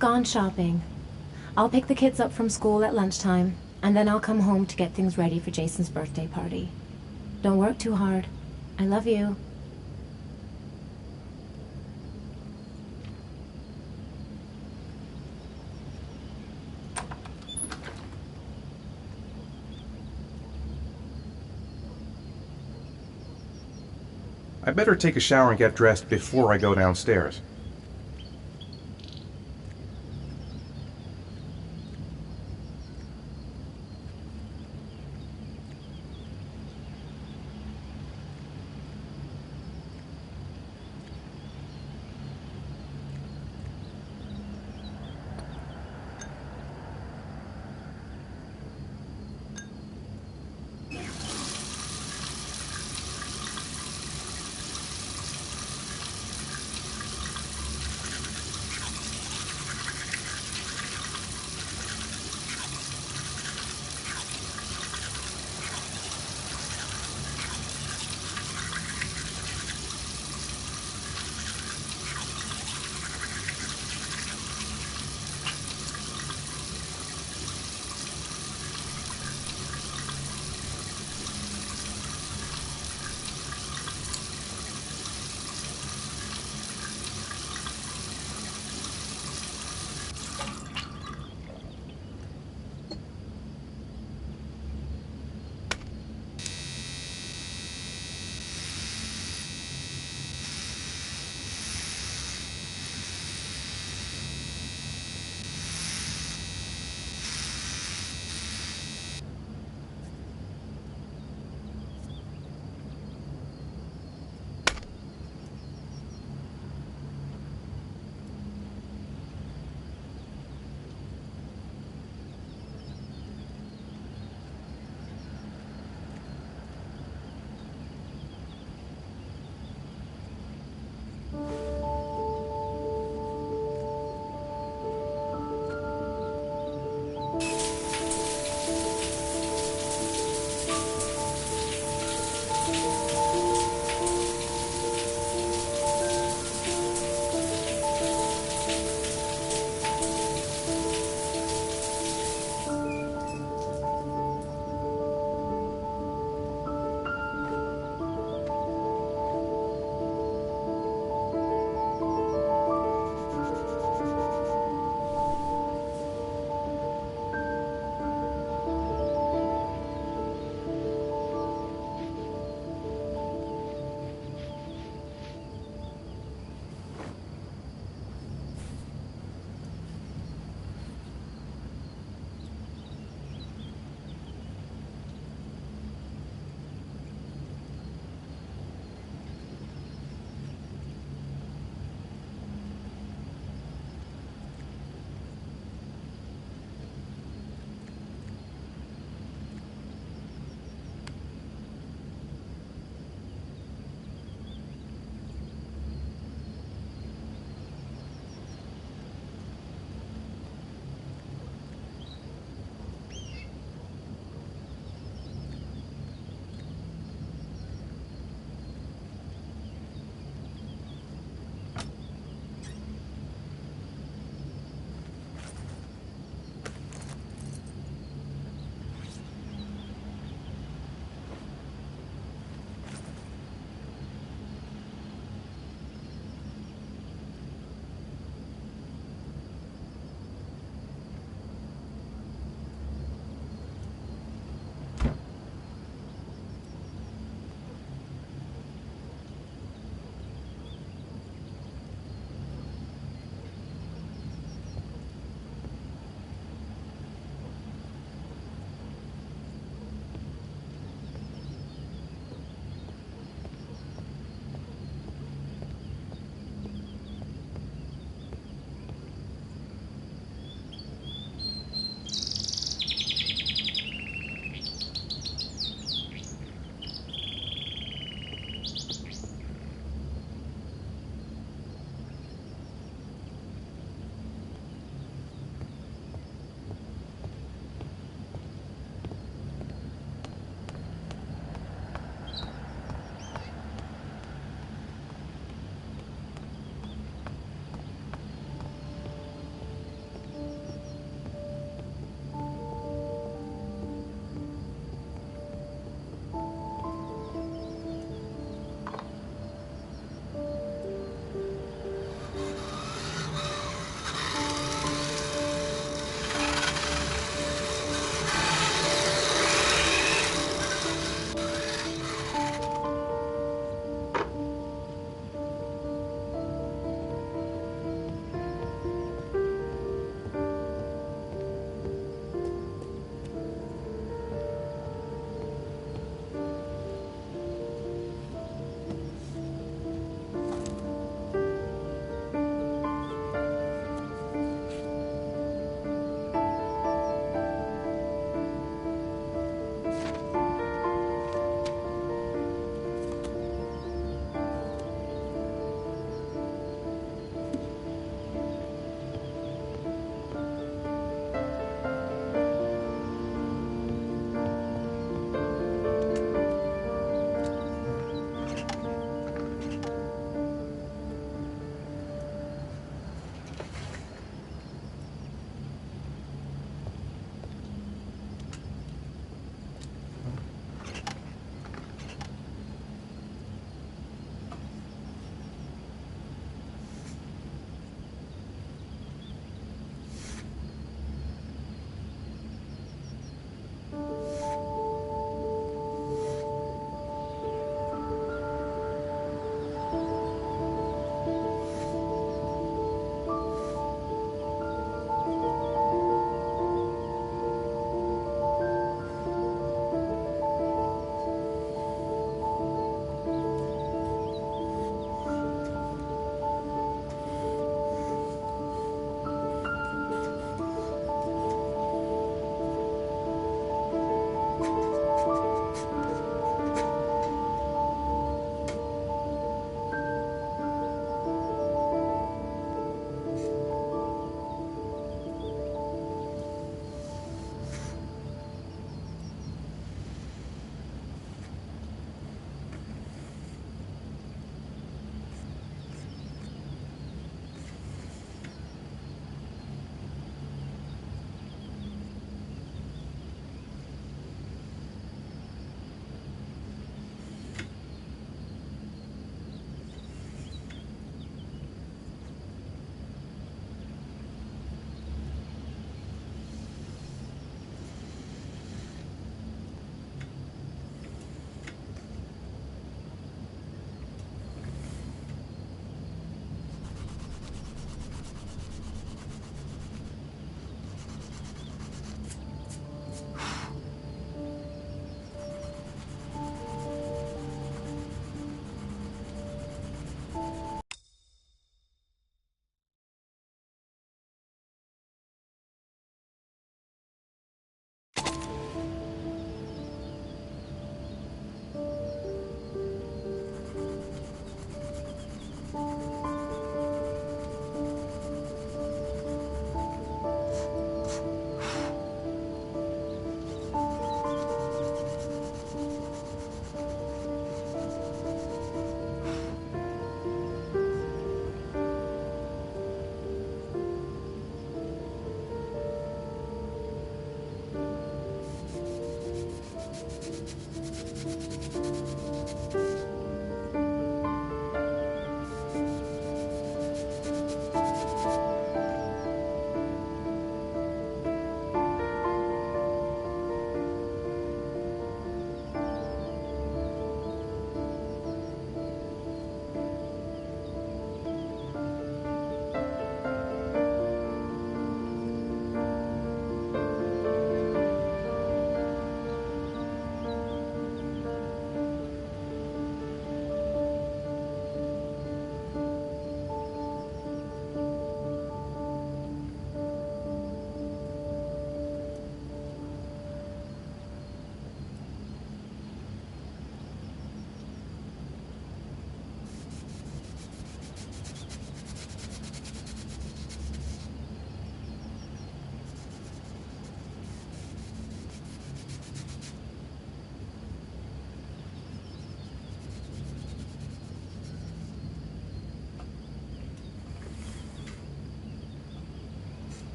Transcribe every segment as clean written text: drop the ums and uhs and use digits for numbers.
Gone shopping. I'll pick the kids up from school at lunchtime, and then I'll come home to get things ready for Jason's birthday party. Don't work too hard. I love you. I better take a shower and get dressed before I go downstairs.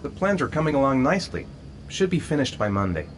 The plans are coming along nicely. Should be finished by Monday.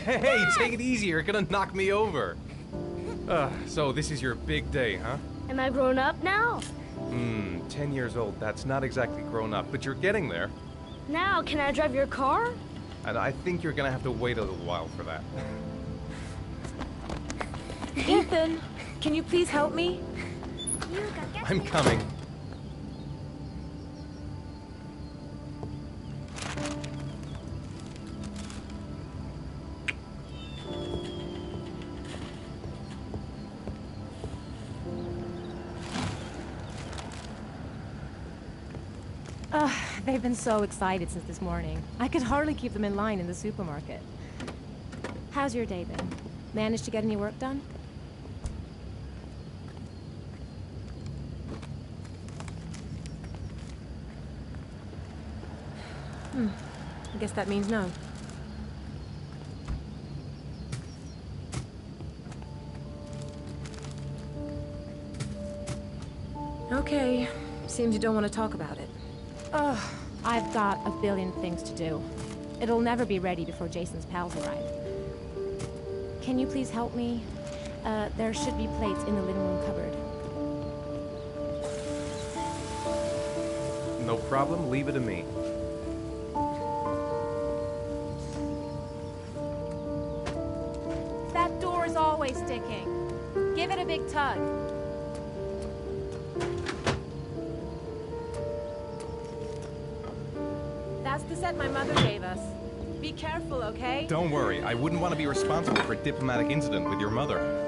Hey, take it easy. You're gonna knock me over. So this is your big day, huh? Am I grown up now? 10 years old. That's not exactly grown up, but you're getting there. Now, can I drive your car? And I think you're gonna have to wait a little while for that. Ethan, can you please help me? I'm coming. They've been so excited since this morning. I could hardly keep them in line in the supermarket. How's your day been? Managed to get any work done? I guess that means no. Okay. Seems you don't want to talk about it. Ugh, I've got a billion things to do. It'll never be ready before Jason's pals arrive. Can you please help me? There should be plates in the living room cupboard. No problem, leave it to me. That door is always sticking. Give it a big tug. That's the set my mother gave us. Be careful, okay? Don't worry, I wouldn't want to be responsible for a diplomatic incident with your mother.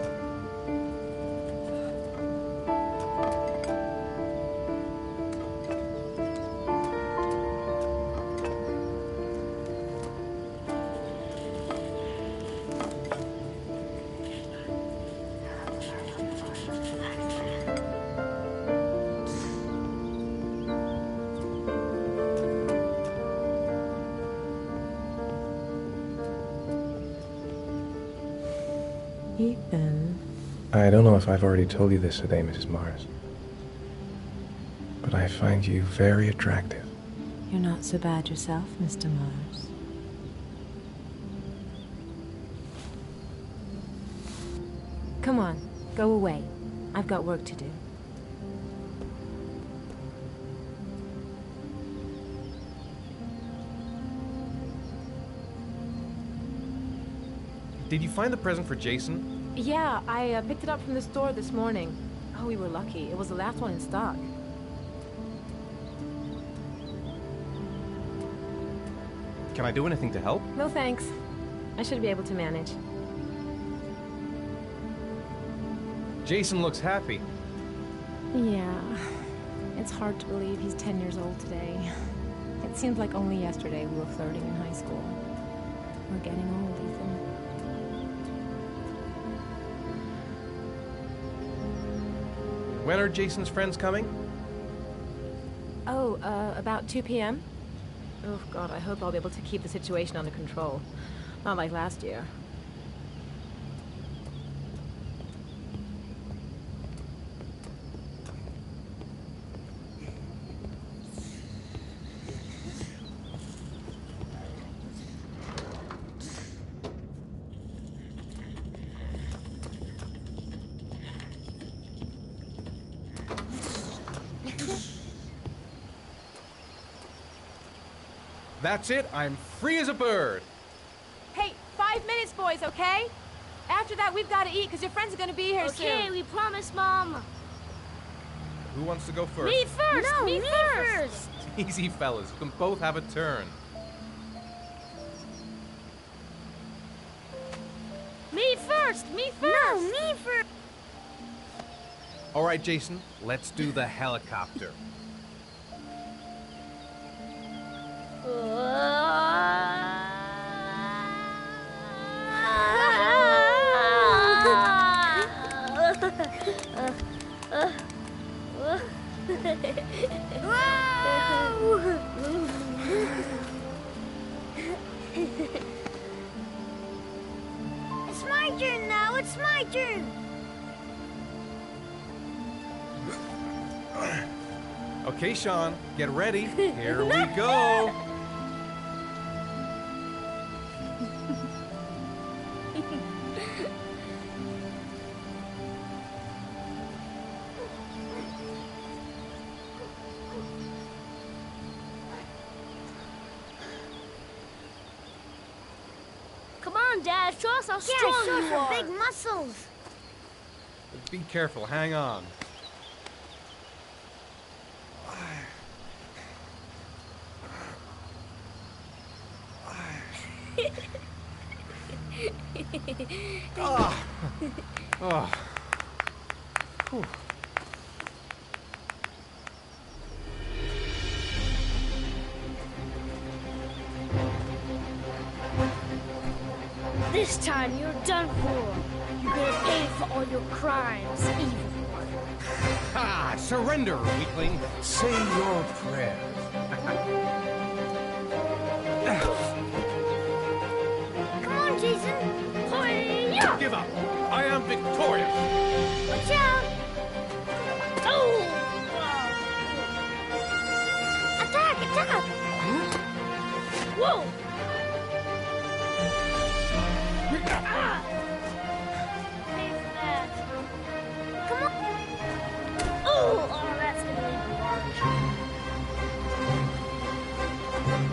Ethan. I don't know if I've already told you this today, Mrs. Mars, but I find you very attractive. You're not so bad yourself, Mr. Mars. Come on, go away. I've got work to do. Did you find the present for Jason? Yeah, I picked it up from the store this morning. Oh, we were lucky. It was the last one in stock. Can I do anything to help? No thanks. I should be able to manage. Jason looks happy. Yeah. It's hard to believe he's 10 years old today. It seems like only yesterday we were flirting in high school. We're getting old, Ethan. When are Jason's friends coming? Oh, about 2 p.m.? Oh, God, I hope I'll be able to keep the situation under control. Not like last year. That's it, I'm free as a bird. Hey, 5 minutes, boys, okay? After that, we've got to eat, because your friends are going to be here soon. Okay, we promise, Mom. Who wants to go first? Me first! No, me me first! Easy, fellas. You can both have a turn. Me first! Me first! No, me first. All right, Jason, let's do the helicopter. It's my turn now. It's my turn. Okay, Sean, get ready. Here we go. Come on, Dad, show us how Yeah, strong show you some are. big muscles. Be careful, hang on. Ah. Oh. Whew. This time you're done for. You're gonna pay for all your crimes, evil one. Ha! Surrender, weakling. Say your prayer. Come on, Jason. Hi-ya! Give up. I am victorious. Watch out. Oh! Attack, attack. Whoa! Ah! Pay for that. Come on. Oh, that's gonna leave a mark.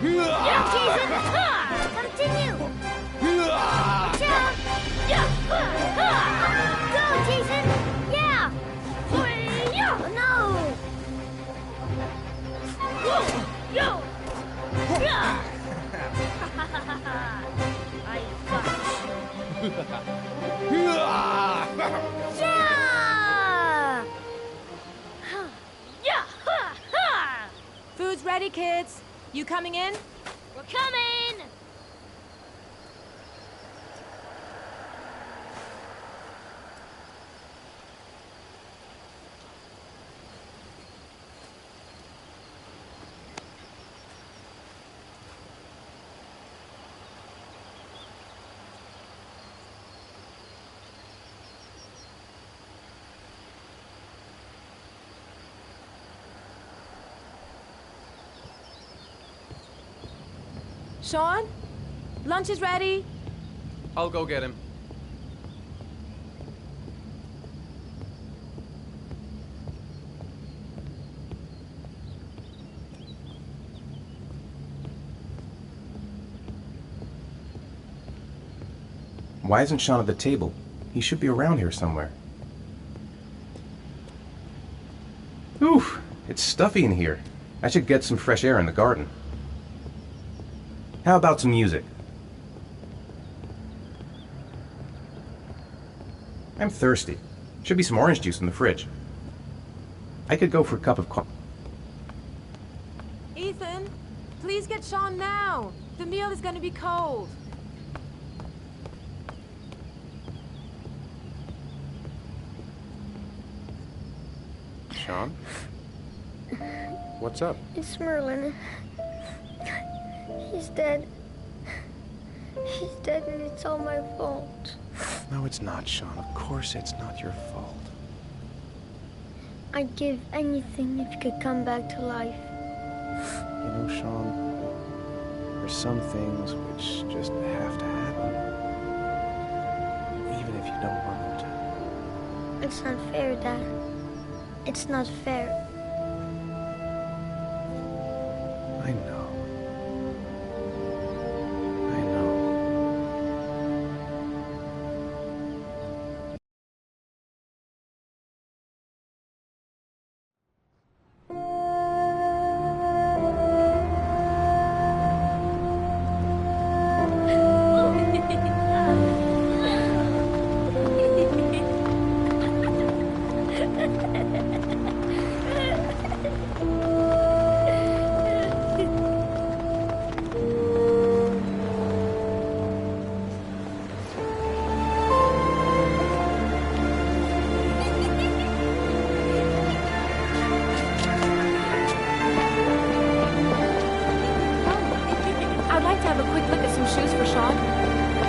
Yeah, Jason! Ha! Continue. Ah! Watch out. Yeah! Ha! Ha! Go, Jason. Yeah. Hi-ya! Oh, no. Whoa! Yo! Yeah! I got you. Ah! Yeah. Yeah! Ha! Ha! Food's ready, kids. You coming in? We're coming! Sean? Lunch is ready. I'll go get him. Why isn't Sean at the table? He should be around here somewhere. Oof, it's stuffy in here. I should get some fresh air in the garden. How about some music? I'm thirsty. Should be some orange juice in the fridge. I could go for a cup of coffee. Ethan, please get Sean now. The meal is going to be cold. Sean? What's up? It's Merlin. He's dead. He's dead and it's all my fault. No, it's not, Sean. Of course it's not your fault. I'd give anything if you could come back to life. You know, Sean, there's some things which just have to happen. Even if you don't want them to. It's not fair, Dad. It's not fair. I know. I know. I'd like to have a quick look at some shoes for Sean.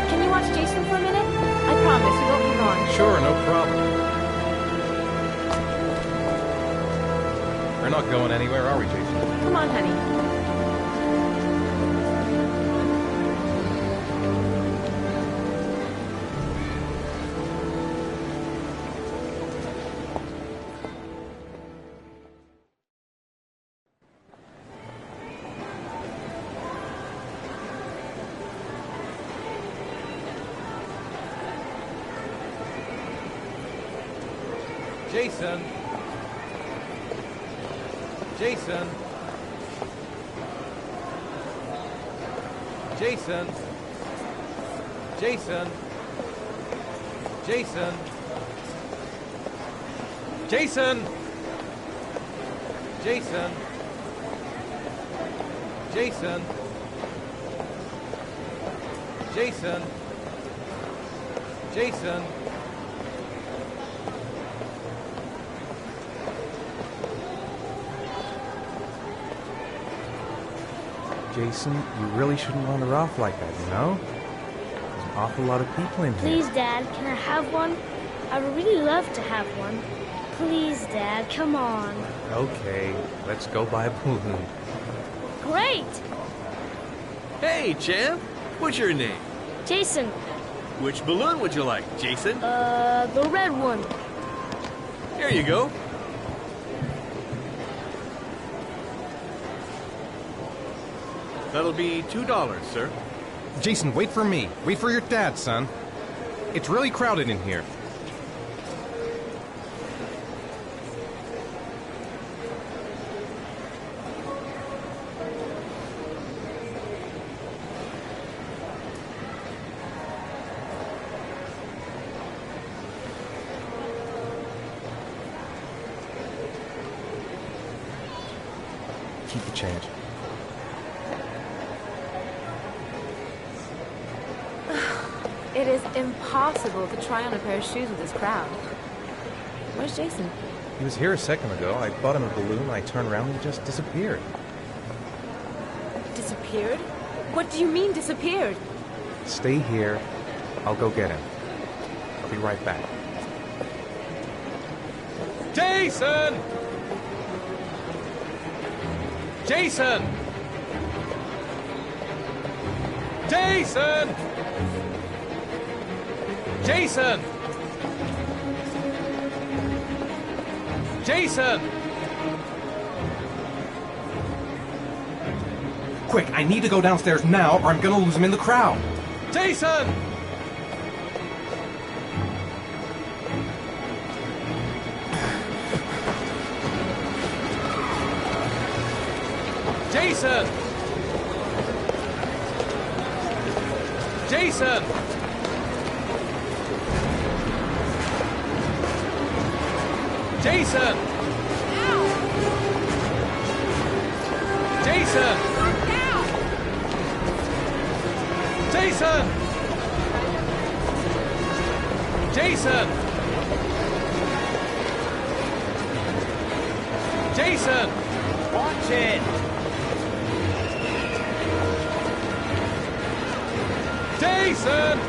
Can you watch Jason for a minute? I promise, we won't be long. Sure, no problem. We're not going anywhere, are we, Jason? Come on, honey. Jason! Jason! Jason! Jason! Jason! Jason! Jason! Jason! Jason! Jason! Jason, you really shouldn't wander off like that, you know? There's an awful lot of people in here. Please, Dad, can I have one? I would really love to have one. Please, Dad, come on. Okay, let's go buy a balloon. Great! Hey, champ. What's your name? Jason, Which balloon would you like, Jason? the red one. Here you go. That'll be $2, sir. Jason, wait for me. Wait for your dad, son. It's really crowded in here. Keep the change. It is impossible to try on a pair of shoes with this crowd. Where's Jason? He was here a second ago. I bought him a balloon. I turned around and he just disappeared. Disappeared? What do you mean disappeared? Stay here. I'll go get him. I'll be right back. Jason! Jason! Jason! Jason! Jason! Quick, I need to go downstairs now or I'm gonna lose him in the crowd. Jason! Jason! Jason! Jason! Jason! Jason! Jason! Jason! Watch it! Jason!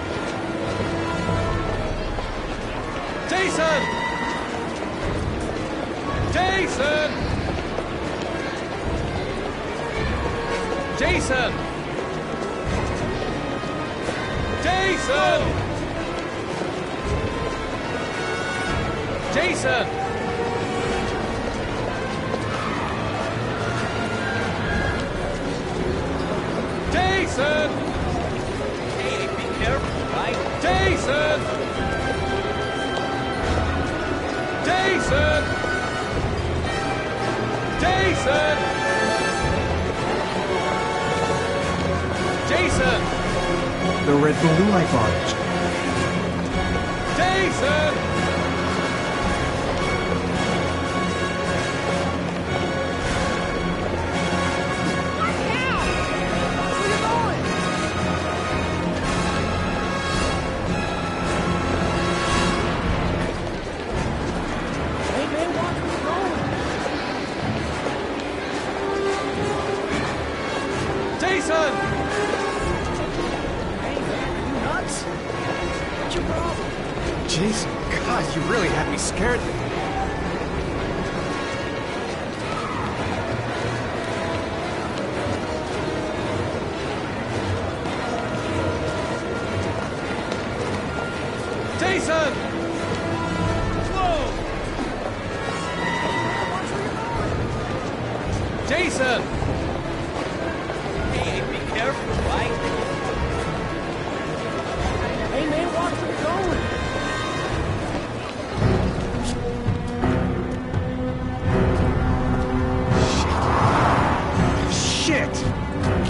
Jason! Jason! Jason! Jason! Jason! Jason! Hey, be careful, right? Jason! Jason! Jason! Jason! The red balloon I bought. Jason! Jason! Jason, God, you really had me scared. Jason! Whoa! Jason! Hey, be careful, right? Hey man, watch where you're going. Dad!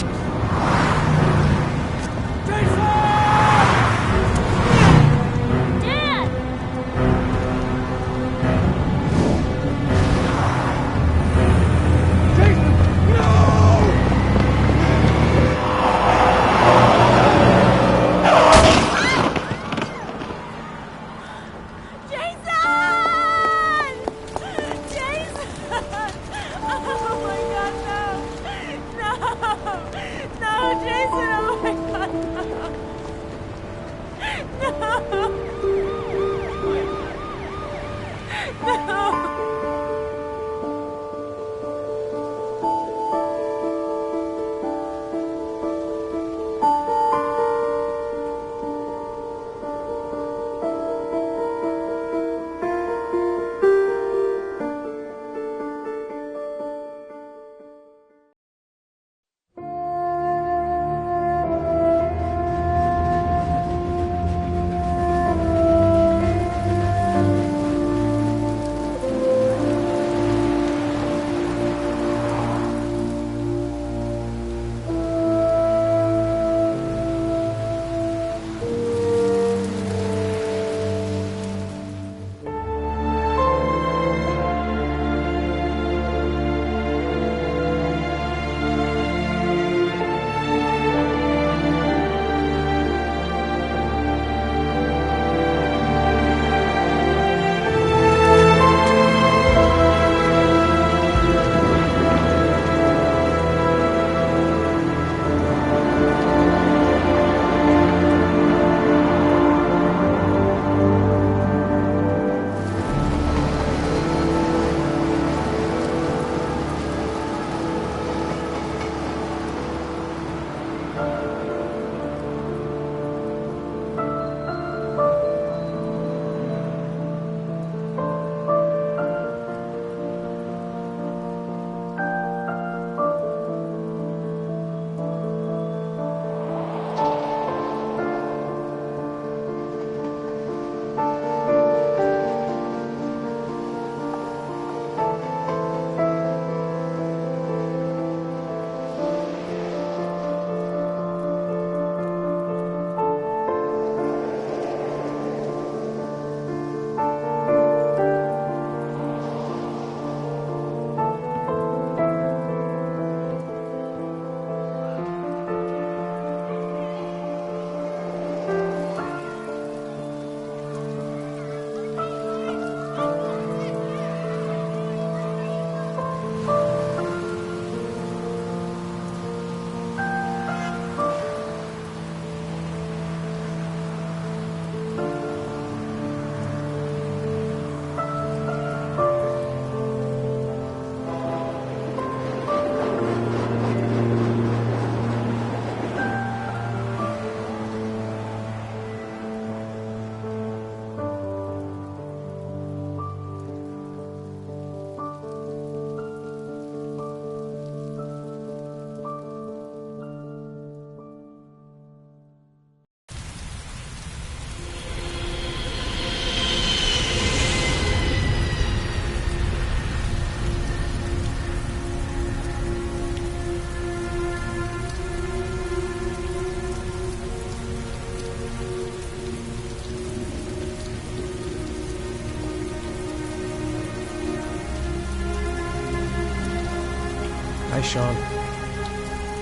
Hi, Sean.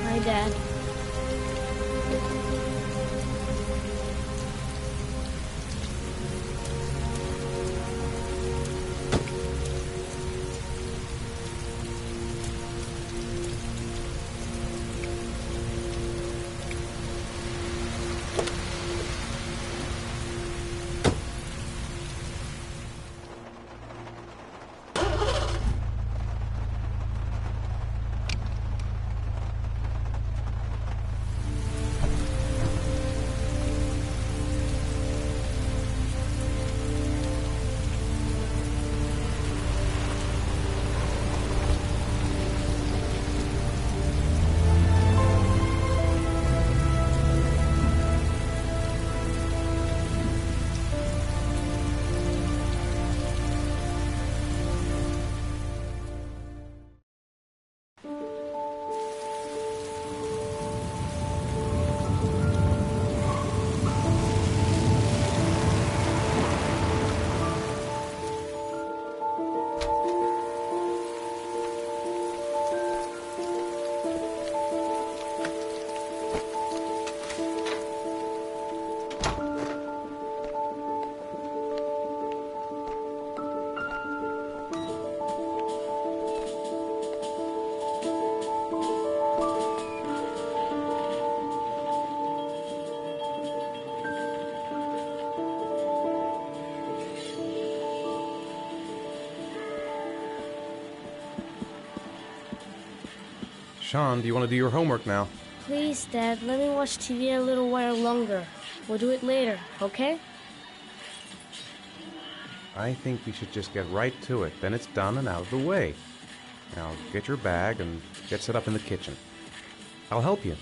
My dad. Sean, do you want to do your homework now? Please, Dad, let me watch TV a little while longer. We'll do it later, okay? I think we should just get right to it. Then it's done and out of the way. Now, get your bag and get set up in the kitchen. I'll help you.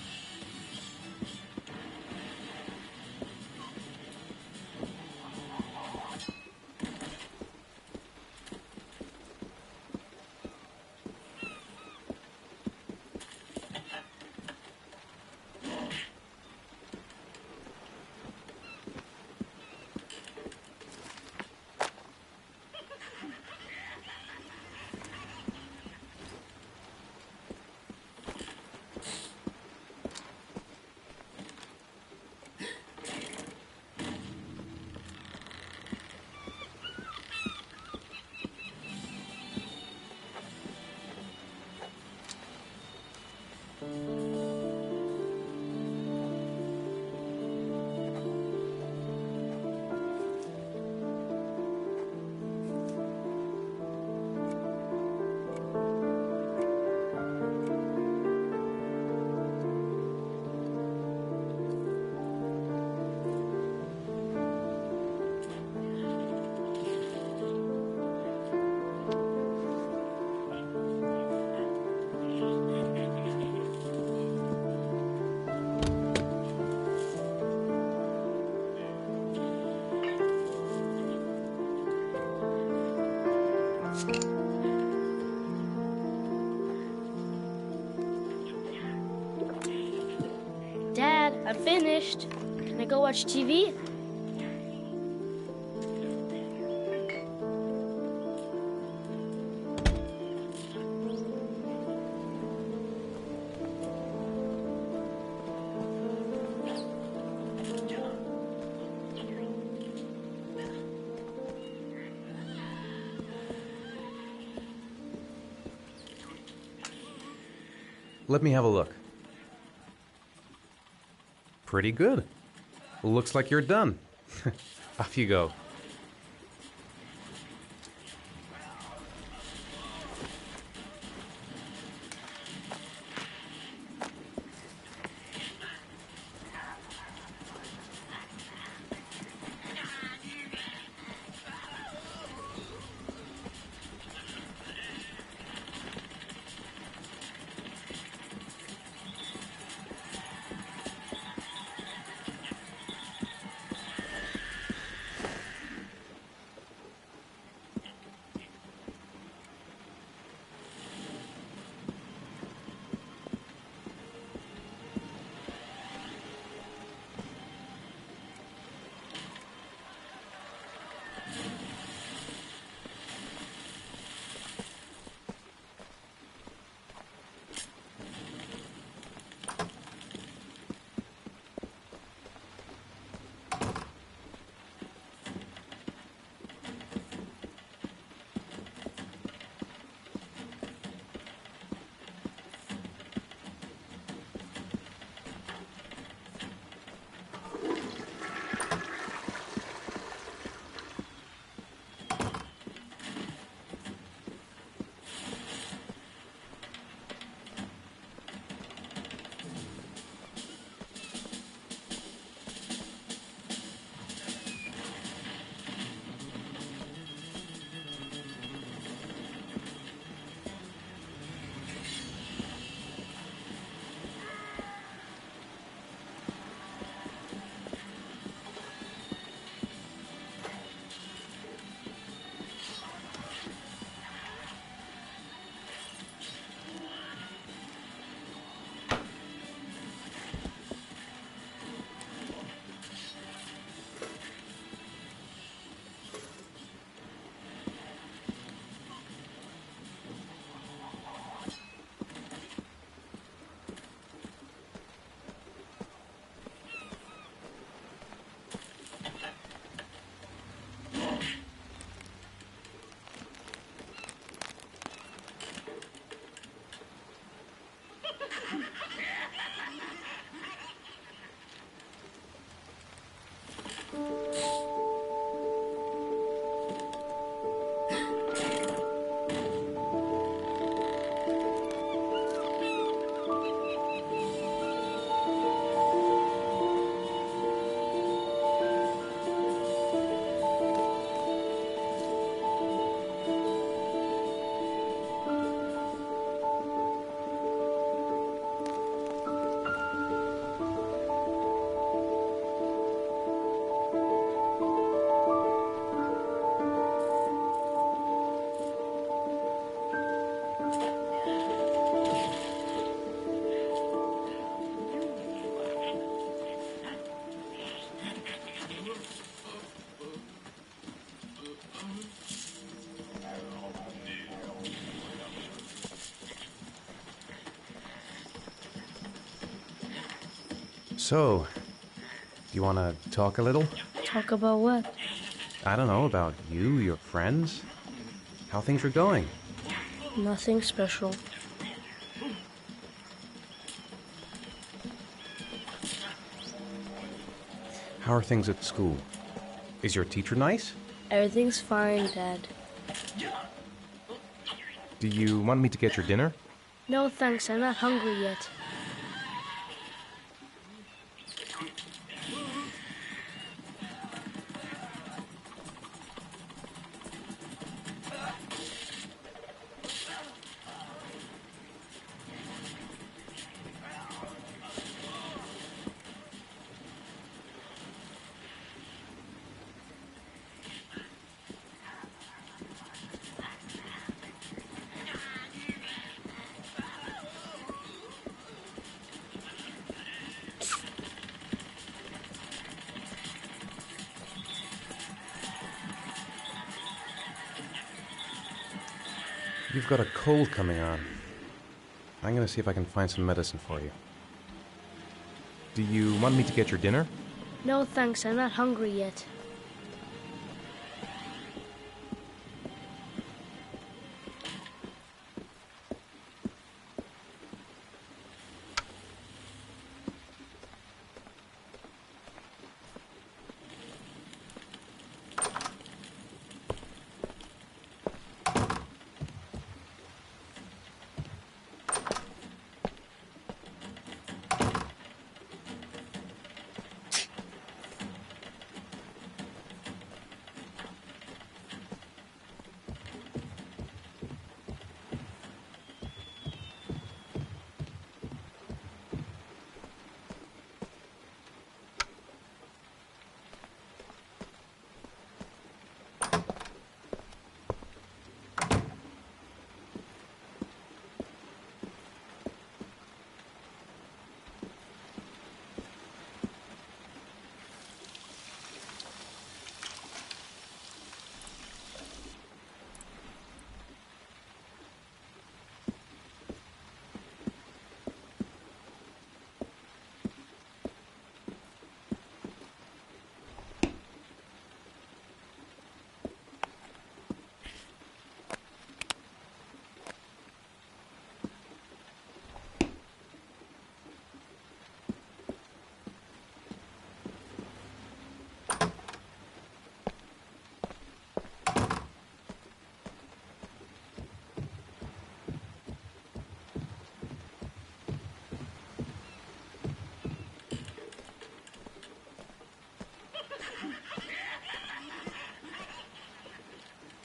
Dad, I'm finished. Can I go watch TV? Let me have a look. Pretty good. Looks like you're done. Off you go. So, do you want to talk a little? Talk about what? I don't know, about you, your friends, how things are going. Nothing special. How are things at school? Is your teacher nice? Everything's fine, Dad. Do you want me to get your dinner? No thanks, I'm not hungry yet. You've got a cold coming on. I'm gonna see if I can find some medicine for you. Do you want me to get your dinner? No thanks, I'm not hungry yet.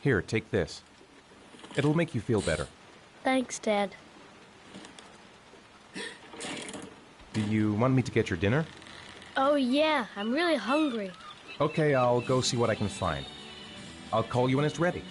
Here, take this. It'll make you feel better. Thanks, Dad. Do you want me to get your dinner? Oh yeah, I'm really hungry. Okay, I'll go see what I can find. I'll call you when it's ready.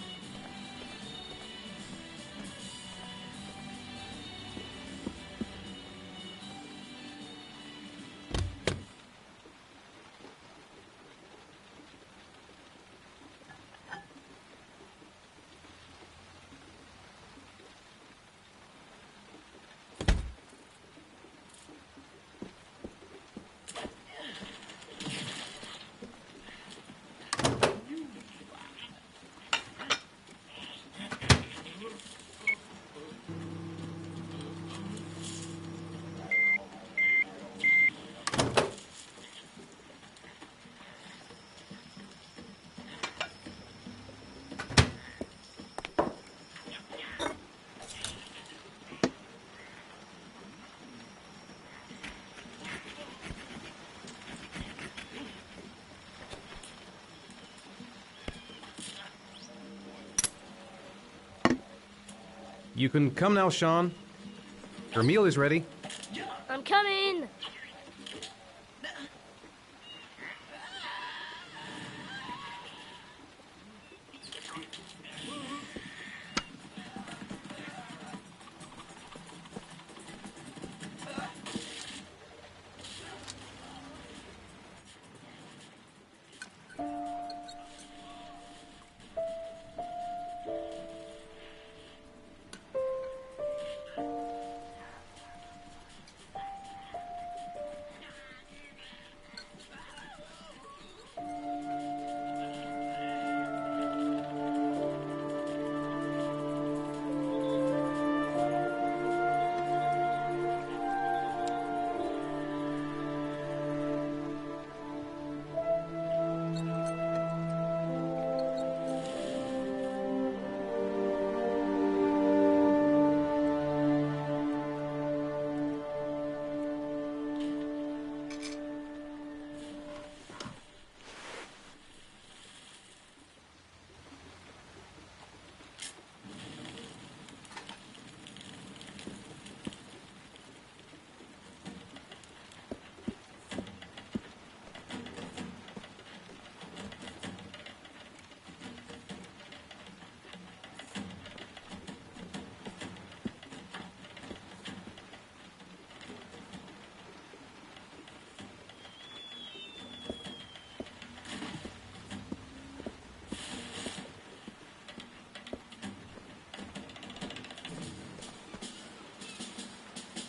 You can come now, Sean. Your meal is ready. I'm coming!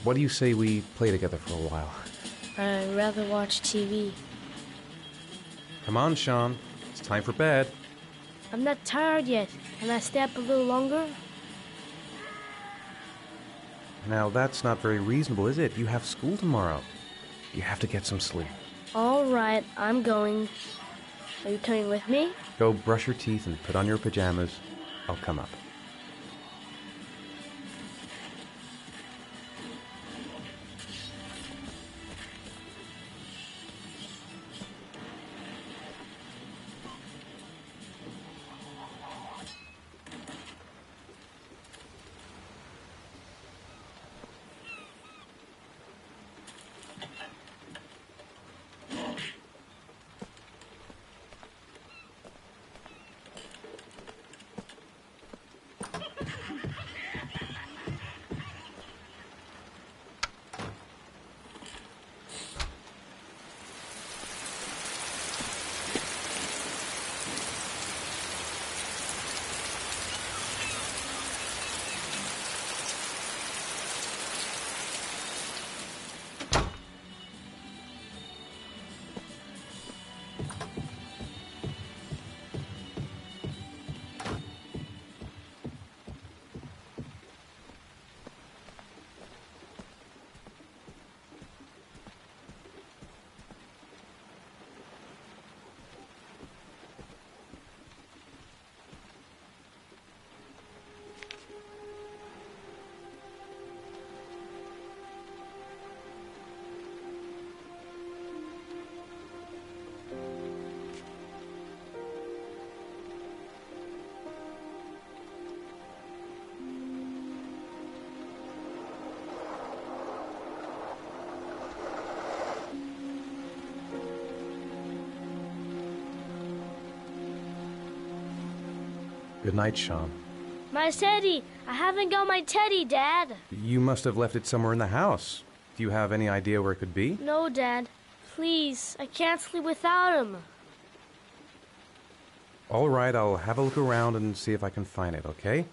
What do you say we play together for a while? I'd rather watch TV. Come on, Sean. It's time for bed. I'm not tired yet. Can I stay up a little longer? Now, that's not very reasonable, is it? You have school tomorrow. You have to get some sleep. All right, I'm going. Are you coming with me? Go brush your teeth and put on your pajamas. I'll come up. Good night, Sean. My teddy! I haven't got my teddy, Dad. You must have left it somewhere in the house. Do you have any idea where it could be? No, Dad. Please, I can't sleep without him. All right, I'll have a look around and see if I can find it, okay?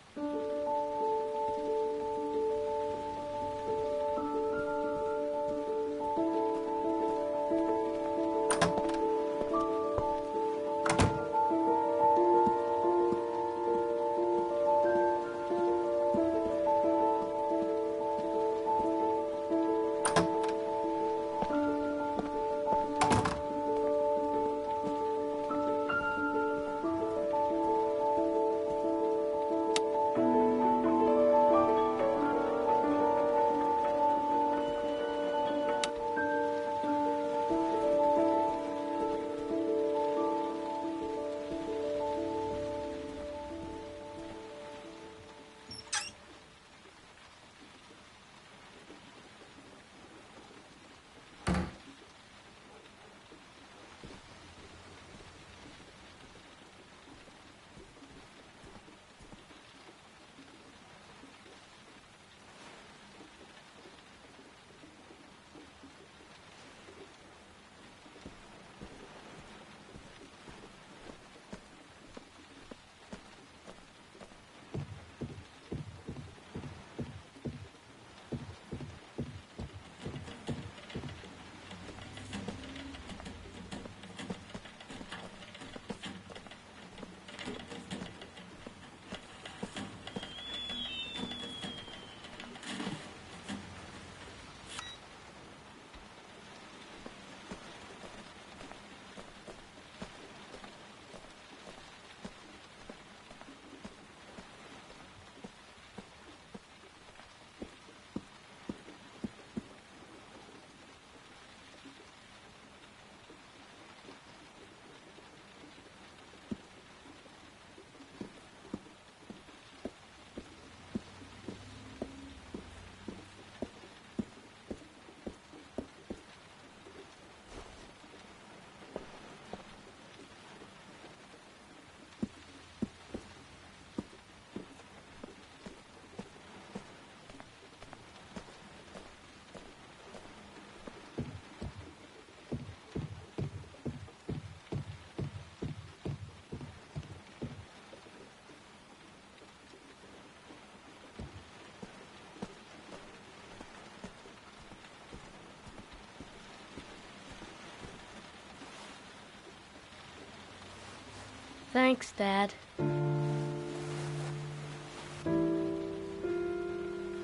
Thanks, Dad.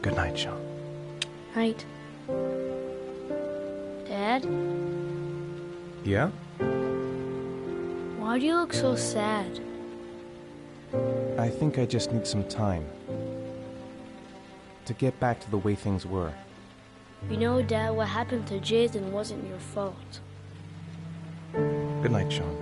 Good night, Sean. Night. Dad, Yeah? why do you look so sad? I think I just need some time to get back to the way things were. You know, Dad, what happened to Jason wasn't your fault. Good night, Sean.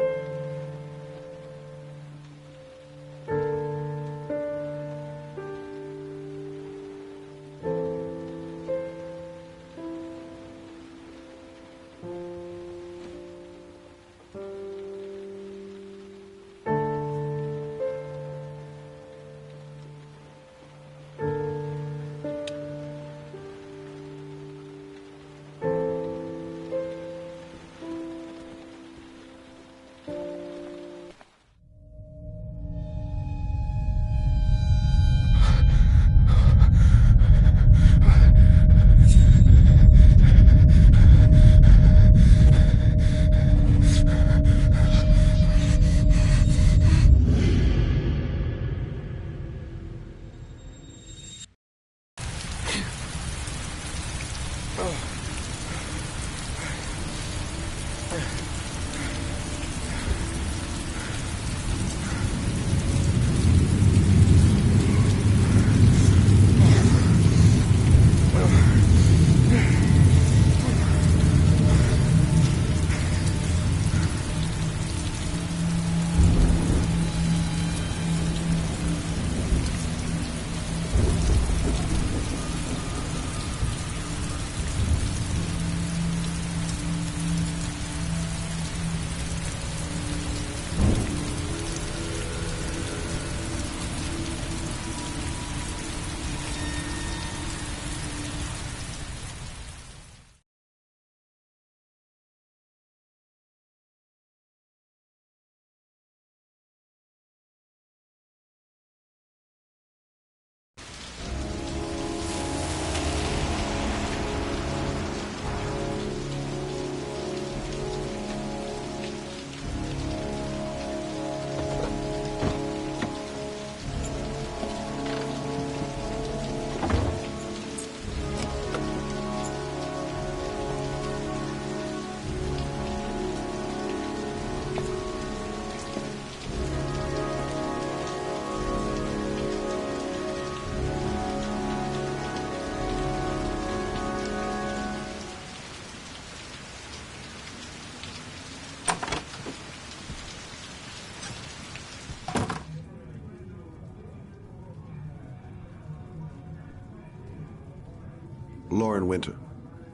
Lauren Winter.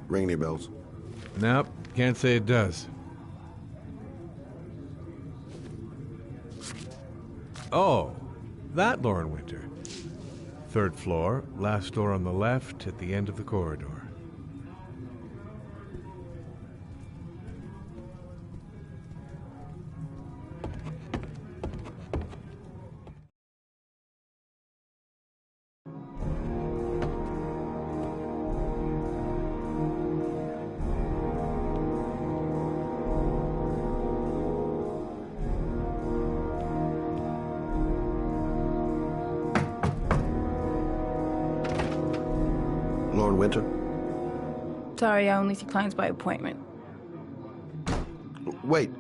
Ring any bells? Nope, can't say it does. Oh, that Lauren Winter. 3rd floor, last door on the left at the end of the corridor. Lauren Winter? Sorry, I only see clients by appointment. Wait.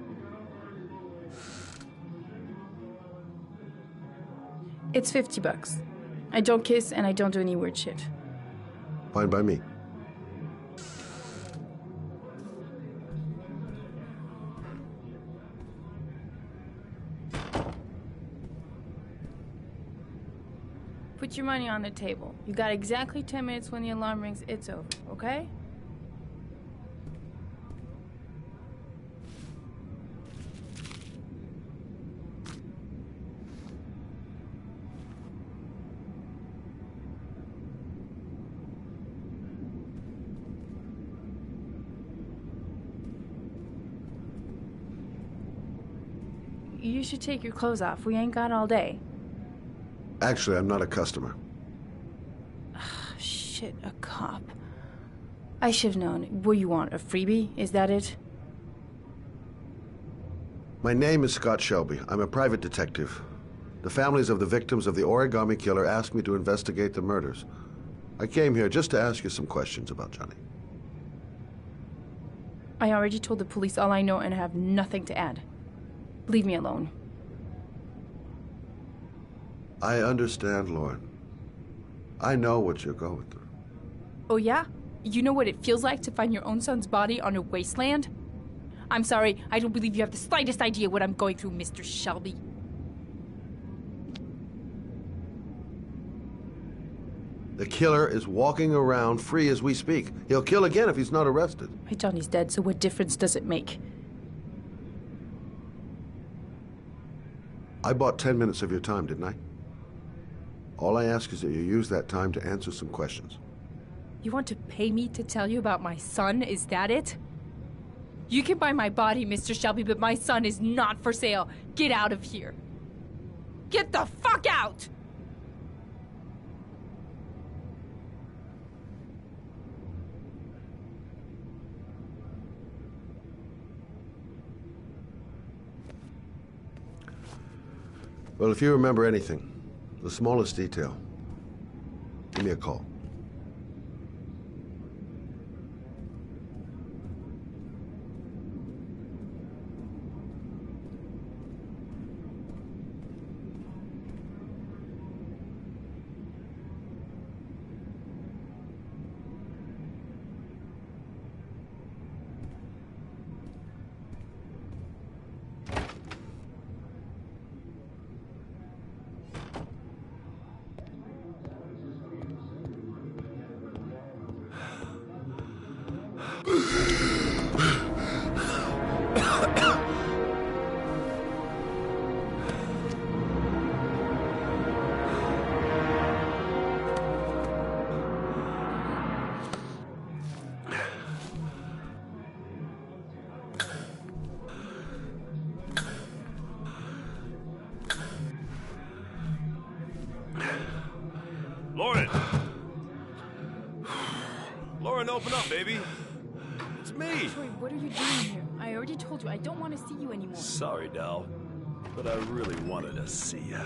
It's $50. I don't kiss and I don't do any weird shit. Fine by me. Put your money on the table. You got exactly 10 minutes. When the alarm rings, it's over, okay? You should take your clothes off. We ain't got all day. Actually, I'm not a customer. Shit, a cop. I should have known. What do you want, a freebie? Is that it? My name is Scott Shelby. I'm a private detective. The families of the victims of the Origami Killer asked me to investigate the murders. I came here just to ask you some questions about Johnny. I already told the police all I know and have nothing to add. Leave me alone. I understand, Lauren. I know what you're going through. Oh yeah? You know what it feels like to find your own son's body on a wasteland? I'm sorry, I don't believe you have the slightest idea what I'm going through, Mr. Shelby. The killer is walking around free as we speak. He'll kill again if he's not arrested. My Johnny's dead, so what difference does it make? I bought 10 minutes of your time, didn't I? All I ask is that you use that time to answer some questions. You want to pay me to tell you about my son? Is that it? You can buy my body, Mr. Shelby, but my son is not for sale. Get out of here. Get the fuck out! Well, if you remember anything, the smallest detail, give me a call. Lauren! Lauren, open up, baby. It's me. Troy, what are you doing here? I already told you, I don't want to see you anymore. Sorry, Dal, but I really wanted to see ya.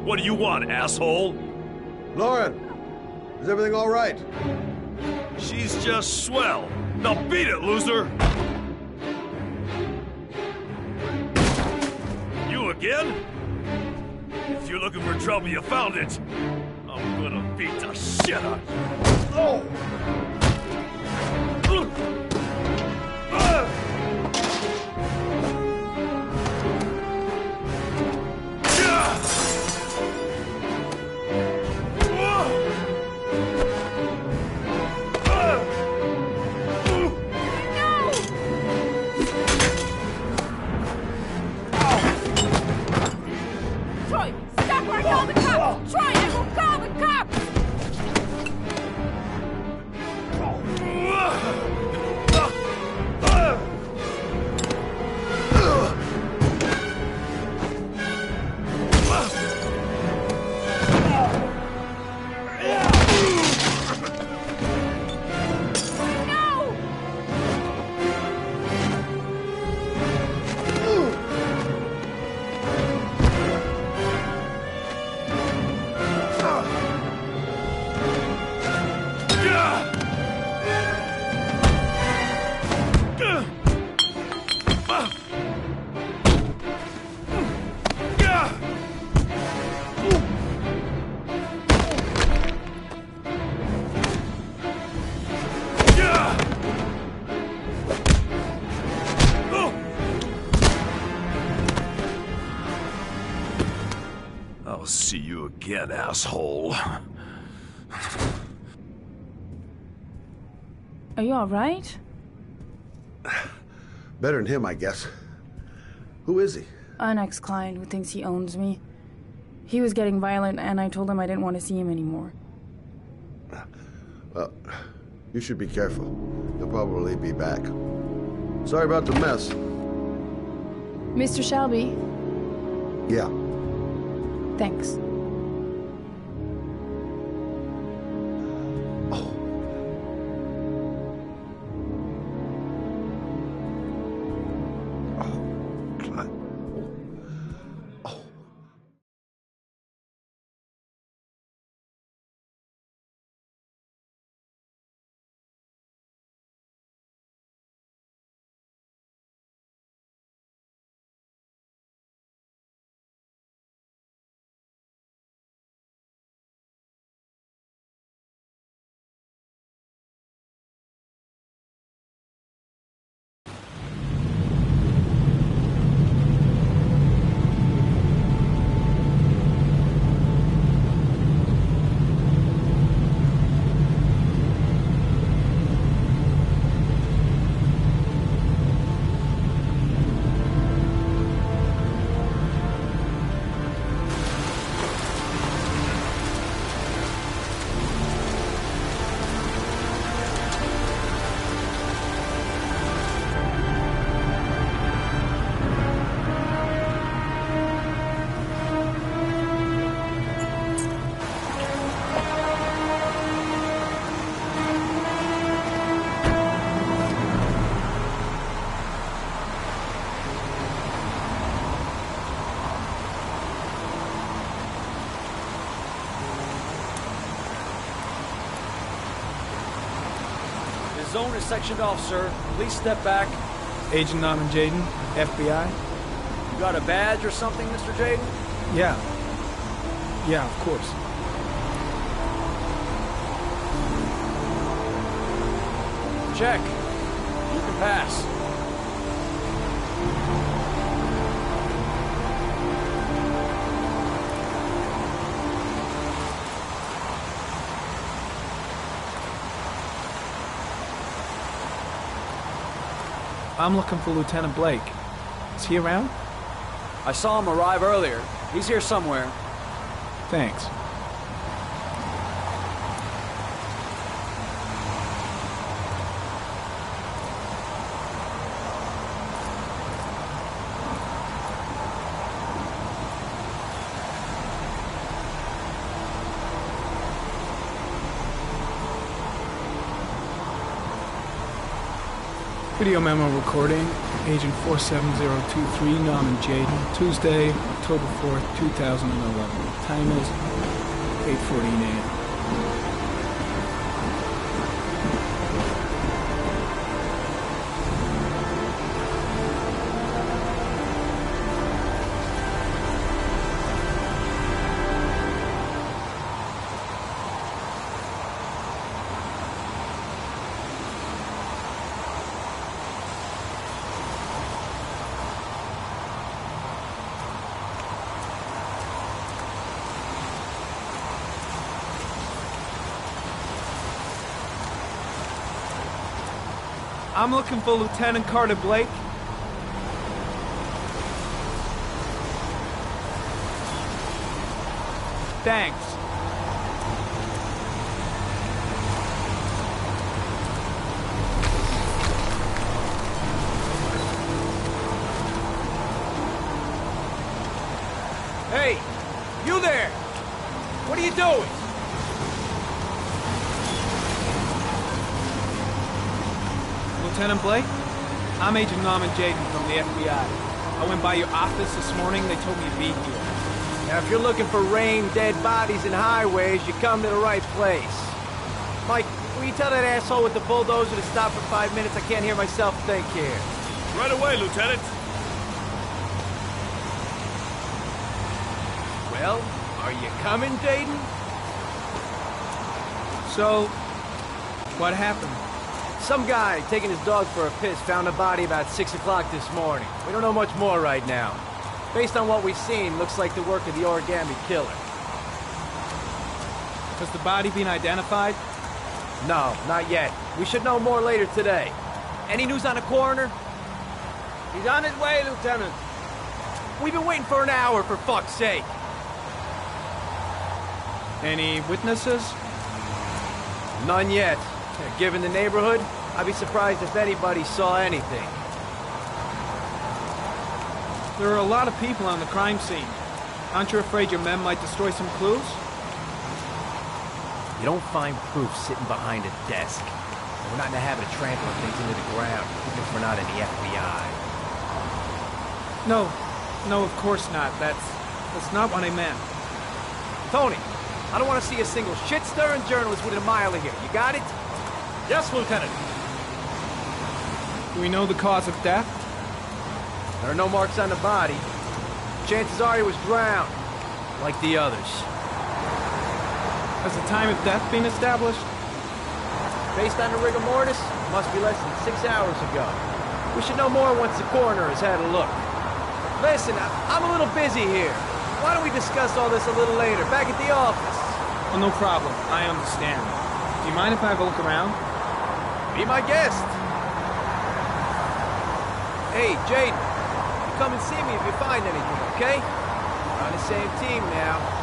What do you want, asshole? Lauren, is everything all right? She's just swell. Now beat it, loser! You again? If you're looking for trouble, you found it. I'm gonna beat the shit out of you. Oh! I'll see you again, asshole. Are you all right? Better than him, I guess. Who is he? An ex-client who thinks he owns me. He was getting violent, and I told him I didn't want to see him anymore. Well, you should be careful. He'll probably be back. Sorry about the mess. Mr. Shelby, Yeah. thanks. The zone is sectioned off, sir. Please step back. Agent Norman Jaden, FBI. You got a badge or something, Mr. Jaden? Yeah. Yeah, of course. Check. You can pass. I'm looking for Lieutenant Blake. Is he around? I saw him arrive earlier. He's here somewhere. Thanks. Video memo recording, Agent 47023, Norman Jaden, Tuesday, October 4th, 2011. Time is 8:14 a.m. I'm looking for Lieutenant Carter Blake. Thanks. Hey! You there! What are you doing? Lieutenant Blake? I'm Agent Norman Jaden from the FBI. I went by your office this morning. They told me to be here. Now, if you're looking for rain, dead bodies, and highways, you come to the right place. Mike, will you tell that asshole with the bulldozer to stop for 5 minutes? I can't hear myself think here. Right away, Lieutenant. Well, are you coming, Jaden? So, what happened? Some guy taking his dog for a piss found a body about 6 o'clock this morning. We don't know much more right now. Based on what we've seen, looks like the work of the origami killer. Has the body been identified? No, not yet. We should know more later today. Any news on the coroner? He's on his way, Lieutenant. We've been waiting for an hour, for fuck's sake. Any witnesses? None yet. Given the neighborhood, I'd be surprised if anybody saw anything. There are a lot of people on the crime scene. Aren't you afraid your men might destroy some clues? You don't find proof sitting behind a desk. We're not in the habit of trampling things into the ground, even if we're not in the FBI. No, of course not. That's not what I meant. Tony, I don't want to see a single shit-stirring journalist within a mile of here. You got it? Yes, Lieutenant. Do we know the cause of death? There are no marks on the body. Chances are he was drowned, like the others. Has the time of death been established? Based on the rigor mortis, it must be less than 6 hours ago. We should know more once the coroner has had a look. Listen, I'm a little busy here. Why don't we discuss all this a little later, back at the office? Oh, no problem. I understand. Do you mind if I have a look around? Be my guest. Hey, Jaden, you come and see me if you find anything, okay? We're on the same team now.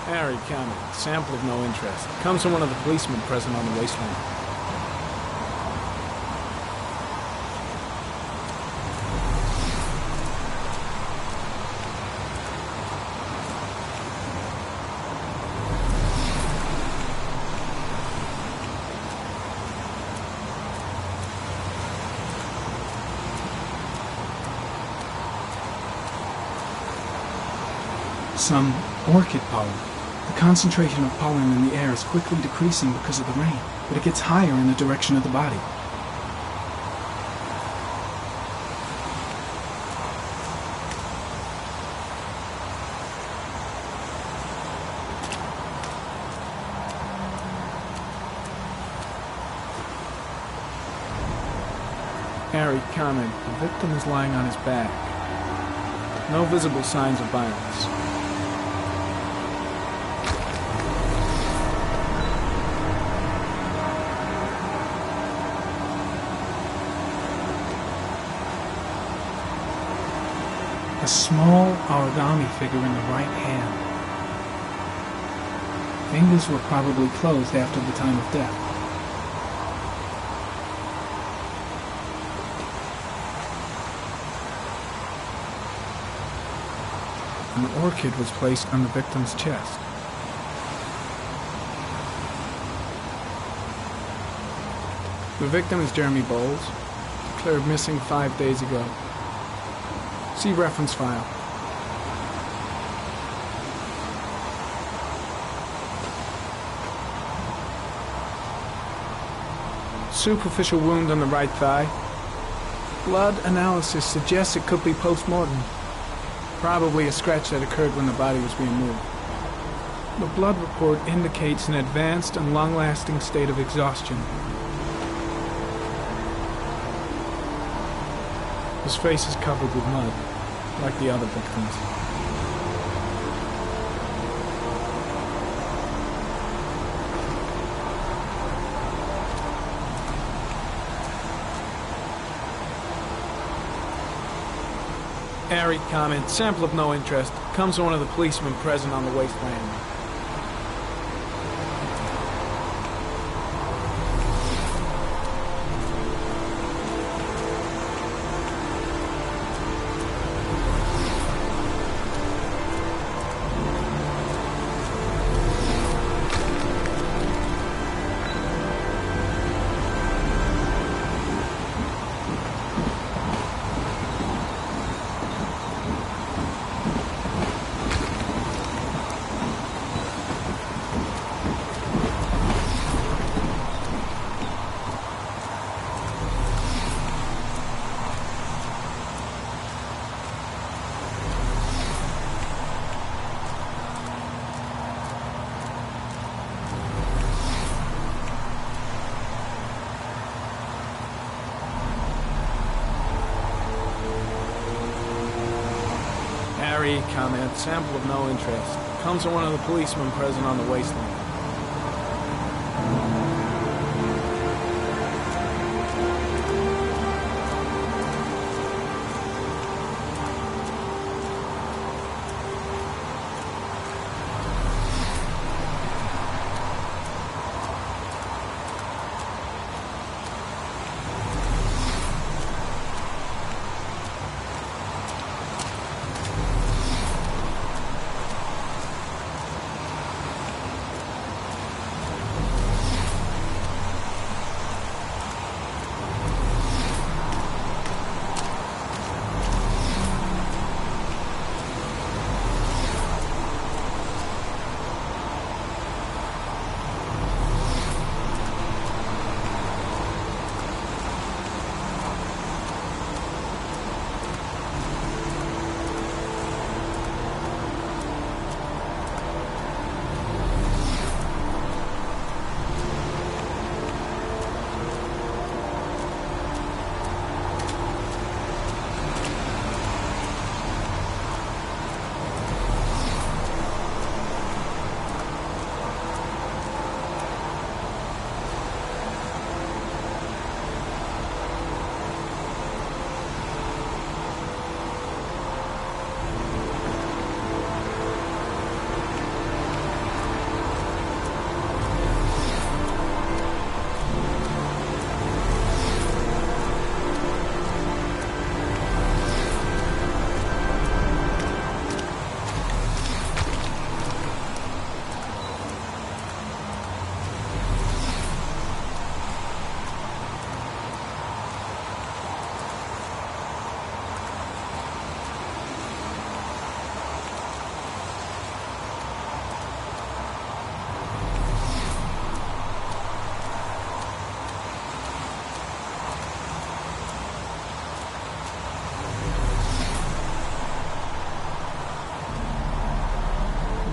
Harry County. Sample of no interest. Comes from one of the policemen present on the wasteland. Some orchid pollen. The concentration of pollen in the air is quickly decreasing because of the rain, but it gets higher in the direction of the body. Harry comment. The victim is lying on his back. No visible signs of violence. A small origami figure in the right hand. Fingers were probably closed after the time of death. An orchid was placed on the victim's chest. The victim is Jeremy Bowles, declared missing 5 days ago. See reference file. Superficial wound on the right thigh. Blood analysis suggests it could be post-mortem. Probably a scratch that occurred when the body was being moved. The blood report indicates an advanced and long-lasting state of exhaustion. His face is covered with mud, like the other victims. Harry comment, sample of no interest, comes from one of the policemen present on the wasteland. Comment, sample of no interest. Comes from one of the policemen present on the wasteland.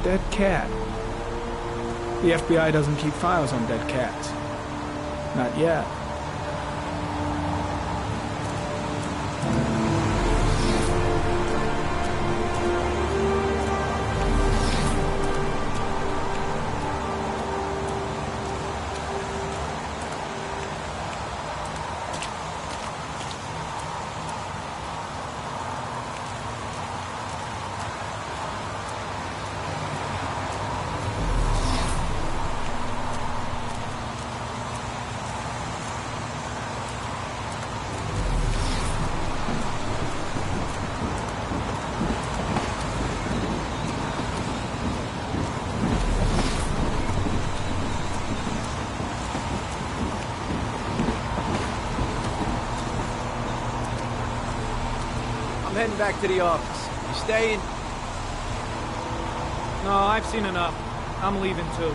Dead cat. The FBI doesn't keep files on dead cats. Not yet. I'm heading back to the office. You staying? No, I've seen enough. I'm leaving too.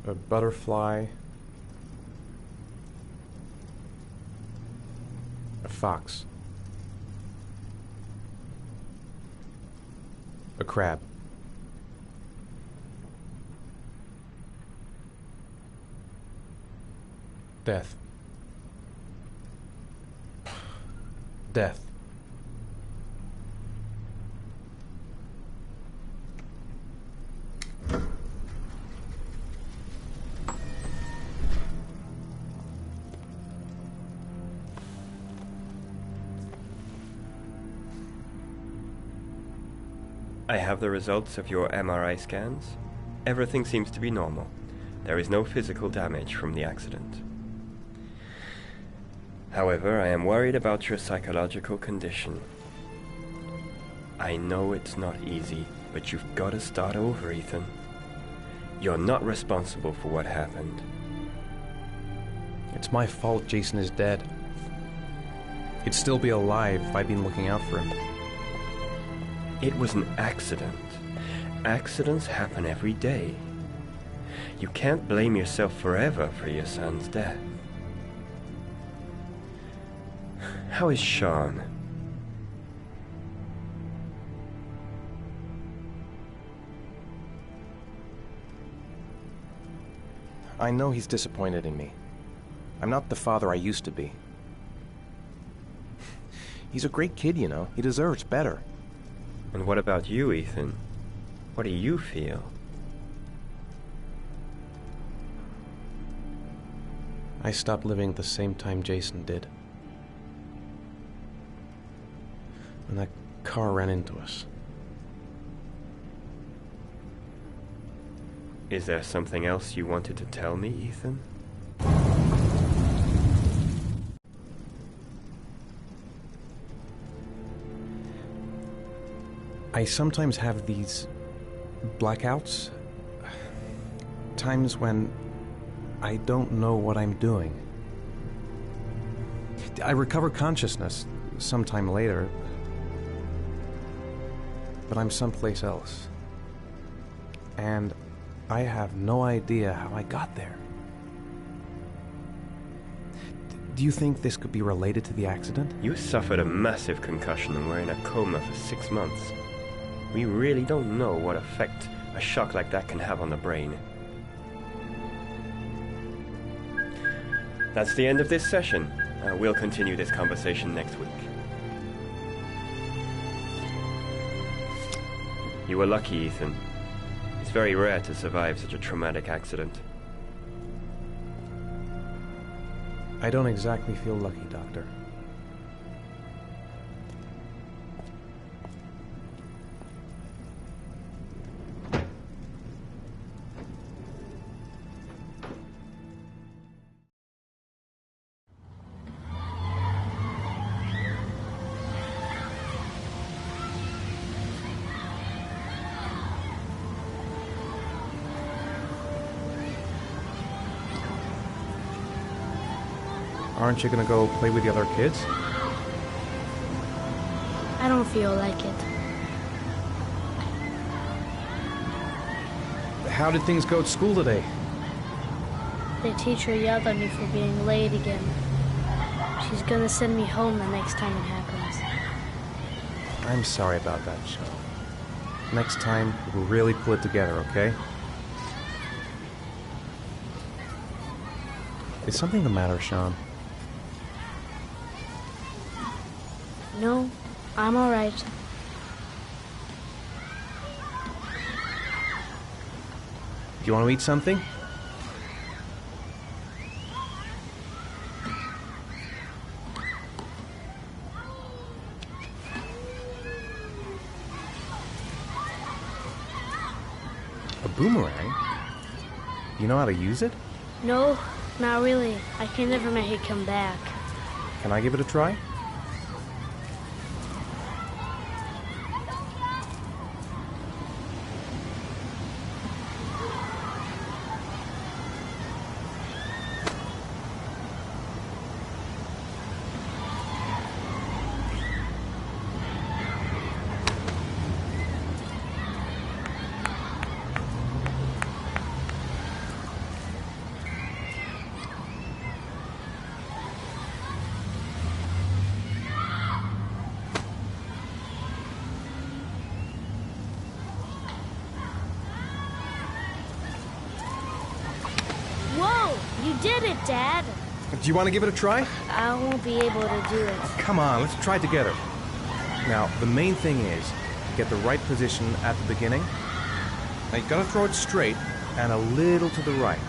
A butterfly. A fox. A crab. Death. Death. I have the results of your MRI scans. Everything seems to be normal. There is no physical damage from the accident. However, I am worried about your psychological condition. I know it's not easy, but you've got to start over, Ethan. You're not responsible for what happened. It's my fault Jason is dead. He'd still be alive if I'd been looking out for him. It was an accident. Accidents happen every day. You can't blame yourself forever for your son's death. How is Sean? I know he's disappointed in me. I'm not the father I used to be. He's a great kid, you know. He deserves better. And what about you, Ethan? What do you feel? I stopped living at the same time Jason did. And that car ran into us. Is there something else you wanted to tell me, Ethan? I sometimes have these blackouts. Times when I don't know what I'm doing. I recover consciousness sometime later, but I'm someplace else. And I have no idea how I got there. Do you think this could be related to the accident? You suffered a massive concussion and were in a coma for 6 months. We really don't know what effect a shock like that can have on the brain. That's the end of this session. We'll continue this conversation next week. You were lucky, Ethan. It's very rare to survive such a traumatic accident. I don't exactly feel lucky, Doctor. Aren't you gonna go play with the other kids? I don't feel like it. How did things go at school today? The teacher yelled at me for being late again. She's gonna send me home the next time it happens. I'm sorry about that, Sean. Next time, we'll really pull it together, okay? Is something the matter, Sean? No, I'm alright. Do you want to eat something? A boomerang? You know how to use it? No, not really. I can never make it come back. Can I give it a try? You did it, Dad! Do you want to give it a try? I won't be able to do it. Come on, let's try it together. Now, the main thing is to get the right position at the beginning. Now, you gotta throw it straight and a little to the right.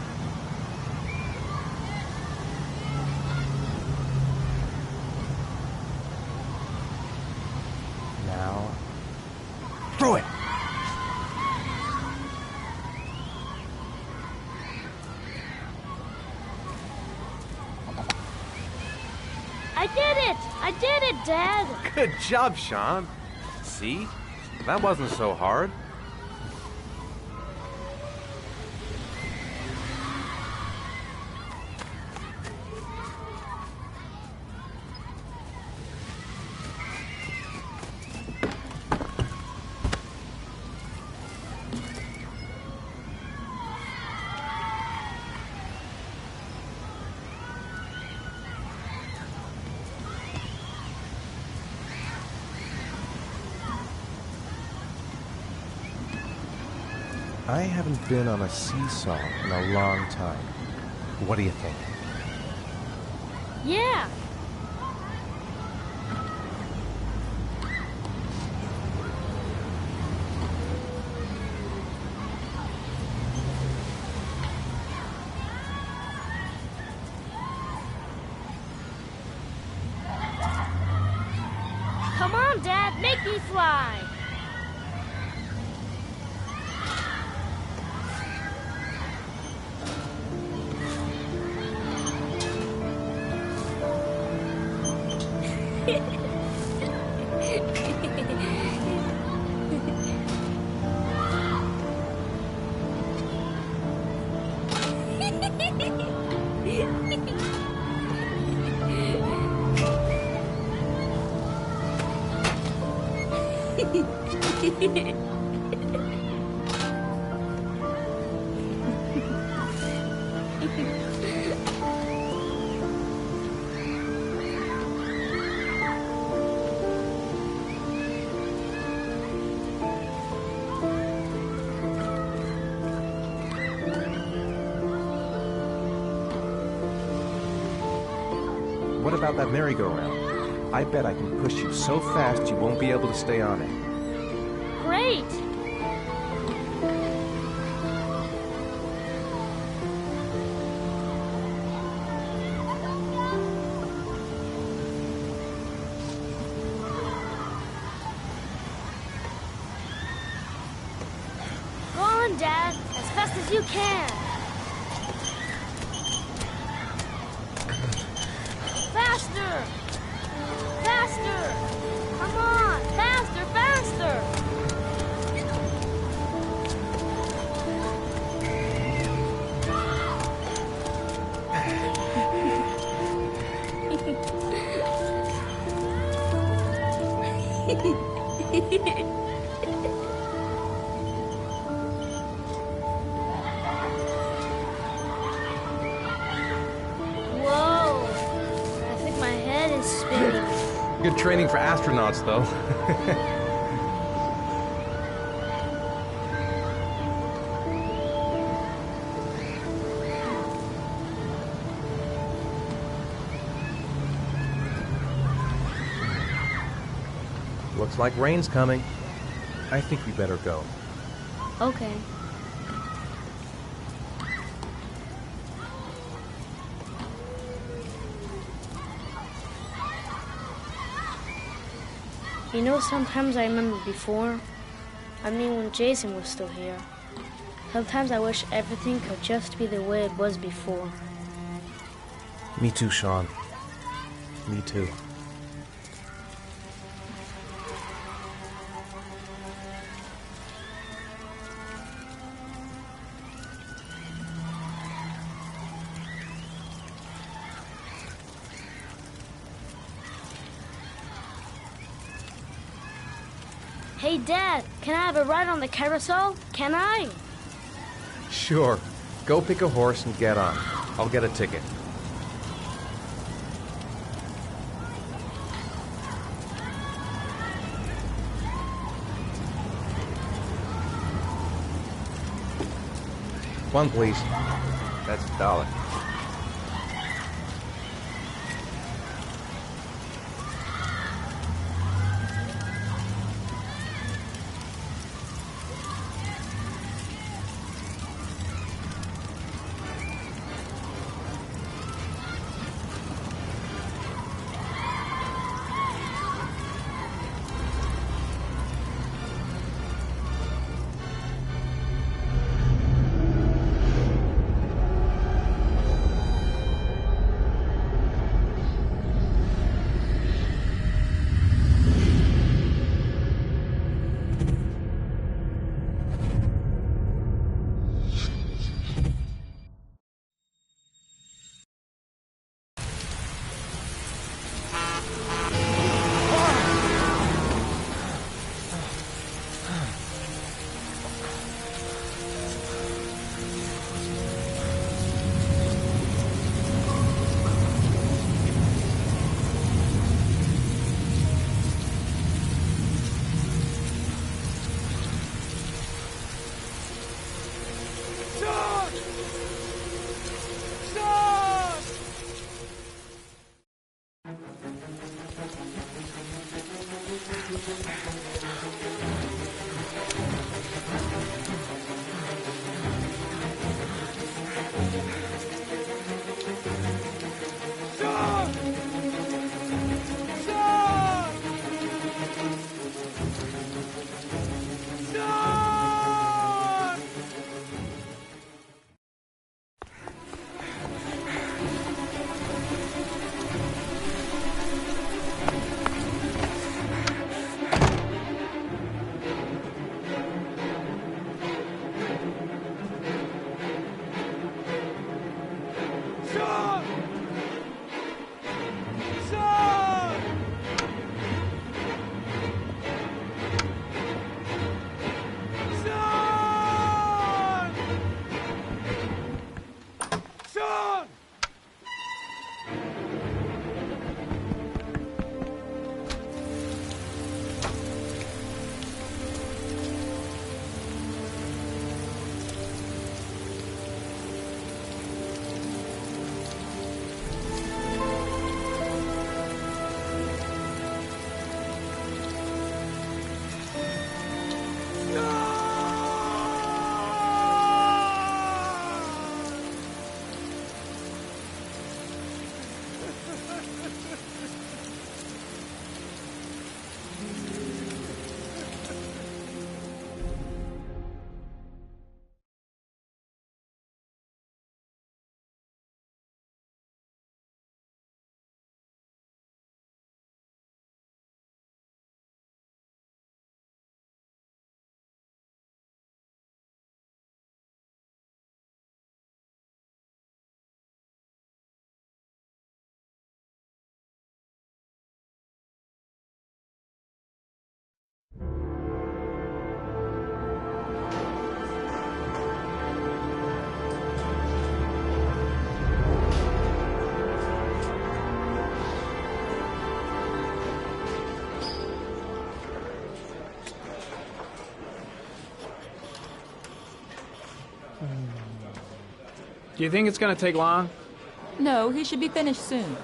Now, throw it! I did it! I did it, Dad! Good job, Sean. See? That wasn't so hard. I haven't been on a seesaw in a long time. What do you think? Yeah! on, Dad, make me fly! What about that merry-go-round? I bet I can push you so fast you won't be able to stay on it. Great! Go on, Dad, as fast as you can. Faster! Faster! Come on! Faster, faster! Whoa! I think my head is spinning. Good training for astronauts, though. Looks like rain's coming. I think we better go. Okay. You know, sometimes I remember before. I mean, when Jason was still here. Sometimes I wish everything could just be the way it was before. Me too, Sean. Me too. Hey, Dad, can I have a ride on the carousel? Can I? Sure. Go pick a horse and get on. I'll get a ticket. One, please. That's $1. Do you think it's gonna take long? No, he should be finished soon.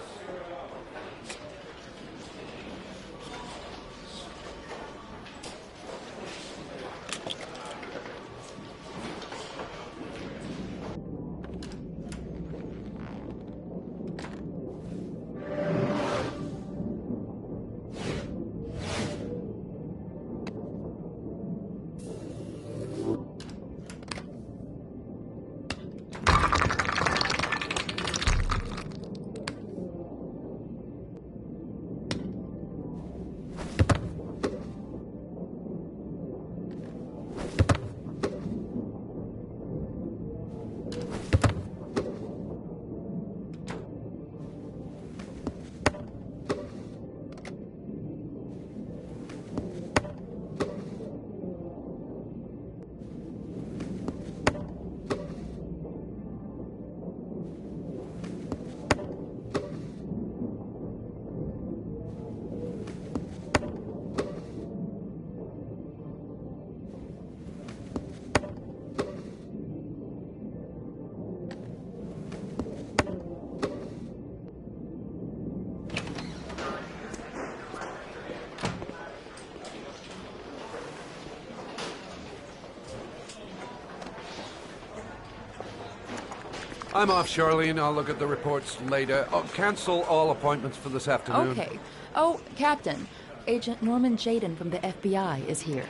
I'm off, Charlene. I'll look at the reports later. Oh, cancel all appointments for this afternoon. Okay. Oh, Captain. Agent Norman Jayden from the FBI is here.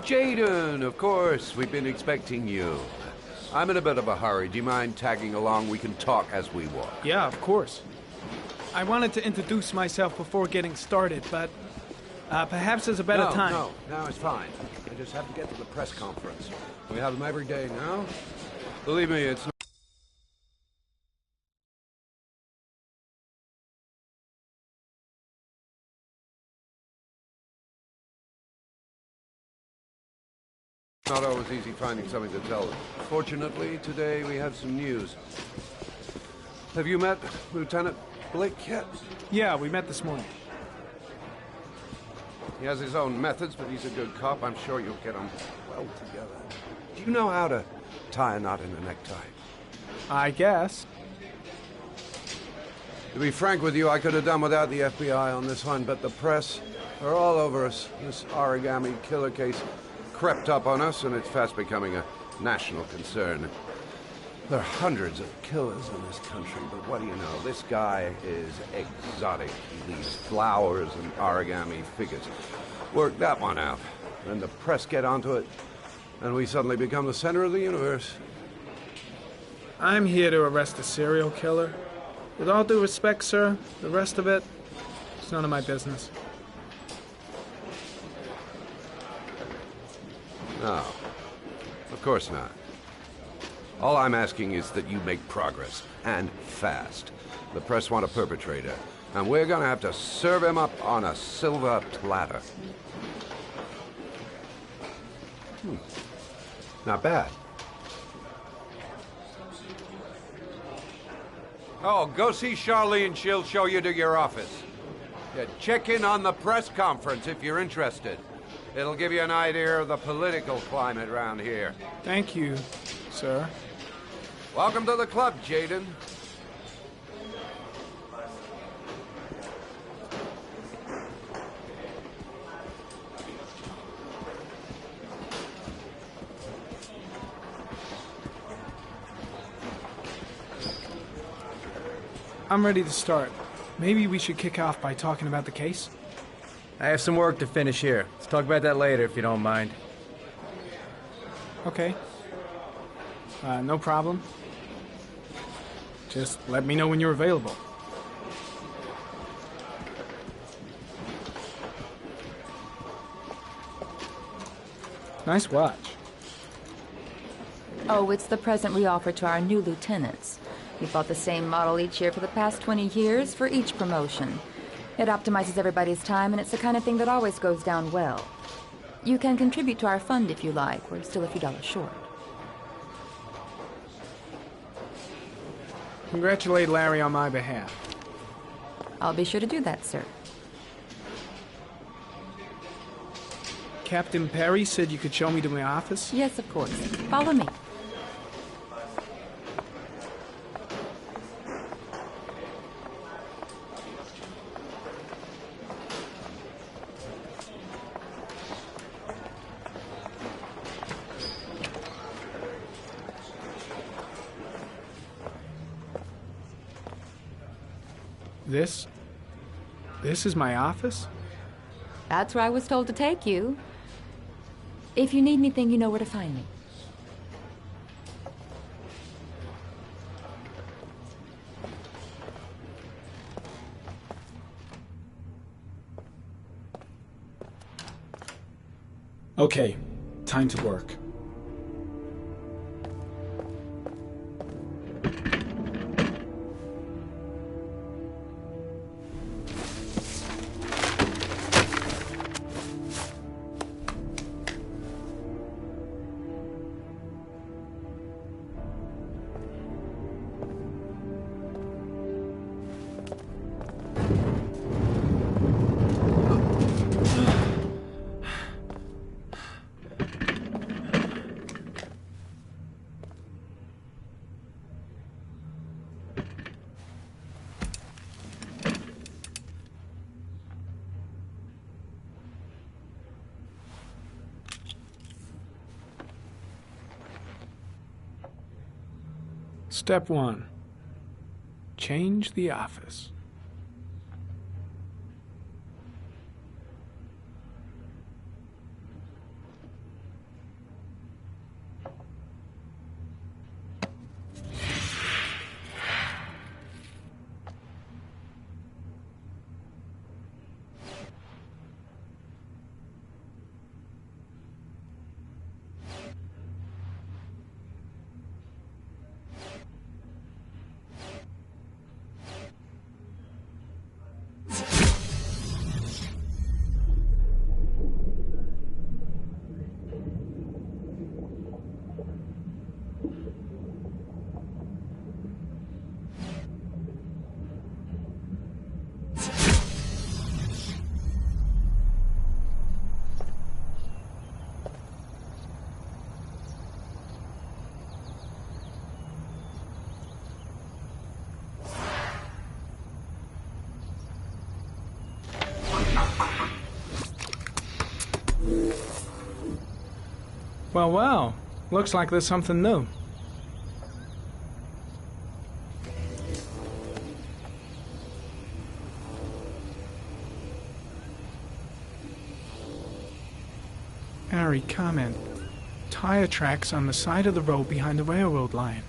Jayden, of course. We've been expecting you. I'm in a bit of a hurry. Do you mind tagging along? We can talk as we walk. Yeah, of course. I wanted to introduce myself before getting started, but perhaps there's a better time. No, it's fine. I just have to get to the press conference. We have them every day now. Believe me, it's not always easy finding something to tell them. Fortunately, today we have some news. Have you met Lieutenant Blake yet? Yeah, we met this morning. He has his own methods, but he's a good cop. I'm sure you'll get on well together. Do you know how to tie a knot in a necktie? I guess. To be frank with you, I could have done without the FBI on this one, but the press are all over us. This origami killer case crept up on us, and it's fast becoming a national concern. There are hundreds of killers in this country, but what do you know? This guy is exotic. He leaves flowers and origami figures. Work that one out. Then the press get onto it, and we suddenly become the center of the universe. I'm here to arrest a serial killer. With all due respect, sir, the rest of it, it's none of my business. No, of course not. All I'm asking is that you make progress, and fast. The press want a perpetrator, and we're gonna have to serve him up on a silver platter. Not bad. Oh, go see Charlene. She'll show you to your office. Yeah, check in on the press conference if you're interested. It'll give you an idea of the political climate around here. Thank you, sir. Welcome to the club, Jayden. I'm ready to start. Maybe we should kick off by talking about the case? I have some work to finish here. Let's talk about that later, if you don't mind. Okay. No problem. Just let me know when you're available. Nice watch. Oh, it's the present we offer to our new lieutenants. We bought the same model each year for the past 20 years for each promotion. It optimizes everybody's time, and it's the kind of thing that always goes down well. You can contribute to our fund if you like. We're still a few dollars short. Congratulate Larry on my behalf. I'll be sure to do that, sir. Captain Perry said you could show me to my office? Yes, of course. Follow me. This is my office? That's where I was told to take you. If you need anything, you know where to find me. Okay, time to work. Step 1. Change the office. Well, looks like there's something new. Harry, comment. Tire tracks on the side of the road behind the railroad line.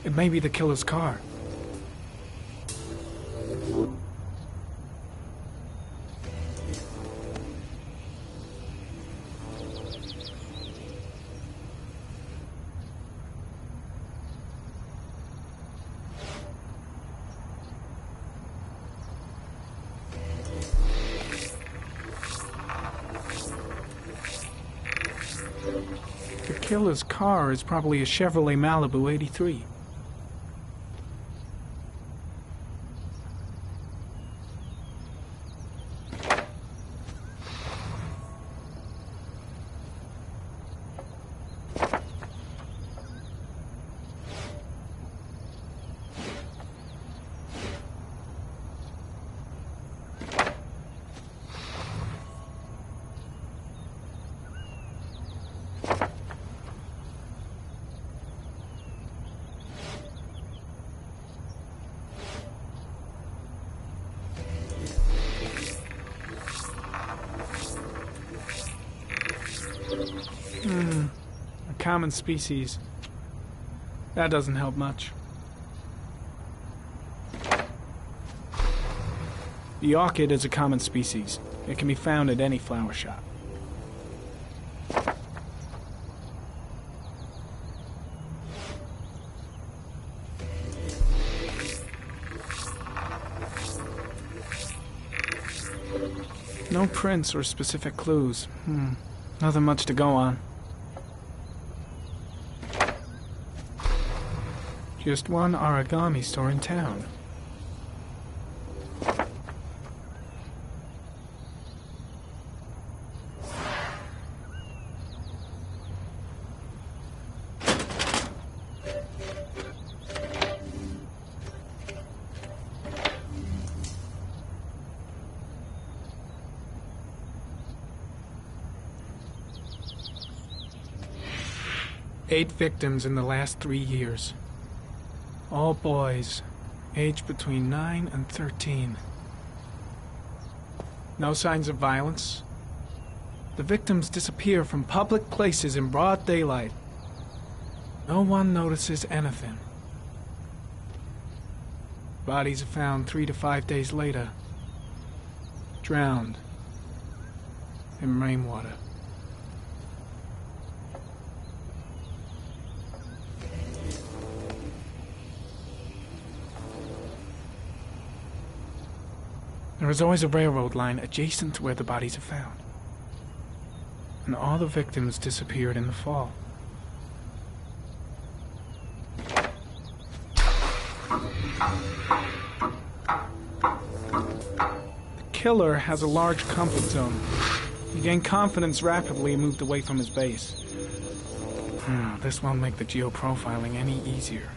It may be the killer's car. The killer's car is probably a Chevrolet Malibu 83. A common species. That doesn't help much. The orchid is a common species. It can be found at any flower shop. No prints or specific clues. Nothing much to go on. Just one origami store in town. 8 victims in the last 3 years. All boys, aged between 9 and 13. No signs of violence. The victims disappear from public places in broad daylight. No one notices anything. Bodies are found 3 to 5 days later, drowned in rainwater. There is always a railroad line adjacent to where the bodies are found. And all the victims disappeared in the fall. The killer has a large comfort zone. He gained confidence rapidly and moved away from his base. This won't make the geoprofiling any easier.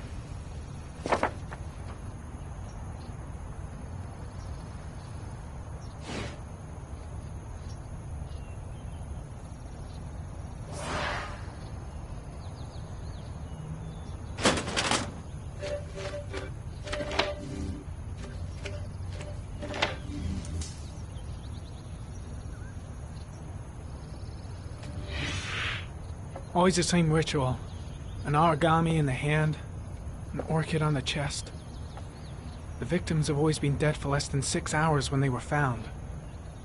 Always the same ritual. An origami in the hand, an orchid on the chest. The victims have always been dead for less than 6 hours when they were found,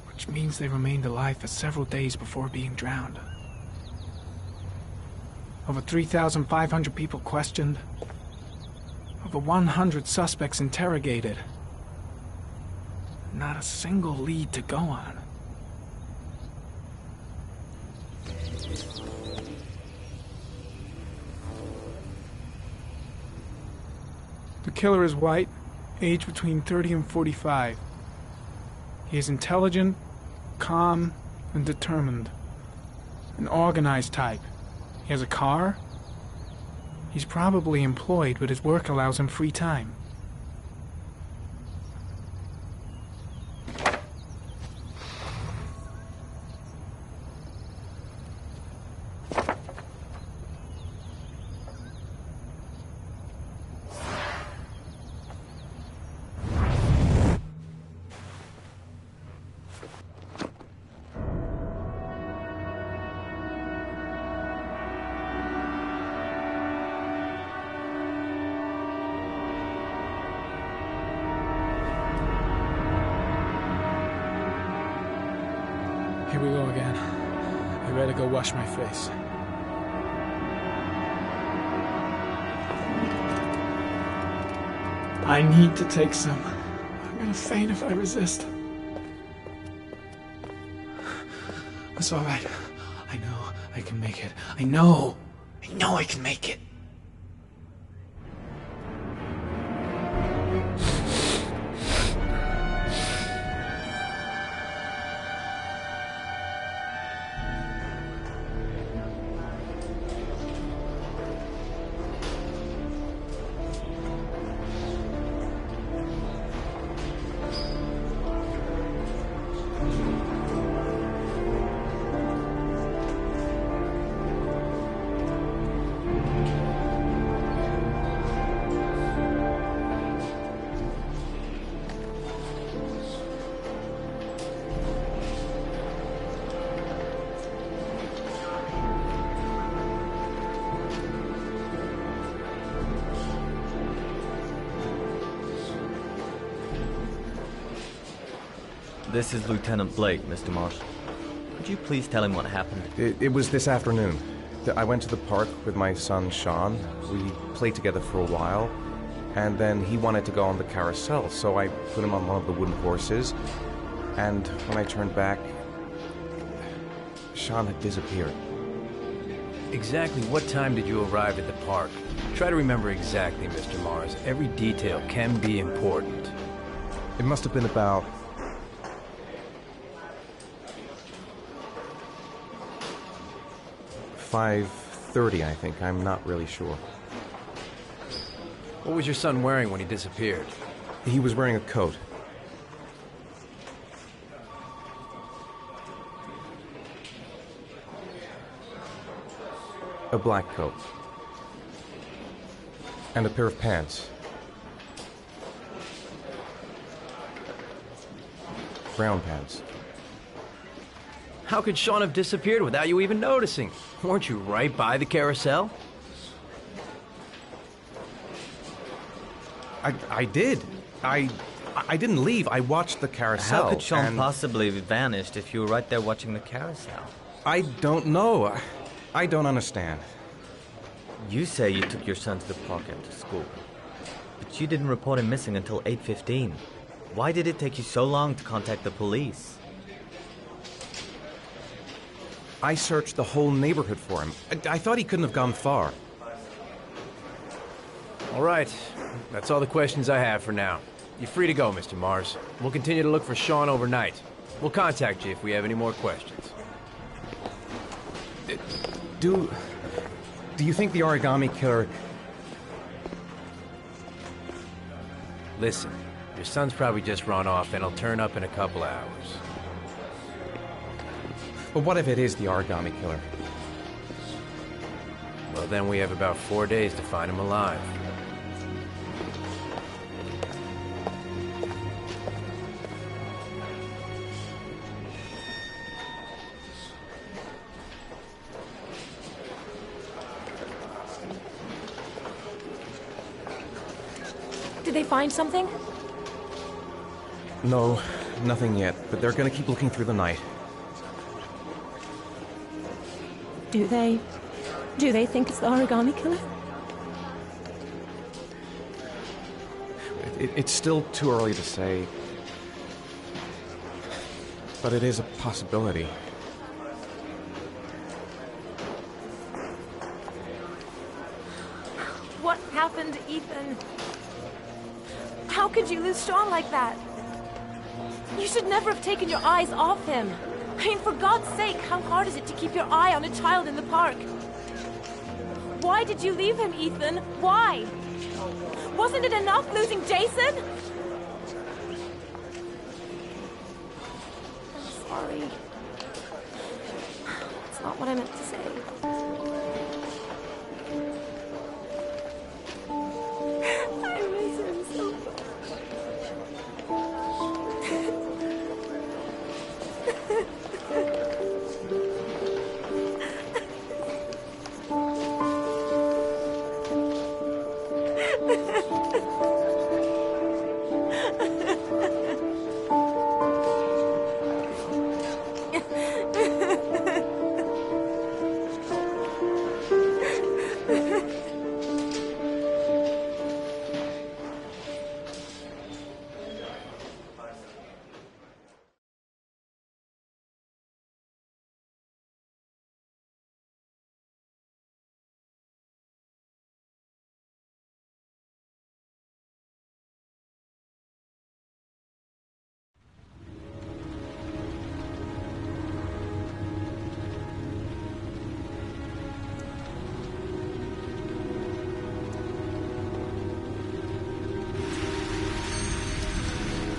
which means they remained alive for several days before being drowned. Over 3,500 people questioned. Over 100 suspects interrogated. Not a single lead to go on. The killer is white, aged between 30 and 45. He is intelligent, calm, and determined. An organized type. He has a car. He's probably employed, but his work allows him free time. Here we go again. I better go wash my face. I need to take some. I'm gonna faint if I resist. It's all right. I know I can make it. I know I can make it. This is Lieutenant Blake, Mr. Marsh. Could you please tell him what happened? It was this afternoon. I went to the park with my son, Sean. We played together for a while, and then he wanted to go on the carousel, so I put him on one of the wooden horses, and when I turned back, Sean had disappeared. Exactly what time did you arrive at the park? Try to remember exactly, Mr. Mars. Every detail can be important. It must have been about 5:30, I think. I'm not really sure. What was your son wearing when he disappeared? He was wearing a coat. A black coat. And a pair of pants. Brown pants. How could Sean have disappeared without you even noticing? Weren't you right by the carousel? I did. I didn't leave. I watched the carousel. How could Sean possibly have vanished if you were right there watching the carousel? I don't know. I don't understand. You say you took your son to the park after school, but you didn't report him missing until 8:15. Why did it take you so long to contact the police? I searched the whole neighborhood for him. I thought he couldn't have gone far. All right. That's all the questions I have for now. You're free to go, Mr. Mars. We'll continue to look for Sean overnight. We'll contact you if we have any more questions. Do you think the Origami Killer... Listen, your son's probably just run off and he'll turn up in a couple hours. But what if it is the Origami Killer? Well, then we have about 4 days to find him alive. Did they find something? No, nothing yet, but they're gonna keep looking through the night. Do they think it's the Origami Killer? It's still too early to say. But it is a possibility. What happened, Ethan? How could you lose Sean like that? You should never have taken your eyes off him. I mean, for God's sake, how hard is it to keep your eye on a child in the park? Why did you leave him, Ethan? Why? Wasn't it enough losing Jason? I'm sorry. It's not what I meant to say. I miss him so much.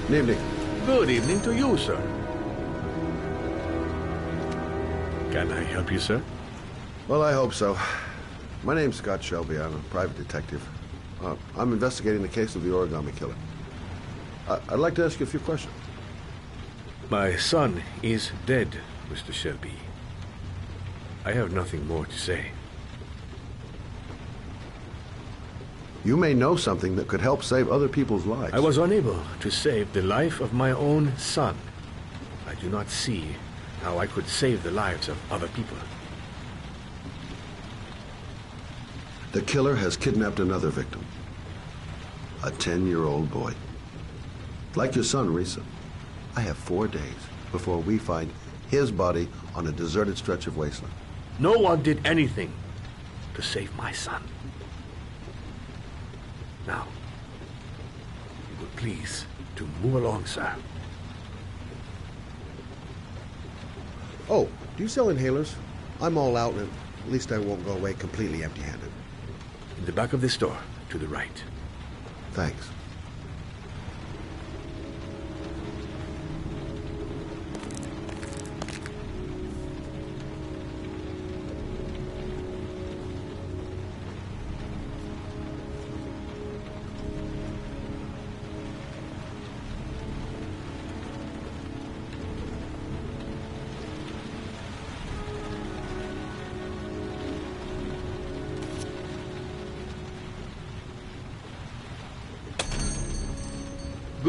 Good evening. Good evening to you, sir. Can I help you, sir? Well, I hope so. My name's Scott Shelby. I'm a private detective. I'm investigating the case of the Origami Killer. I'd like to ask you a few questions. My son is dead, Mr. Shelby. I have nothing more to say. You may know something that could help save other people's lives. I was unable to save the life of my own son. I do not see how I could save the lives of other people. The killer has kidnapped another victim. A 10-year-old boy. Like your son, Risa. I have 4 days before we find his body on a deserted stretch of wasteland. No one did anything to save my son. Now, you would please to move along, sir. Oh, do you sell inhalers? I'm all out, and at least I won't go away completely empty-handed. In the back of this store, to the right. Thanks.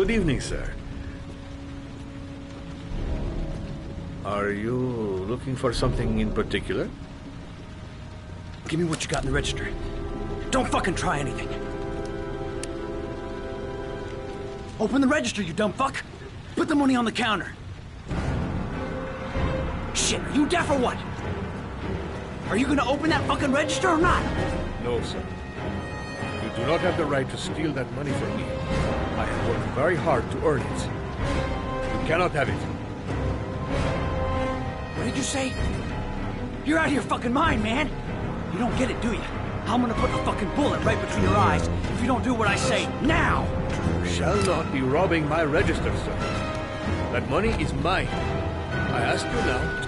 Good evening, sir. Are you looking for something in particular? Give me what you got in the register. Don't fucking try anything. Open the register, you dumb fuck. Put the money on the counter. Shit, are you deaf or what? Are you gonna open that fucking register or not? No, sir. You do not have the right to steal that money from me. I have worked very hard to earn it. You cannot have it. What did you say? You're out of your fucking mind, man. You don't get it, do you? I'm gonna put a fucking bullet right between your eyes if you don't do what I say now! You shall not be robbing my register, sir. That money is mine. I ask you now.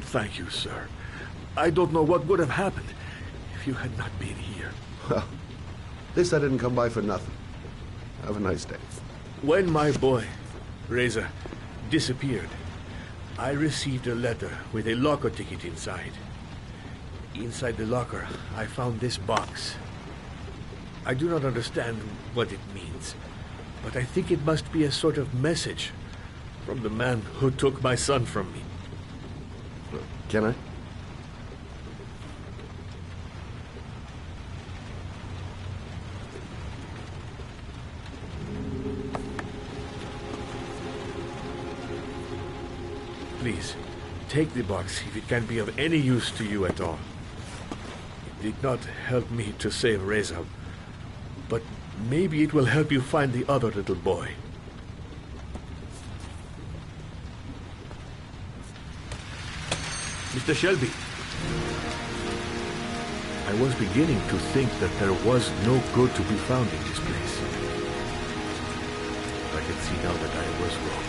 Thank you, sir. I don't know what would have happened if you had not been here. Well, at least I didn't come by for nothing. Have a nice day. When my boy, Reza, disappeared, I received a letter with a locker ticket inside. Inside the locker, I found this box. I do not understand what it means, but I think it must be a sort of message from the man who took my son from me. Can I? Please, take the box if it can be of any use to you at all. It did not help me to save Reza, but maybe it will help you find the other little boy. Mr. Shelby, I was beginning to think that there was no good to be found in this place. I can see now that I was wrong.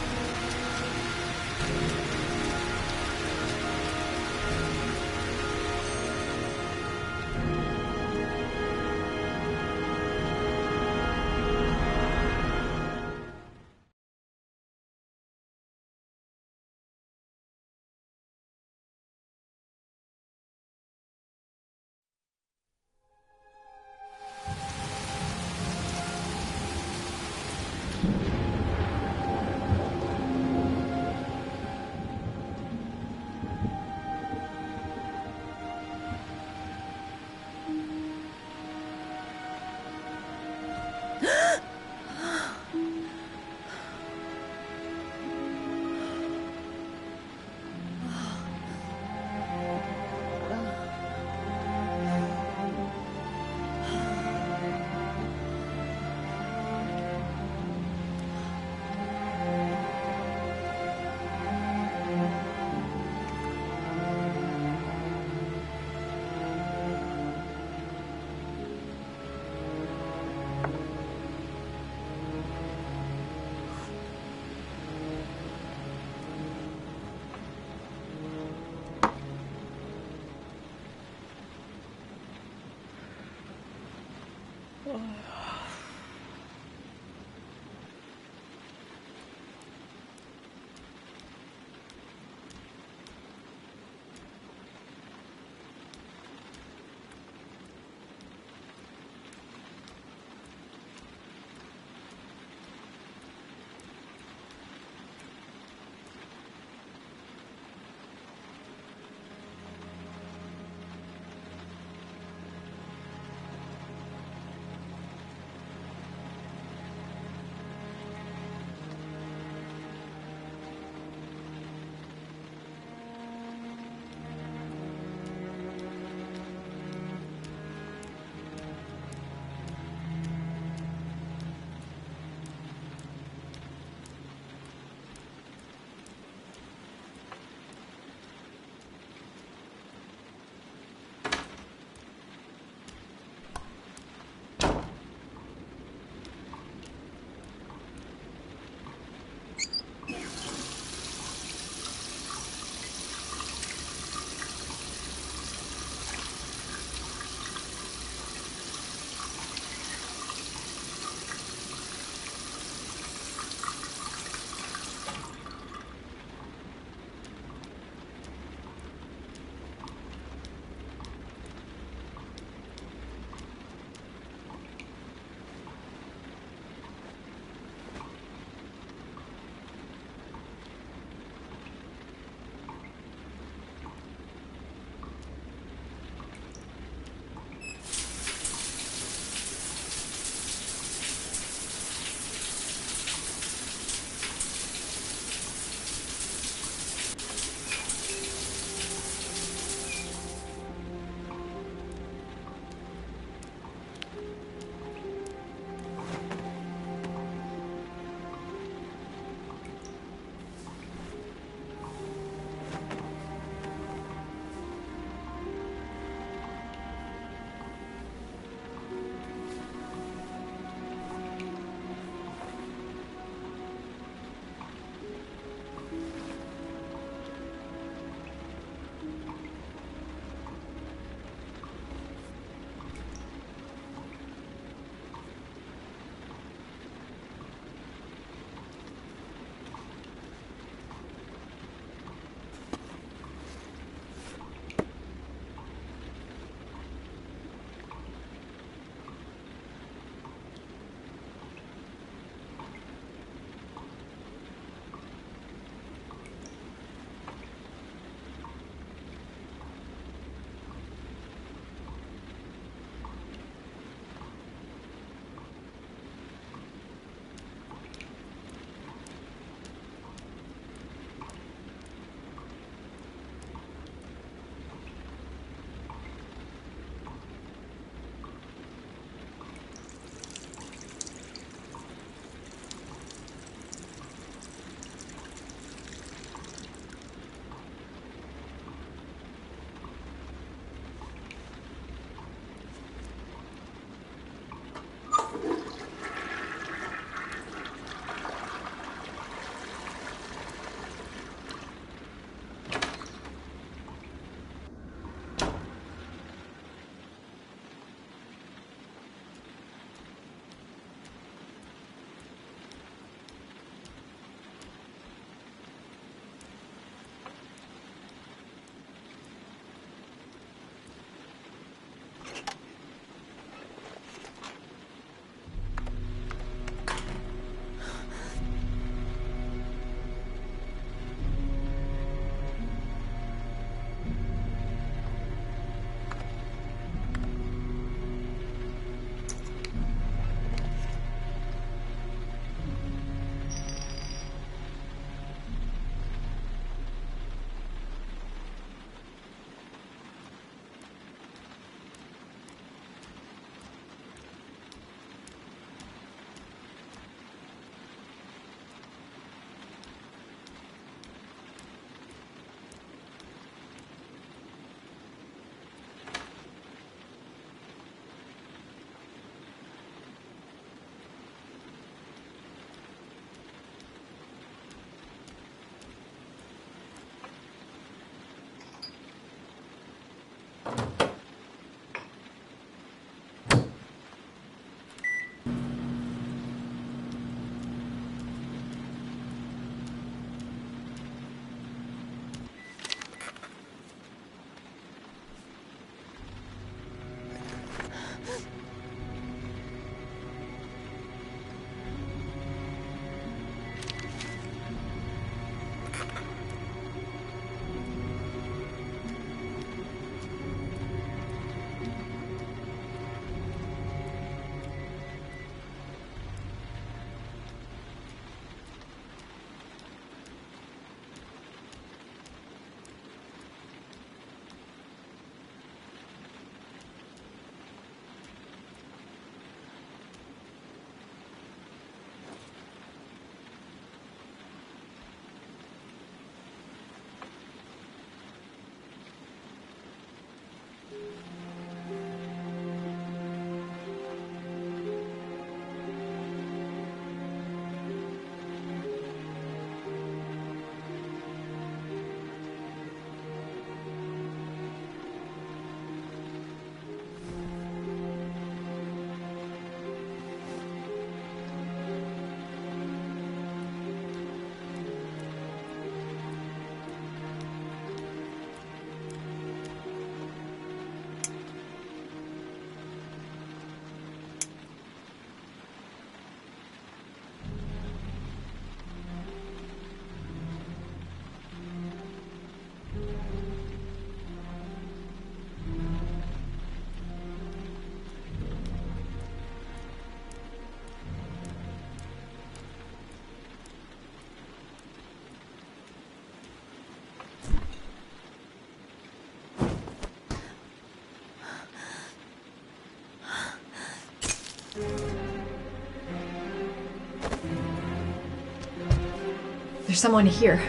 There's someone here.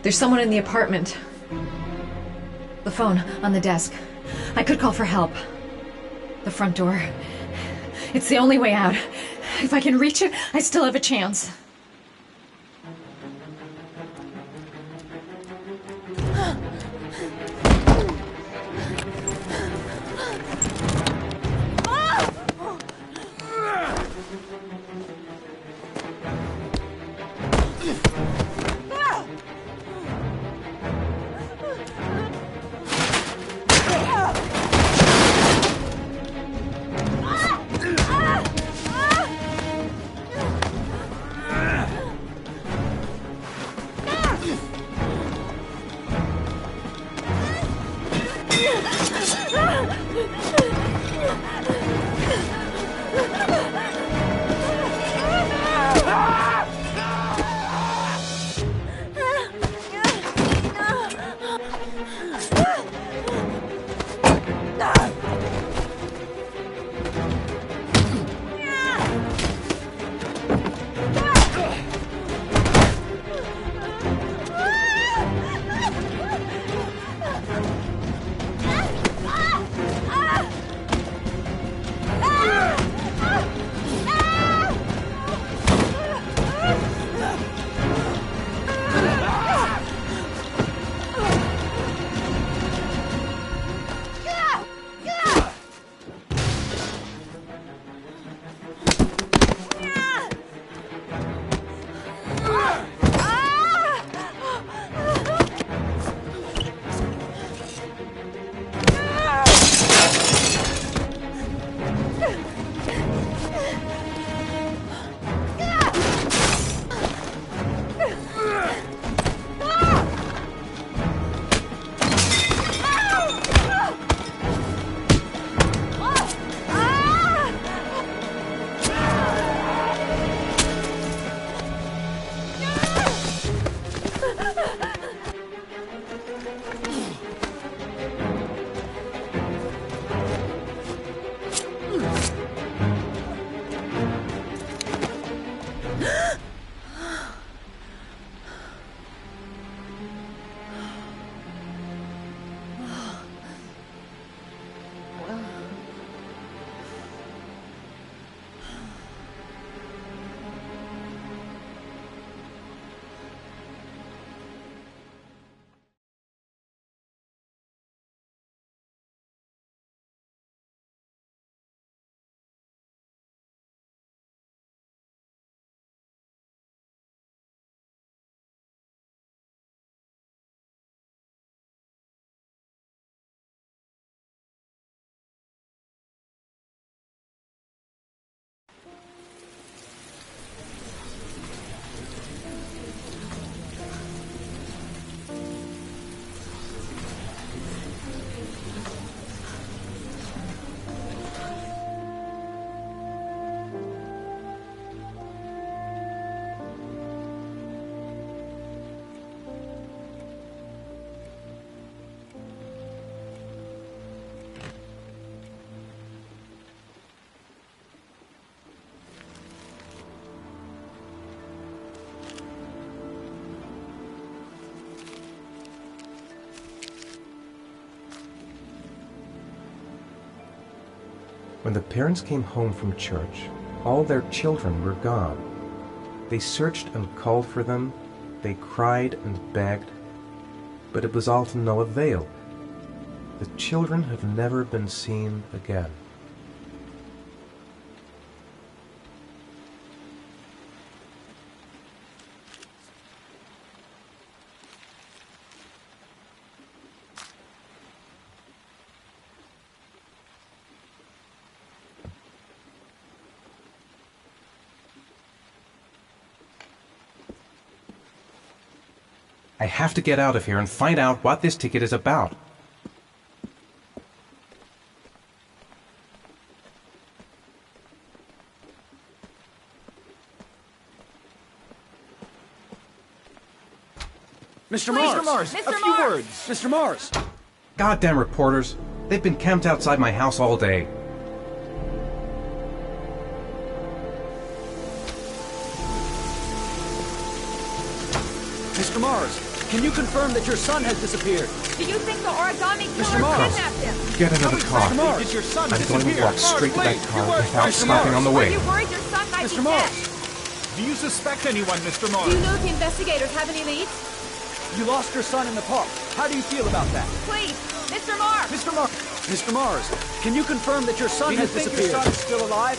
There's someone in the apartment. The phone on the desk. I could call for help. The front door. It's the only way out. If I can reach it, I still have a chance. When the parents came home from church, all their children were gone. They searched and called for them, they cried and begged, but it was all to no avail. The children have never been seen again. I have to get out of here and find out what this ticket is about. Mr. Mars! Mr. A few Mars! words! Mr. Mars! Goddamn reporters! They've been camped outside my house all day. Mr. Mars, can you confirm that your son has disappeared? Do you think the origami Mr. killer Mars. kidnapped him? Get another car. Mr. Mars, did your son I'm going to walk straight to that car without stopping on the Are way. you worried your son might Mr. be Mars. dead? Do you suspect anyone, Mr. Do Mars? you know if the investigators have any leads? You lost your son in the park. How do you feel about that? Please, Mr. Mars! Mr. Mars, can you confirm that your son Do you has think disappeared? your son is still alive?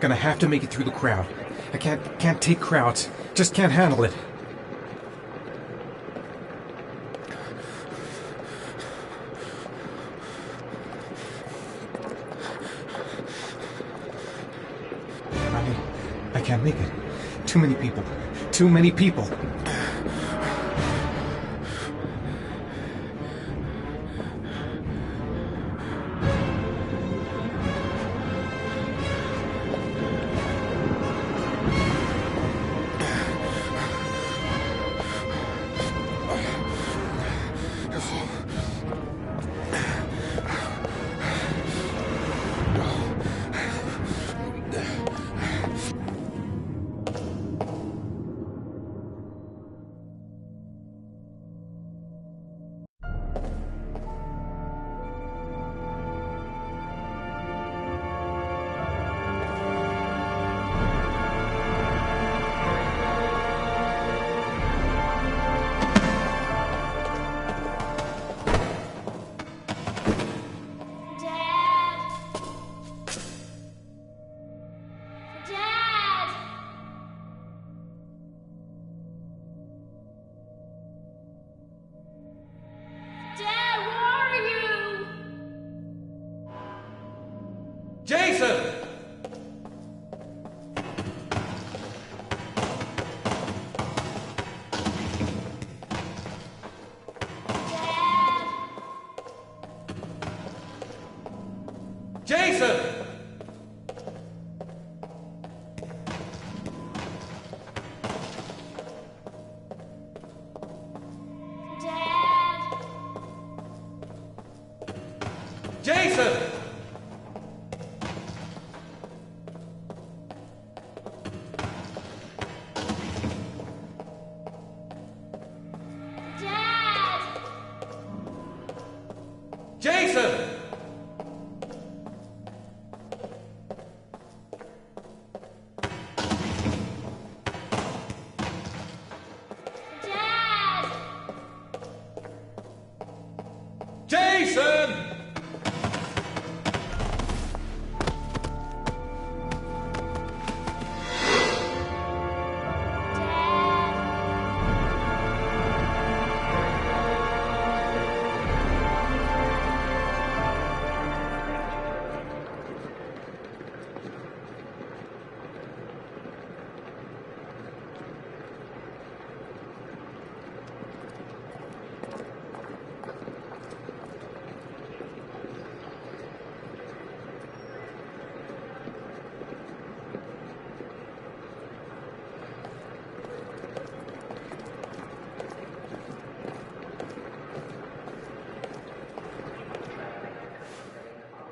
Gonna have to make it through the crowd. I can't take crowds. Just can't handle it. I can't make it. Too many people. Too many people. Jason! Jason! Jason! Jason! Jason!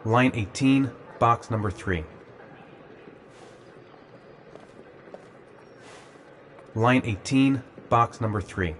Line 18, box number 3. Line 18, box number 3.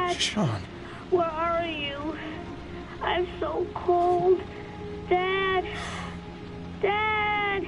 Dad? Sean. Where are you? I'm so cold. Dad! Dad!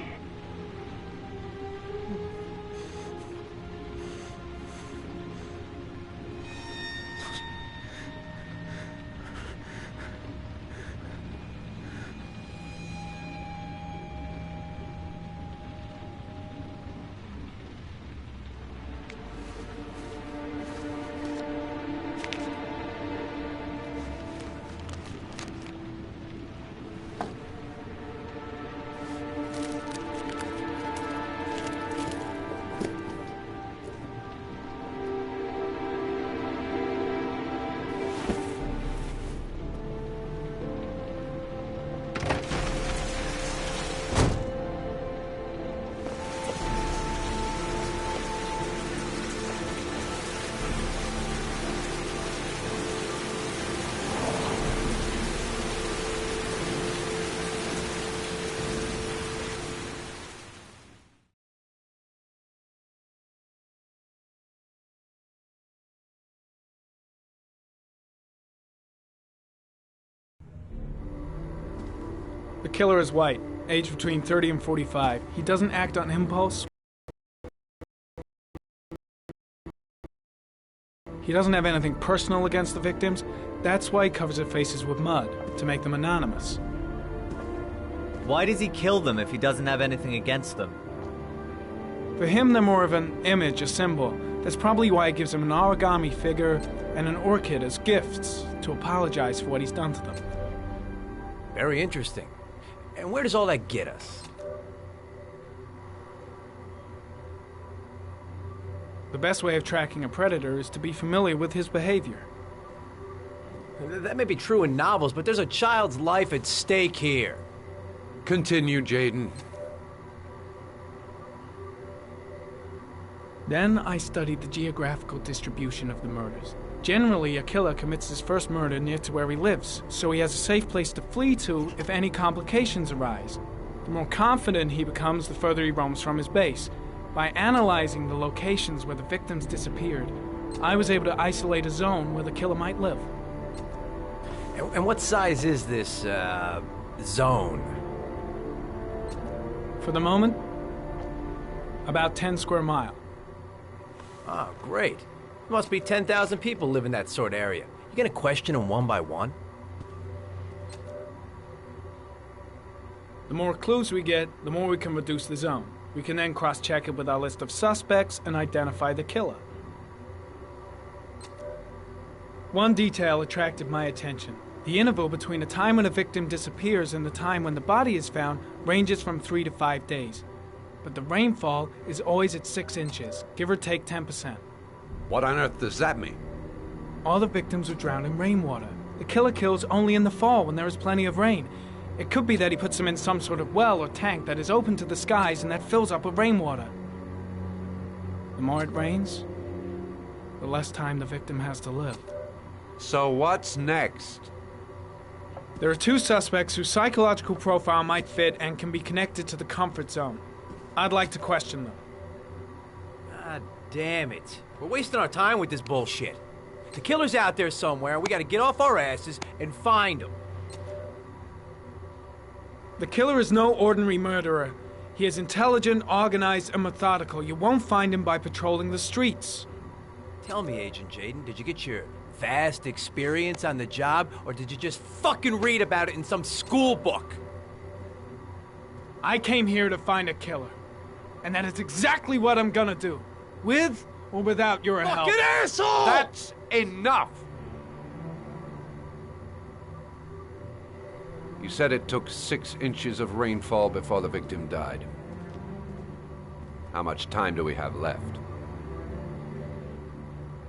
The killer is white, aged between 30 and 45. He doesn't act on impulse. He doesn't have anything personal against the victims. That's why he covers their faces with mud, to make them anonymous. Why does he kill them if he doesn't have anything against them? For him, they're more of an image, a symbol. That's probably why he gives them an origami figure and an orchid as gifts to apologize for what he's done to them. Very interesting. And where does all that get us? The best way of tracking a predator is to be familiar with his behavior. That may be true in novels, but there's a child's life at stake here. Continue, Jaden. Then I studied the geographical distribution of the murders. Generally, a killer commits his first murder near to where he lives, so he has a safe place to flee to if any complications arise. The more confident he becomes, the further he roams from his base. By analyzing the locations where the victims disappeared, I was able to isolate a zone where the killer might live. And what size is this, zone? For the moment, about 10 square miles. Oh, great. There must be 10,000 people live in that sort of area. You gonna question them one by one? The more clues we get, the more we can reduce the zone. We can then cross-check it with our list of suspects and identify the killer. One detail attracted my attention. The interval between the time when a victim disappears and the time when the body is found ranges from 3 to 5 days. But the rainfall is always at 6 inches, give or take 10%. What on earth does that mean? All the victims were drowned in rainwater. The killer kills only in the fall when there is plenty of rain. It could be that he puts them in some sort of well or tank that is open to the skies and that fills up with rainwater. The more it rains, the less time the victim has to live. So what's next? There are 2 suspects whose psychological profile might fit and can be connected to the comfort zone. I'd like to question them. God damn it. We're wasting our time with this bullshit. The killer's out there somewhere, and we gotta get off our asses and find him. The killer is no ordinary murderer. He is intelligent, organized, and methodical. You won't find him by patrolling the streets. Tell me, Agent Jaden, did you get your vast experience on the job, or did you just fucking read about it in some school book? I came here to find a killer. And that is exactly what I'm gonna do. With or without your help. Fucking asshole! That's enough! You said it took 6 inches of rainfall before the victim died. How much time do we have left?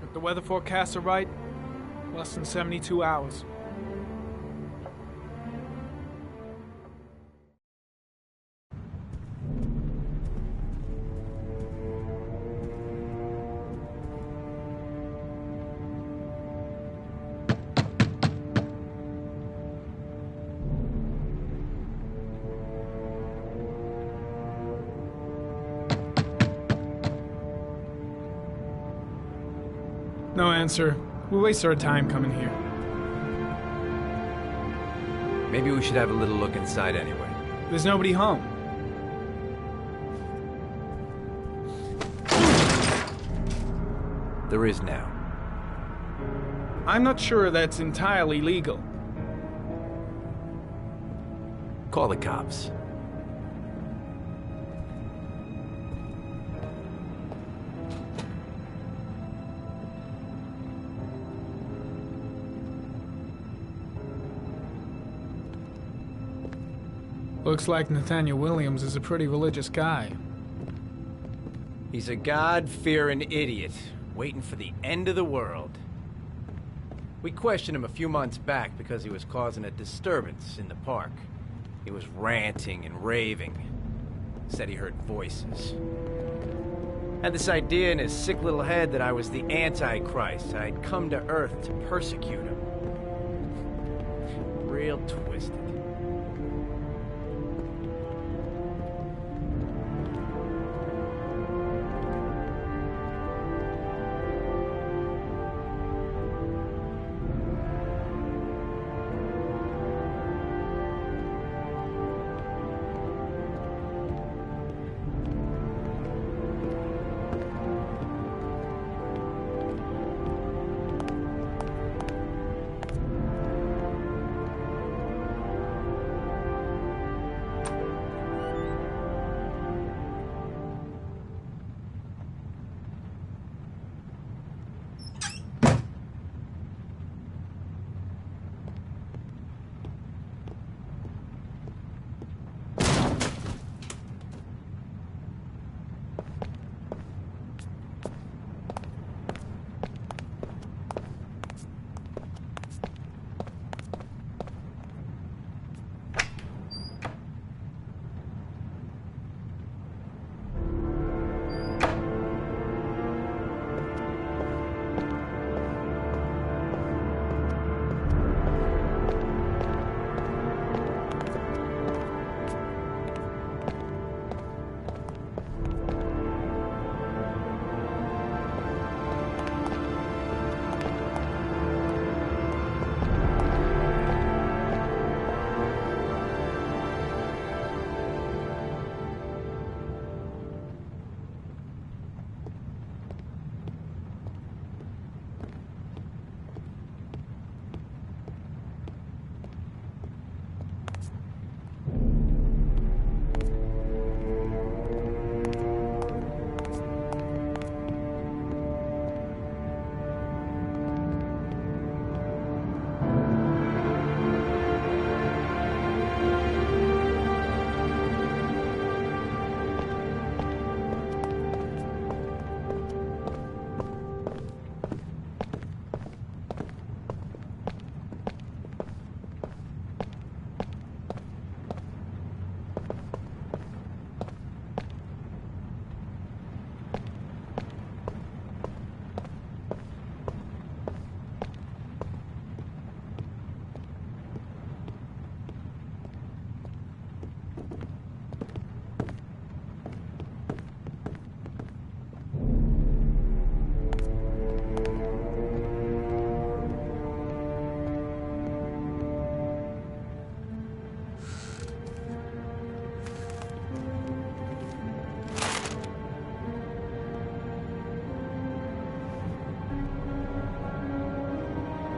If the weather forecasts are right, less than 72 hours. No answer. We waste our time coming here. Maybe we should have a little look inside anyway. There's nobody home. There is now. I'm not sure that's entirely legal. Call the cops. Looks like Nathaniel Williams is a pretty religious guy. He's a God-fearing idiot, waiting for the end of the world. We questioned him a few months back because he was causing a disturbance in the park. He was ranting and raving. Said he heard voices. Had this idea in his sick little head that I was the Antichrist. I'd come to Earth to persecute him. Real twisted.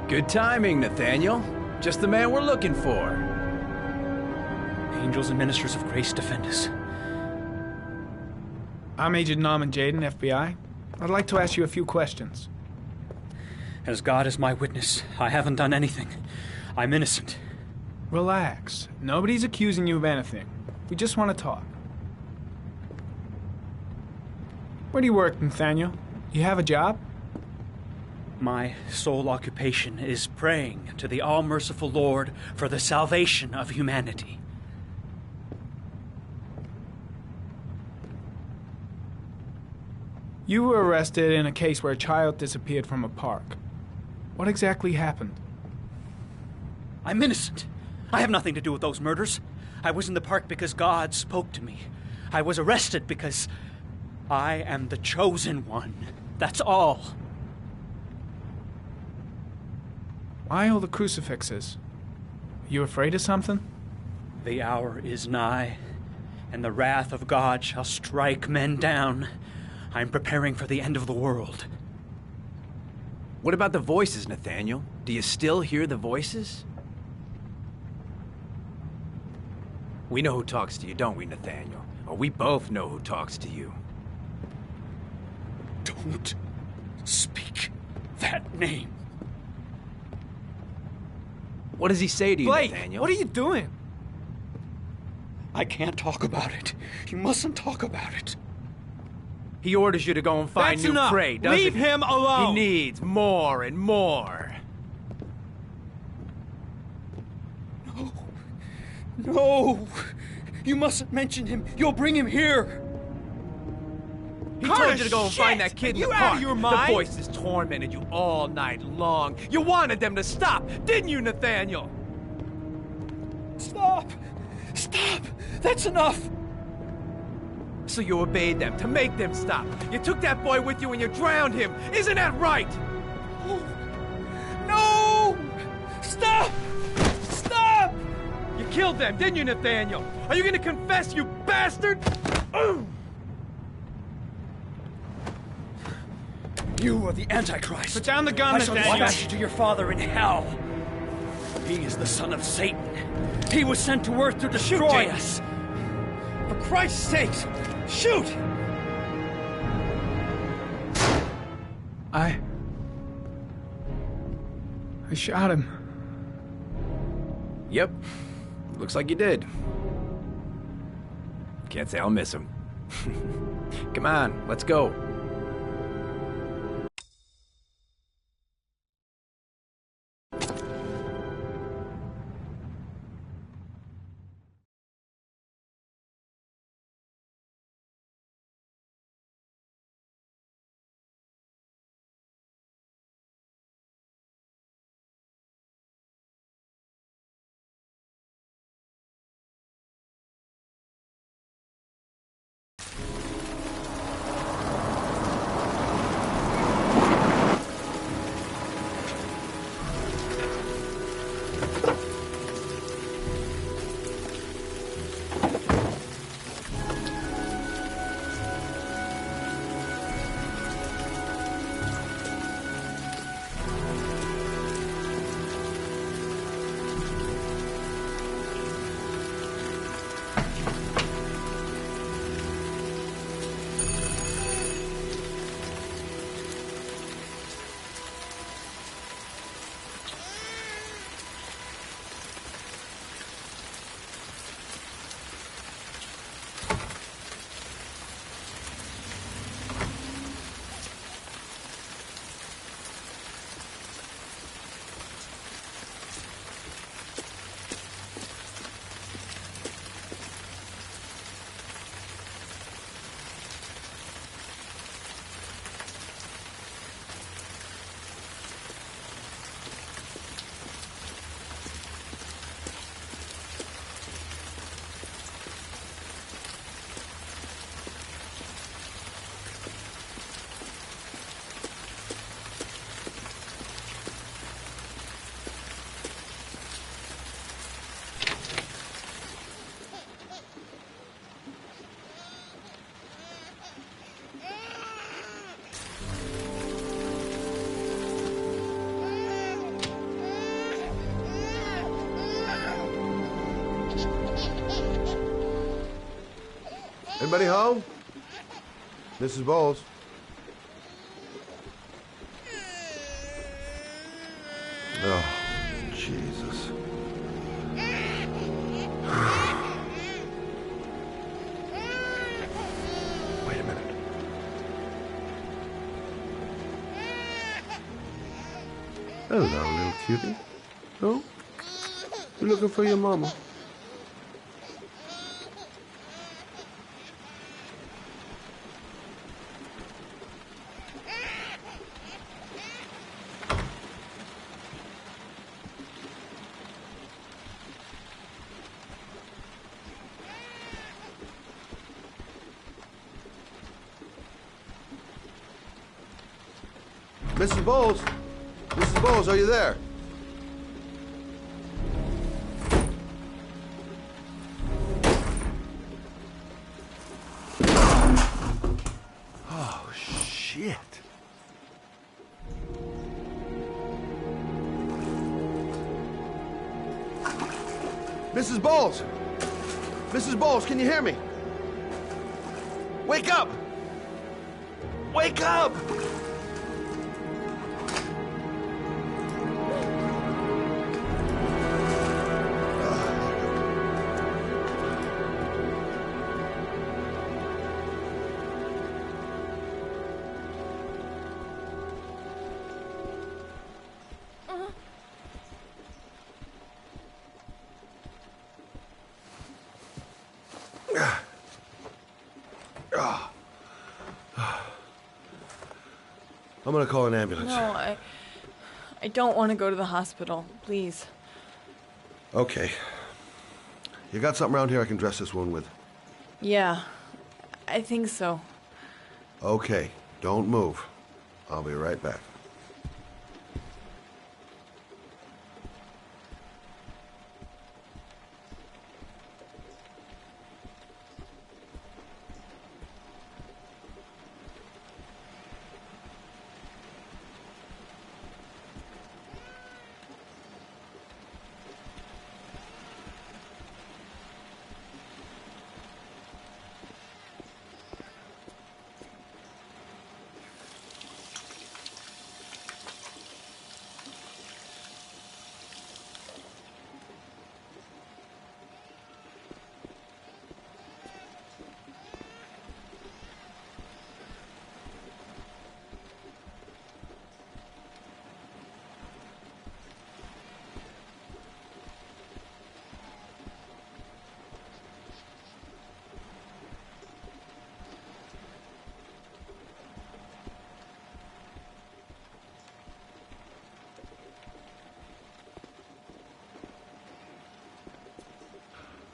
Good timing, Nathaniel. Just the man we're looking for. Angels and ministers of grace defend us. I'm Agent Norman Jayden, FBI. I'd like to ask you a few questions. As God is my witness, I haven't done anything. I'm innocent. Relax. Nobody's accusing you of anything. We just want to talk. Where do you work, Nathaniel? You have a job? My sole occupation is praying to the all-merciful Lord for the salvation of humanity. You were arrested in a case where a child disappeared from a park. What exactly happened? I'm innocent. I have nothing to do with those murders. I was in the park because God spoke to me. I was arrested because I am the chosen one. That's all. Why all the crucifixes? You afraid of something? The hour is nigh, and the wrath of God shall strike men down. I'm preparing for the end of the world. What about the voices, Nathaniel? Do you still hear the voices? We know who talks to you, don't we, Nathaniel? Or we both know who talks to you. Don't speak that name. What does he say to you, Blake, Nathaniel? what are you doing? I can't talk about it. You mustn't talk about it. He orders you to go and find That's new enough. prey, doesn't Leave he? him alone. He needs more and more. No! You mustn't mention him. You'll bring him here. He Carter, told you to go and shit! find that kid in You the out park. of your mind? The voices tormented you all night long. You wanted them to stop, didn't you, Nathaniel? Stop! Stop! That's enough! So you obeyed them to make them stop. You took that boy with you and you drowned him. Isn't that right? No! Stop! Stop! You killed them, didn't you, Nathaniel? Are you gonna confess, you bastard? You are the Antichrist. Put down the gun, I shall Nathaniel. dispatch you to your father in hell. He is the son of Satan. He was sent to earth to destroy us. For Christ's sakes, shoot! I shot him. Yep. Looks like you did. Can't say I'll miss him. Come on, let's go. Anybody home? Mrs. Bowles. Oh, Jesus. Wait a minute. Hello, little cutie. Oh? You looking for your mama? Mrs. Bowles? Mrs. Bowles, are you there? Mrs. Bowles! Mrs. Bowles, can you hear me? Wake up! Wake up! I'm gonna call an ambulance. No, I don't want to go to the hospital. Please. Okay. You got something around here I can dress this wound with? Yeah, I think so. Okay, don't move. I'll be right back.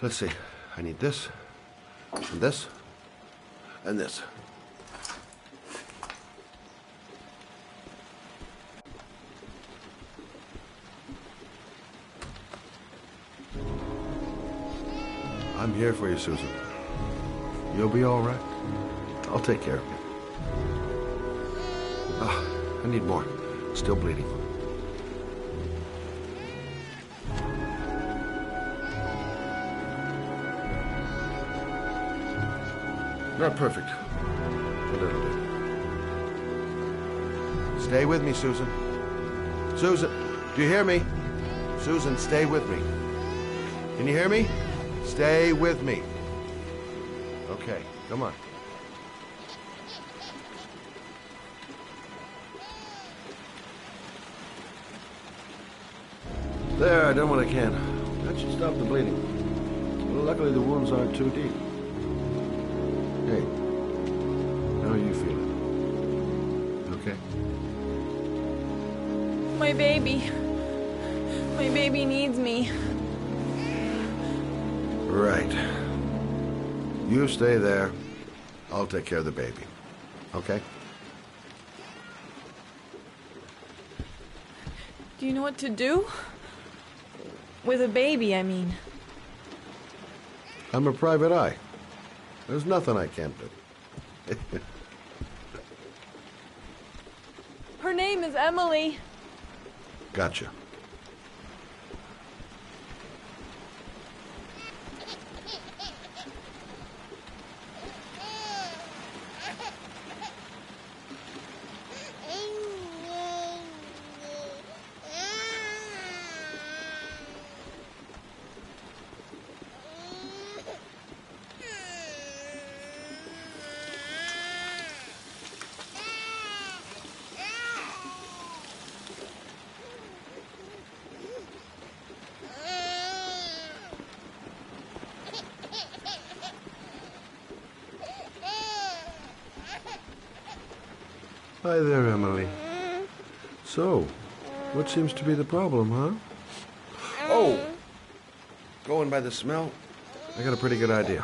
Let's see. I need this, and this, and this. I'm here for you, Susan. You'll be all right. I'll take care of you. Ah, I need more. Still bleeding. Not perfect, but it'll do. Stay with me, Susan. Susan, do you hear me? Susan, stay with me. Can you hear me? Stay with me. Okay, come on. There, I done what I can. That should stop the bleeding. Well, luckily the wounds aren't too deep. Hey, how are you feeling? Okay? My baby. My baby needs me. Right. You stay there. I'll take care of the baby. Okay? Do you know what to do? With a baby, I mean. I'm a private eye. There's nothing I can't do. Her name is Emily. Gotcha. Hi there, Emily. So, what seems to be the problem, huh? Oh! Going by the smell, I got a pretty good idea.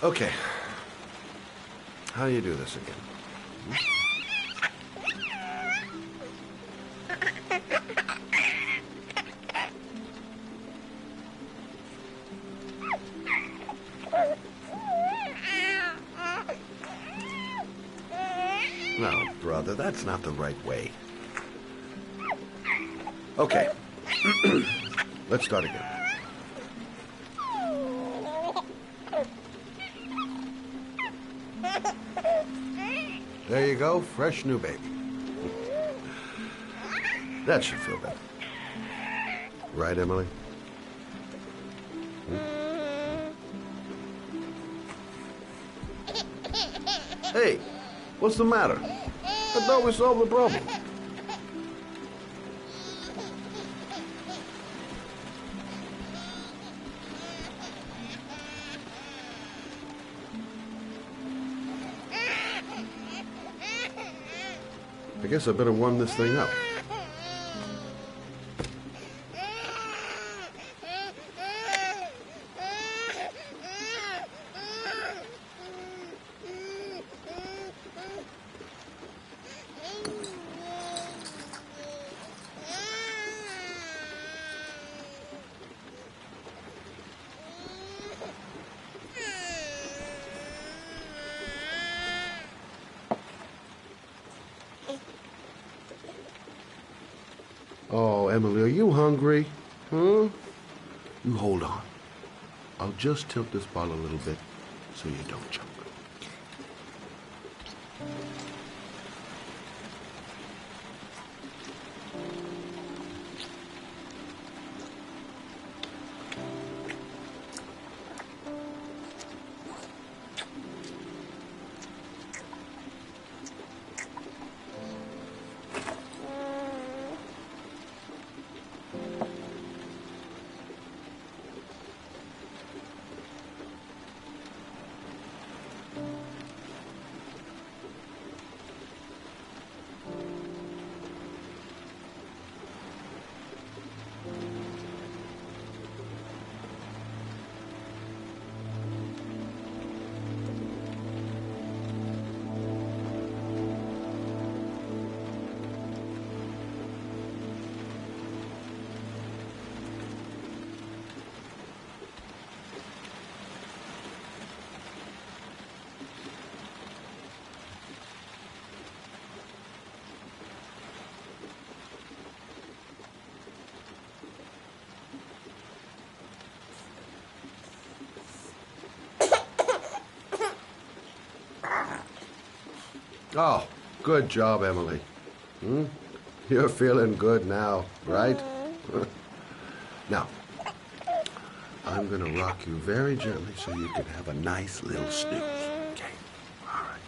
Okay. How do you do this again? No, brother, that's not the right way. Okay. Let's start again. There you go, fresh new baby. That should feel better. Right, Emily? Hey, what's the matter? I thought we solved the problem. I guess I better warm this thing up. Oh, Emily, are you hungry? Huh? You hold on. I'll just tilt this bottle a little bit so you don't choke. Oh, good job, Emily. You're feeling good now, right? Now, I'm gonna rock you very gently so you can have a nice little snooze. Okay? All right.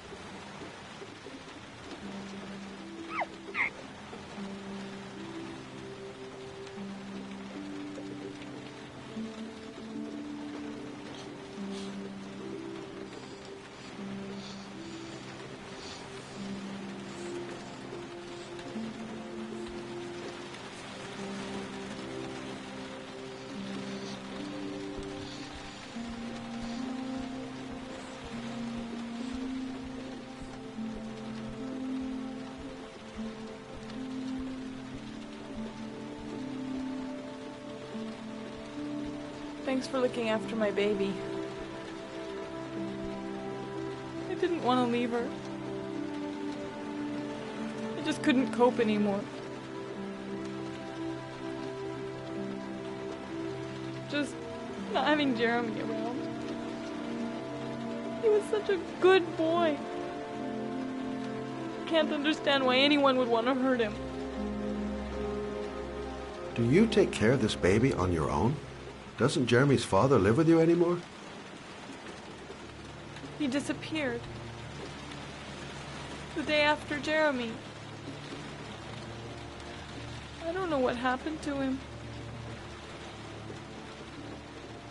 Thanks for looking after my baby. I didn't want to leave her. I just couldn't cope anymore. Just not having Jeremy around. He was such a good boy. I can't understand why anyone would want to hurt him. Do you take care of this baby on your own? Doesn't Jeremy's father live with you anymore? He disappeared. The day after Jeremy. I don't know what happened to him.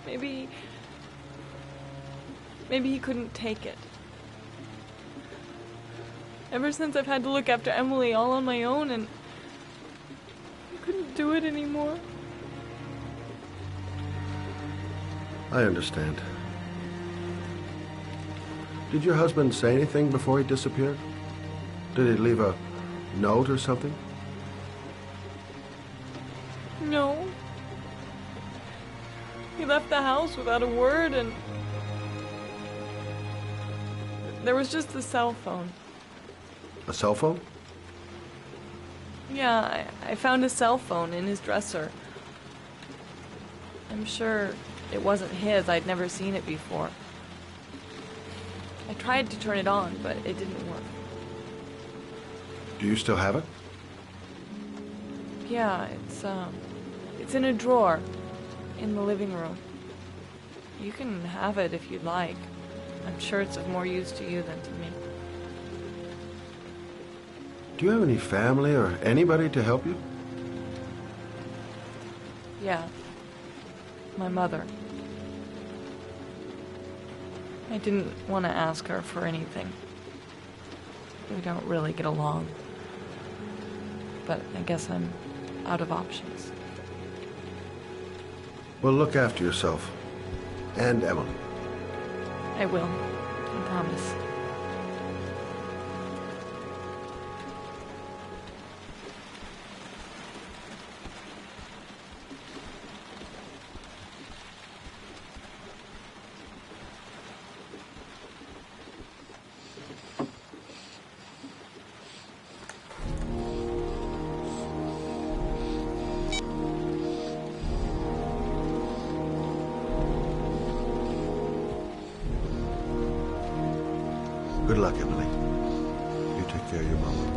Maybe he couldn't take it. Ever since I've had to look after Emily all on my own, and I couldn't do it anymore. I understand. Did your husband say anything before he disappeared? Did he leave a note or something? No. He left the house without a word, and there was just the cell phone. A cell phone? Yeah, I found a cell phone in his dresser. I'm sure it wasn't his. I'd never seen it before. I tried to turn it on, but it didn't work. Do you still have it? Yeah, it's in a drawer in the living room. You can have it if you'd like. I'm sure it's of more use to you than to me. Do you have any family or anybody to help you? Yeah. My mother. I didn't want to ask her for anything. We don't really get along. But I guess I'm out of options. Well, look after yourself. And Emily. I will. I promise. Good luck, Emily. You take care of your mama.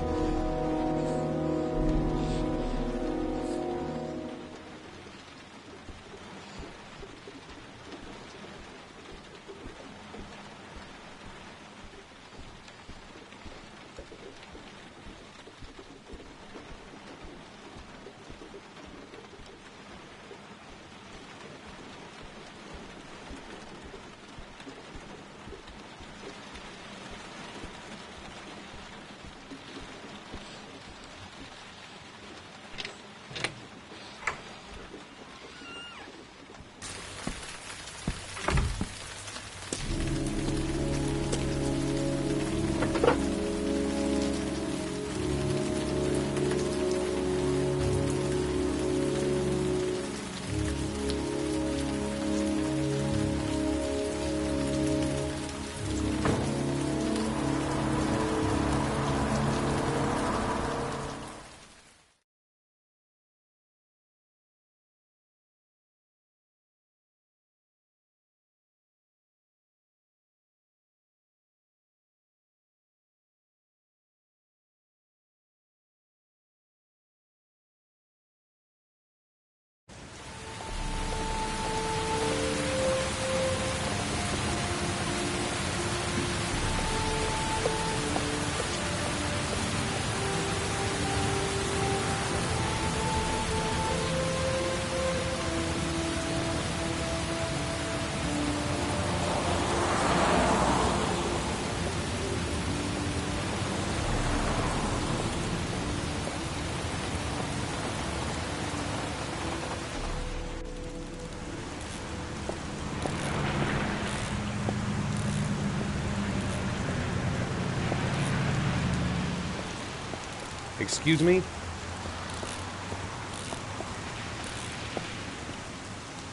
Excuse me?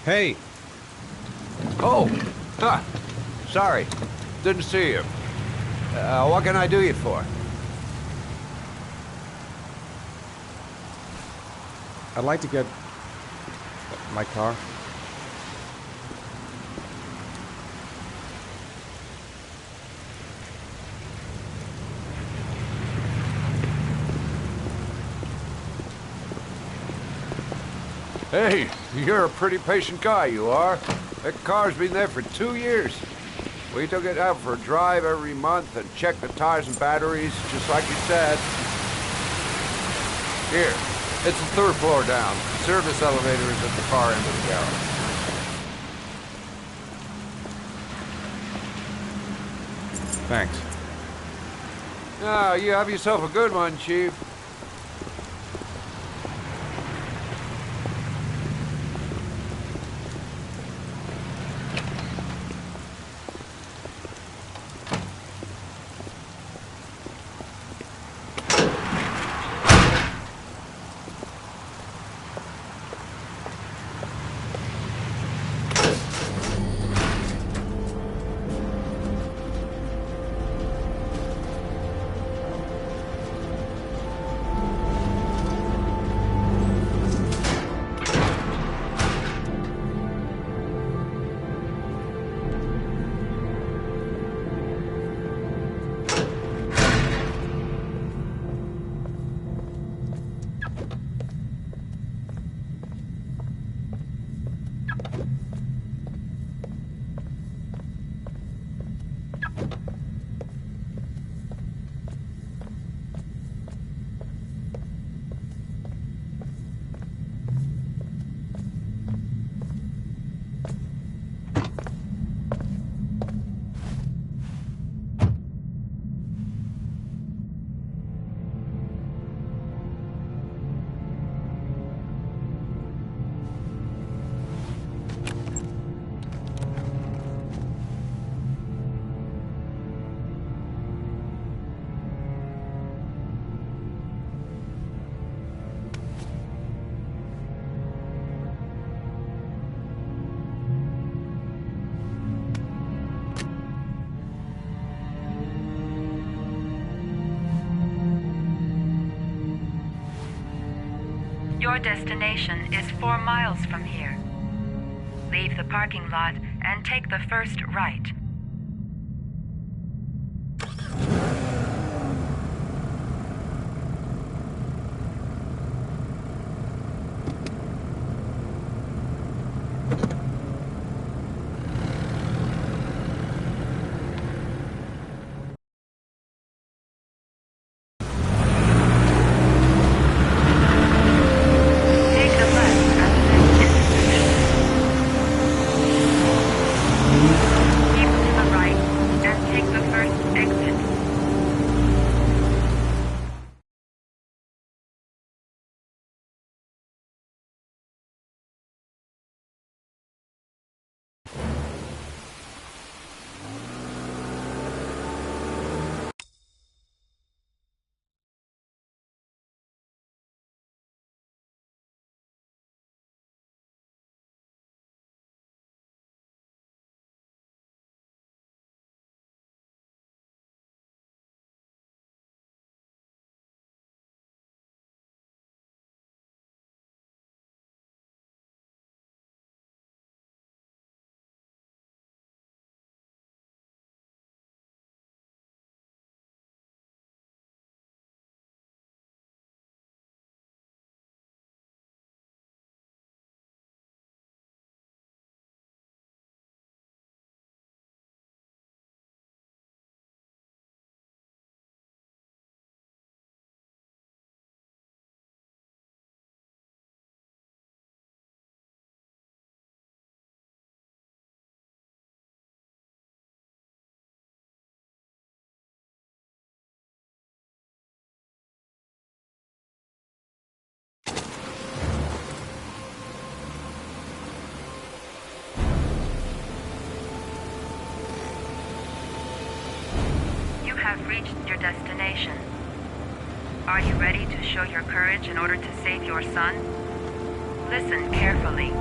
Hey! Oh! Huh. Sorry. Didn't see you. What can I do you for? I'd like to get my car. Hey, you're a pretty patient guy, you are. That car's been there for 2 years. We took it out for a drive every month and checked the tires and batteries, just like you said. Here, it's the 3rd floor down. The service elevator is at the far end of the garage. Thanks. Now, you have yourself a good one, Chief. Your destination is 4 miles from here. Leave the parking lot and take the first right. Have reached your destination. Are you ready to show your courage in order to save your son? Listen carefully.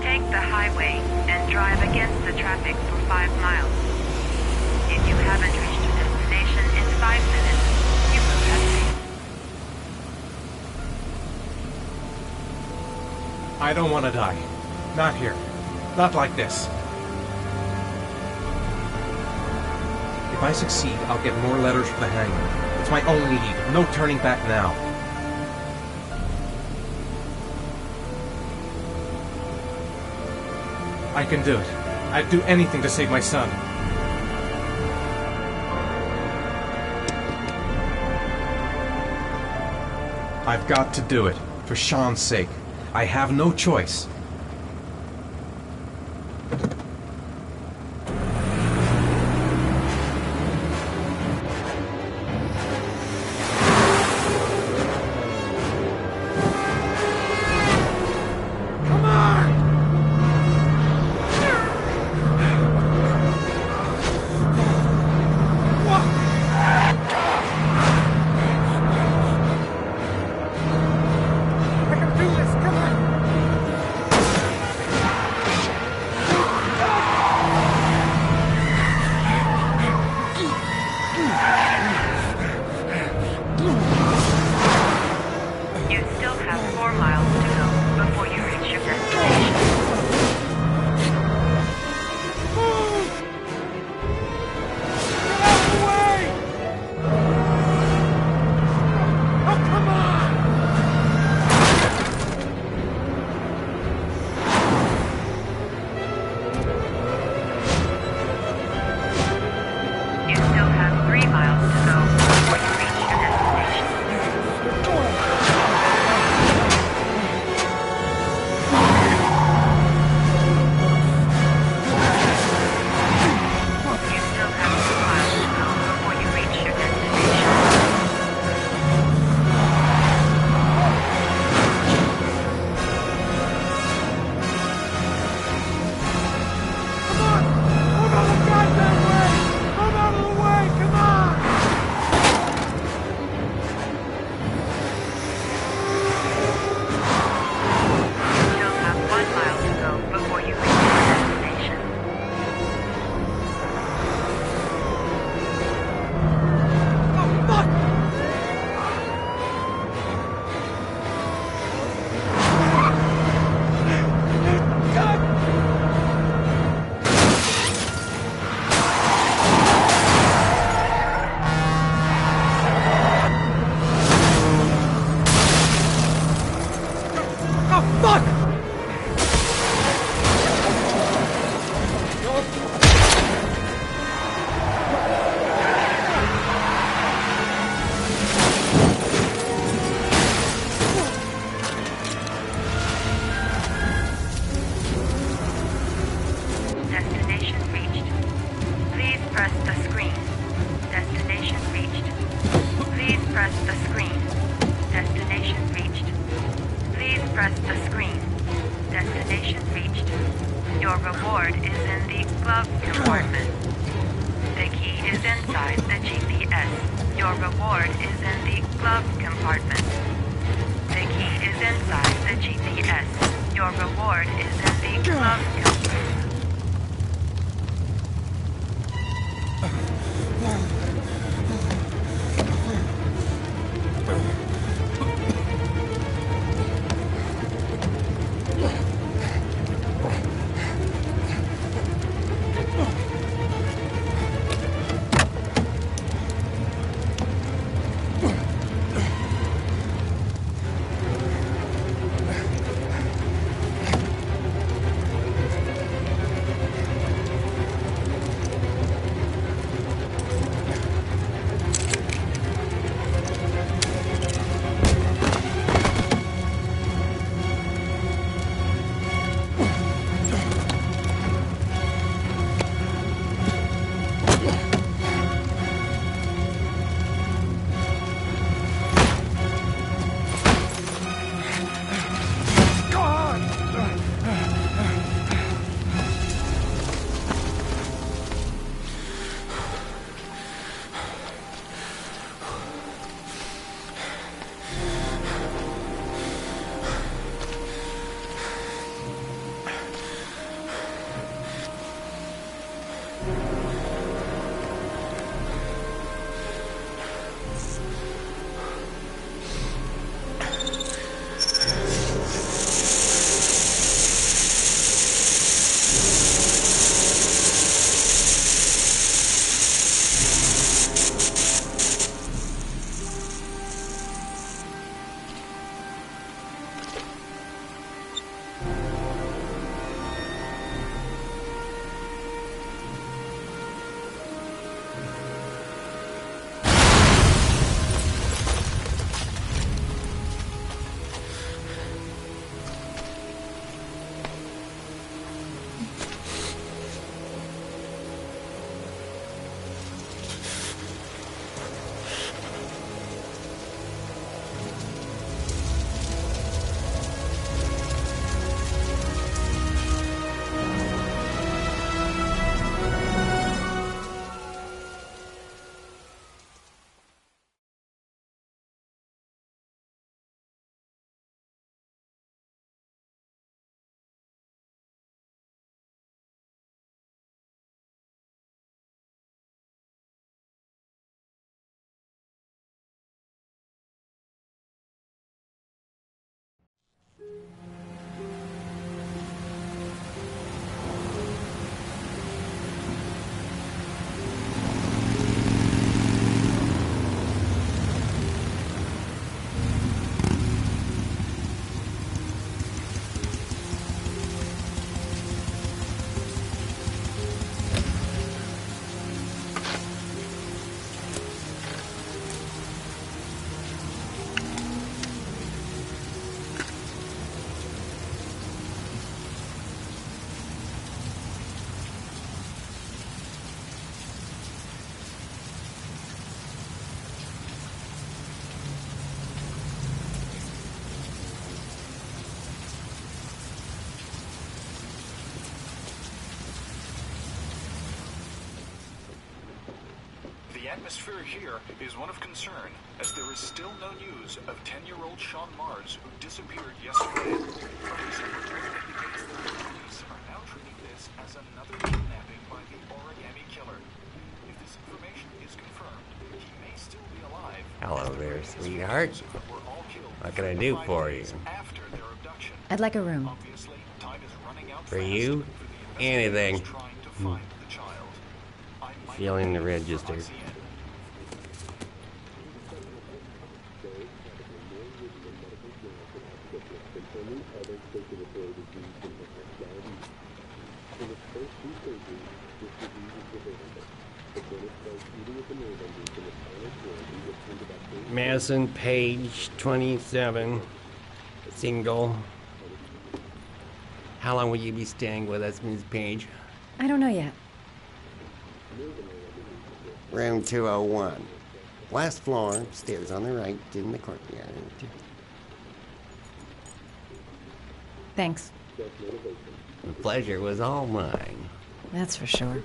Take the highway and drive against the traffic for 5 miles. If you haven't reached your destination in 5 minutes, you will have failed. I don't want to die. Not here. Not like this. If I succeed, I'll get more letters for the hangman. It's my only lead. No turning back now. I can do it. I'd do anything to save my son. I've got to do it. For Sean's sake. I have no choice. I can do this, come on! fuck! Destination reached. Please press the screen. Destination reached. Please press the screen. Destination reached. Please press the screen. Destination reached. Your reward is in the glove compartment. The key is inside the GPS. Your reward is in the glove compartment. The key is inside the GPS. Your reward is in the glove compartment. The atmosphere here is one of concern, as there is still no news of 10-year-old Sean Mars, who disappeared yesterday. Police are now treating this as another kidnapping by the origami killer. If this information is confirmed, he may still be alive. Hello there, sweetheart. What can I do for you? I'd like a room. For you? Anything. Feeling the register. Madison Page, 27, single. How long will you be staying with us, Ms. Page? I don't know yet. Room 201. Last floor, stairs on the right, in the courtyard. Thanks. The pleasure was all mine. That's for sure.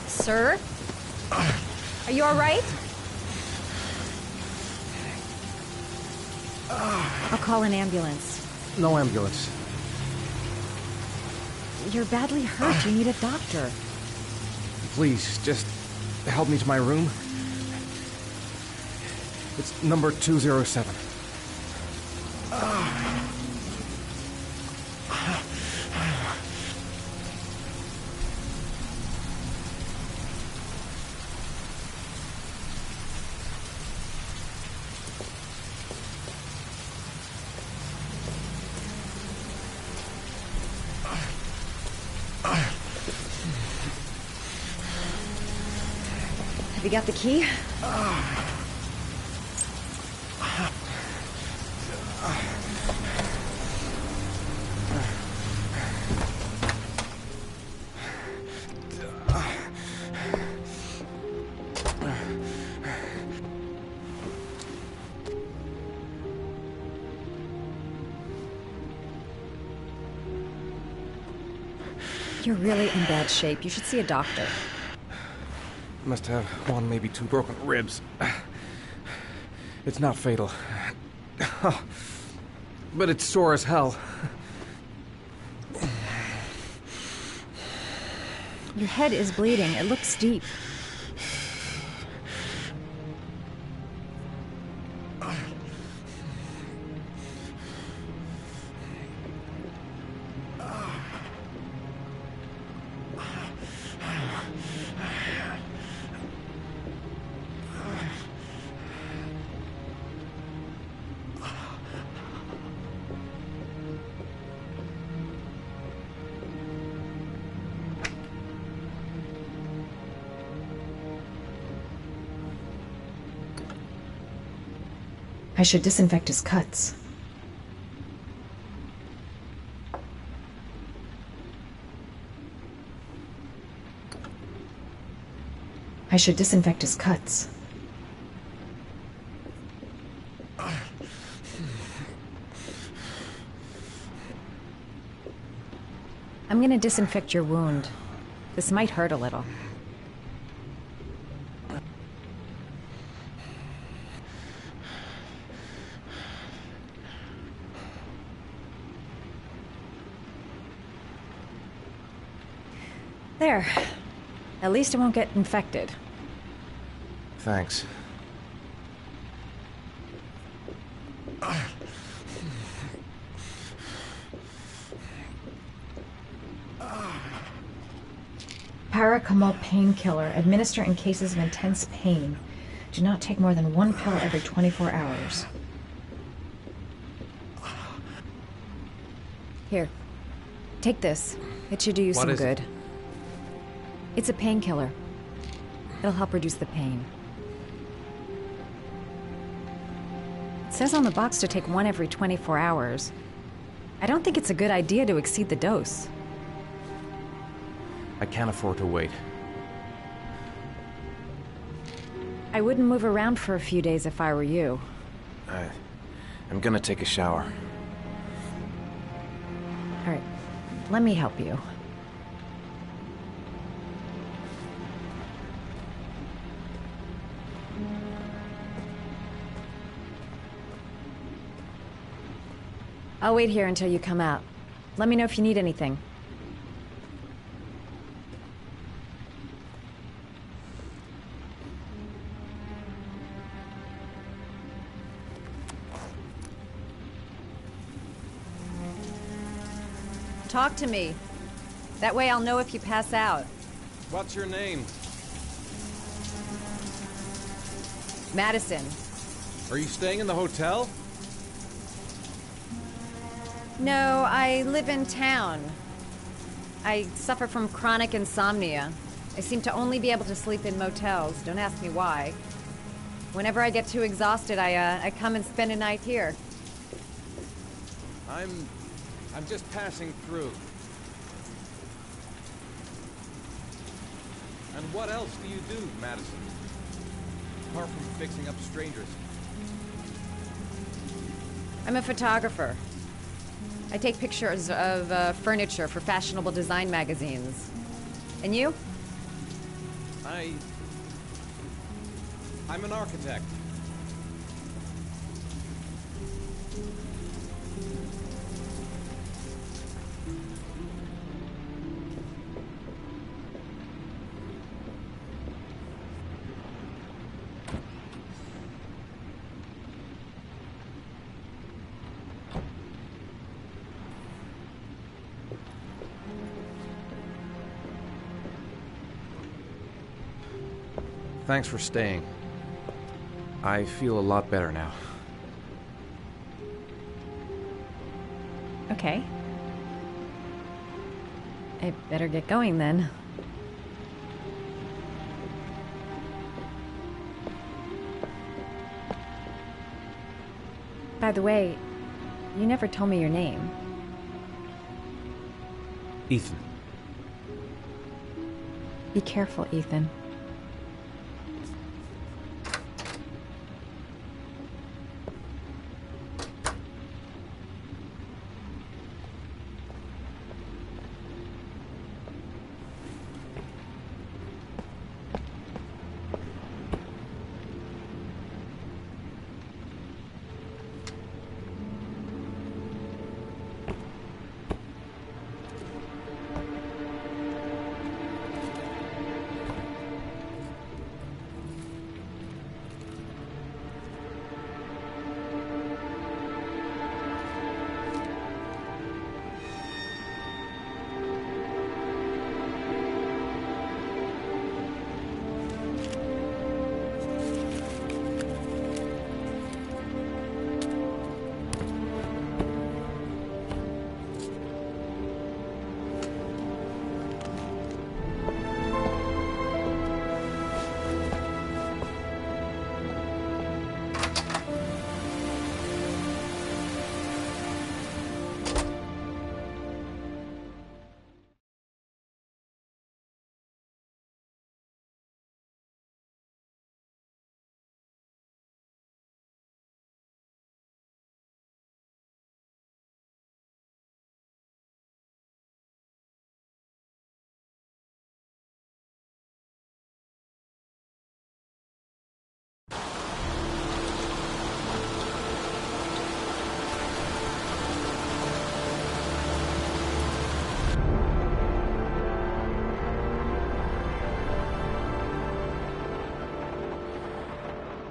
Sir? Are you all right? I'll call an ambulance. No ambulance. You're badly hurt. You need a doctor. Please, just help me to my room. It's number 207. Have you got the key? You're really in bad shape. You should see a doctor. Must have one, maybe two broken ribs. It's not fatal. But it's sore as hell. Your head is bleeding. It looks deep. I should disinfect his cuts. I should disinfect his cuts. I'm gonna disinfect your wound. This might hurt a little. There. At least it won't get infected. Thanks. Paracetamol painkiller. Administer in cases of intense pain. Do not take more than 1 pill every 24 hours. Here. Take this. It should do you some good. It's a painkiller. It'll help reduce the pain. It says on the box to take 1 every 24 hours. I don't think it's a good idea to exceed the dose. I can't afford to wait. I wouldn't move around for a few days if I were you. I'm gonna take a shower. All right, let me help you. I'll wait here until you come out. Let me know if you need anything. Talk to me. That way I'll know if you pass out. What's your name? Madison. Are you staying in the hotel? No, I live in town. I suffer from chronic insomnia. I seem to only be able to sleep in motels. Don't ask me why. Whenever I get too exhausted, I come and spend a night here. I'm just passing through. And what else do you do, Madison? Apart from fixing up strangers. I'm a photographer. I take pictures of furniture for fashionable design magazines. And you? I'm an architect. Thanks for staying. I feel a lot better now. Okay. I better get going then. By the way, you never told me your name. Ethan. Be careful, Ethan.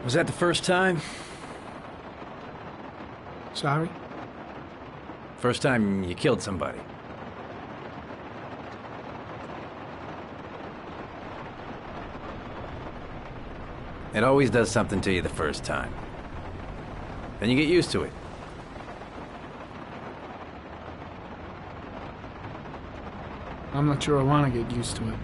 Was that the first time? Sorry? First time you killed somebody. It always does something to you the first time. Then you get used to it. I'm not sure I want to get used to it.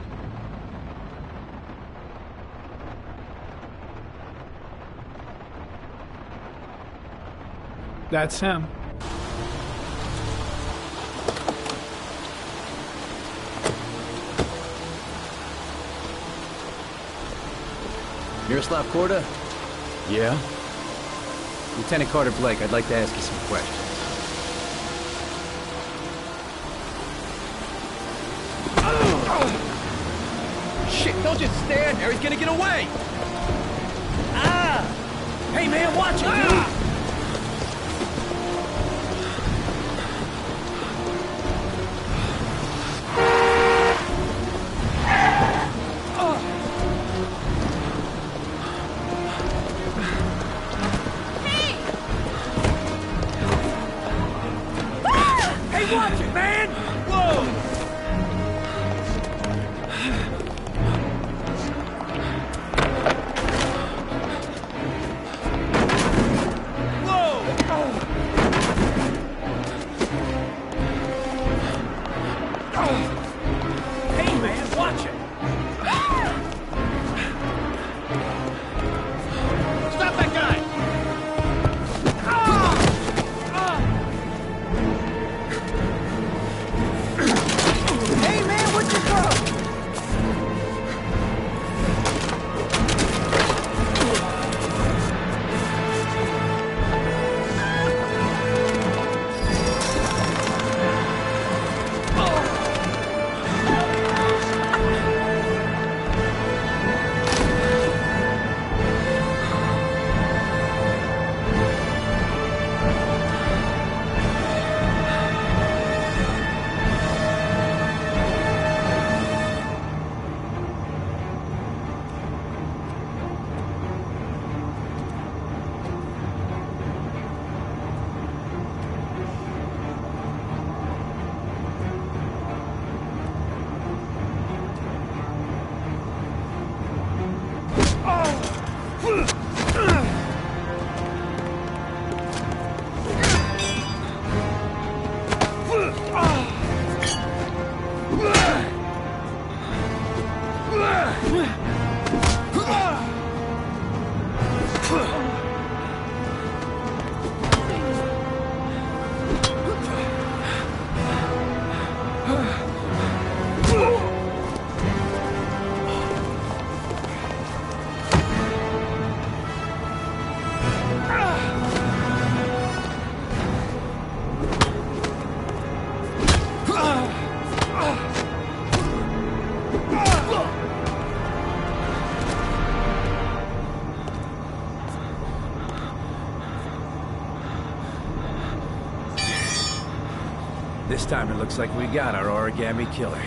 That's him. Miroslav Korda? Yeah? Lieutenant Carter Blake, I'd like to ask you some questions. Shit, don't just stand there. He's gonna get away. Ah! Hey, man, watch it, dude. Hey, watch it, man! Whoa! This time it looks like we got our origami killer.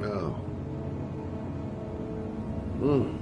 No. Mm.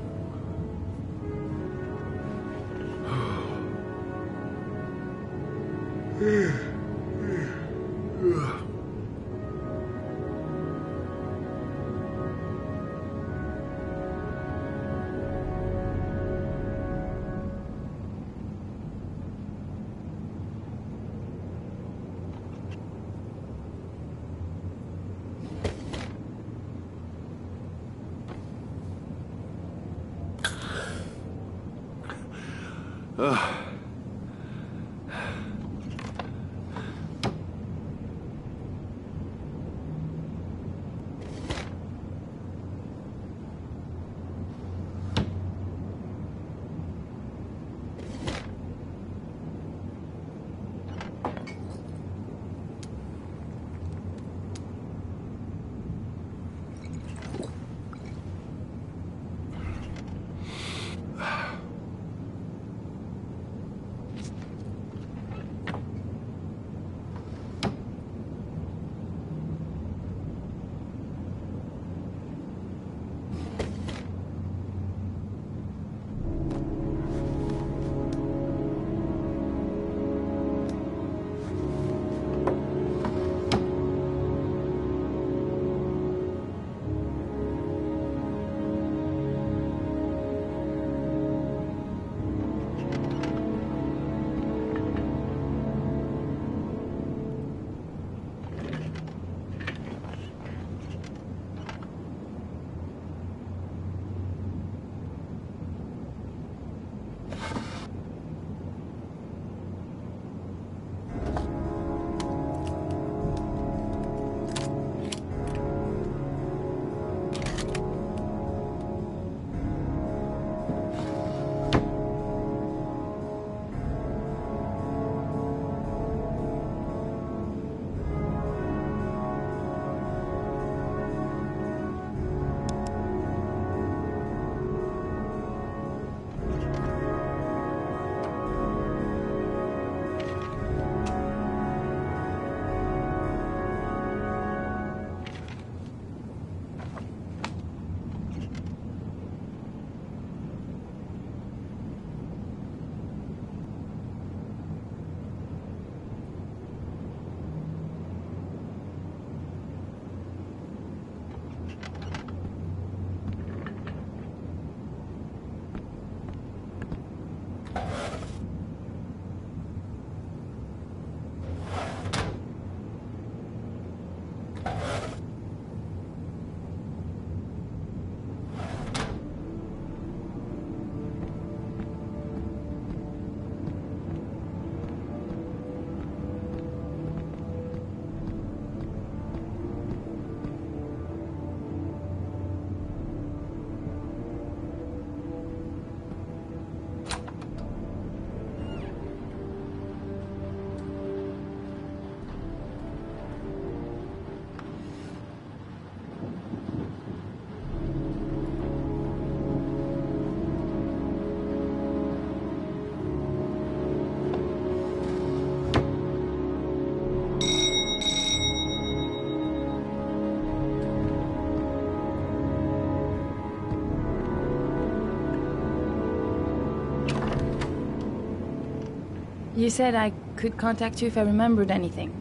You said I could contact you if I remembered anything.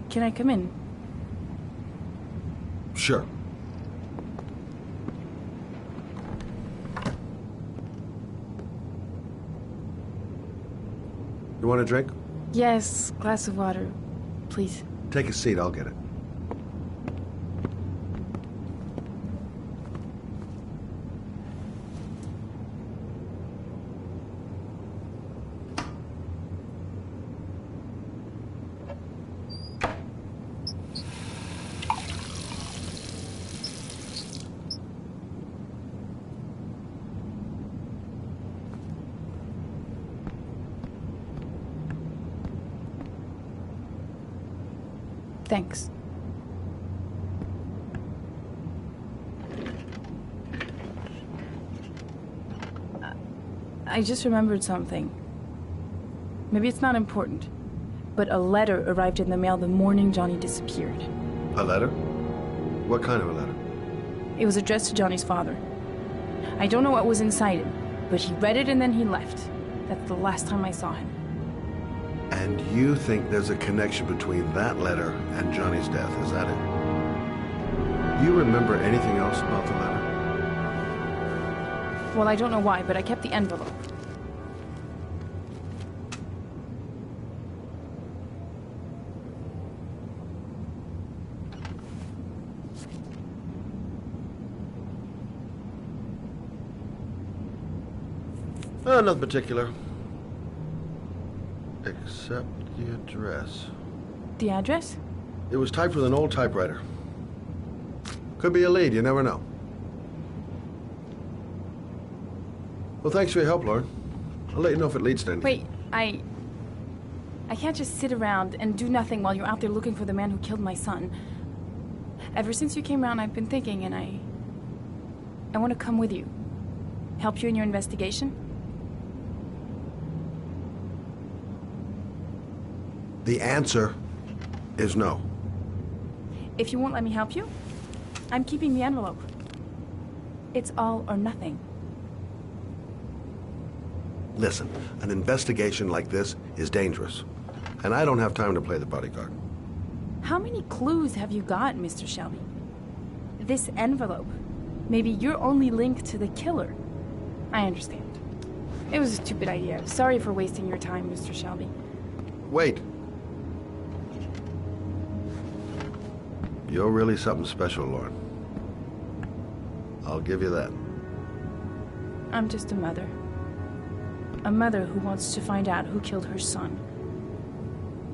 Can I come in? Sure. You want a drink? Yes, glass of water, please. Take a seat, I'll get it. Thanks. I just remembered something. Maybe it's not important, but a letter arrived in the mail the morning Johnny disappeared. A letter? What kind of a letter? It was addressed to Johnny's father. I don't know what was inside it, but he read it and then he left. That's the last time I saw him. And you think there's a connection between that letter and Johnny's death, is that it? You remember anything else about the letter? Well, I don't know why, but I kept the envelope. Nothing particular. Except the address. The address? It was typed with an old typewriter. Could be a lead, you never know. Well, thanks for your help, Lauren. I'll let you know if it leads to anything. Wait, I can't just sit around and do nothing while you're out there looking for the man who killed my son. Ever since you came around, I've been thinking, and I want to come with you. Help you in your investigation? The answer is no. If you won't let me help you, I'm keeping the envelope. It's all or nothing. Listen, an investigation like this is dangerous, and I don't have time to play the bodyguard. How many clues have you got, Mr. Shelby? This envelope. Maybe your only link to the killer. I understand. It was a stupid idea. Sorry for wasting your time, Mr. Shelby. Wait. You're really something special, Lauren. I'll give you that. I'm just a mother. A mother who wants to find out who killed her son.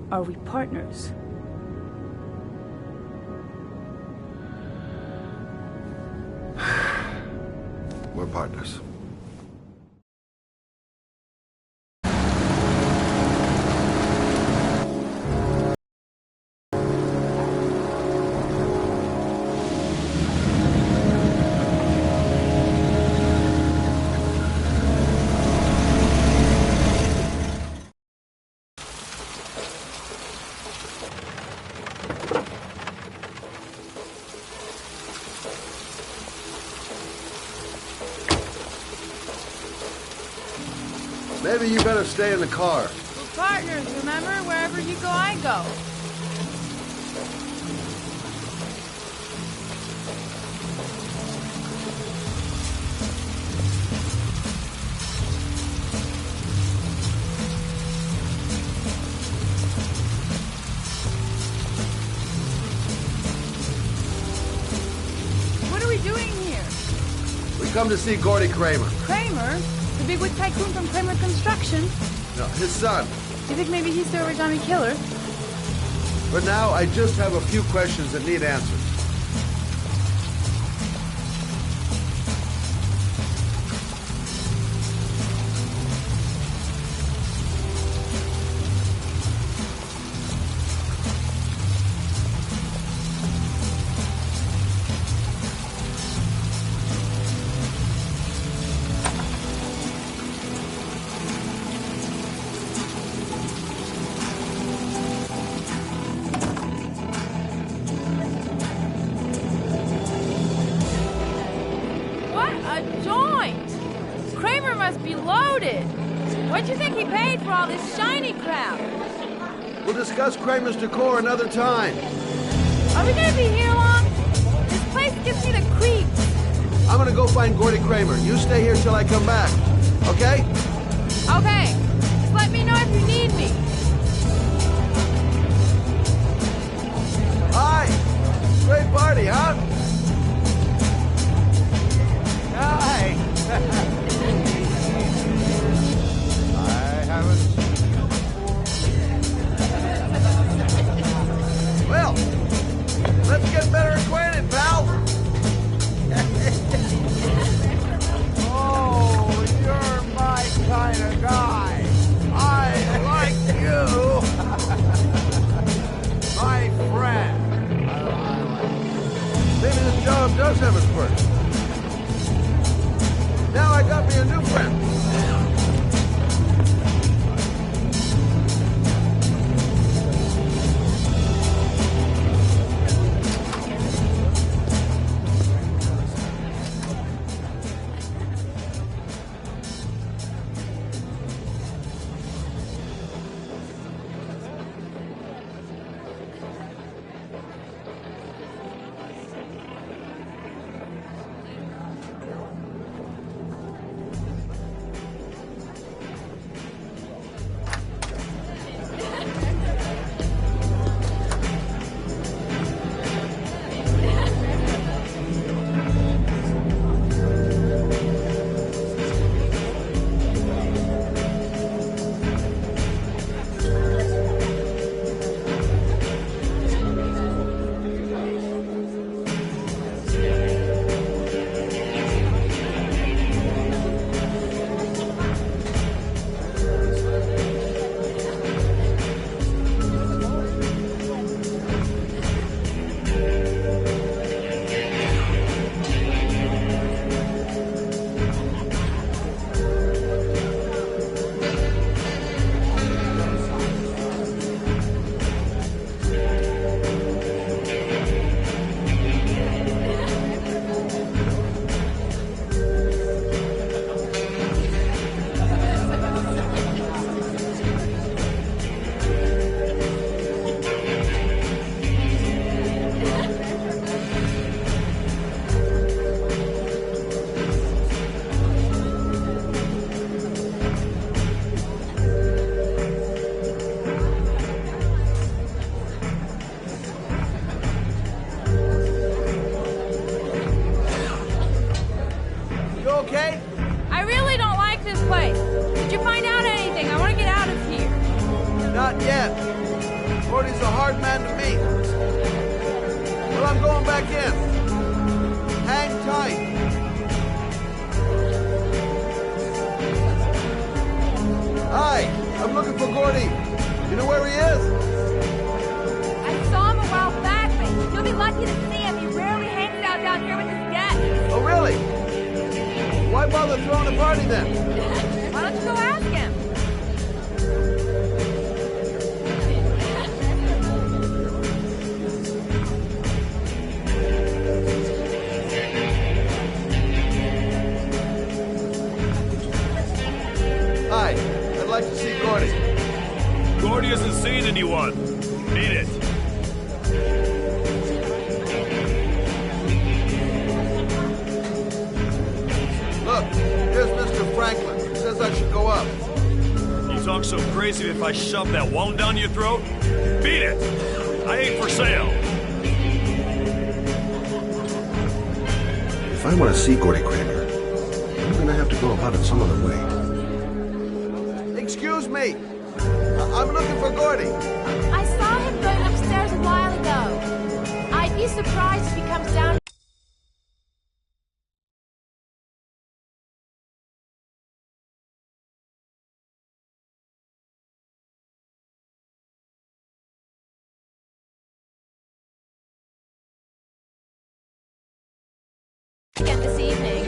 Are we partners? We're partners. Maybe you better stay in the car. We're partners, remember? Wherever you go, I go. come to see Gordy Kramer. Kramer? The bigwig tycoon from Kramer Construction? No, his son. You think maybe he's the original killer? For now, I just have a few questions that need answers. Kramer's decor another time. Are we gonna be here long? This place gives me the creeps. I'm gonna go find Gordy Kramer. You stay here till I come back. Okay? Okay. Just let me know if you need me. Hi! Great party, huh? Hi! I haven't... Well, let's get better acquainted, pal. Oh, you're my kind of guy. I like you. My friend. Maybe this job does have its perks. Now I got me a new friend. If I shove that wand down your throat? Beat it! I ain't for sale! If I want to see Gordy Kramer, to go about it some other way. Excuse me. I'm looking for Gordy. I saw him going upstairs a while ago. I'd be surprised if he comes down. Again this evening.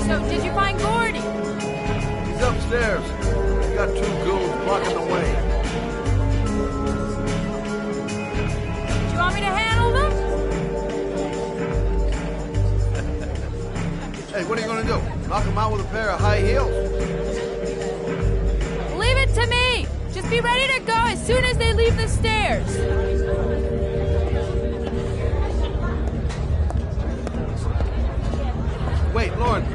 So, did you find Gordy? He's upstairs. He's got two goons blocking the way. Do you want me to handle them? Hey, what are you gonna do? Knock him out with a pair of high heels? Leave it to me! Just be ready to go as soon as they leave the stairs. Wait, Lauren.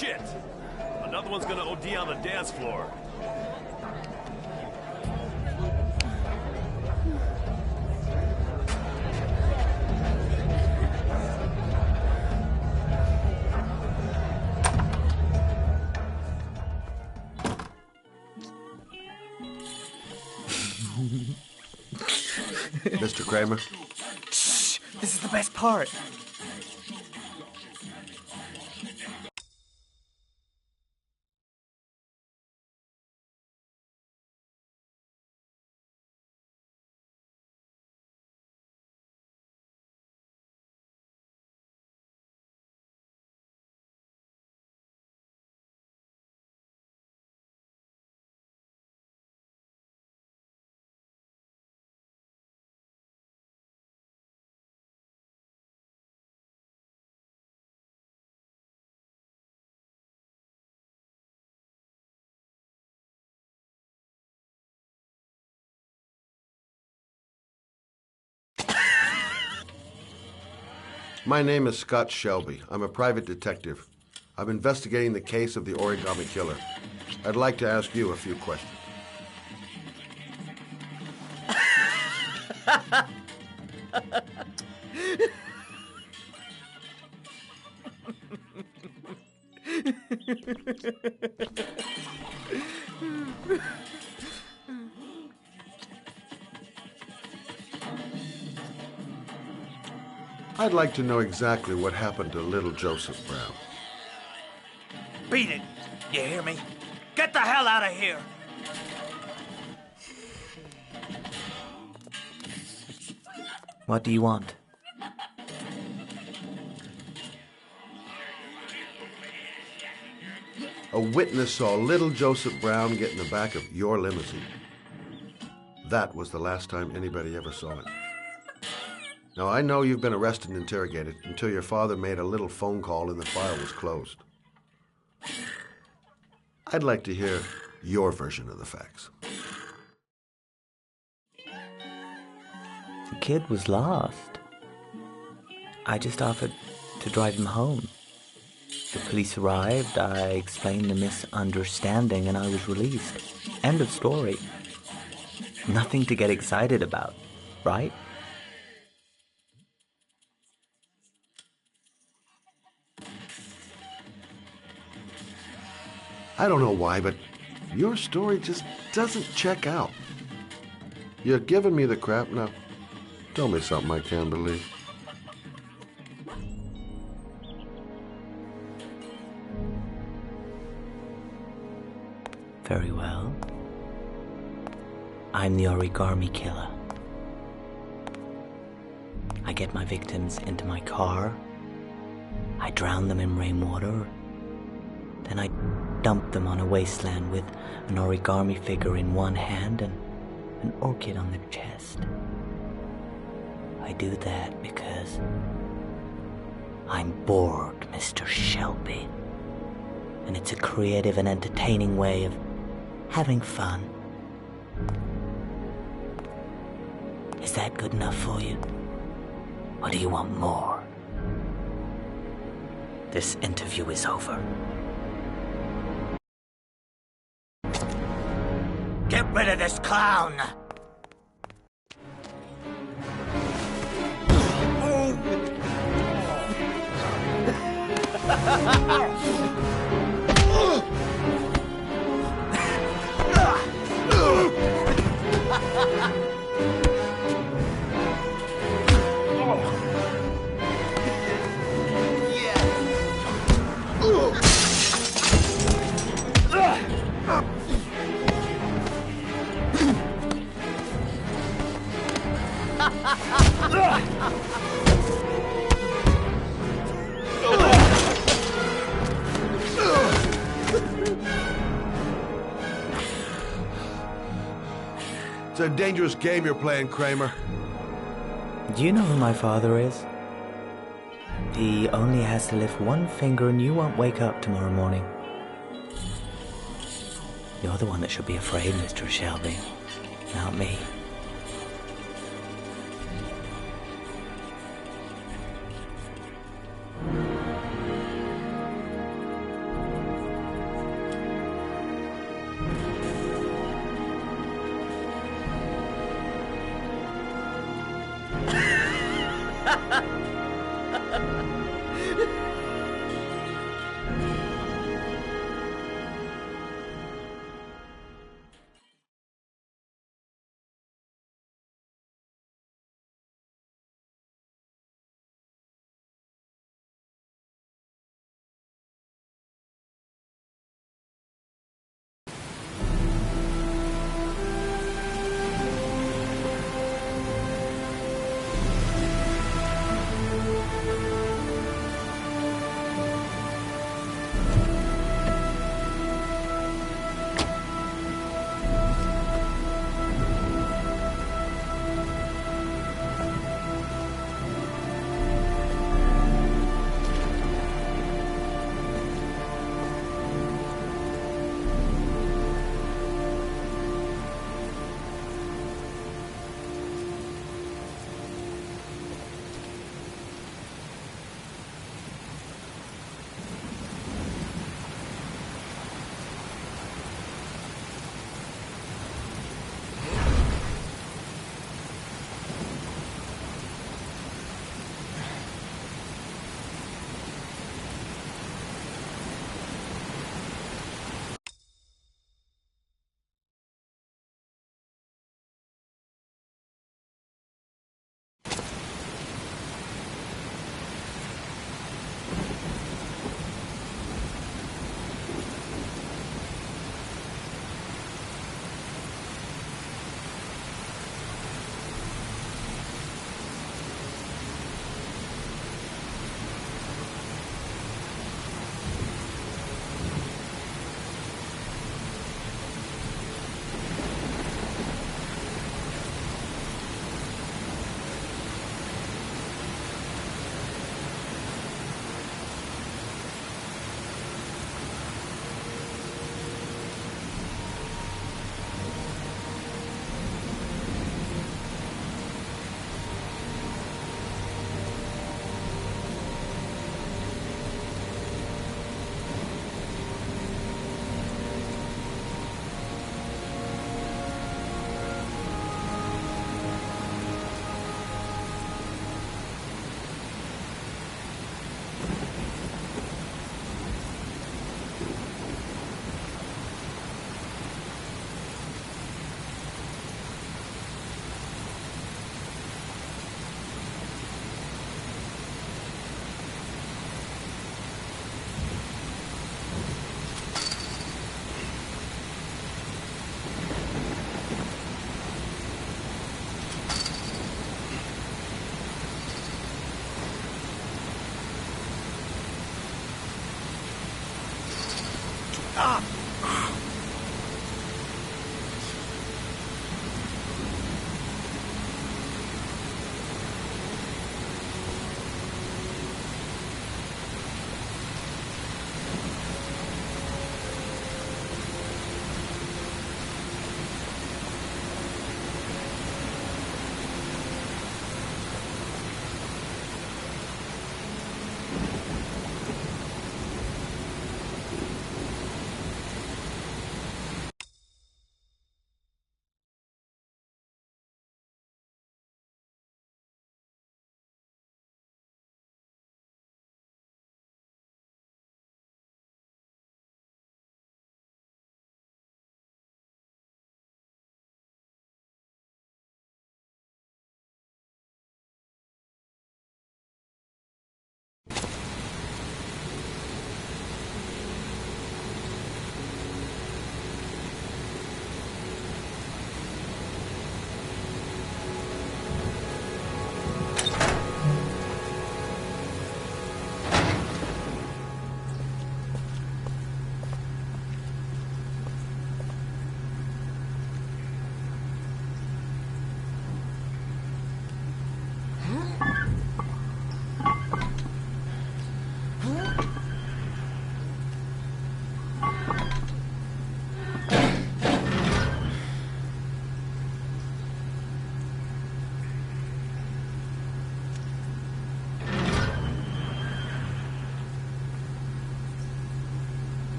Shit! Another one's gonna OD on the dance floor. Mr. Kramer? Shh! This is the best part. My name is Scott Shelby. I'm a private detective. I'm investigating the case of the Origami Killer. I'd like to ask you a few questions. I'd like to know exactly what happened to little Joseph Brown. Beat it! You hear me? Get the hell out of here! What do you want? A witness saw little Joseph Brown get in the back of your limousine. That was the last time anybody ever saw it. Now, I know you've been arrested and interrogated until your father made a little phone call and the file was closed. I'd like to hear your version of the facts. The kid was lost. I just offered to drive him home. The police arrived, I explained the misunderstanding, and I was released. End of story. Nothing to get excited about, right? I don't know why, but your story just doesn't check out. You're giving me the crap now. Tell me something I can't believe. Very well. I'm the origami killer. I get my victims into my car. I drown them in rainwater. Then I dump them on a wasteland with an origami figure in one hand and an orchid on their chest. I do that because I'm bored, Mr. Shelby. And it's a creative and entertaining way of having fun. Is that good enough for you? Or do you want more? This interview is over. Get rid of this clown! It's a dangerous game you're playing, Kramer. Do you know who my father is? He only has to lift one finger and you won't wake up tomorrow morning. You're the one that should be afraid, Mr. Shelby, not me.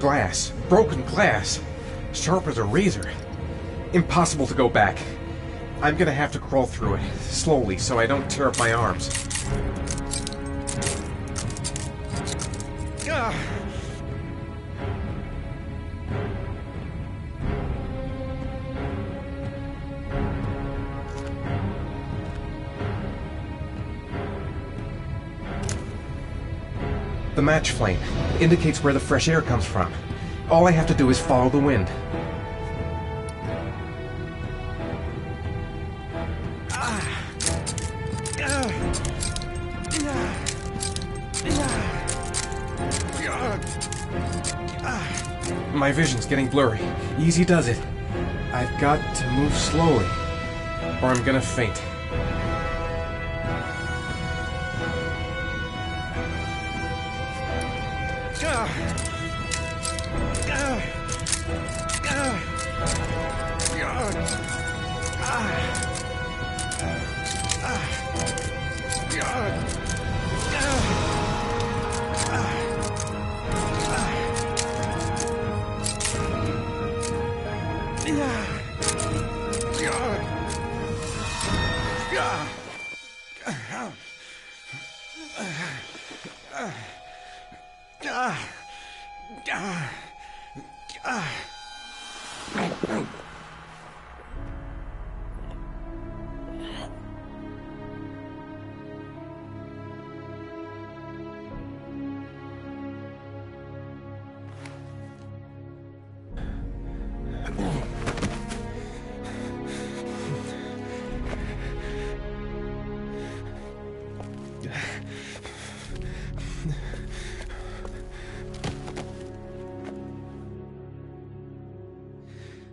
Glass. Broken glass. Sharp as a razor. Impossible to go back. I'm gonna have to crawl through it, slowly, so I don't tear up my arms. The match flame indicates where the fresh air comes from. All I have to do is follow the wind. My vision's getting blurry. Easy does it. I've got to move slowly, or I'm gonna faint.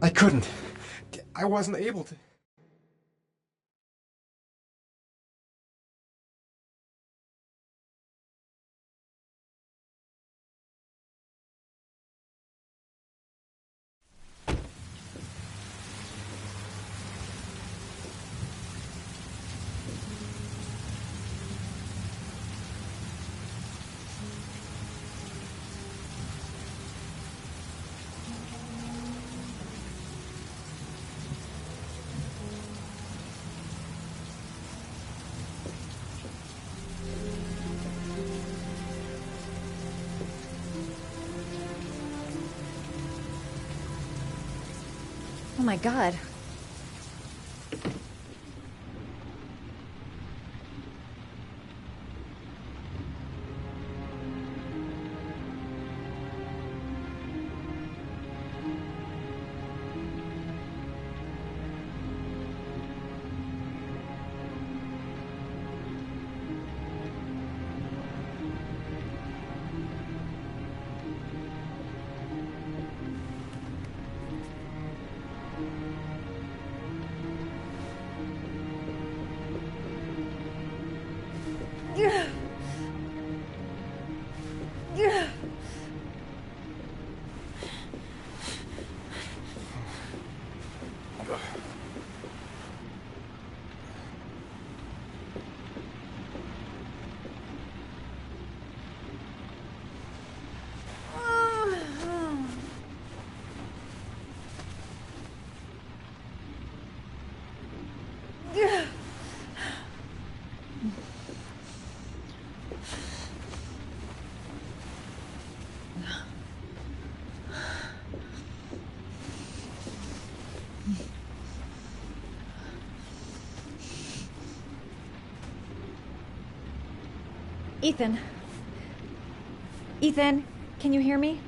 I couldn't. I wasn't able to. Oh my god. Ethan. Ethan, can you hear me?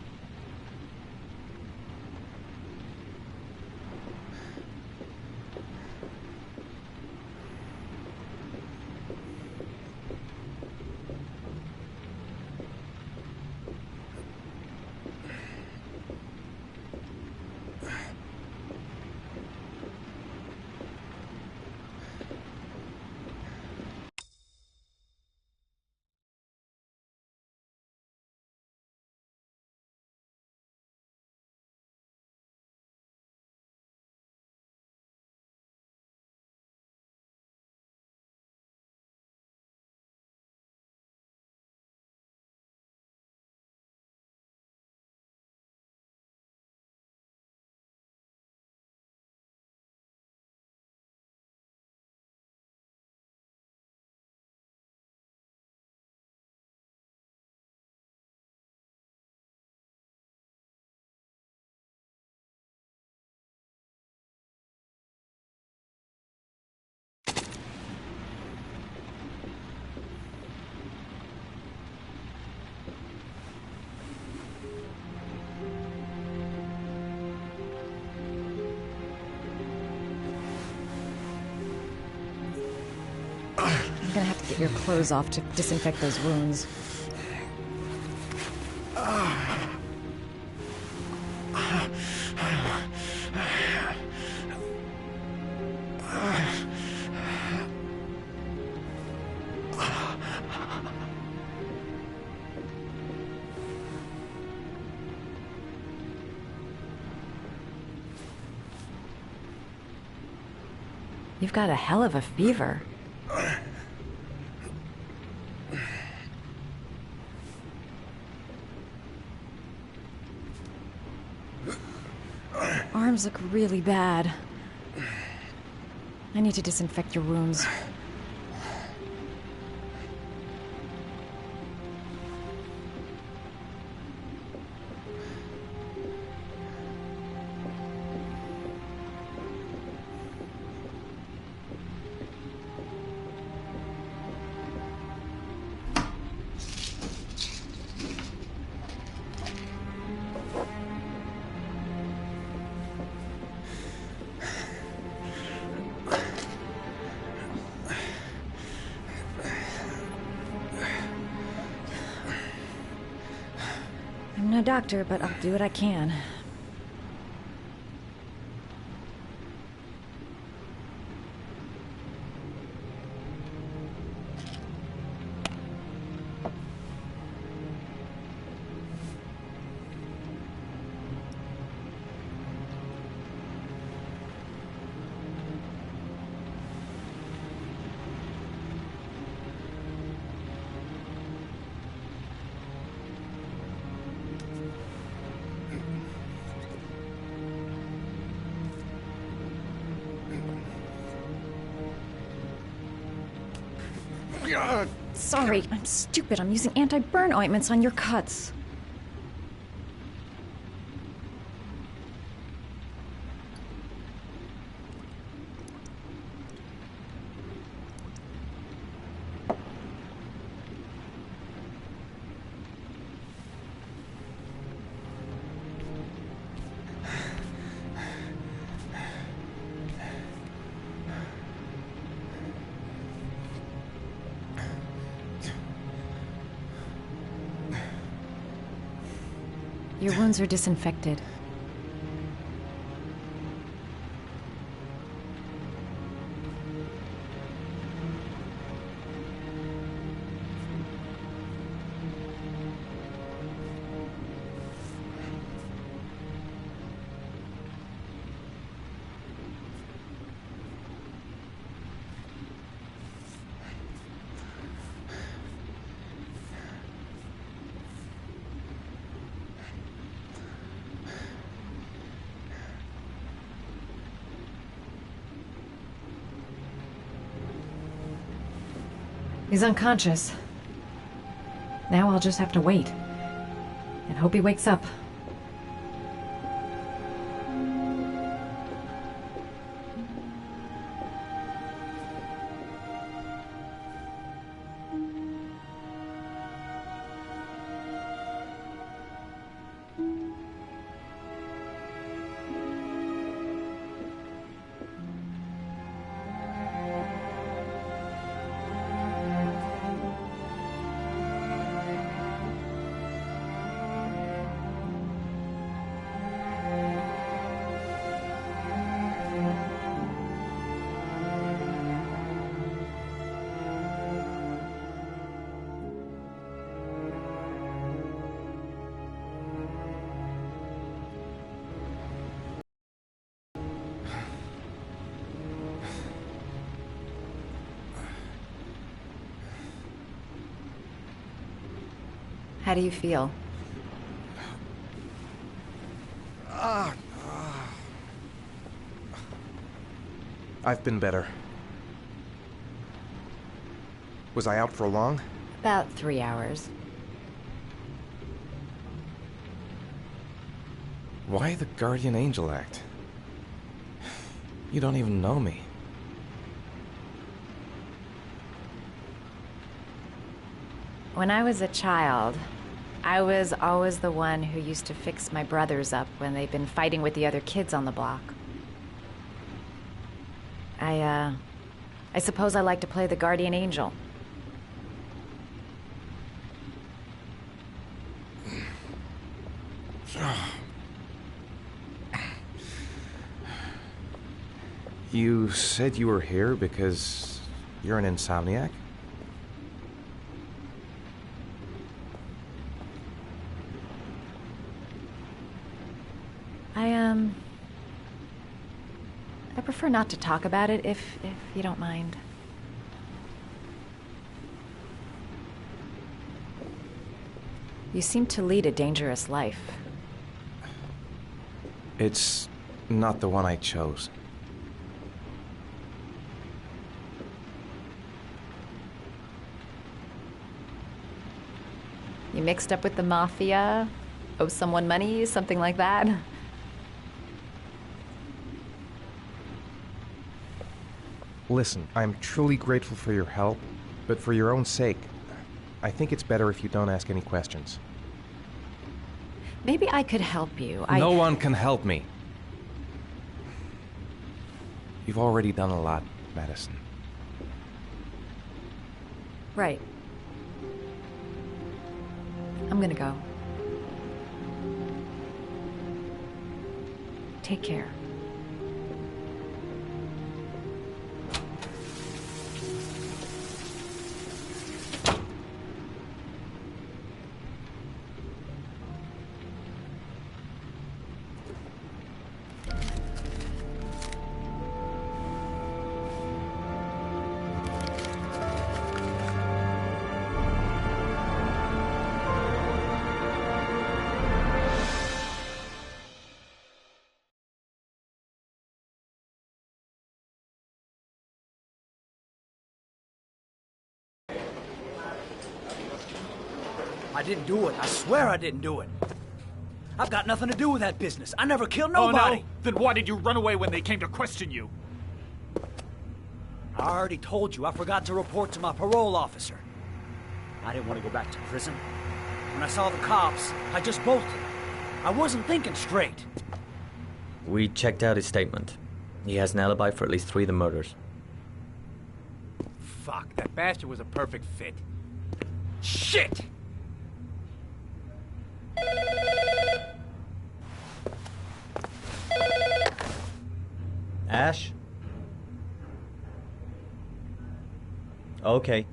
I'm gonna have to get your clothes off to disinfect those wounds. You've got a hell of a fever. Arms look really bad. I need to disinfect your wounds. I'm no doctor, but I'll do what I can. Sorry, I'm stupid. I'm using anti-burn ointments on your cuts. Your wounds are disinfected. He's unconscious. Now I'll just have to wait. And hope he wakes up. How do you feel? I've been better. Was I out for long? About 3 hours. Why the Guardian Angel act? You don't even know me. When I was a child, I was always the one who used to fix my brothers up when they'd been fighting with the other kids on the block. I suppose I like to play the Guardian Angel. You said you were here because you're an insomniac? I prefer not to talk about it if you don't mind. You seem to lead a dangerous life. It's not the one I chose. You mixed up with the mafia? Owe someone money? Something like that? Listen, I'm truly grateful for your help, but for your own sake, I think it's better if you don't ask any questions. Maybe I could help you. No one can help me. You've already done a lot, Madison. Right. I'm gonna go. Take care. I didn't do it. I swear I didn't do it. I've got nothing to do with that business. I never killed nobody. Oh, no? Then why did you run away when they came to question you? I already told you I forgot to report to my parole officer. I didn't want to go back to prison. When I saw the cops, I just bolted. I wasn't thinking straight. We checked out his statement. He has an alibi for at least 3 of the murders. Fuck, that bastard was a perfect fit. Shit! Ash? Okay.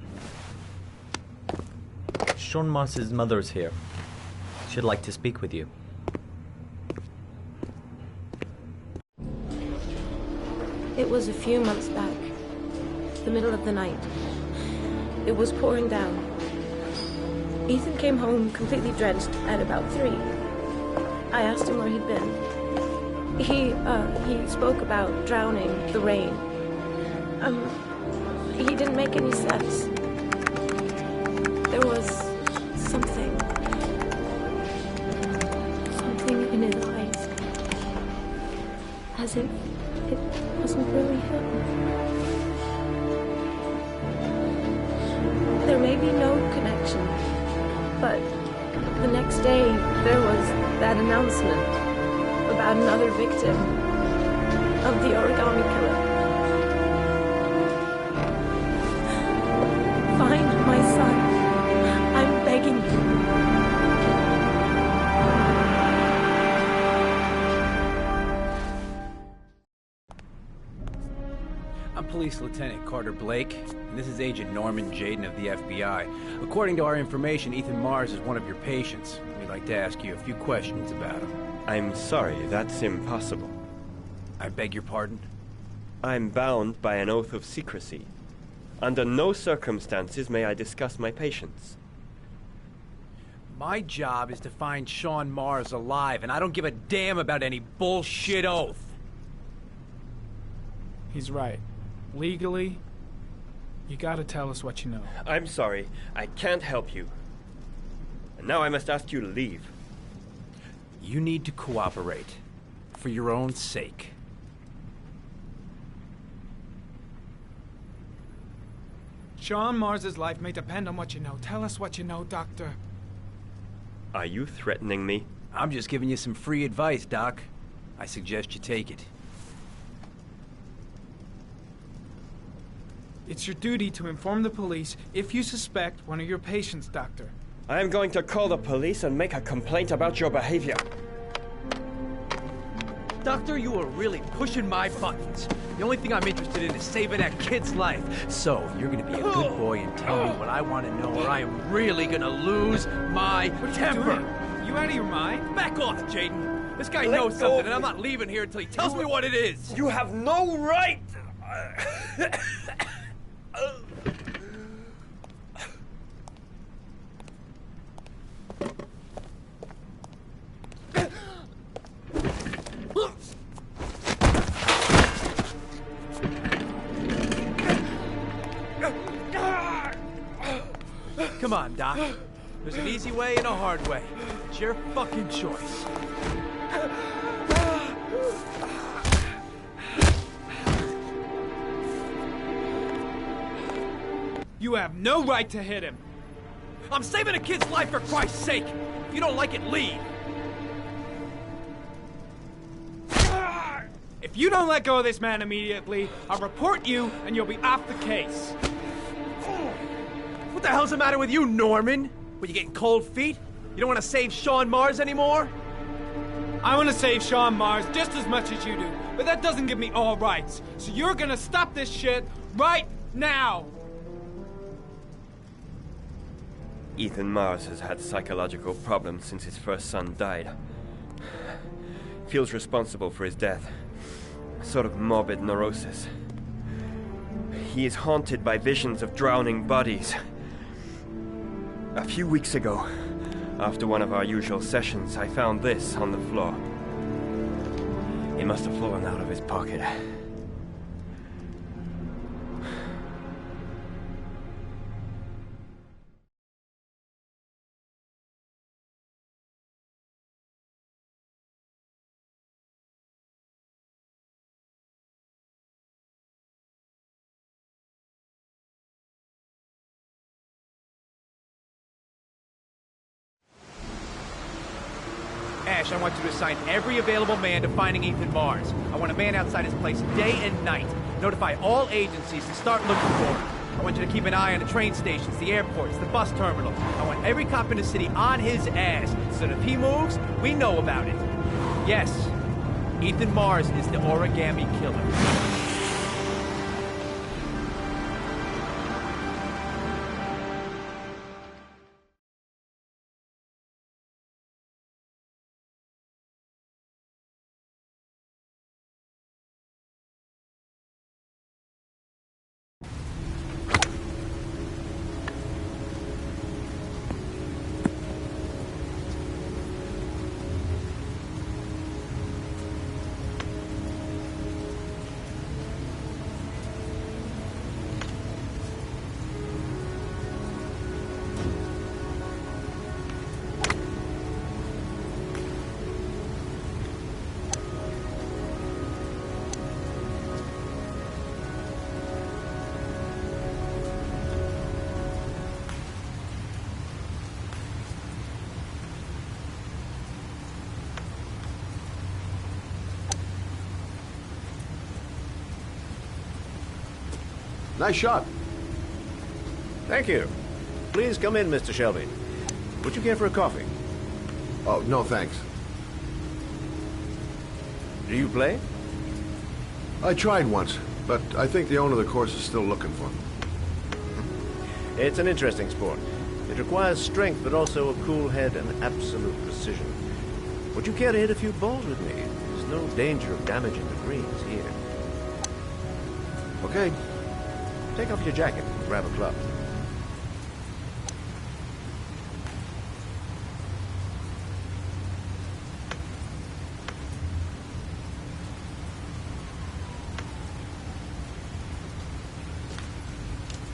Sean Mars's mother is here. She'd like to speak with you. It was a few months back. The middle of the night. It was pouring down. Ethan came home completely drenched at about 3. I asked him where he'd been. He spoke about drowning, the rain. He didn't make any sense. There was something in his eyes. As if it wasn't really him. There may be no connection, but the next day there was that announcement about another victim of the origami killer. Find my son. I'm begging you. I'm Police Lieutenant Carter Blake, and this is Agent Norman Jaden of the FBI. According to our information, Ethan Mars is one of your patients. We'd like to ask you a few questions about him. I'm sorry, that's impossible. I beg your pardon? I'm bound by an oath of secrecy. Under no circumstances may I discuss my patients. My job is to find Sean Mars alive, and I don't give a damn about any bullshit oath. He's right. Legally, you gotta tell us what you know. I'm sorry, I can't help you. And now I must ask you to leave. You need to cooperate, for your own sake. Sean Mars's life may depend on what you know. Tell us what you know, Doctor. Are you threatening me? I'm just giving you some free advice, Doc. I suggest you take it. It's your duty to inform the police if you suspect one of your patients, Doctor. I am going to call the police and make a complaint about your behavior. Doctor, you are really pushing my buttons. The only thing I'm interested in is saving that kid's life. So, you're gonna be a good boy and tell me what I want to know, or I am really gonna lose my temper. You out of your mind? Back off, Jaden. This guy knows something, and I'm not leaving here until he tells me what it is. You have no right! Come on, Doc. There's an easy way and a hard way. It's your fucking choice. You have no right to hit him. I'm saving a kid's life for Christ's sake. If you don't like it, leave. If you don't let go of this man immediately, I'll report you and you'll be off the case. What the hell's the matter with you, Norman? Were you getting cold feet? You don't want to save Sean Mars anymore? I want to save Sean Mars just as much as you do, but that doesn't give me all rights. So you're gonna stop this shit right now! Ethan Mars has had psychological problems since his first son died. Feels responsible for his death. A sort of morbid neurosis. He is haunted by visions of drowning bodies. A few weeks ago, after one of our usual sessions, I found this on the floor. It must have fallen out of his pocket. cash, I want you to assign every available man to finding Ethan Mars. I want a man outside his place day and night. Notify all agencies to start looking for him. I want you to keep an eye on the train stations, the airports, the bus terminals. I want every cop in the city on his ass, so that if he moves, we know about it. Yes, Ethan Mars is the Origami Killer. Nice shot. Thank you. Please come in, Mr. Shelby. Would you care for a coffee? Oh, no thanks. Do you play? I tried once, but I think the owner of the course is still looking for me. It's an interesting sport. It requires strength, but also a cool head and absolute precision. Would you care to hit a few balls with me? There's no danger of damaging the greens here. Okay. Take off your jacket and grab a club.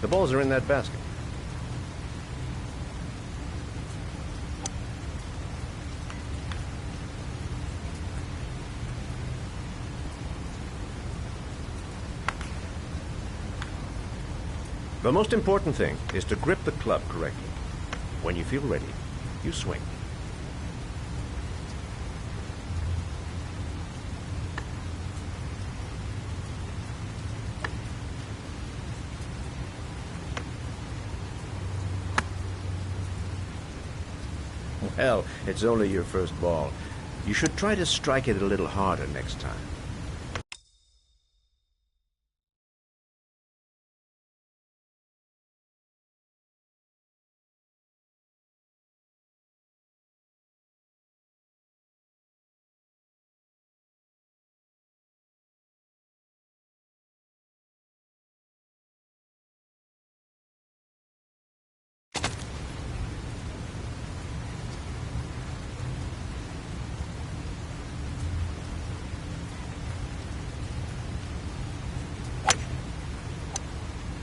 The balls are in that basket. The most important thing is to grip the club correctly. When you feel ready, you swing. Well, it's only your first ball. You should try to strike it a little harder next time.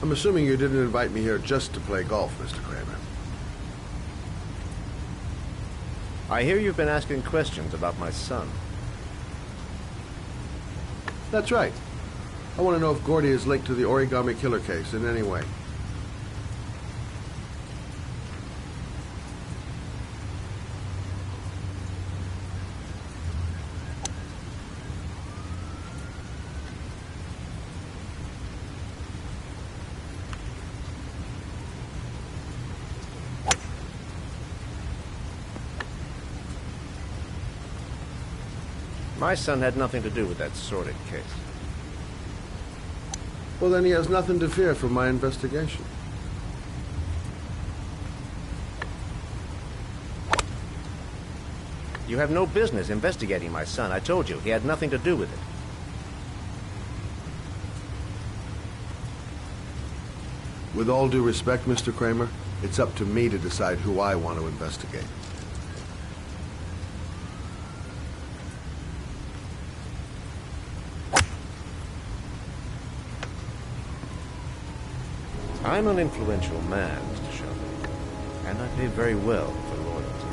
I'm assuming you didn't invite me here just to play golf, Mr. Kramer. I hear you've been asking questions about my son. That's right. I want to know if Gordy is linked to the Origami Killer case in any way. My son had nothing to do with that sordid case. Well, then he has nothing to fear from my investigation. You have no business investigating my son. I told you, he had nothing to do with it. With all due respect, Mr. Kramer, it's up to me to decide who I want to investigate. I'm an influential man, Mr. Shelby, and I pay very well for loyalty.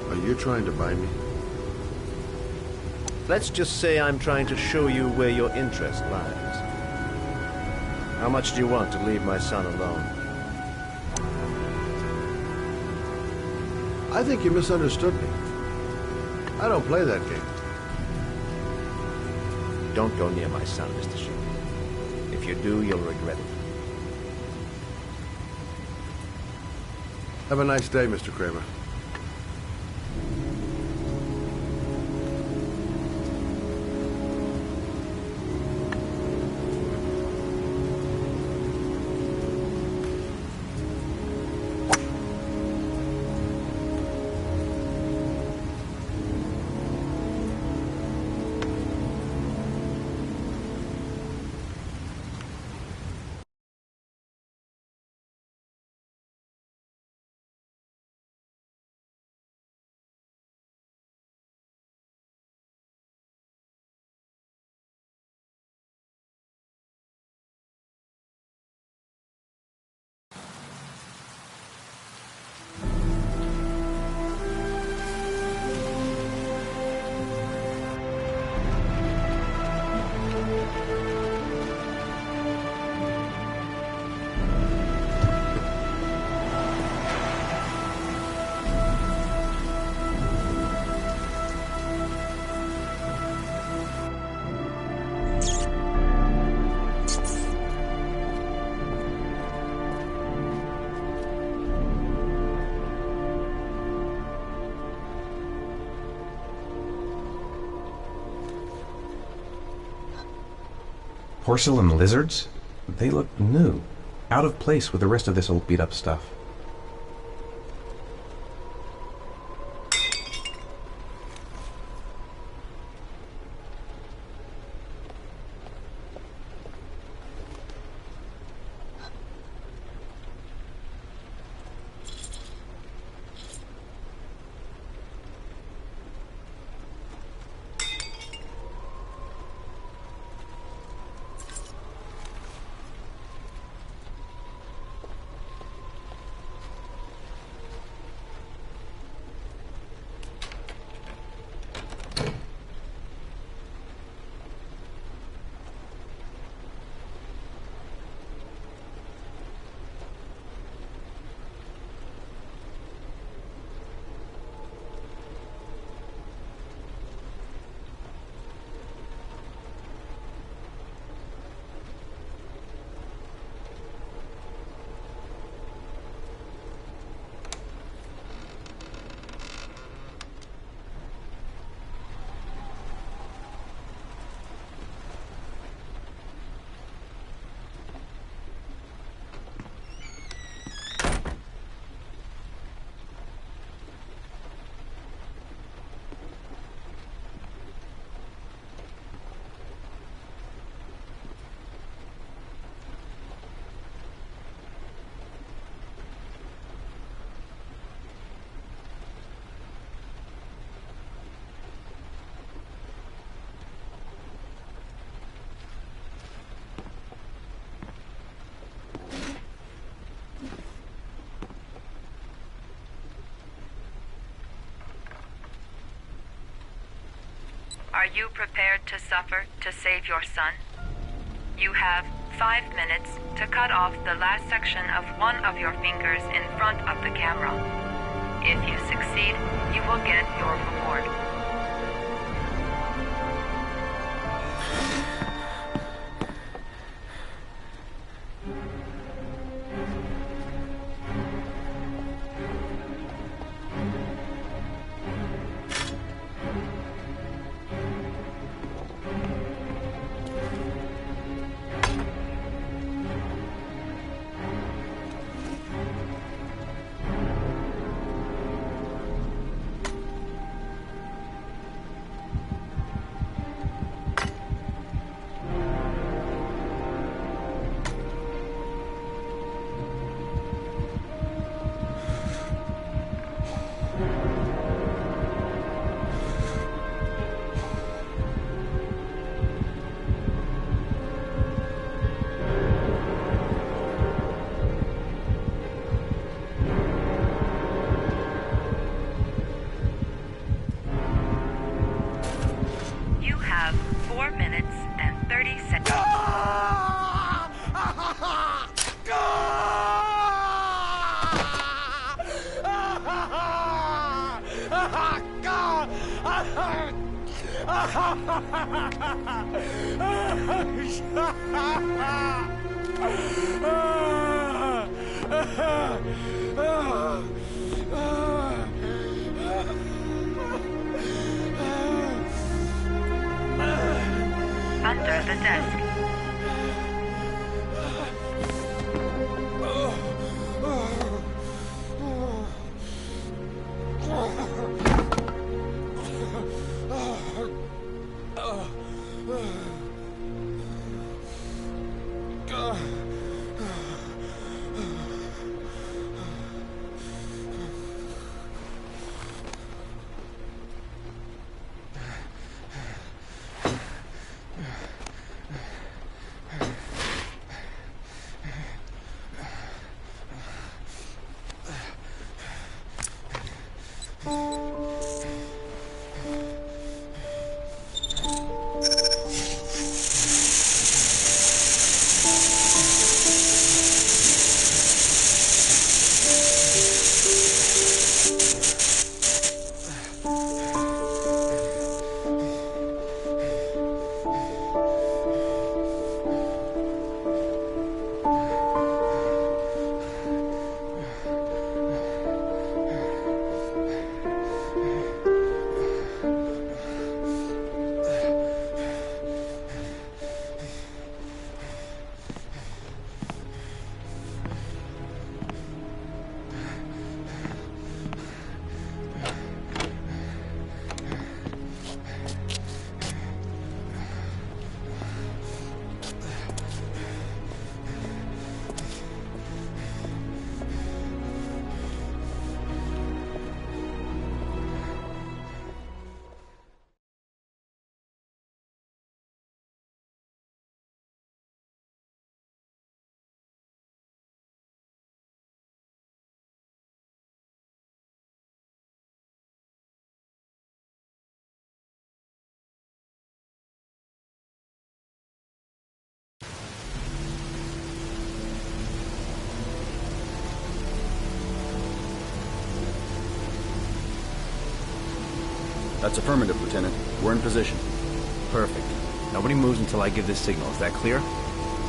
Are you trying to buy me? Let's just say I'm trying to show you where your interest lies. How much do you want to leave my son alone? I think you misunderstood me. I don't play that game. Don't go near my son, Mr. Shield. If you do, you'll regret it. Have a nice day, Mr. Kramer. Porcelain lizards? They look new. Out of place with the rest of this old beat-up stuff. Are you prepared to suffer to save your son? You have 5 minutes to cut off the last section of one of your fingers in front of the camera. If you succeed, you will get your reward. Under the desk. That's affirmative, Lieutenant. We're in position. Perfect. Nobody moves until I give the signal. Is that clear?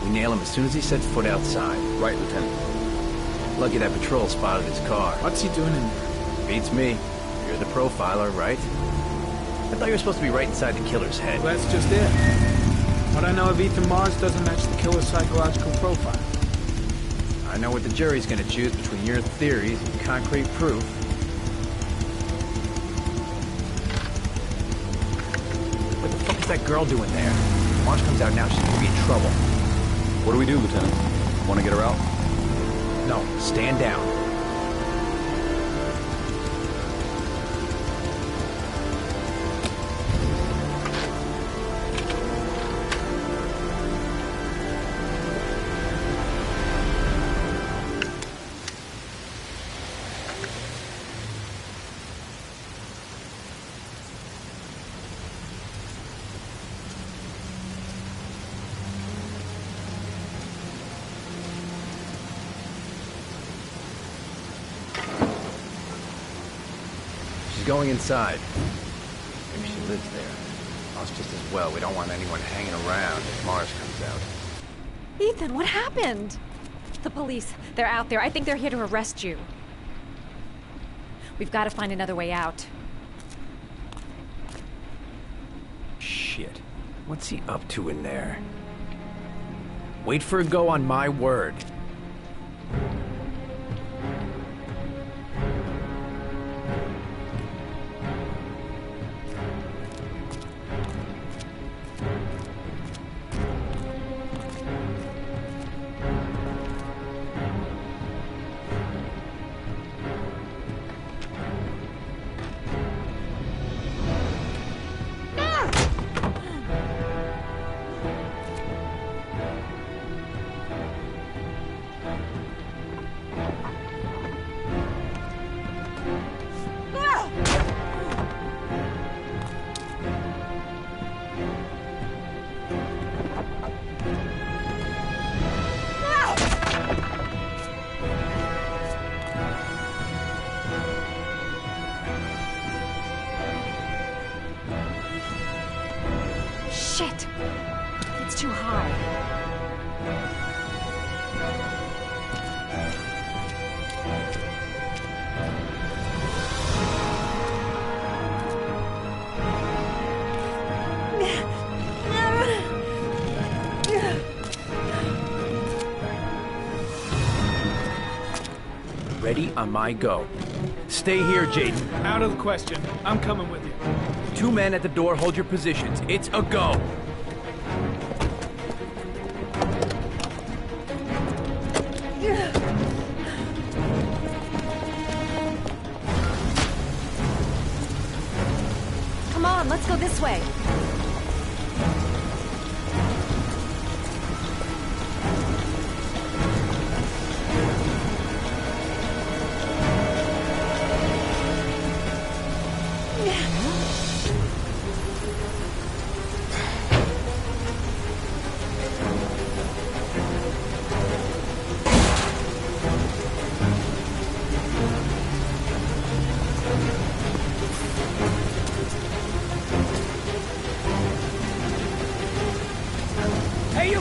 We nail him as soon as he sets foot outside. Right, Lieutenant. Lucky that patrol spotted his car. What's he doing in there? Beats me. You're the profiler, right? I thought you were supposed to be right inside the killer's head. Well, that's just it. What I know of Ethan Mars doesn't match the killer's psychological profile. I know what the jury's gonna choose between your theories and concrete proof. What the fuck is that girl doing there? If Marge comes out now, she's gonna be in trouble. What do we do, Lieutenant? Want to get her out? No, stand down. She's going inside. Maybe she lives there. Us just as well. We don't want anyone hanging around if Mars comes out. Ethan, what happened? The police. They're out there. I think they're here to arrest you. We've got to find another way out. Shit. What's he up to in there? Wait for a go on my word. Shit! It's too high. Ready on my go. Stay here, Jaden. Out of the question. I'm coming with you. 2 men at the door, hold your positions. It's a go. Come on, let's go this way.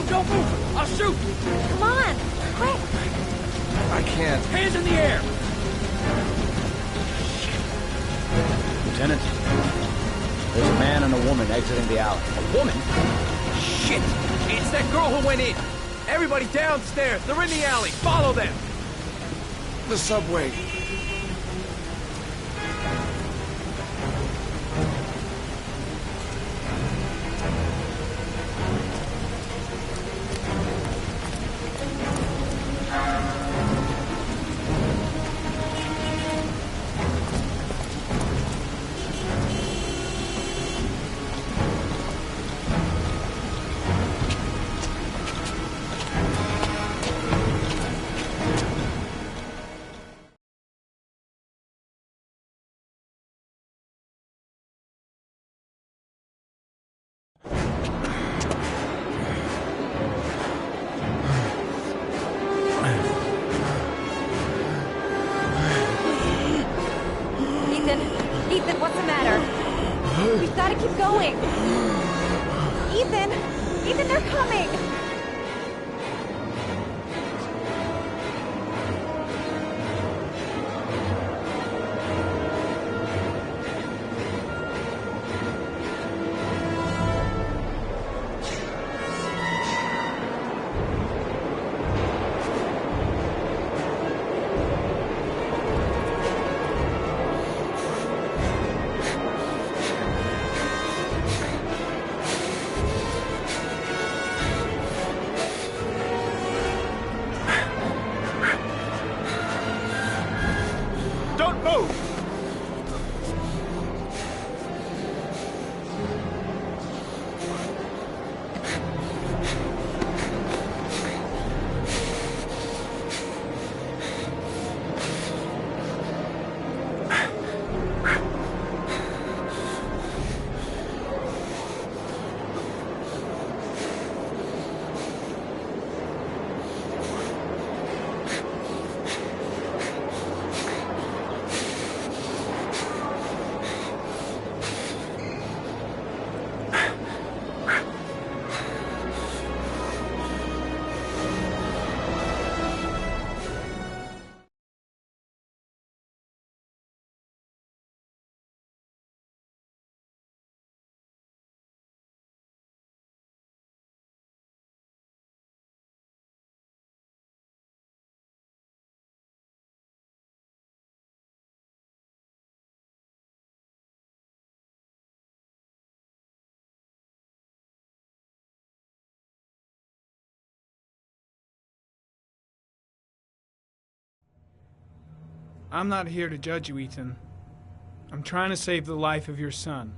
Don't move! I'll shoot! Come on! Quick! I can't. Hands in the air! Lieutenant, there's a man and a woman exiting the alley. A woman? Shit! It's that girl who went in! Everybody downstairs! They're in the alley! Follow them! The subway. Ethan, what's the matter? We've got to keep going. Ethan, they're coming. I'm not here to judge you, Ethan. I'm trying to save the life of your son.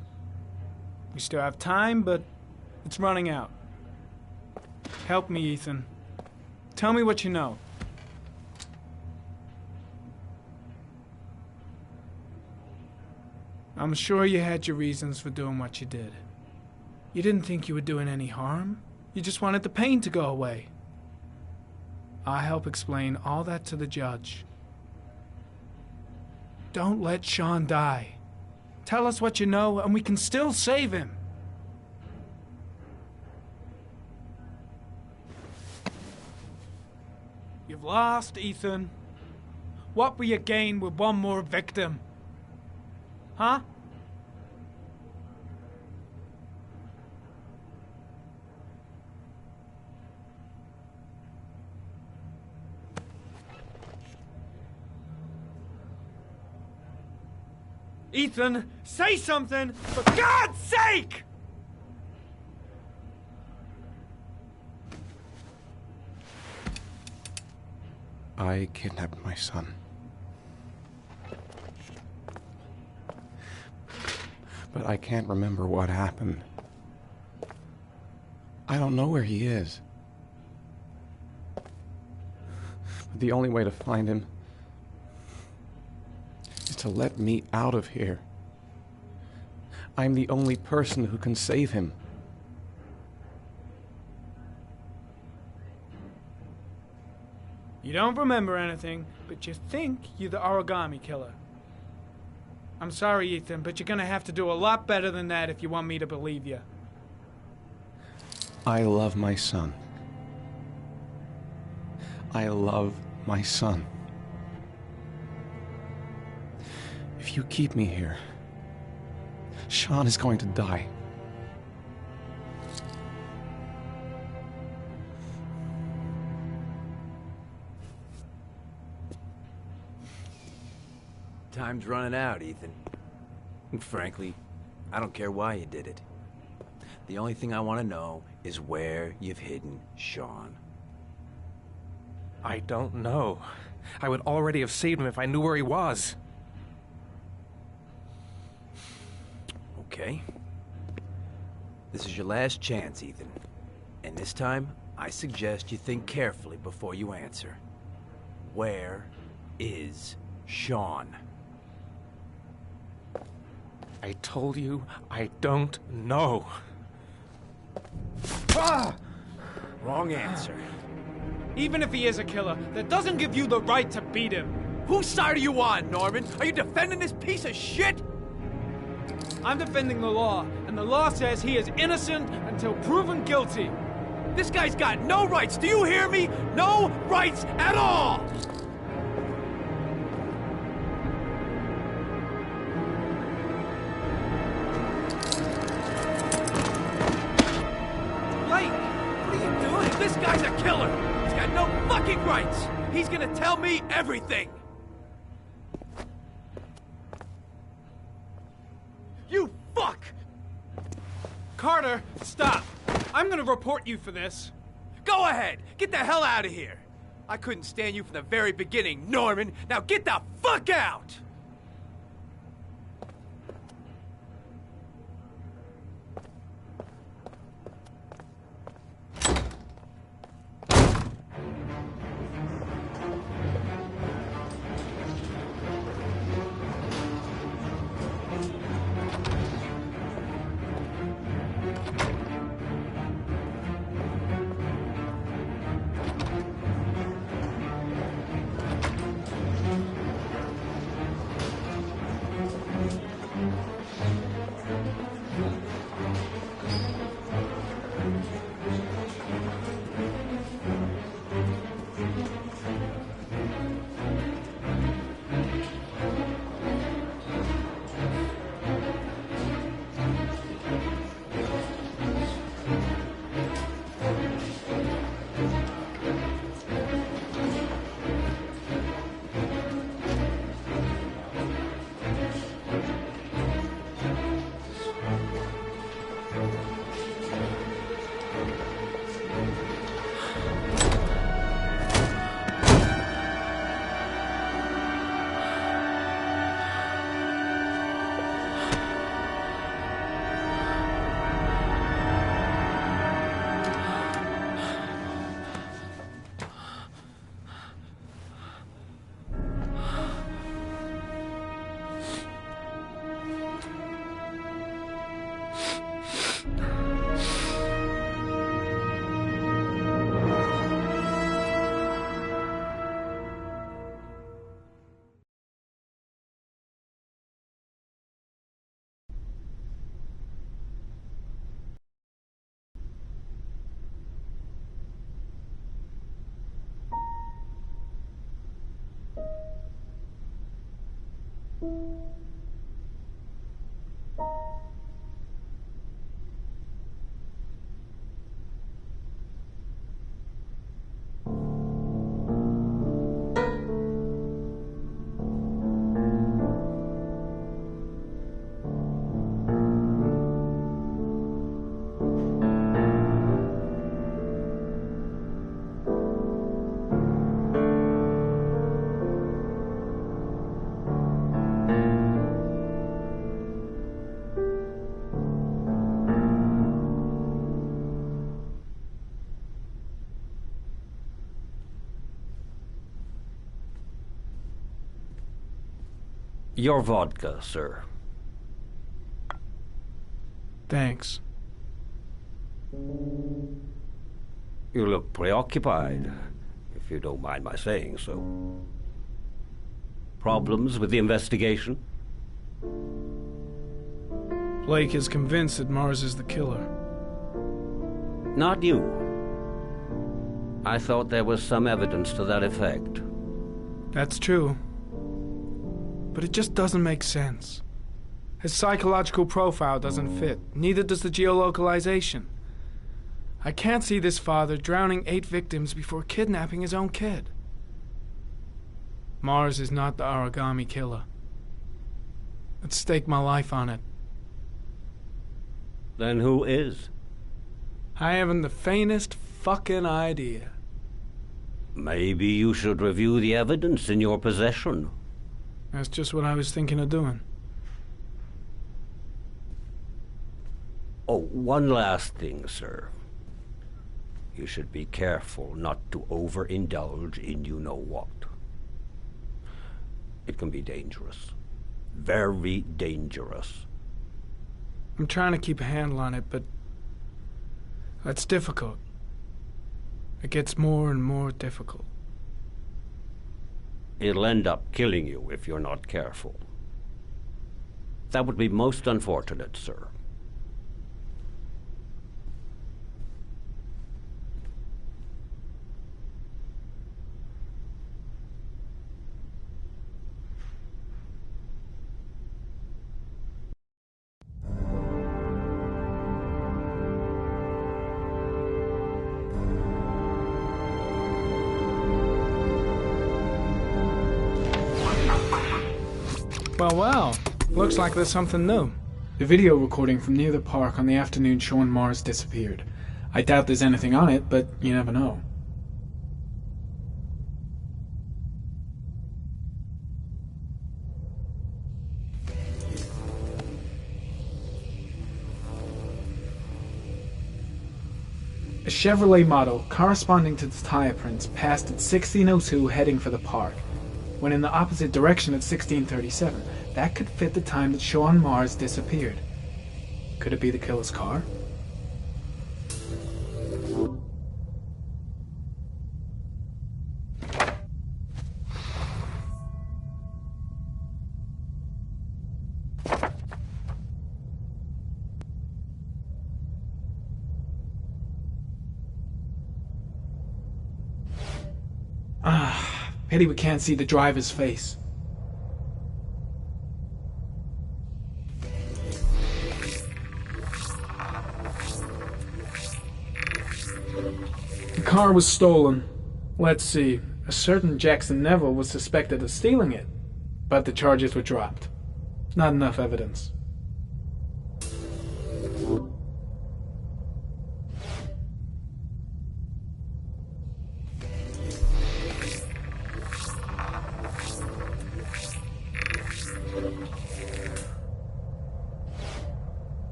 We still have time, but it's running out. Help me, Ethan. Tell me what you know. I'm sure you had your reasons for doing what you did. You didn't think you were doing any harm. You just wanted the pain to go away. I'll help explain all that to the judge. Don't let Sean die. Tell us what you know, and we can still save him. lost, Ethan? What will you gain with one more victim? Huh? Ethan, say something, for God's sake! I kidnapped my son. But I can't remember what happened. I don't know where he is. But the only way to find him is to let me out of here. I'm the only person who can save him. You don't remember anything, but you think you're the origami killer. I'm sorry, Ethan, but you're gonna have to do a lot better than that if you want me to believe you. I love my son. I love my son. If you keep me here, Sean is going to die. Time's running out, Ethan. And frankly, I don't care why you did it. The only thing I want to know is where you've hidden Sean. I don't know. I would already have saved him if I knew where he was. Okay. This is your last chance, Ethan. And this time, I suggest you think carefully before you answer. Where is Sean? I told you I don't know. Ah! Wrong answer. Even if he is a killer, that doesn't give you the right to beat him. Whose side are you on, Norman? Are you defending this piece of shit? I'm defending the law, and the law says he is innocent until proven guilty. This guy's got no rights, do you hear me? No rights at all! Blake, what are you doing? This guy's a killer! He's got no fucking rights! He's gonna tell me everything! You fuck! Carter, stop! I'm gonna report you for this. Go ahead! Get the hell out of here! I couldn't stand you from the very beginning, Norman! Now get the fuck out! Your vodka, sir. Thanks. You look preoccupied, if you don't mind my saying so. Problems with the investigation? Blake is convinced that Mars is the killer. Not you. I thought there was some evidence to that effect. That's true. But it just doesn't make sense. His psychological profile doesn't fit. Neither does the geolocalization. I can't see this father drowning 8 victims before kidnapping his own kid. Mars is not the Aragami killer. I'd stake my life on it. Then who is? I haven't the faintest fucking idea. Maybe you should review the evidence in your possession. That's just what I was thinking of doing. Oh, one last thing, sir. You should be careful not to overindulge in you-know-what. It can be dangerous. Very dangerous. I'm trying to keep a handle on it, but that's difficult. It gets more and more difficult. It'll end up killing you if you're not careful. That would be most unfortunate, sir. Well, looks like there's something new. The video recording from near the park on the afternoon showing Mars disappeared. I doubt there's anything on it, but you never know. A Chevrolet model corresponding to the tire prints passed at 16:02 heading for the park, when in the opposite direction at 16:37. That could fit the time that Sean Mars disappeared. Could it be the killer's car? Pity we can't see the driver's face. The car was stolen. Let's see. A certain Jackson Neville was suspected of stealing it, but the charges were dropped. Not enough evidence.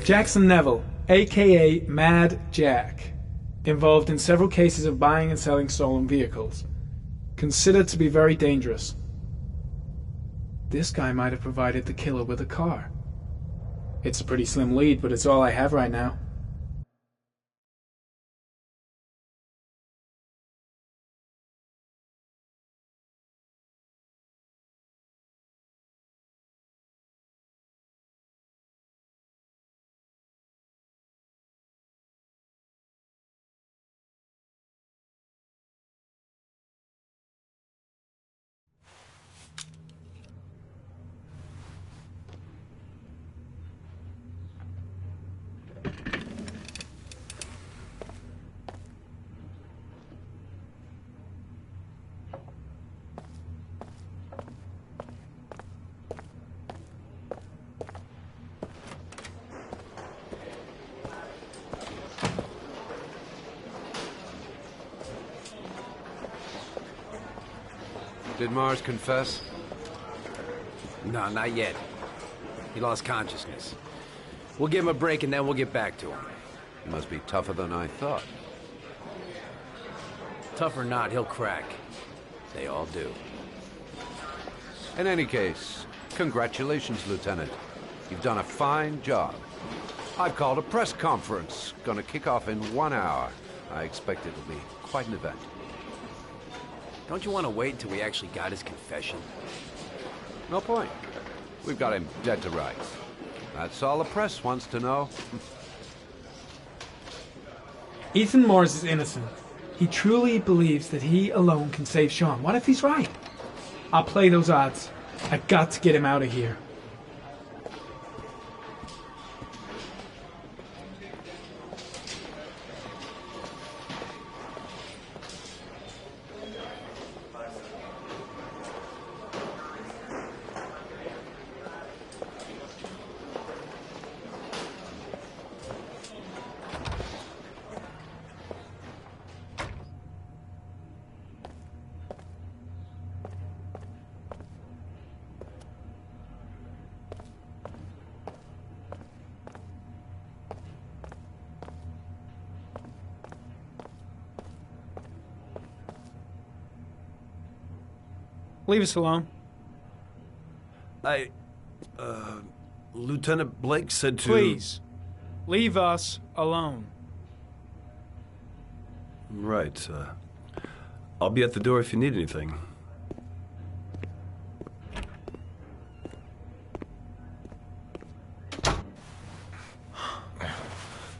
Jackson Neville, aka Mad Jack, involved in several cases of buying and selling stolen vehicles. Considered to be very dangerous. This guy might have provided the killer with a car. It's a pretty slim lead, but it's all I have right now. Did Mars confess? No, not yet. He lost consciousness. We'll give him a break and then we'll get back to him. He must be tougher than I thought. Tough or not, he'll crack. They all do. In any case, congratulations, Lieutenant. You've done a fine job. I've called a press conference. Gonna kick off in 1 hour. I expect it'll be quite an event. Don't you want to wait until we actually got his confession? No point. We've got him dead to rights. That's all the press wants to know. Ethan Mars is innocent. He truly believes that he alone can save Sean. What if he's right? I'll play those odds. I've got to get him out of here. Leave us alone. Lieutenant Blake said to... Please, leave us alone. Right, I'll be at the door if you need anything.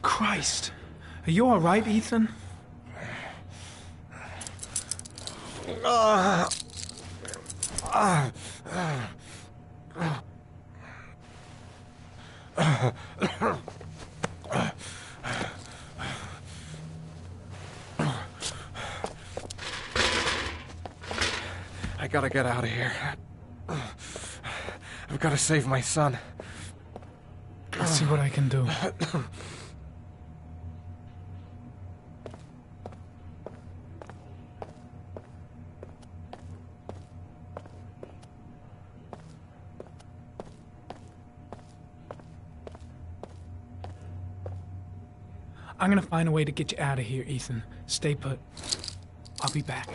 Christ. Are you all right, Ethan? I gotta get out of here. I've gotta save my son. I'll see what I can do. I'm gonna find a way to get you out of here, Ethan. Stay put. I'll be back.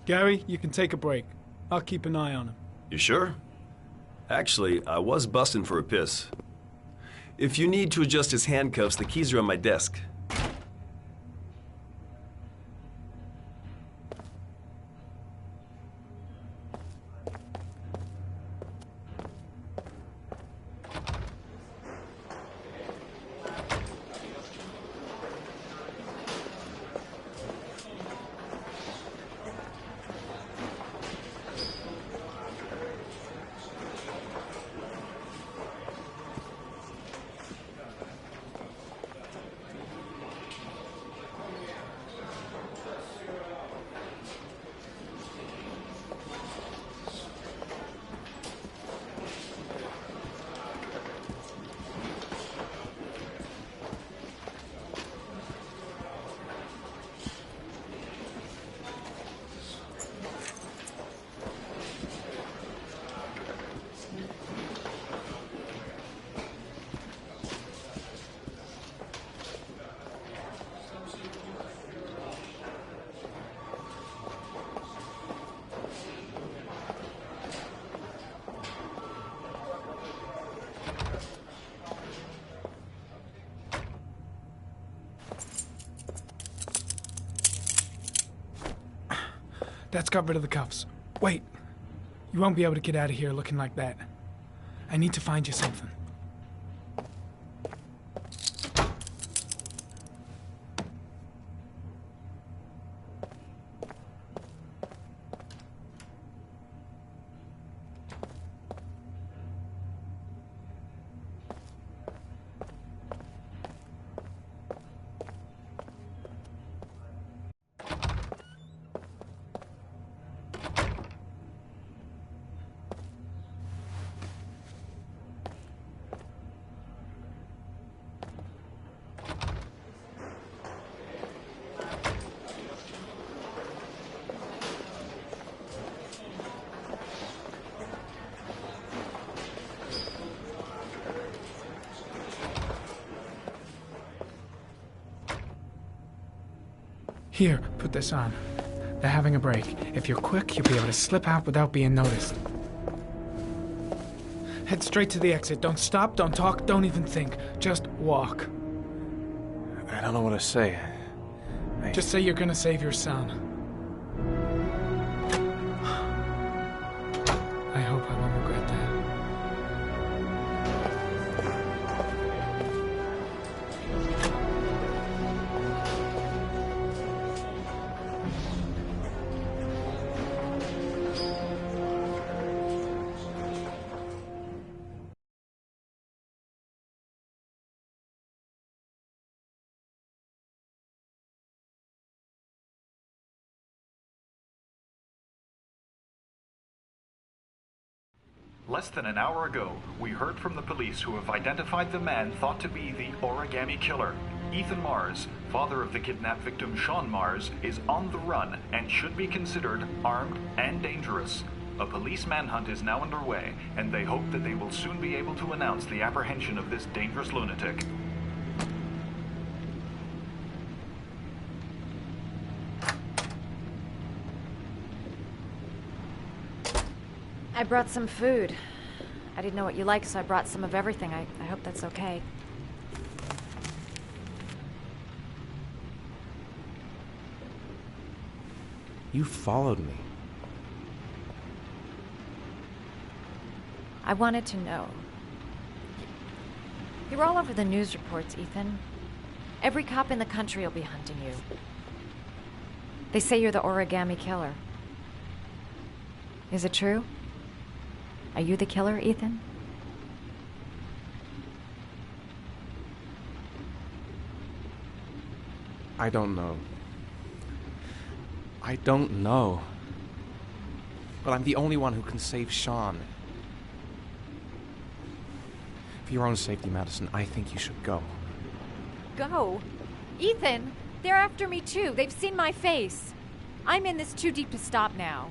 Gary, you can take a break. I'll keep an eye on him. You sure? Actually, I was busting for a piss. If you need to adjust his handcuffs, the keys are on my desk. That's got rid of the cuffs. Wait. You won't be able to get out of here looking like that. I need to find you something. Here, put this on. They're having a break. If you're quick, you'll be able to slip out without being noticed. Head straight to the exit. Don't stop, don't talk, don't even think. Just walk. I don't know what to say. Just say you're gonna save your son. I hope I won't regret that. Less than an hour ago, we heard from the police who have identified the man thought to be the Origami Killer. Ethan Mars, father of the kidnapped victim Sean Mars, is on the run and should be considered armed and dangerous. A police manhunt is now underway, and they hope that they will soon be able to announce the apprehension of this dangerous lunatic. I brought some food. I didn't know what you liked, so I brought some of everything. I hope that's okay. You followed me. I wanted to know. You're all over the news reports, Ethan. Every cop in the country will be hunting you. They say you're the Origami Killer. Is it true? Are you the killer, Ethan? I don't know. I don't know. But I'm the only one who can save Sean. For your own safety, Madison, I think you should go. Go? Ethan, they're after me too. They've seen my face. I'm in this too deep to stop now.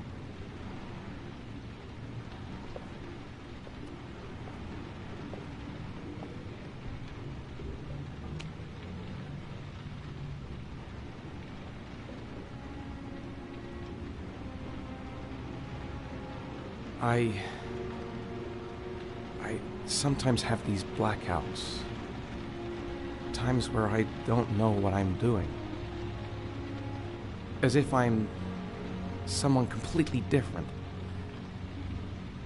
I sometimes have these blackouts. Times where I don't know what I'm doing. As if I'm someone completely different.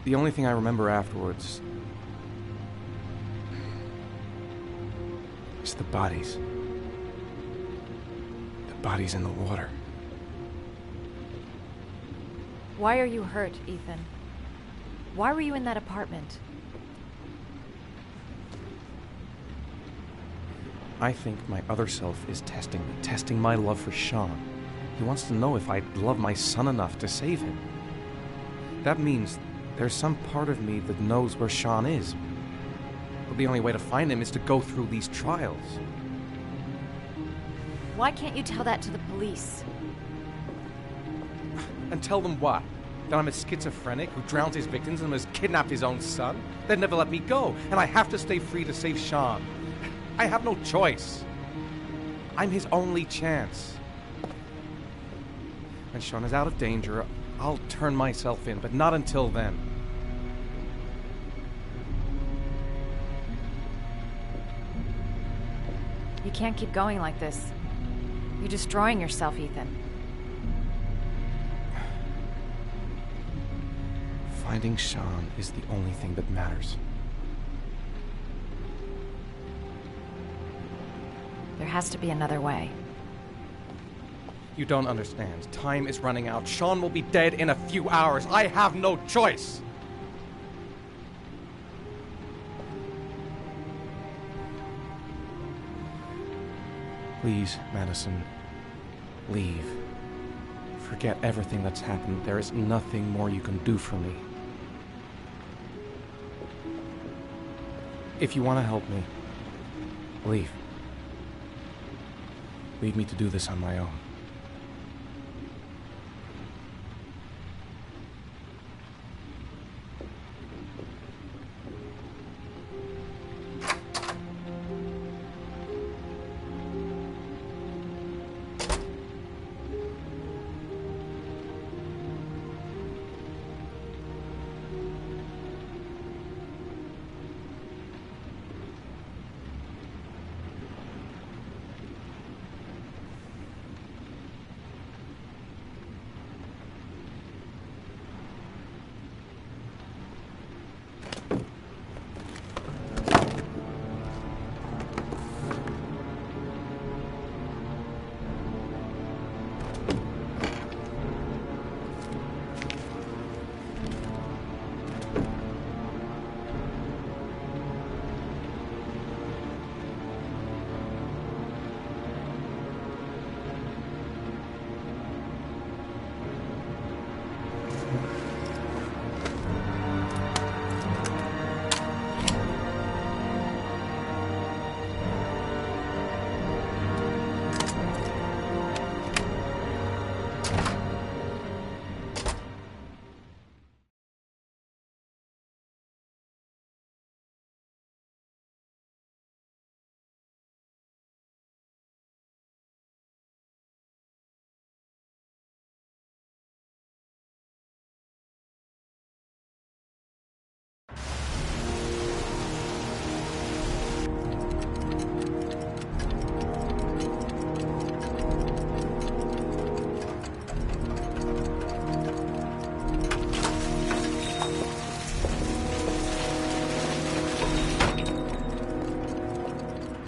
The only thing I remember afterwards is the bodies. The bodies in the water. Why are you hurt, Ethan? Why were you in that apartment? I think my other self is testing me, testing my love for Sean. He wants to know if I love my son enough to save him. That means there's some part of me that knows where Sean is. But the only way to find him is to go through these trials. Why can't you tell that to the police? And tell them what? That I'm a schizophrenic who drowns his victims and has kidnapped his own son? They'd never let me go, and I have to stay free to save Sean. I have no choice. I'm his only chance. When Sean is out of danger, I'll turn myself in, but not until then. You can't keep going like this. You're destroying yourself, Ethan. Finding Sean is the only thing that matters. There has to be another way. You don't understand. Time is running out. Sean will be dead in a few hours. I have no choice. Please, Madison, leave. Forget everything that's happened. There is nothing more you can do for me. If you want to help me, leave. Leave me to do this on my own.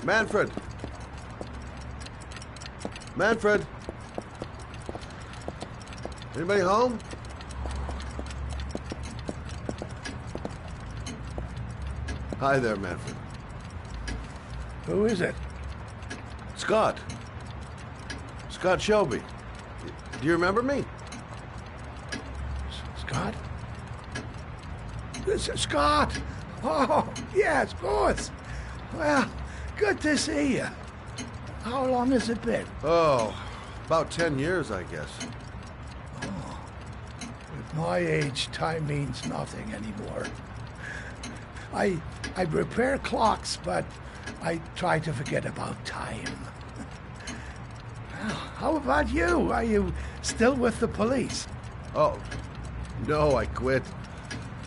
Manfred! Manfred! Anybody home? Hi there, Manfred. Who is it? Scott. Scott Shelby. Do you remember me? Scott? This is Scott! Oh, yes, of course. Well, good to see you. How long has it been? Oh, about 10 years, I guess. Oh, at my age, time means nothing anymore. I repair clocks, but I try to forget about time. Well, how about you? Are you still with the police? Oh, no, I quit.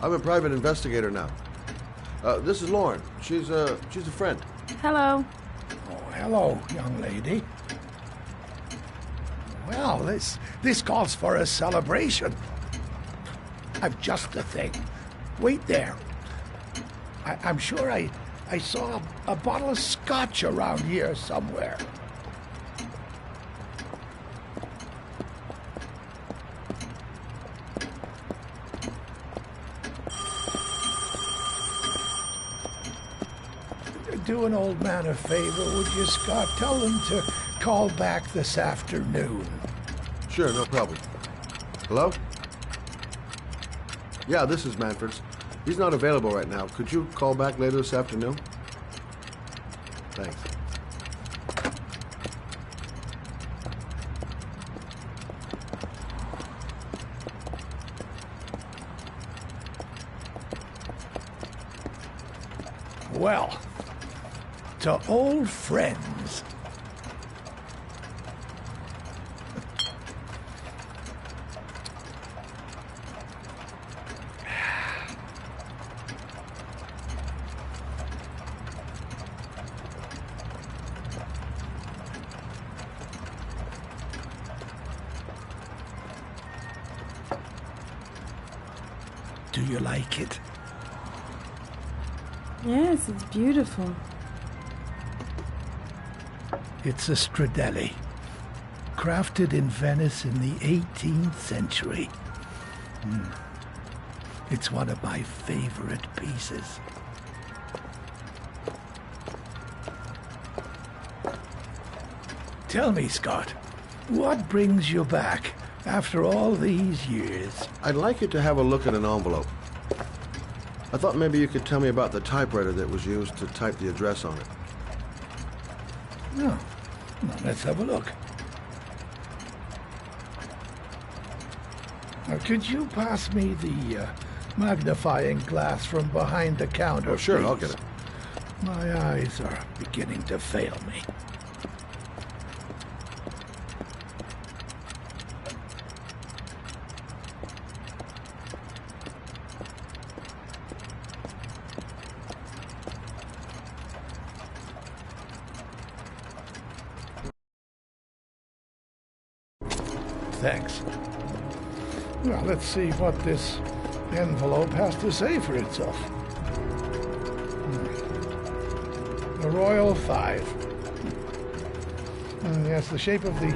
I'm a private investigator now. This is Lauren. She's a friend. Hello. Oh, hello, young lady. Well, this calls for a celebration. I've just the thing. Wait there. I'm sure I saw a bottle of scotch around here somewhere. Do an old man a favor, would you, Scott? Tell them to call back this afternoon. Sure, no problem. Hello? Yeah, this is Manfred's. He's not available right now. Could you call back later this afternoon? Thanks. Well, to old friends. Do you like it? Yes, it's beautiful. It's a Stradelli, crafted in Venice in the 18th century. It's one of my favorite pieces. Tell me, Scott, what brings you back after all these years? I'd like you to have a look at an envelope. I thought maybe you could tell me about the typewriter that was used to type the address on it. No. Well, let's have a look. Now, could you pass me the magnifying glass from behind the counter, Oh, sure, please? I'll get it. My eyes are beginning to fail me. Thanks. Well, let's see what this envelope has to say for itself. The Royal 5. Yes, the shape of the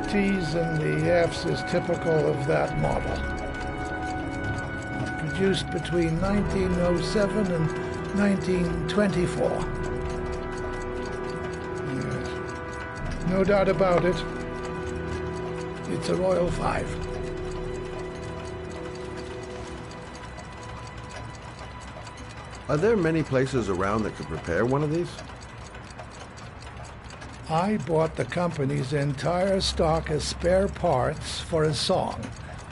T's and the F's is typical of that model. Produced between 1907 and 1924. Yes. No doubt about it. It's a Royal 5. Are there many places around that could repair one of these? I bought the company's entire stock of spare parts for a song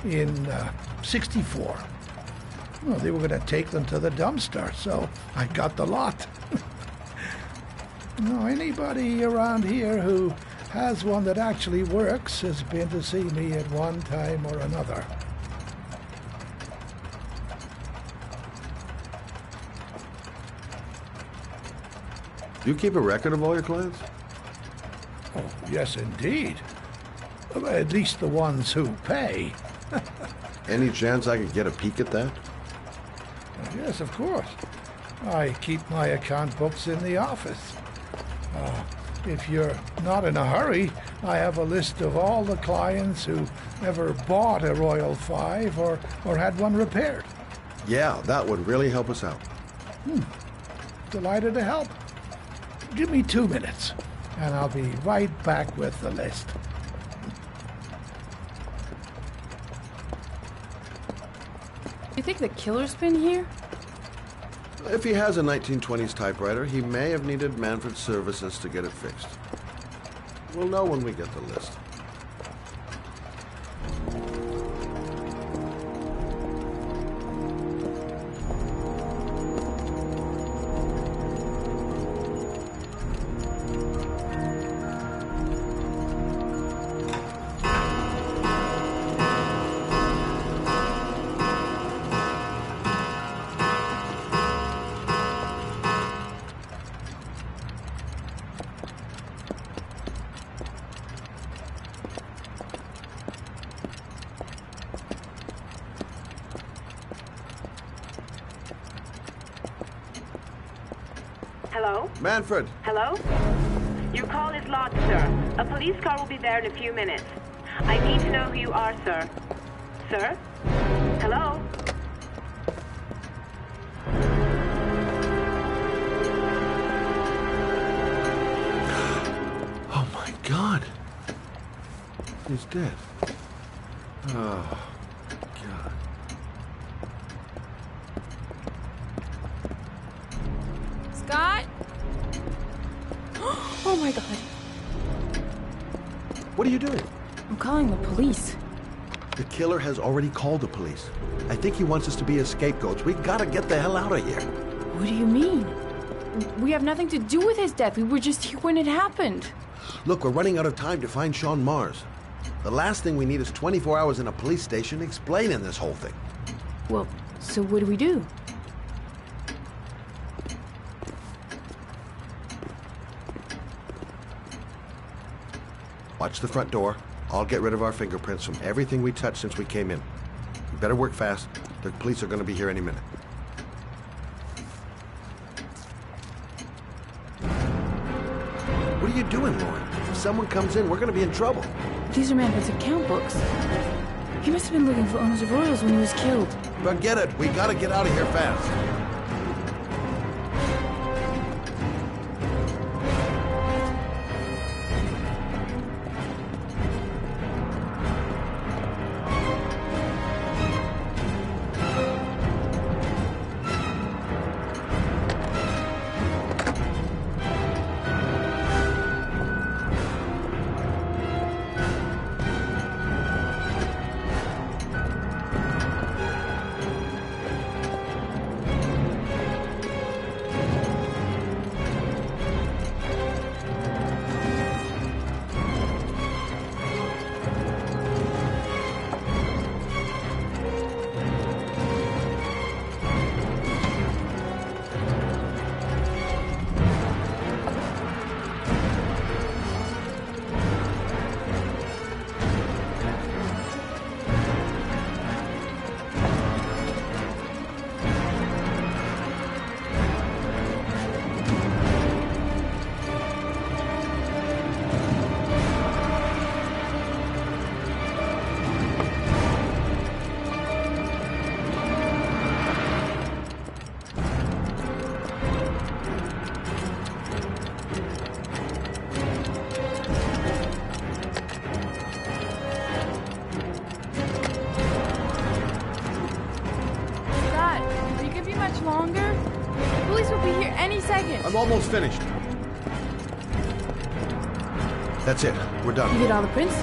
in '64. Well, they were going to take them to the dumpster, so I got the lot. No, anybody around here who has one that actually works has been to see me at one time or another. Do you keep a record of all your clients? Oh, yes, indeed. At least the ones who pay. Any chance I could get a peek at that? Yes, of course. I keep my account books in the office. If you're not in a hurry, I have a list of all the clients who ever bought a Royal 5 or had one repaired. Yeah, that would really help us out. Delighted to help. Give me 2 minutes, and I'll be right back with the list. You think the killer's been here? If he has a 1920s typewriter, he may have needed Manfred's services to get it fixed. We'll know when we get the list. Hello? Manfred! Hello? Your call is logged, sir. A police car will be there in a few minutes. I need to know who you are, sir. Sir? Hello? Oh my God. He's dead. Oh, God. Scott? Oh my God. What are you doing? I'm calling the police. The killer has already called the police. I think he wants us to be his scapegoats. We gotta get the hell out of here. What do you mean? We have nothing to do with his death. We were just here when it happened. Look, we're running out of time to find Sean Mars. The last thing we need is 24 hours in a police station explaining this whole thing. Well, so what do we do? Watch the front door. I'll get rid of our fingerprints from everything we touched since we came in. You better work fast. The police are going to be here any minute. What are you doing, Lauren? If someone comes in, we're going to be in trouble. These are Manfred's account books. He must have been looking for owners of Royals when he was killed. Forget it. We got to get out of here fast. I'm almost finished. That's it. We're done. You get all the prints?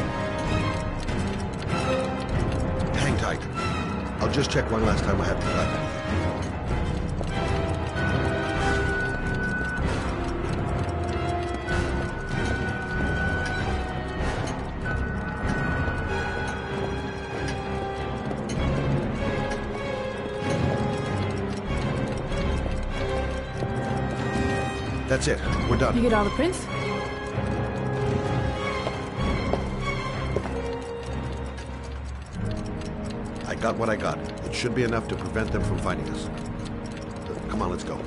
Hang tight. I'll just check one last time I haven't forgotten anything. That's it. We're done. You get all the prints? I got what I got. It should be enough to prevent them from finding us. Come on, let's go.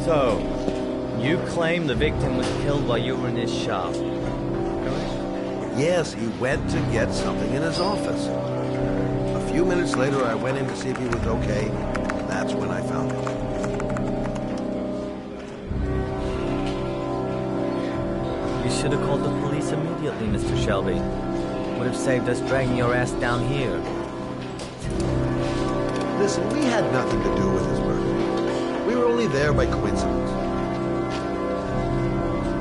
So, you claim the victim was killed while you were in his shop? Yes, he went to get something in his office. A few minutes later, I went in to see if he was okay. That's when I found him. You should have called the police immediately, Mr. Shelby. Would have saved us dragging your ass down here. Listen, we had nothing to do with his murder. We were only there by coincidence.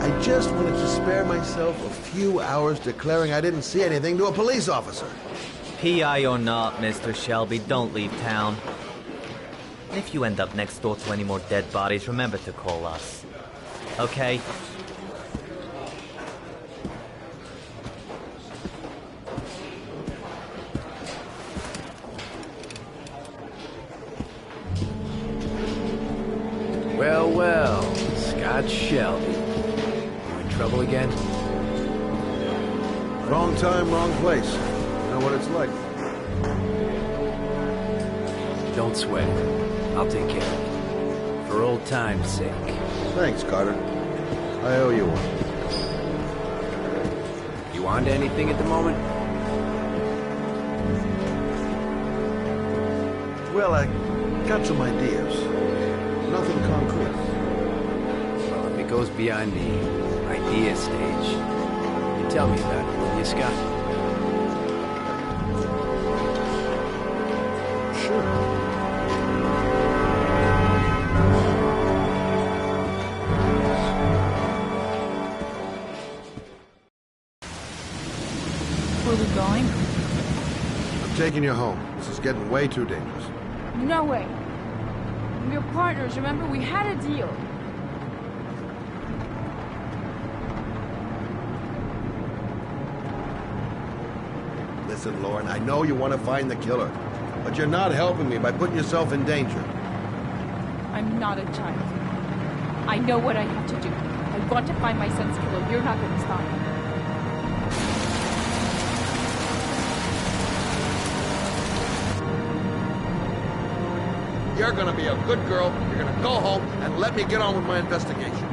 I just wanted to spare myself a few hours declaring I didn't see anything to a police officer. PI or not, Mr. Shelby, don't leave town. And if you end up next door to any more dead bodies, remember to call us. Okay? about Shelby? You in trouble again? Wrong time, wrong place. You know what it's like. Don't sweat it. I'll take care of it. For old time's sake. Thanks, Carter. I owe you one. You on to anything at the moment? Well, I got some ideas. Nothing concrete. Well, if it goes beyond the idea stage, you tell me about it, will you, Scott? Where are we going? I'm taking you home. This is getting way too dangerous. No way. We're partners, remember? We had a deal. Listen, Lauren, I know you want to find the killer, but you're not helping me by putting yourself in danger. I'm not a child. I know what I have to do. I want to find my son's killer. You're not going to stop me. You're gonna be a good girl, you're gonna go home, and let me get on with my investigation.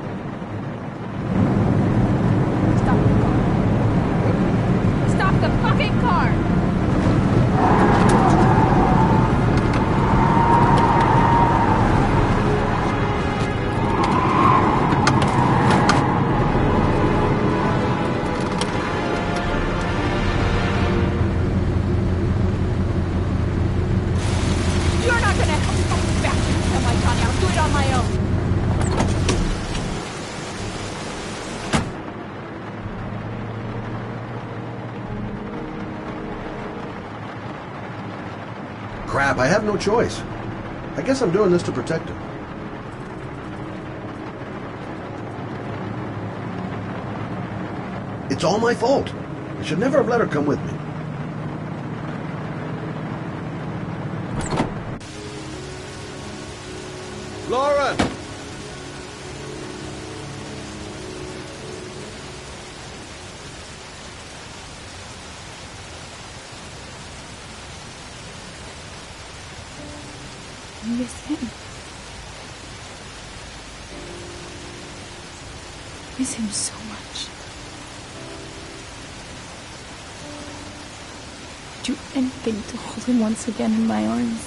Stop the fucking car! You're not gonna help me come back to kill my Johnny. I'll do it on my own. Crap, I have no choice. I guess I'm doing this to protect her. It's all my fault. I should never have let her come with me. Lauren! I miss him. I miss him so much. I'd do anything to hold him once again in my arms.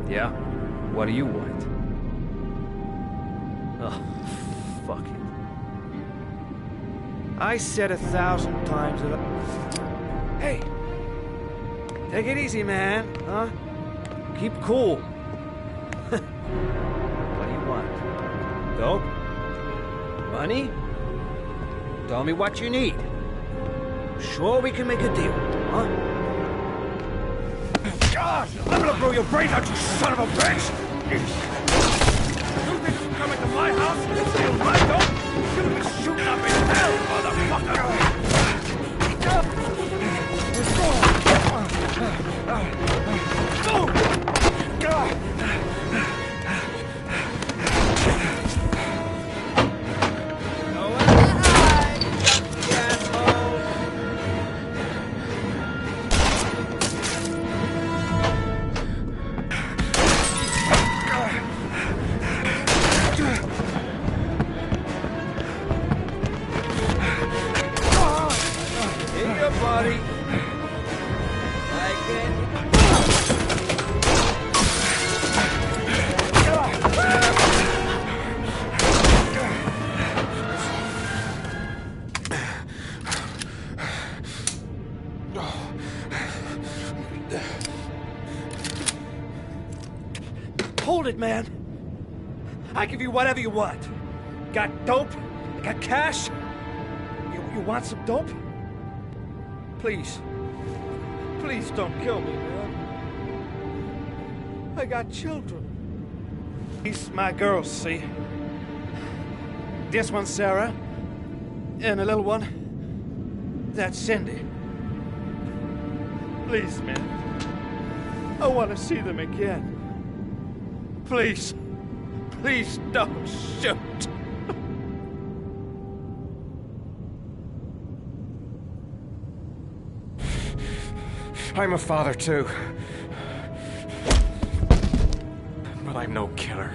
Yeah? What do you want? Oh, fuck it. I said 1,000 times that Hey! Take it easy, man, huh? Keep cool. What do you want? Dope? Money? Tell me what you need. Sure we can make a deal, huh? God! I'm gonna blow your brains out, you son of a bitch! You think you can come into my house and steal my dope? You're gonna be shooting up in hell, motherfucker! buddy. Hold it, man. I give you whatever you want. Got dope? Got cash? You want some dope? Please. Please don't kill me, man. I got children. These my girls, see? This one's Sarah. And the little one, that's Cindy. Please, man. I want to see them again. Please. Please don't shoot. I'm a father, too. But I'm no killer.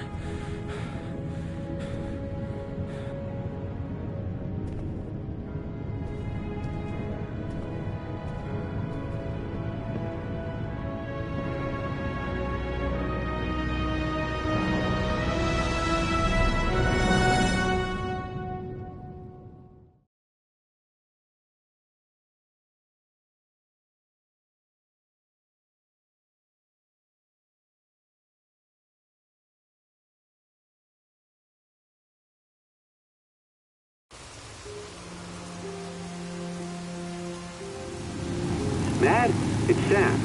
Matt, it's Sam.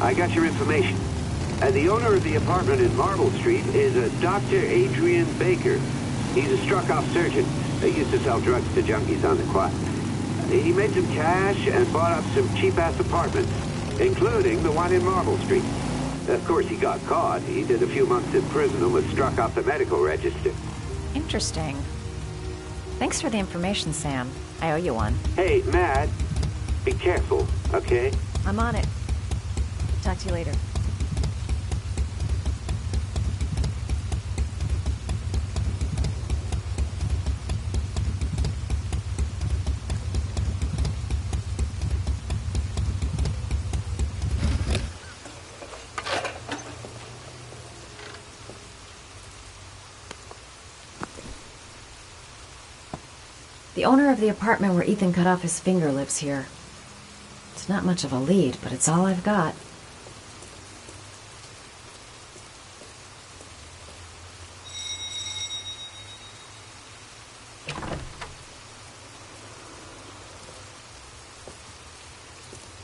I got your information. The owner of the apartment in Marble Street is a Dr. Adrian Baker. He's a struck-off surgeon. He used to sell drugs to junkies on the quad. He made some cash and bought up some cheap-ass apartments, including the one in Marble Street. Of course, he got caught. He did a few months in prison and was struck off the medical register. Interesting. Thanks for the information, Sam. I owe you one. Hey, Matt, be careful, okay? I'm on it. Talk to you later. The owner of the apartment where Ethan cut off his finger lives here. It's not much of a lead, but it's all I've got.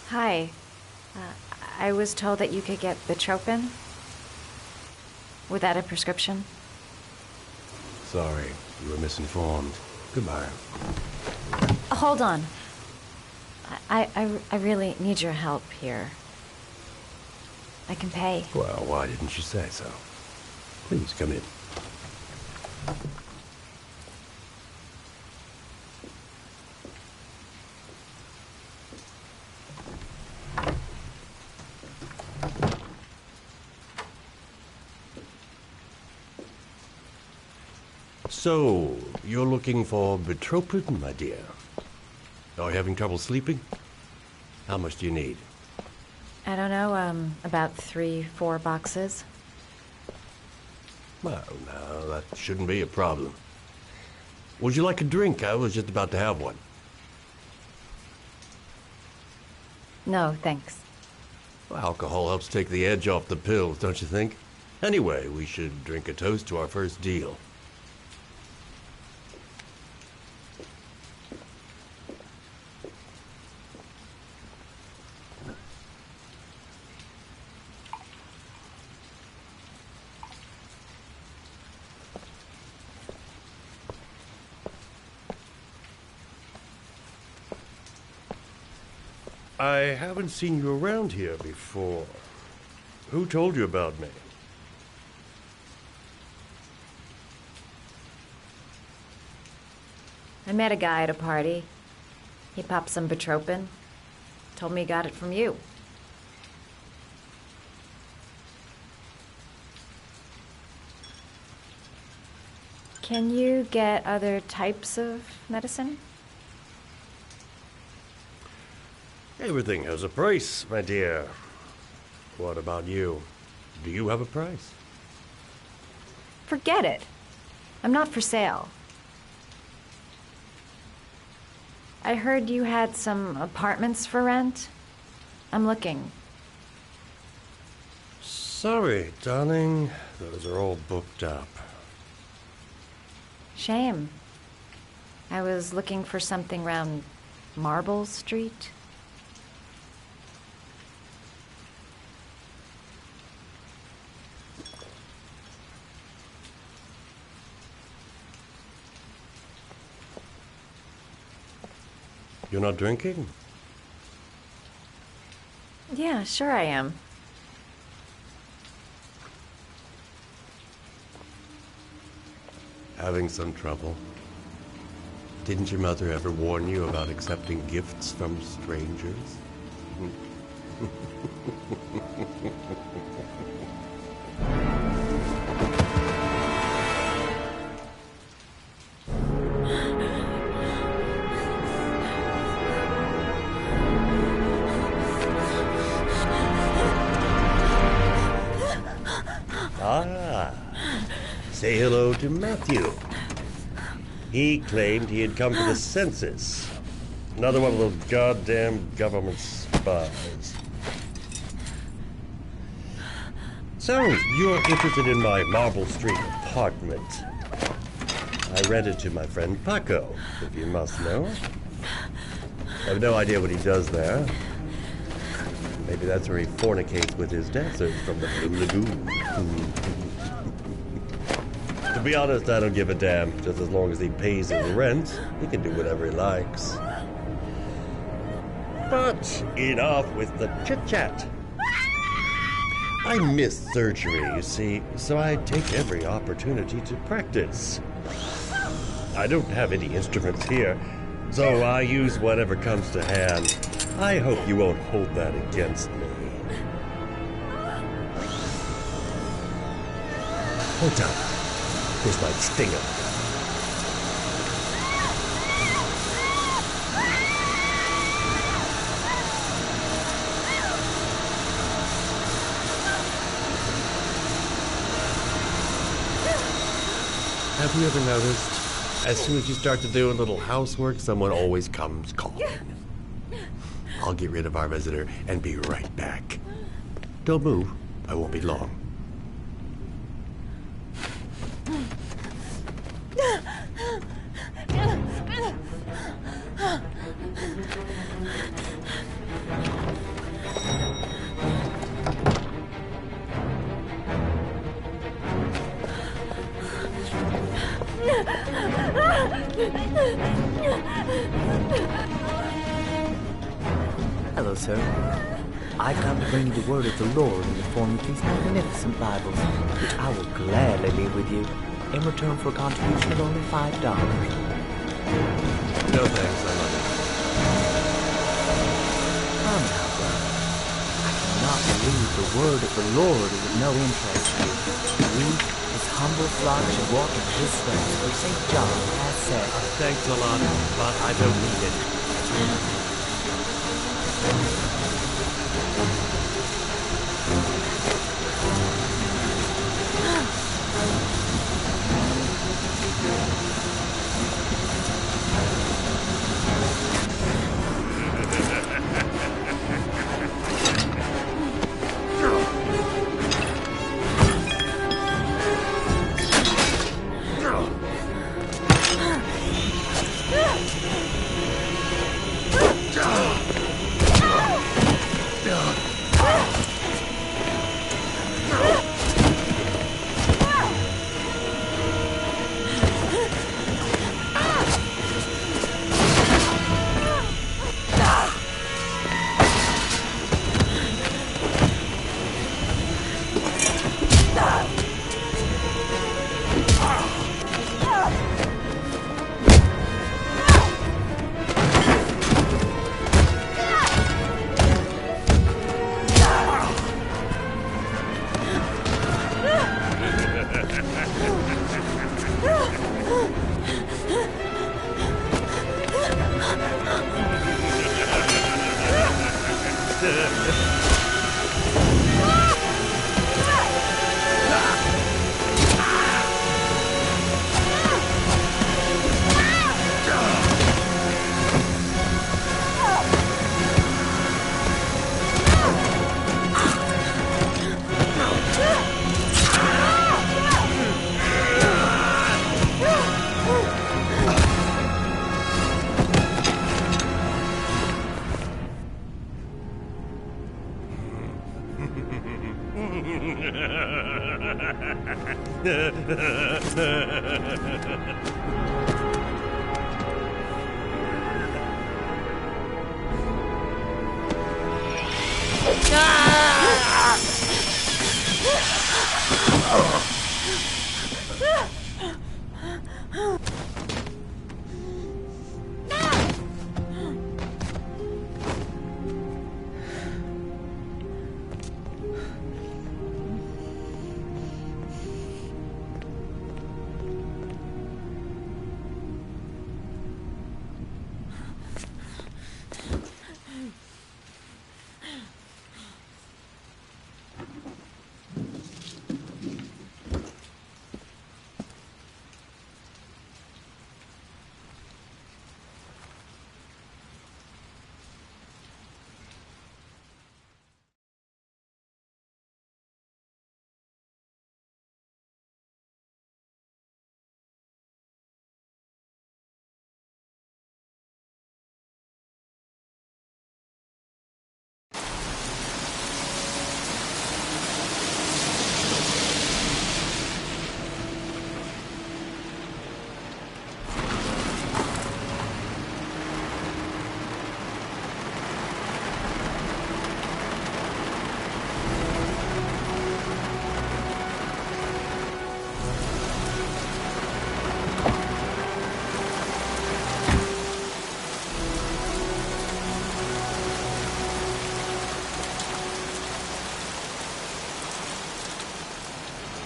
Hi. I was told that you could get Bitropin without a prescription. Sorry, you were misinformed. Goodbye. Hold on. I really need your help here. I can pay. Well, why didn't you say so? Please come in. So, you're looking for Bitropin, my dear? Are you having trouble sleeping? How much do you need? I don't know, about 3-4 boxes. Well, no, that shouldn't be a problem. Would you like a drink? I was just about to have one. No, thanks. Well, alcohol helps take the edge off the pills, don't you think? Anyway, we should drink a toast to our first deal. I haven't seen you around here before. Who told you about me? I met a guy at a party. He popped some Bitropin. Told me he got it from you. Can you get other types of medicine? Everything has a price, my dear. What about you? Do you have a price? Forget it. I'm not for sale. I heard you had some apartments for rent. I'm looking. Sorry, darling. Those are all booked up. Shame. I was looking for something around Marble Street. You're not drinking? Yeah, sure I am. Having some trouble? Didn't your mother ever warn you about accepting gifts from strangers? Say hello to Matthew. He claimed he had come to the census. Another one of those goddamn government spies. So, you're interested in my Marble Street apartment. I rented to my friend Paco, if you must know. I have no idea what he does there. Maybe that's where he fornicates with his dancers from the Blue Lagoon. To be honest, I don't give a damn. Just as long as he pays his rent, he can do whatever he likes. But enough with the chit-chat. I miss surgery, you see, so I take every opportunity to practice. I don't have any instruments here, so I use whatever comes to hand. I hope you won't hold that against me. Hold up. This might sting him. Have you ever noticed, as soon as you start to do a little housework, someone always comes calling? I'll get rid of our visitor and be right back. Don't move. I won't be long. Hello, sir. I've come to bring you the word of the Lord in the form of these magnificent Bibles, which I will gladly leave with you in return for a contribution of only $5. No thanks, I love it. Come now, brother. I cannot believe the word of the Lord is of no interest to you. We, his humble flock, should walk in his steps, for St. John has said. Thanks a lot, but I don't need it.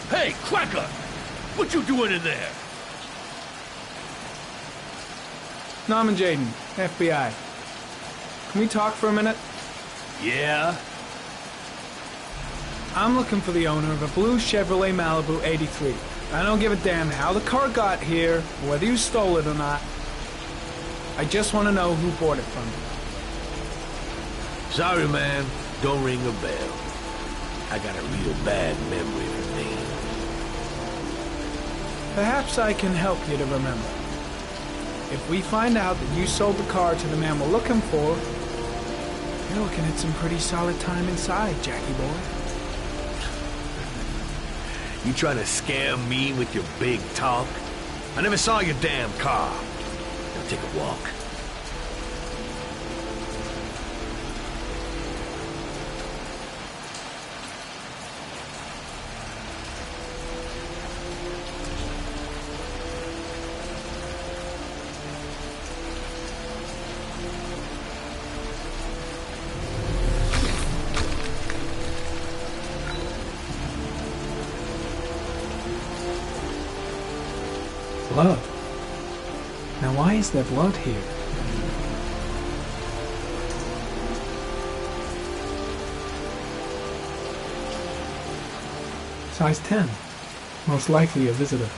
Hey, Cracker! What you doing in there? Norman Jayden, FBI. Can we talk for a minute? Yeah? I'm looking for the owner of a blue Chevrolet Malibu 83. I don't give a damn how the car got here, or whether you stole it or not. I just want to know who bought it from you. Sorry, man. Don't ring a bell. I got a real bad memory for names. Perhaps I can help you to remember. If we find out that you sold the car to the man we're looking for, you're looking at some pretty solid time inside, Jackie boy. You trying to scam me with your big talk? I never saw your damn car. Now take a walk. Blood. Now why is there blood here? Size 10. Most likely a visitor.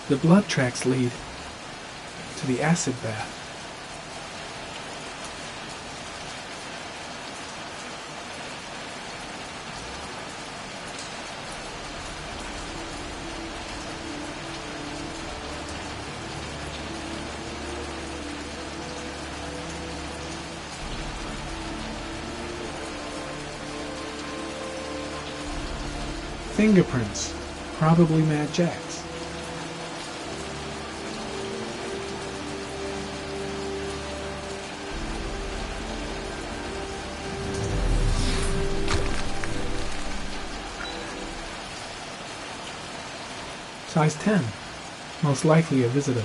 The blood tracks lead to the acid bath. Fingerprints, probably Mad Jack's. Size 10. Most likely a visitor.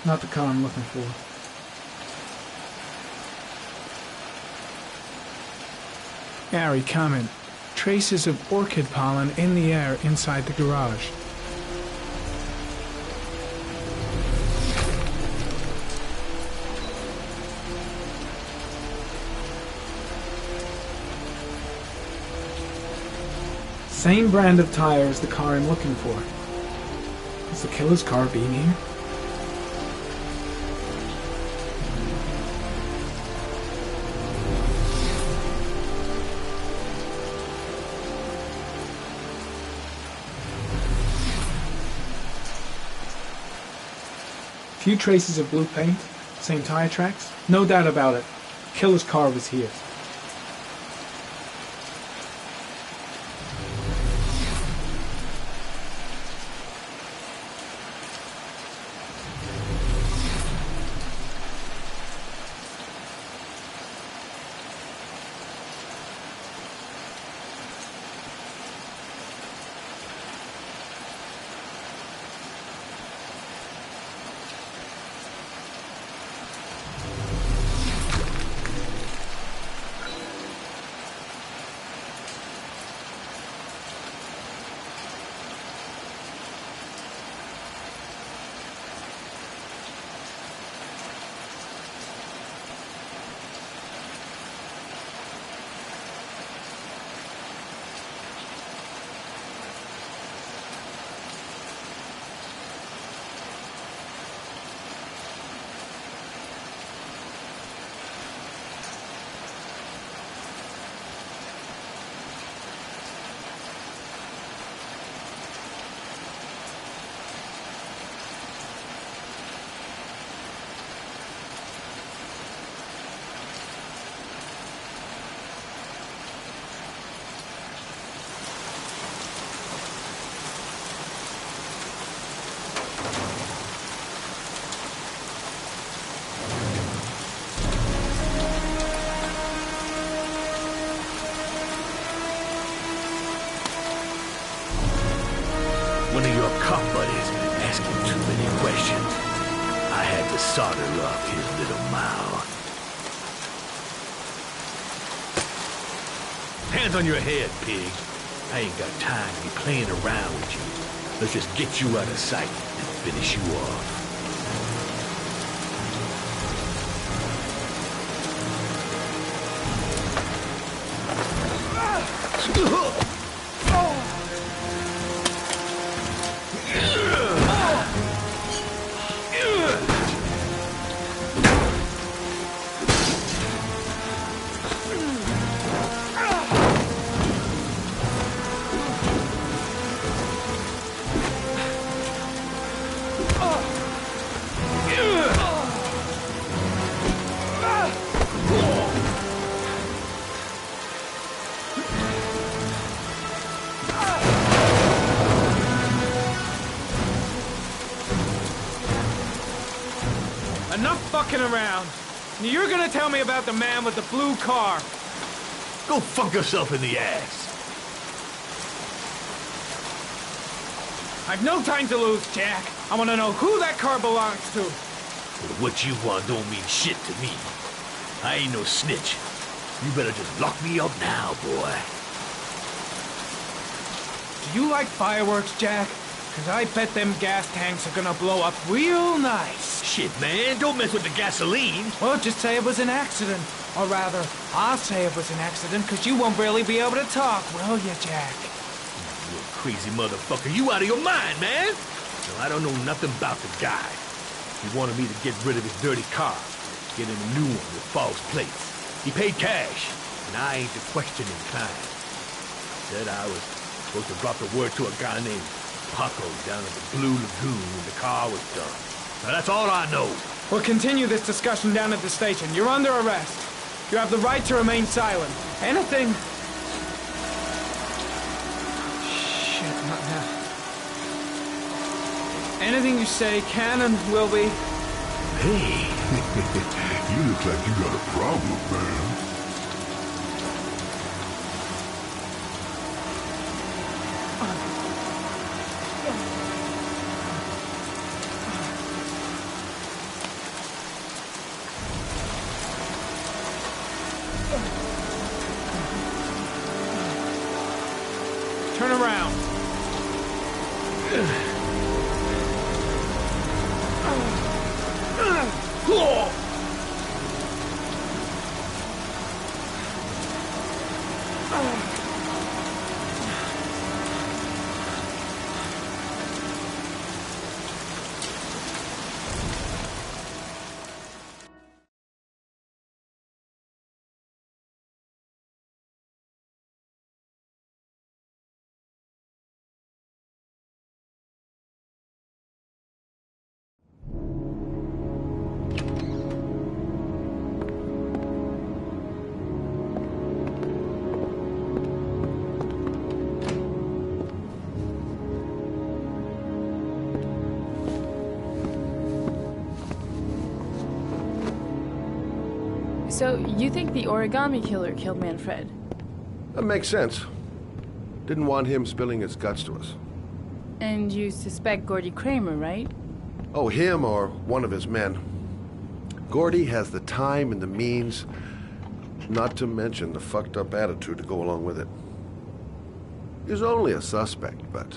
Not the car I'm looking for. Gary, comment. Traces of orchid pollen in the air inside the garage. same brand of tire as the car I'm looking for. Is the killer's car being here? Few traces of blue paint, same tire tracks. No doubt about it. Killer's car was here. One of your cop buddies asking too many questions. I had to solder up his little mouth. Hands on your head, pig. I ain't got time to be playing around with you. Let's just get you out of sight and finish you off. Enough fucking around. You're gonna tell me about the man with the blue car. Go fuck yourself in the ass. I've no time to lose, Jack. I want to know who that car belongs to. But what you want don't mean shit to me. I ain't no snitch. You better just lock me up now, boy. Do you like fireworks, Jack? Because I bet them gas tanks are gonna blow up real nice. Shit, man, don't mess with the gasoline. Well, just say it was an accident. Or rather, I'll say it was an accident, because you won't really be able to talk, will you, Jack? You crazy motherfucker. You out of your mind, man. No, I don't know nothing about the guy. He wanted me to get rid of his dirty car, get him a new one with false plates. He paid cash, and I ain't the questioning kind. Said I was supposed to drop the word to a guy named Paco down at the Blue Lagoon when the car was done. Now that's all I know. We'll continue this discussion down at the station. You're under arrest. You have the right to remain silent. Anything... Shit, not now. Anything you say can and will be... Hey, you look like you got a problem, man. Turn around. So, you think the origami killer killed Manfred? That makes sense. Didn't want him spilling his guts to us. And you suspect Gordy Kramer, right? Oh, him or one of his men. Gordy has the time and the means, not to mention the fucked up attitude to go along with it. He's only a suspect, but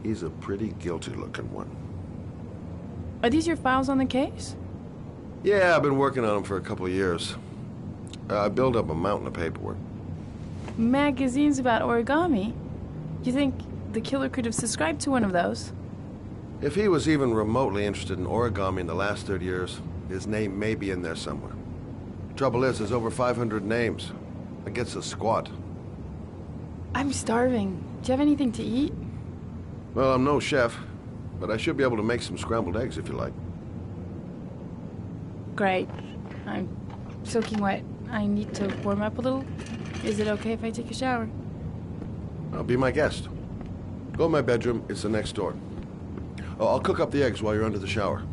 he's a pretty guilty-looking one. Are these your files on the case? Yeah, I've been working on him for a couple of years. I built up a mountain of paperwork. Magazines about origami? You think the killer could have subscribed to one of those? If he was even remotely interested in origami in the last 30 years, his name may be in there somewhere. Trouble is, there's over 500 names. That gets us squat. I'm starving. Do you have anything to eat? Well, I'm no chef, but I should be able to make some scrambled eggs if you like. Great. I'm soaking wet. I need to warm up a little. Is it okay if I take a shower? Be my guest. Go in my bedroom. It's the next door. Oh, I'll cook up the eggs while you're under the shower.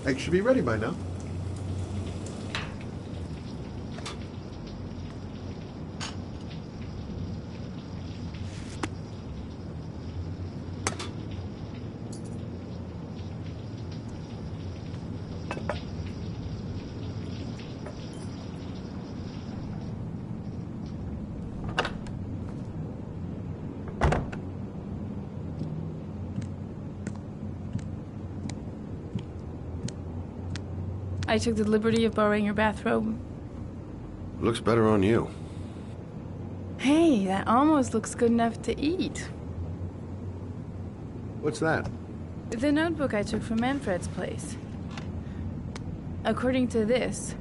Eggs should be ready by now. I took the liberty of borrowing your bathrobe. Looks better on you. Hey, that almost looks good enough to eat. What's that? The notebook I took from Manfred's place. According to this,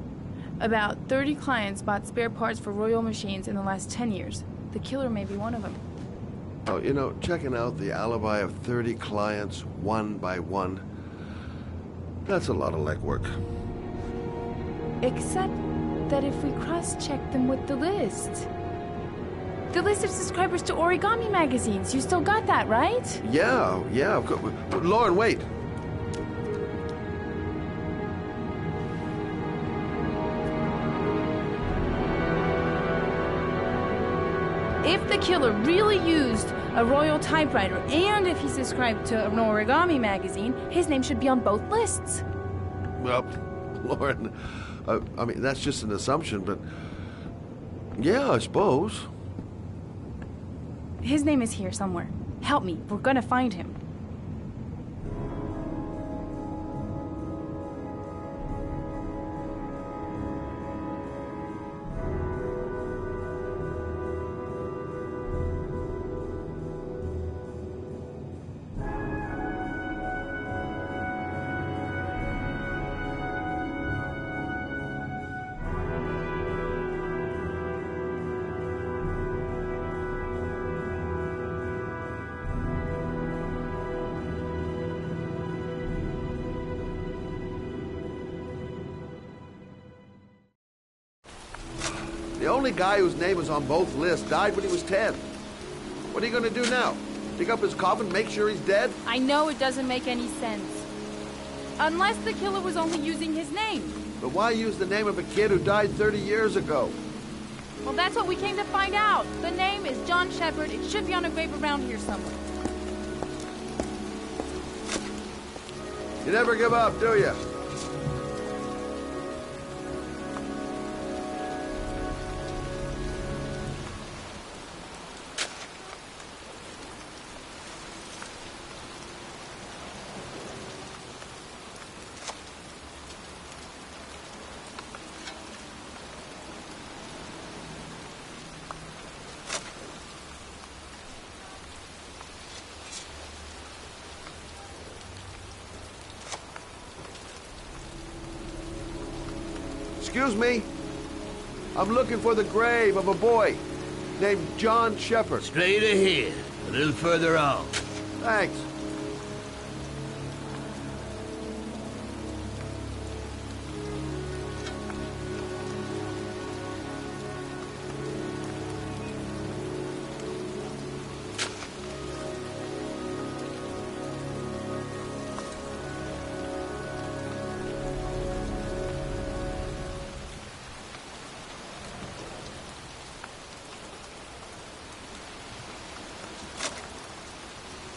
about 30 clients bought spare parts for Royal machines in the last 10 years. The killer may be one of them. Oh, you know, checking out the alibi of 30 clients one by one, that's a lot of legwork. Except that if we cross-check them with the list. The list of subscribers to Origami magazines. You still got that, right? Yeah, of course. Lauren, wait. If the killer really used a Royal typewriter, and if he subscribed to an Origami magazine, his name should be on both lists. Well, Lauren, I mean, that's just an assumption, but yeah, I suppose. His name is here somewhere. Help me. We're gonna find him. The only guy whose name was on both lists died when he was 10. What are you gonna do now? Dig up his coffin, make sure he's dead? I know it doesn't make any sense. Unless the killer was only using his name. But why use the name of a kid who died 30 years ago? Well, that's what we came to find out. The name is John Shepard. It should be on a grave around here somewhere. You never give up, do you? Excuse me. I'm looking for the grave of a boy named John Shepard. Straight ahead, a little further on. Thanks.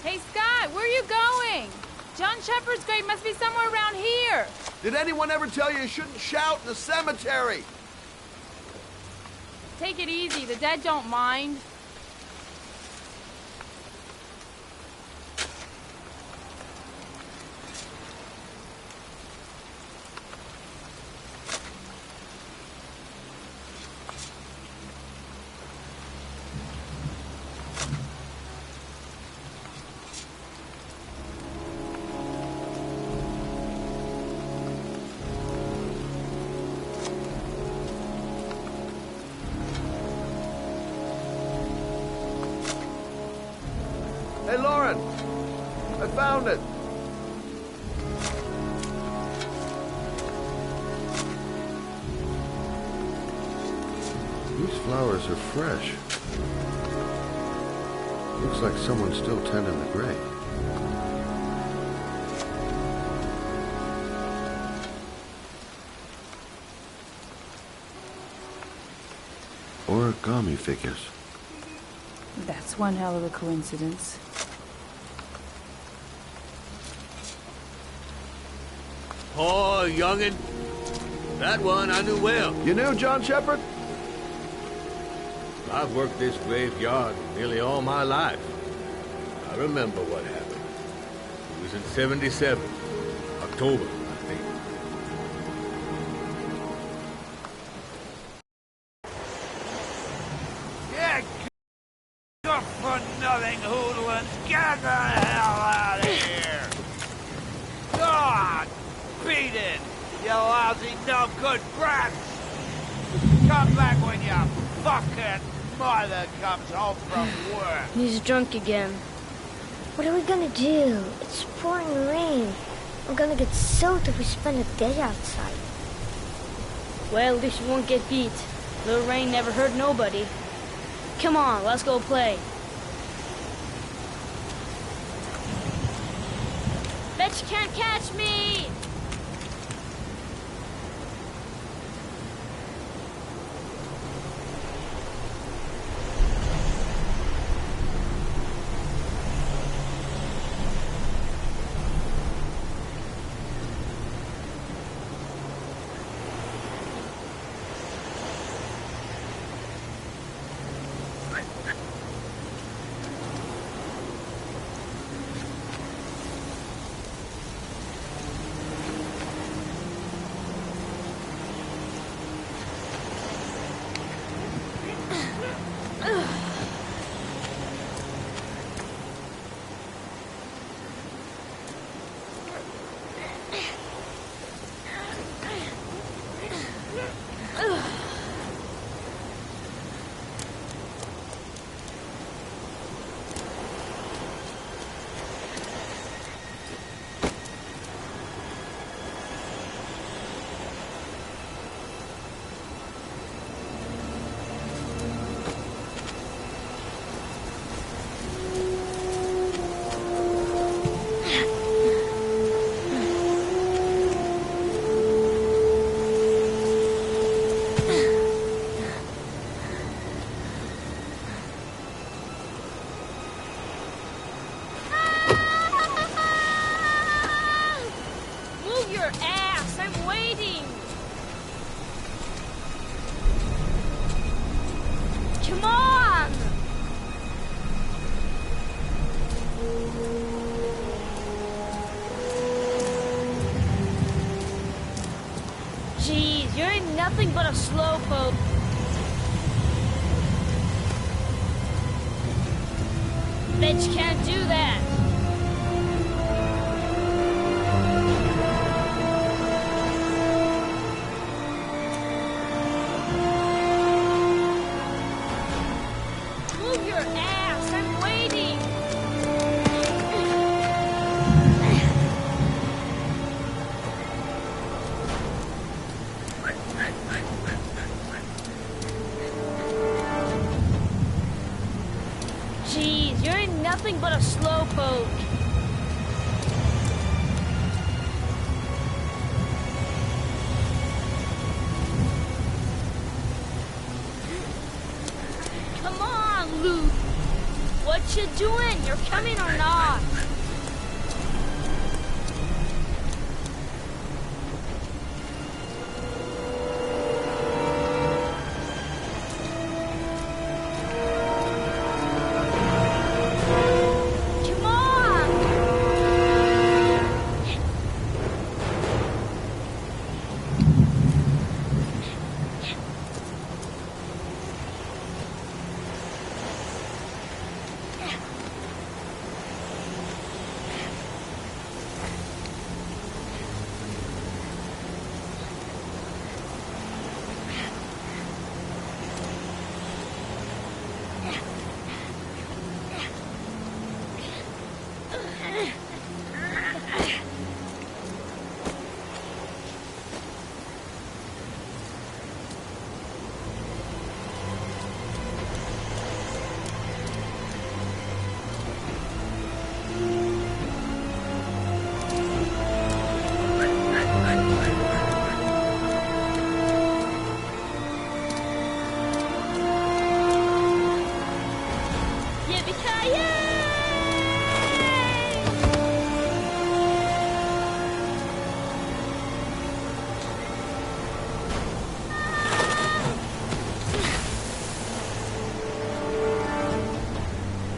Hey, Scott, where are you going? John Shepard's grave must be somewhere around here. Did anyone ever tell you shouldn't shout in the cemetery? Take it easy. The dead don't mind. Hey, Lauren! I found it! These flowers are fresh. Looks like someone's still tending the grave. Origami figures. That's one hell of a coincidence. Oh, youngin'. That one I knew well. You knew John Shepard? I've worked this graveyard nearly all my life. I remember what happened. It was in 77. October, I think. Yeah, good for nothing hoodlums. Get the hell out of here! God, beat it, you lousy, no good brats! Come back when your fucking mother comes home from work. He's drunk again. What are we gonna do? It's pouring rain. We're gonna get soaked if we spend a day outside. Well, at least you won't get beat. Little rain never hurt nobody. Come on, let's go play. Bet you can't catch me! Jeez, you ain't nothing but a slowpoke. Bet you can't do that. Move your ass, I'm waiting. Jeez, you ain't nothing but a slowpoke. Come on, Luke. What you doing? You're coming or not? Come on!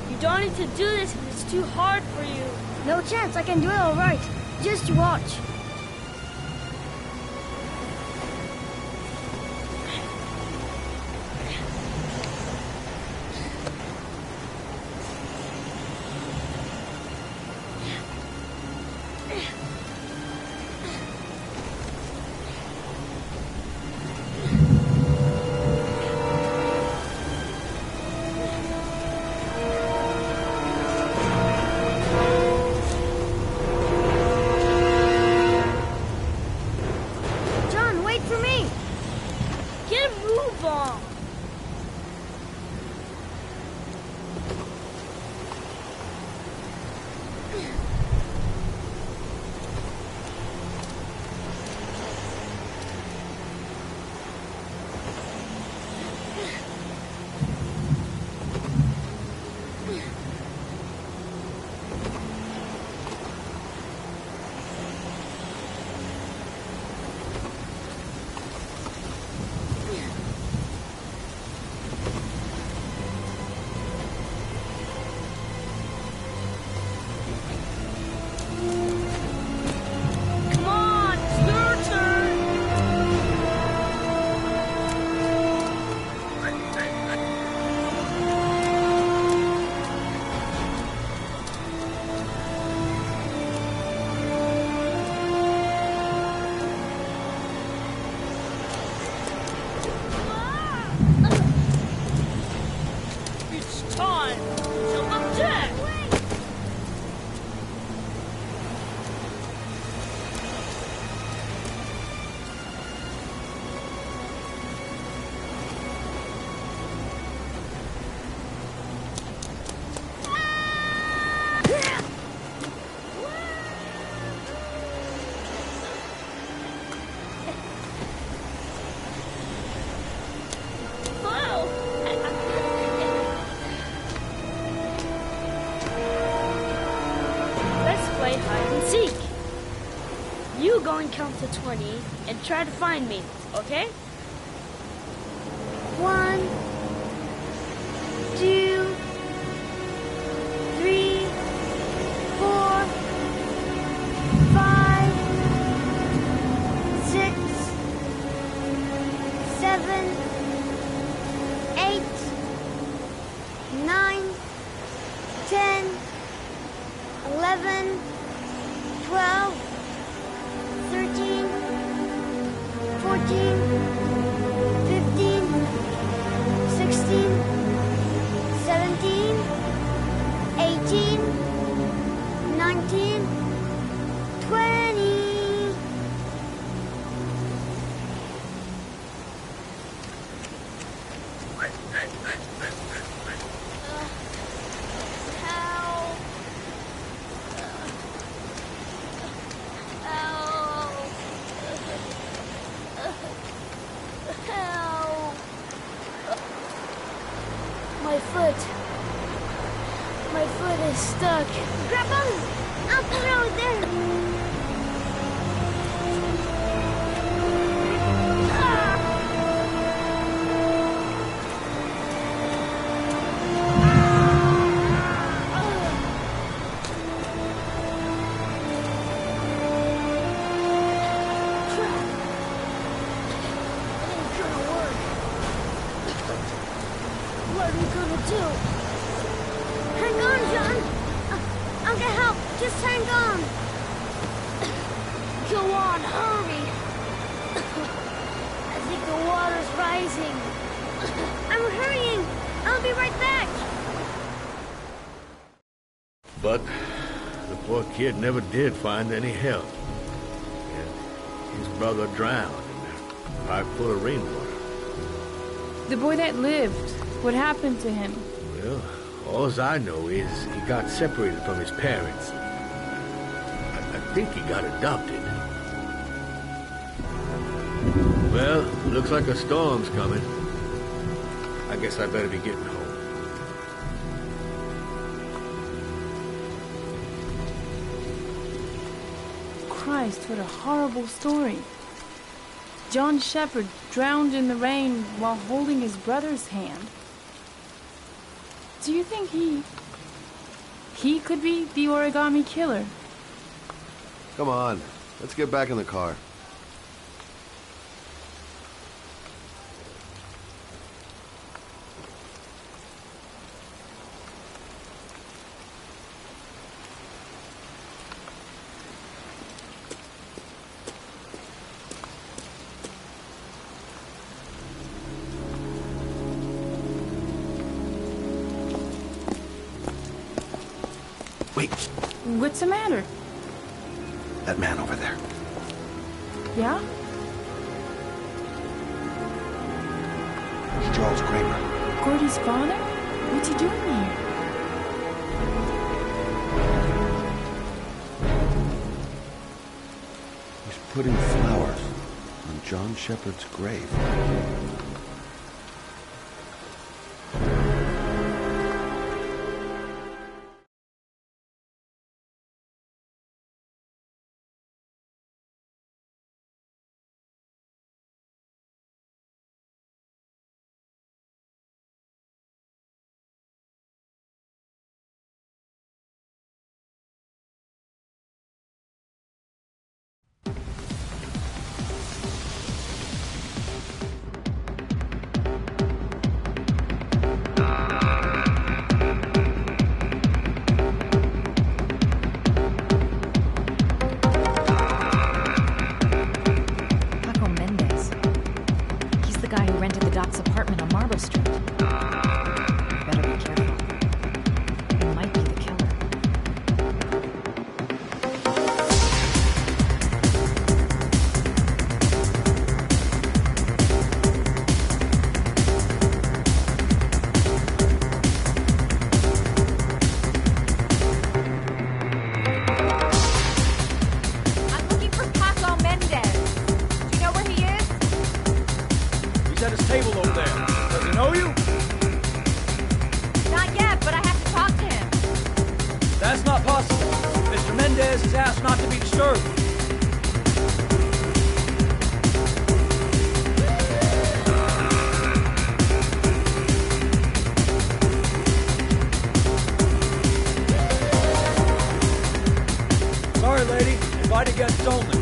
You don't need to do this if it's too hard for you. No chance, I can do it all right. Just watch. John, wait for me. Get a move on. Come on, it's your turn. It's time. Jump up jack. Let's play hide and seek. You go and count to 20 and try to find me, okay? 1, 2, 3, 4, 5, 6, foot. My foot is stuck. Grab on! I'll put it over there. What are we gonna do? Hang on, John. I'll get help. Just hang on. Go on, hurry. I think the water's rising. I'm hurrying. I'll be right back. But the poor kid never did find any help. And his brother drowned in a pipe full of rainwater. The boy that lived, what happened to him? Well, all I know is he got separated from his parents. I think he got adopted. Well, looks like a storm's coming. I guess I better be getting home. Christ, what a horrible story. John Shepard drowned in the rain while holding his brother's hand. Do you think he could be the origami killer? Come on, let's get back in the car. Wait, What's the matter? that man over there. Yeah? It's Charles Kramer. Gordy's father? What's he doing here? He's putting flowers on John Shepard's grave. Paco Mendez. He's the guy who rented the Doc's apartment on Marble Street. Better be careful. He might be the killer. I'm looking for Paco Mendez. Do you know where he is? He's at his table over there. Does he know you? Not yet, but I have to talk to him. That's not possible. Mr. Mendez has asked not to be disturbed. Sorry, lady. Invited guests only.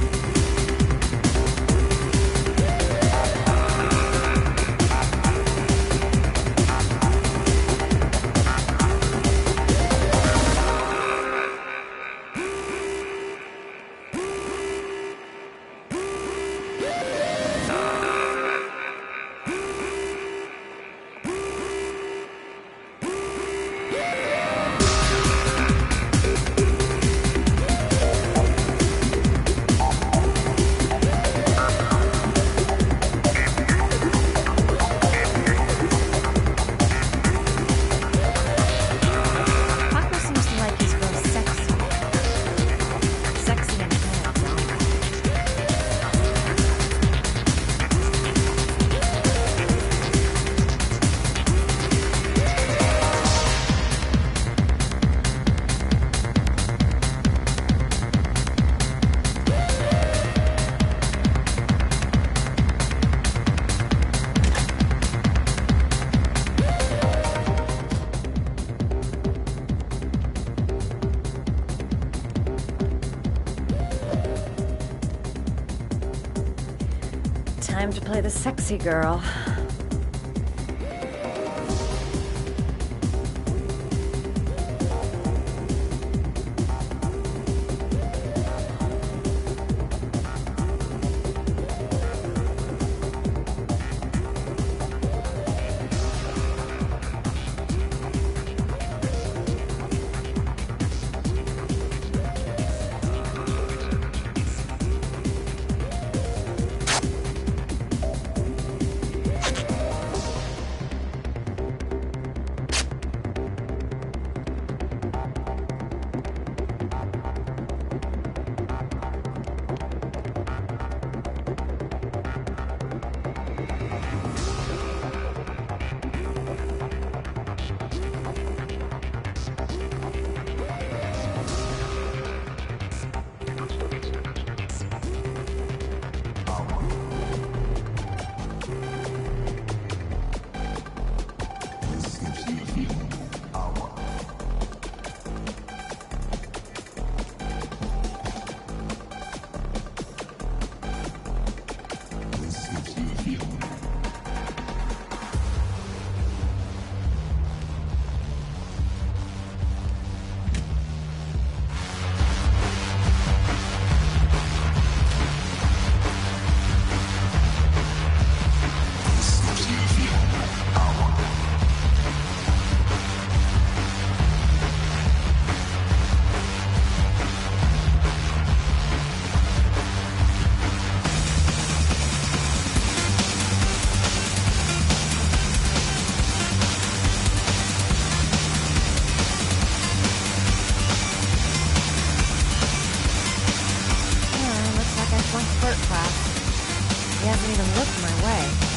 Time to play the sexy girl. He hasn't even looked my way.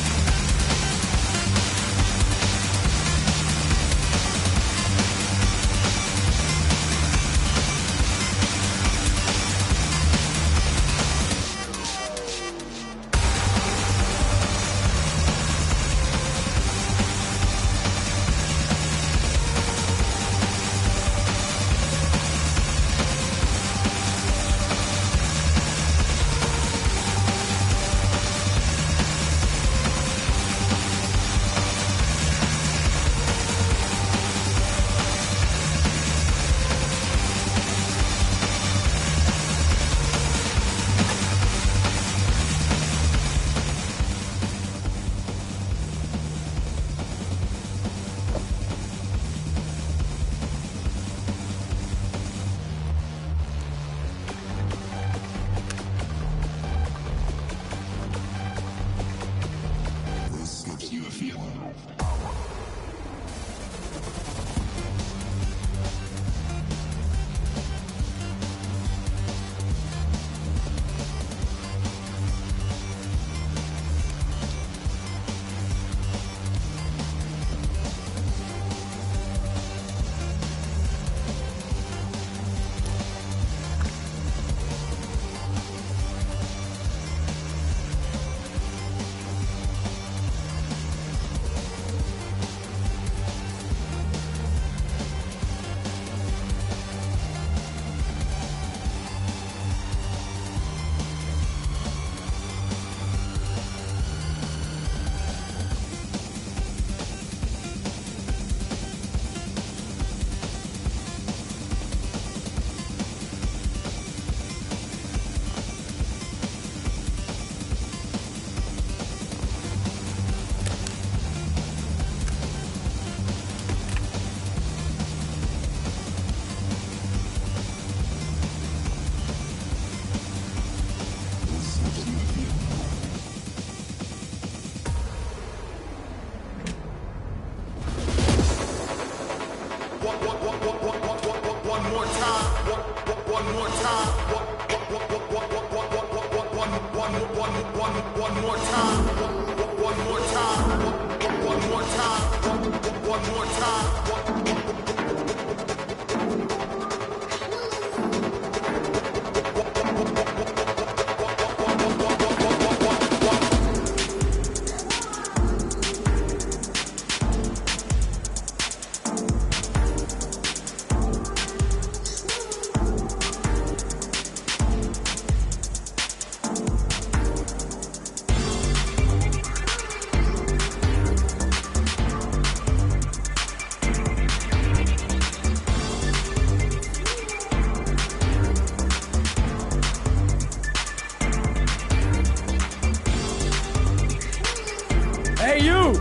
Hey, you!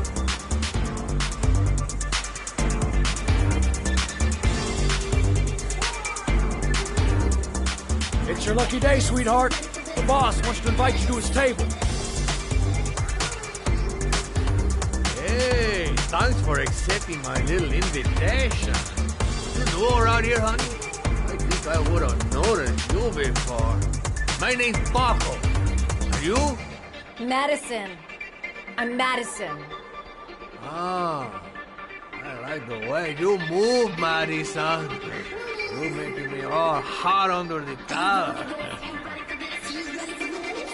It's your lucky day, sweetheart. The boss wants to invite you to his table. Hey, thanks for accepting my little invitation. You new around here, honey? I think I would have noticed you before. My name's Paco. Are you? Madison. I'm Madison. Ah, I like the way you move, Madison. You're making me all hot under the collar.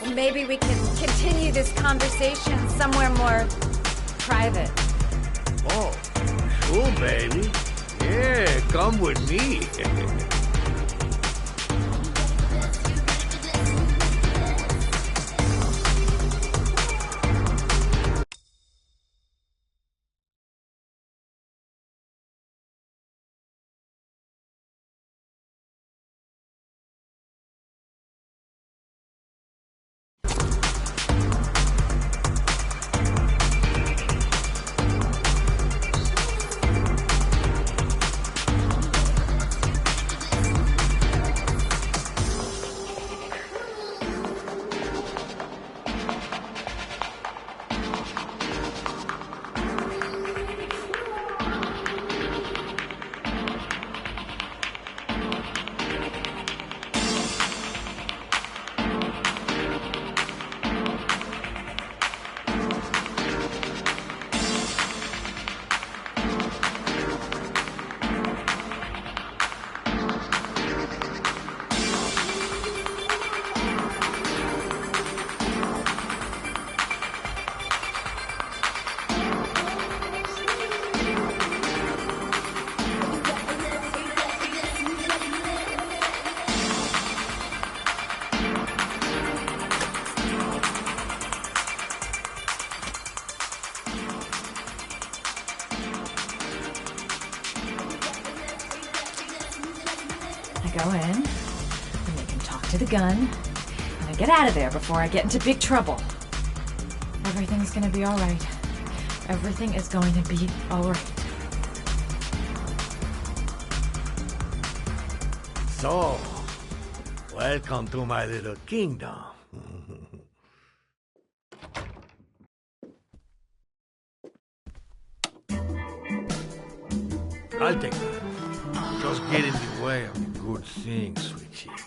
Well, maybe we can continue this conversation somewhere more private. Oh, cool, baby. Yeah, come with me. I go in, and they can talk to the gun, and I get out of there before I get into big trouble. Everything's gonna be alright. Everything is going to be alright. So, welcome to my little kingdom. I'll take that. Just get in the way of the good things, sweet cheeks.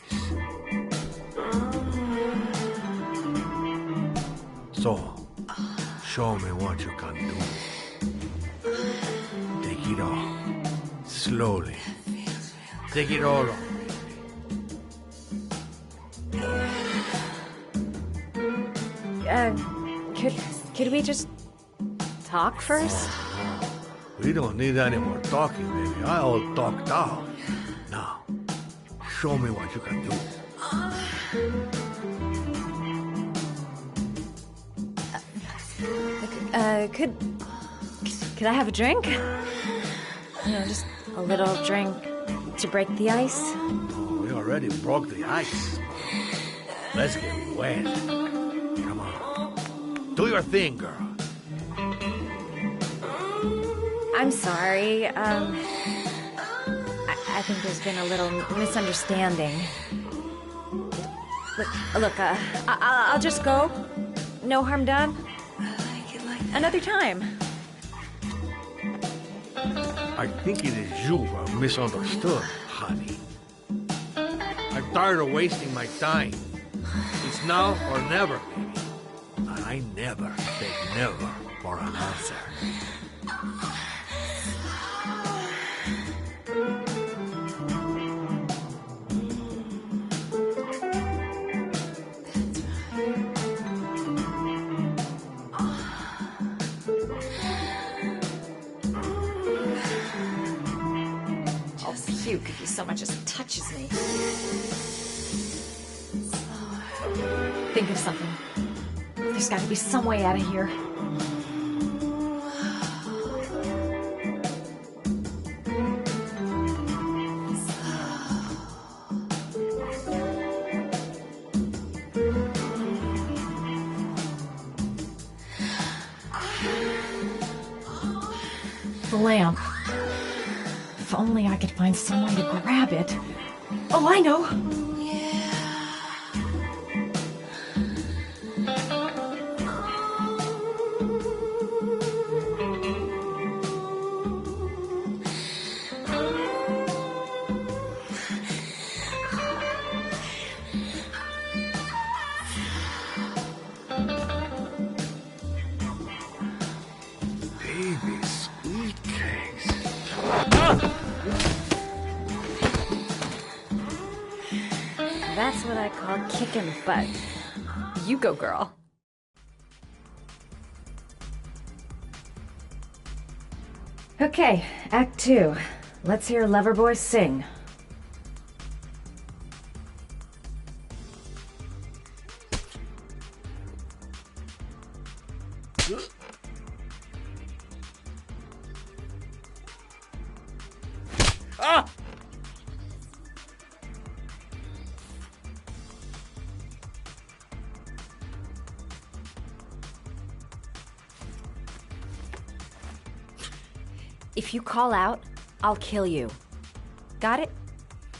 So, show me what you can do. Take it all. Slowly. Take it all on. Could we just talk first? We don't need any more talking, baby. I all talked out. Now, show me what you can do. Could I have a drink? You know, just a little drink to break the ice. Oh, we already broke the ice. Let's get wet. Come on. Do your thing, girl. I'm sorry. I think there's been a little misunderstanding. Look, I'll just go. No harm done. Another time. I think it is you who have misunderstood, honey. I'm tired of wasting my time. It's now or never, baby. And I never say never for an answer. Puke if he so much as touches me. Think of something. There's got to be some way out of here. the lamp. If only I could find some way to grab it. Oh, I know! That's what I call kicking butt. You go, girl. Okay, Act 2. Let's hear Loverboy sing. Ah! If you call out, I'll kill you. Got it?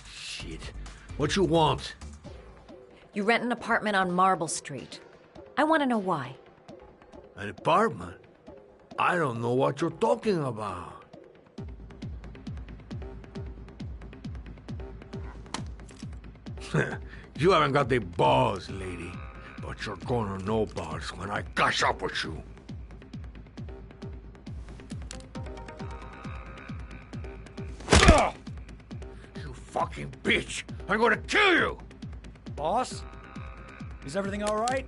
Shit. What you want? You rent an apartment on Marble Street. I want to know why. An apartment? I don't know what you're talking about. You haven't got the balls, lady. But you're gonna know balls when I catch up with you. You fucking bitch! I'm gonna kill you! Boss? Is everything all right?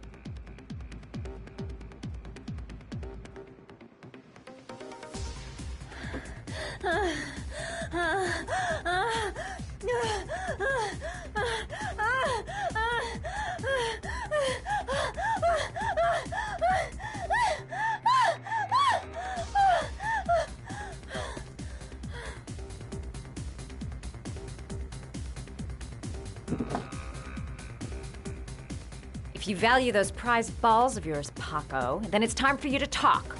If you value those prized balls of yours, Paco, then it's time for you to talk.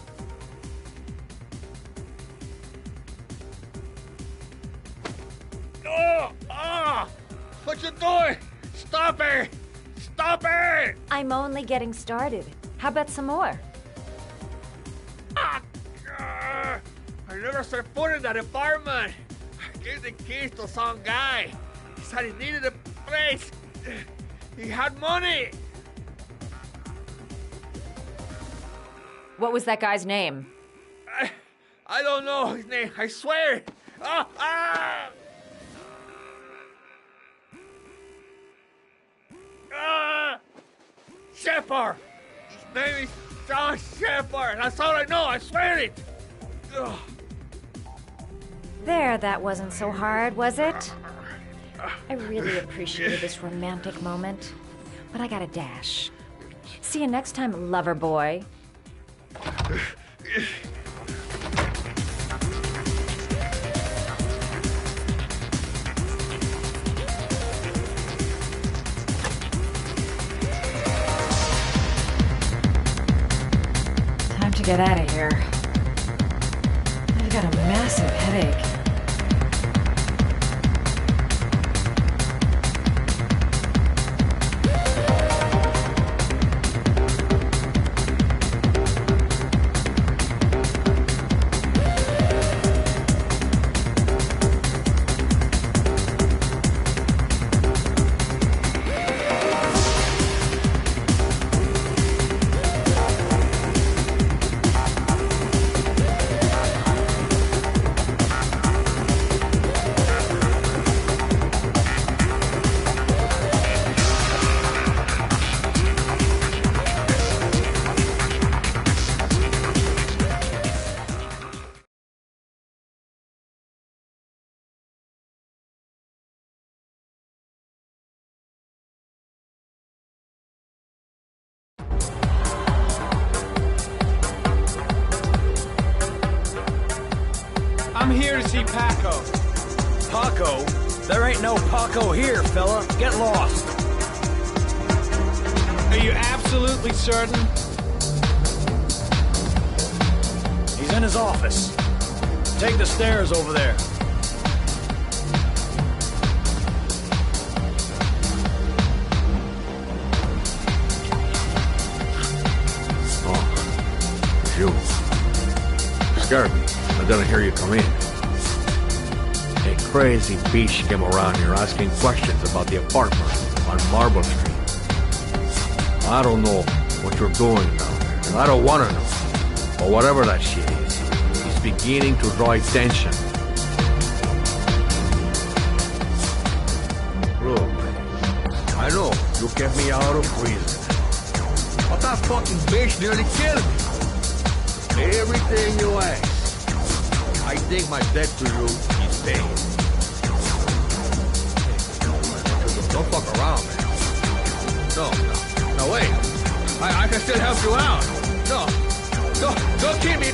Oh! Ah! What you doing? Stop it! Stop it! I'm only getting started. How about some more? I never set foot in that apartment. I gave the keys to some guy. He said he needed a place. He had money. What was that guy's name? I don't know his name. I swear. Ah! Ah! Ah! Shepard. His name is John Shepard. That's all I know. I swear it. Ugh. There, that wasn't so hard, was it? I really appreciated this romantic moment, but I gotta dash. See you next time, lover boy. Time to get out of here. I've got a massive headache. I'm here to see Paco. Paco? There ain't no Paco here, fella. Get lost. Are you absolutely certain? He's in his office. Take the stairs over there. You. Scared me. I didn't hear you come in. A crazy bitch came around here asking questions about the apartment on Marble Street. I don't know what you're doing down there, and I don't want to know. But whatever that shit is, it's beginning to draw attention. Look, I know you kept me out of prison, but that fucking bitch nearly killed me. Everything you ask. I think my debt to you is paid. Hey, don't fuck around, man. No, wait. I can still help you out. No, don't keep me.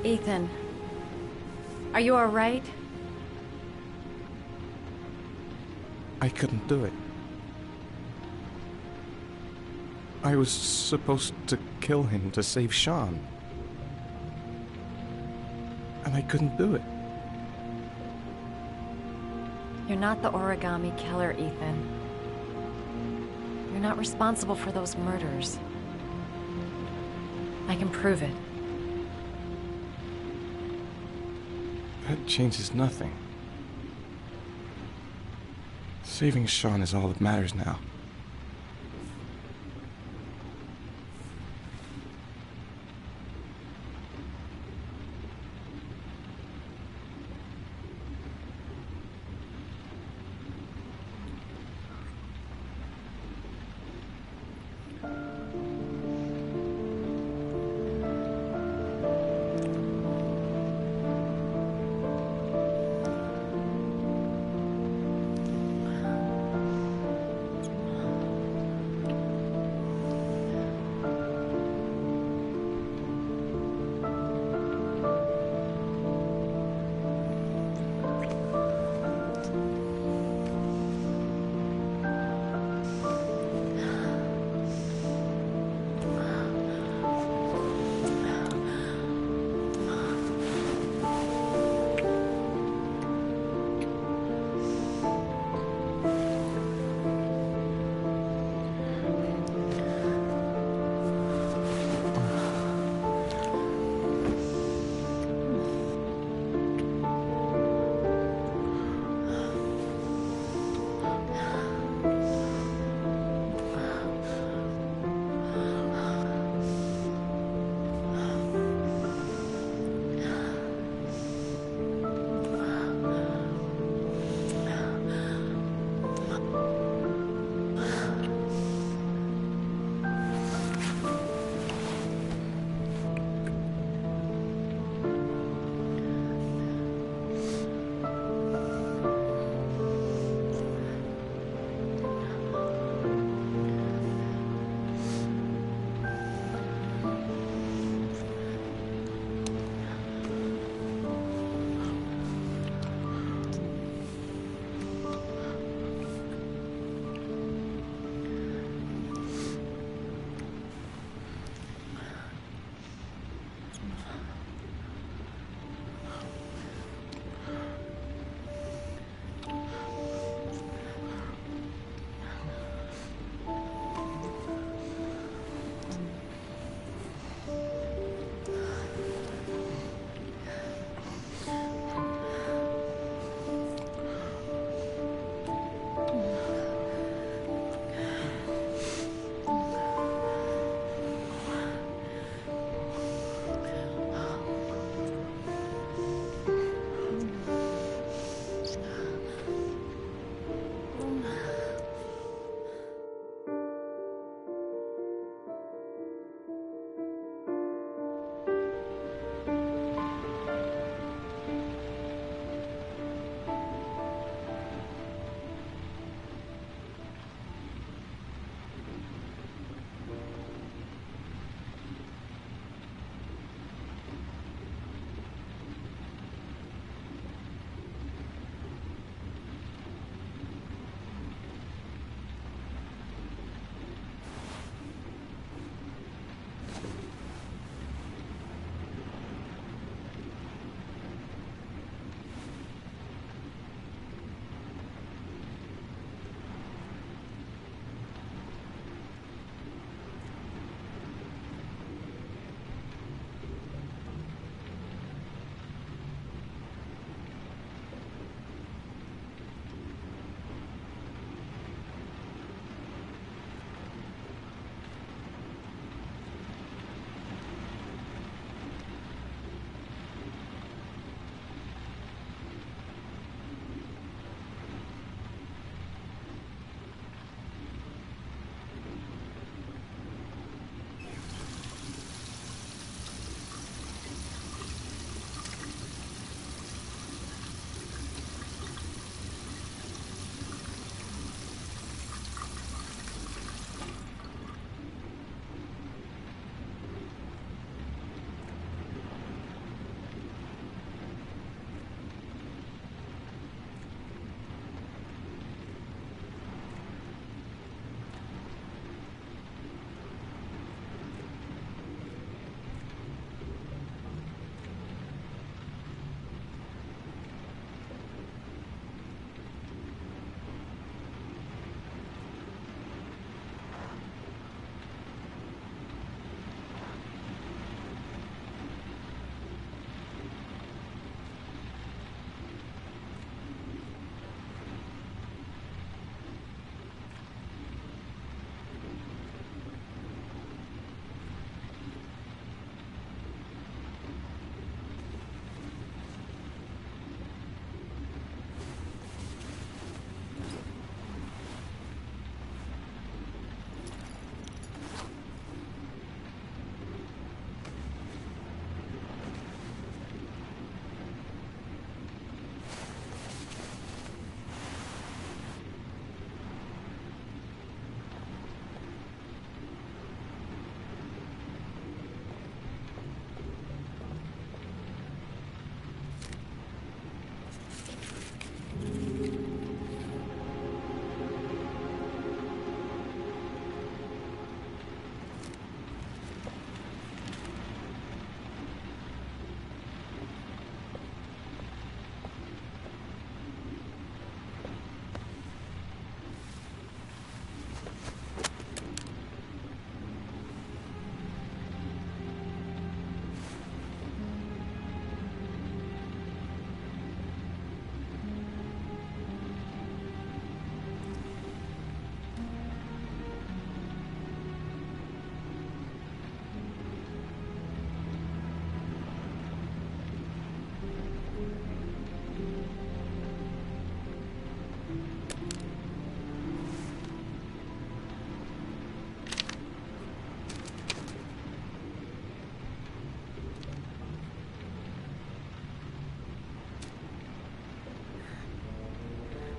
Ethan, are you all right? I couldn't do it. I was supposed to kill him to save Sean. And I couldn't do it. You're not the origami killer, Ethan. You're not responsible for those murders. I can prove it. That changes nothing. Saving Sean is all that matters now.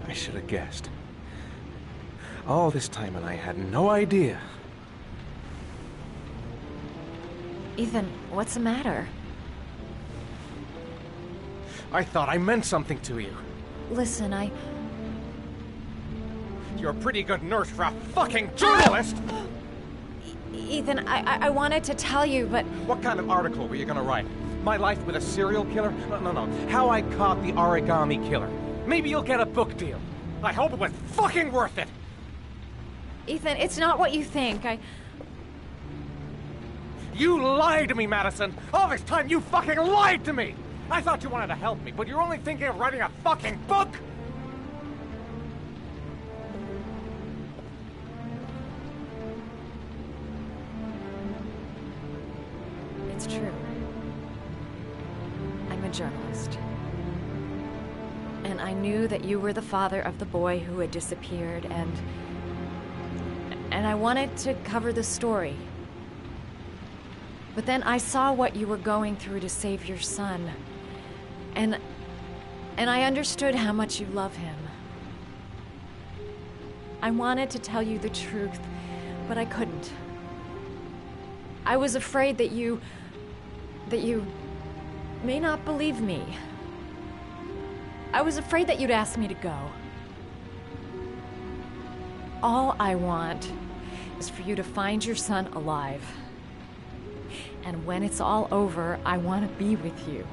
I should have guessed. All this time and I had no idea. Ethan, what's the matter? I thought I meant something to you. Listen, You're a pretty good nurse for a fucking journalist! Ethan, I wanted to tell you, but... What kind of article were you gonna write? My life with a serial killer? No. How I caught the origami killer. Maybe you'll get a book deal. I hope it was fucking worth it! Ethan, it's not what you think. You lied to me, Madison! All this time you fucking lied to me! I thought you wanted to help me, but you're only thinking of writing a fucking book? It's true. I'm a journalist. And I knew that you were the father of the boy who had disappeared, and I wanted to cover the story. But then I saw what you were going through to save your son. And I understood how much you love him. I wanted to tell you the truth, but I couldn't. I was afraid that you may not believe me. I was afraid that you'd ask me to go. All I want is for you to find your son alive. And when it's all over, I want to be with you.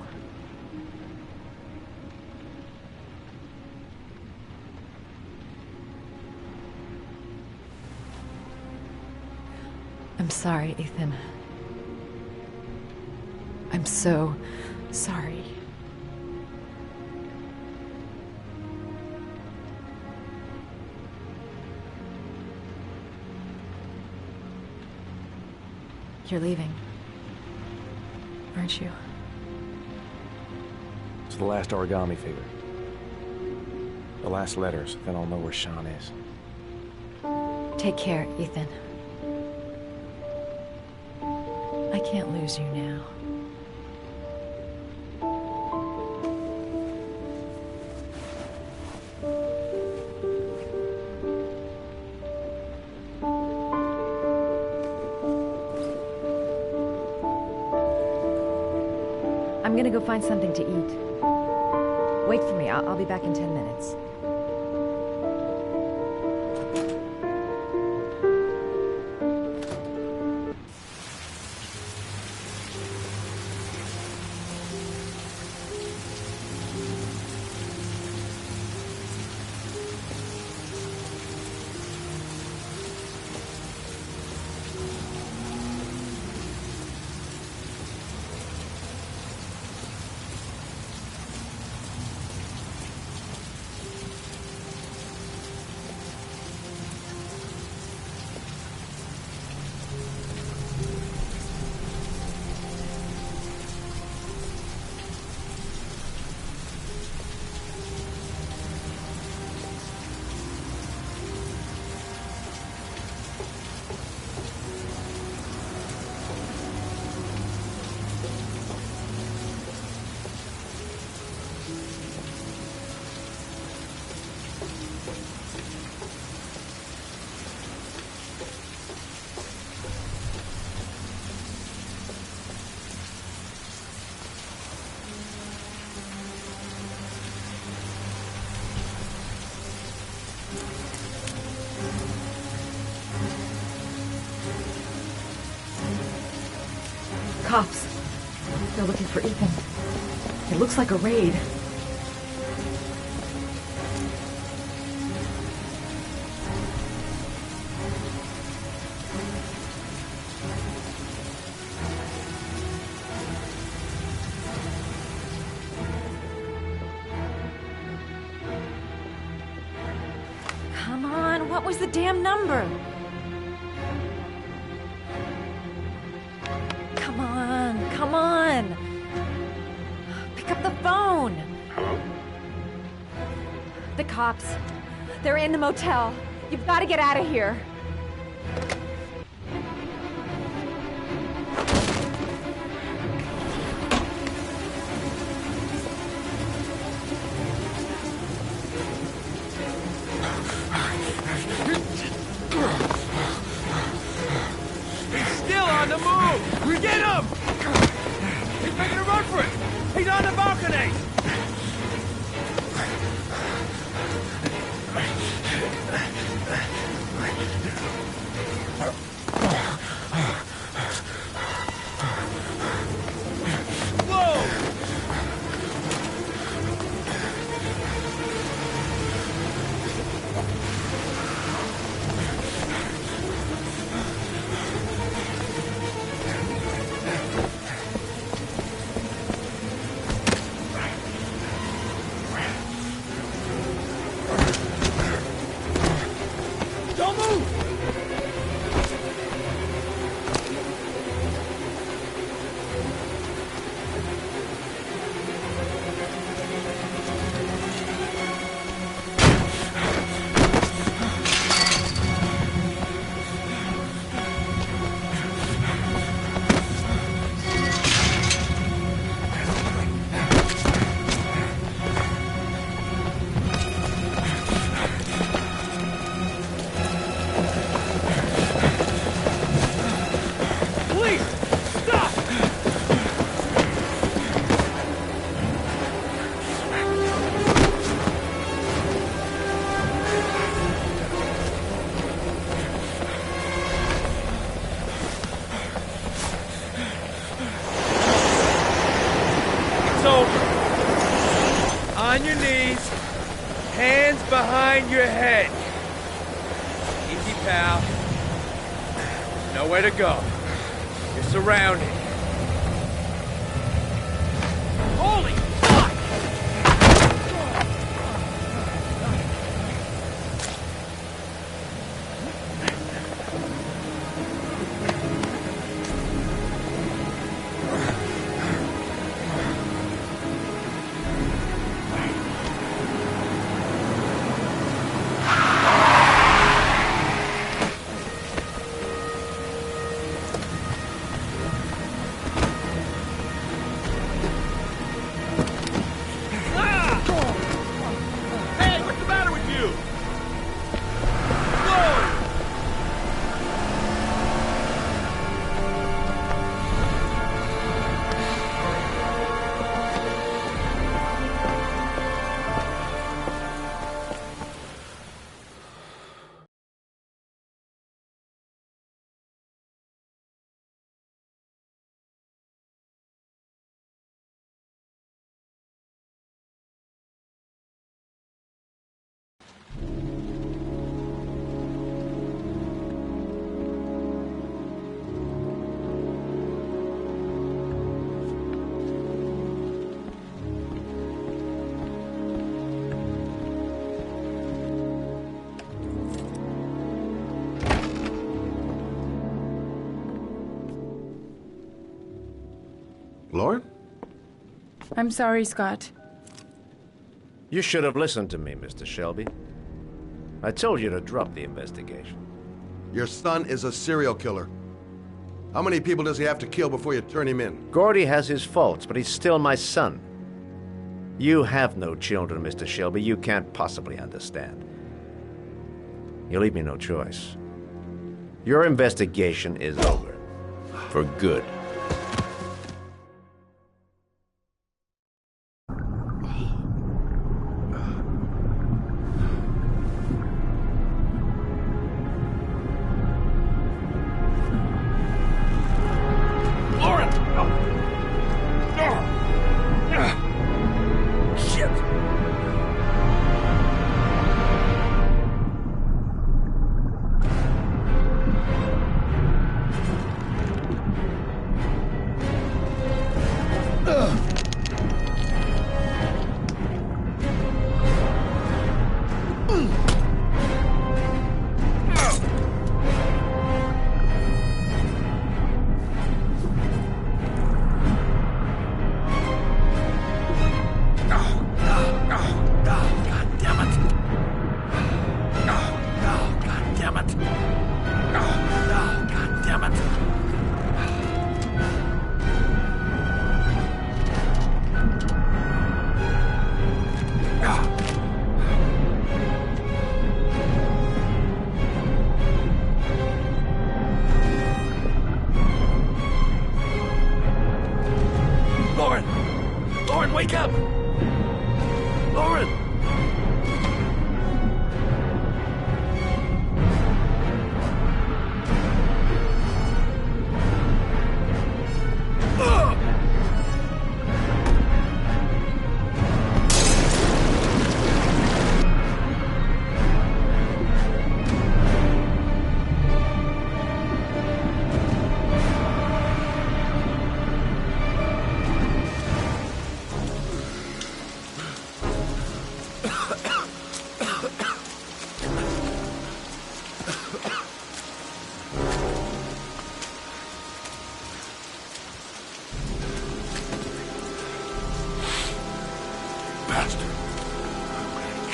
I'm sorry, Ethan. I'm so sorry. You're leaving, aren't you? It's the last origami figure. The last letters, then I'll know where Sean is. Take care, Ethan. I can't lose you now. I'm gonna go find something to eat. Wait for me. I'll be back in 10 minutes. Cops. They're looking for Ethan. It looks like a raid. Come on, what was the damn number? Come on! Pick up the phone! Hello? The cops. They're in the motel. You've got to get out of here. on the move! We get him! He's making a run for it! He's on the balcony! On your knees, hands behind your head. Easy, pal. There's nowhere to go. You're surrounded. Holy fuck! Lauren? I'm sorry, Scott. You should have listened to me, Mr. Shelby. I told you to drop the investigation. Your son is a serial killer. How many people does he have to kill before you turn him in? Gordy has his faults, but he's still my son. You have no children, Mr. Shelby. You can't possibly understand. You leave me no choice. Your investigation is over. For good.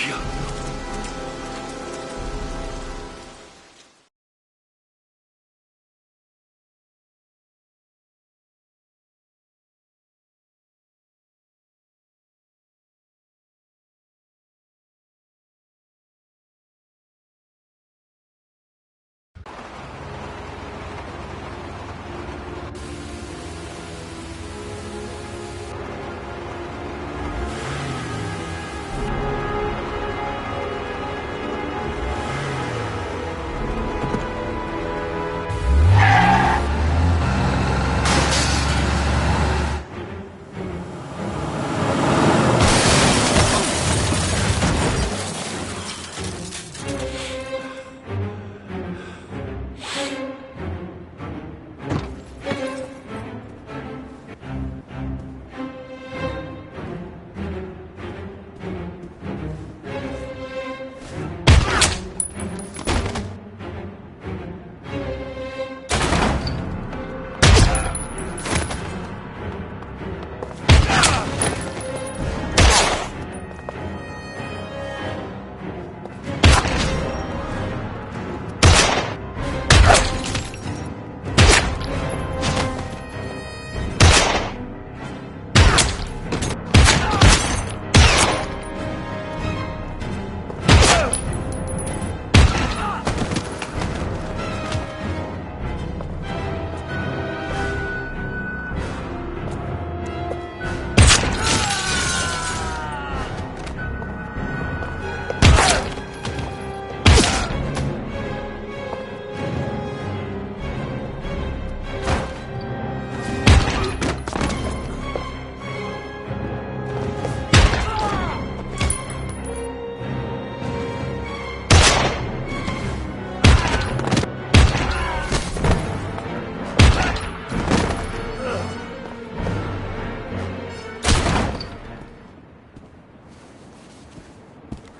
kill you.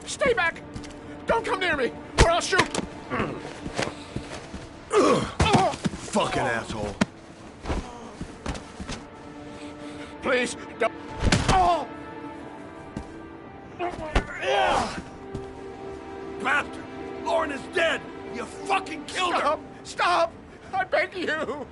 Stay back! Don't come near me, or I'll shoot! Fucking asshole. Please, don't... Oh! Bastard! Lauren is dead! You fucking killed her! Stop! I beg you!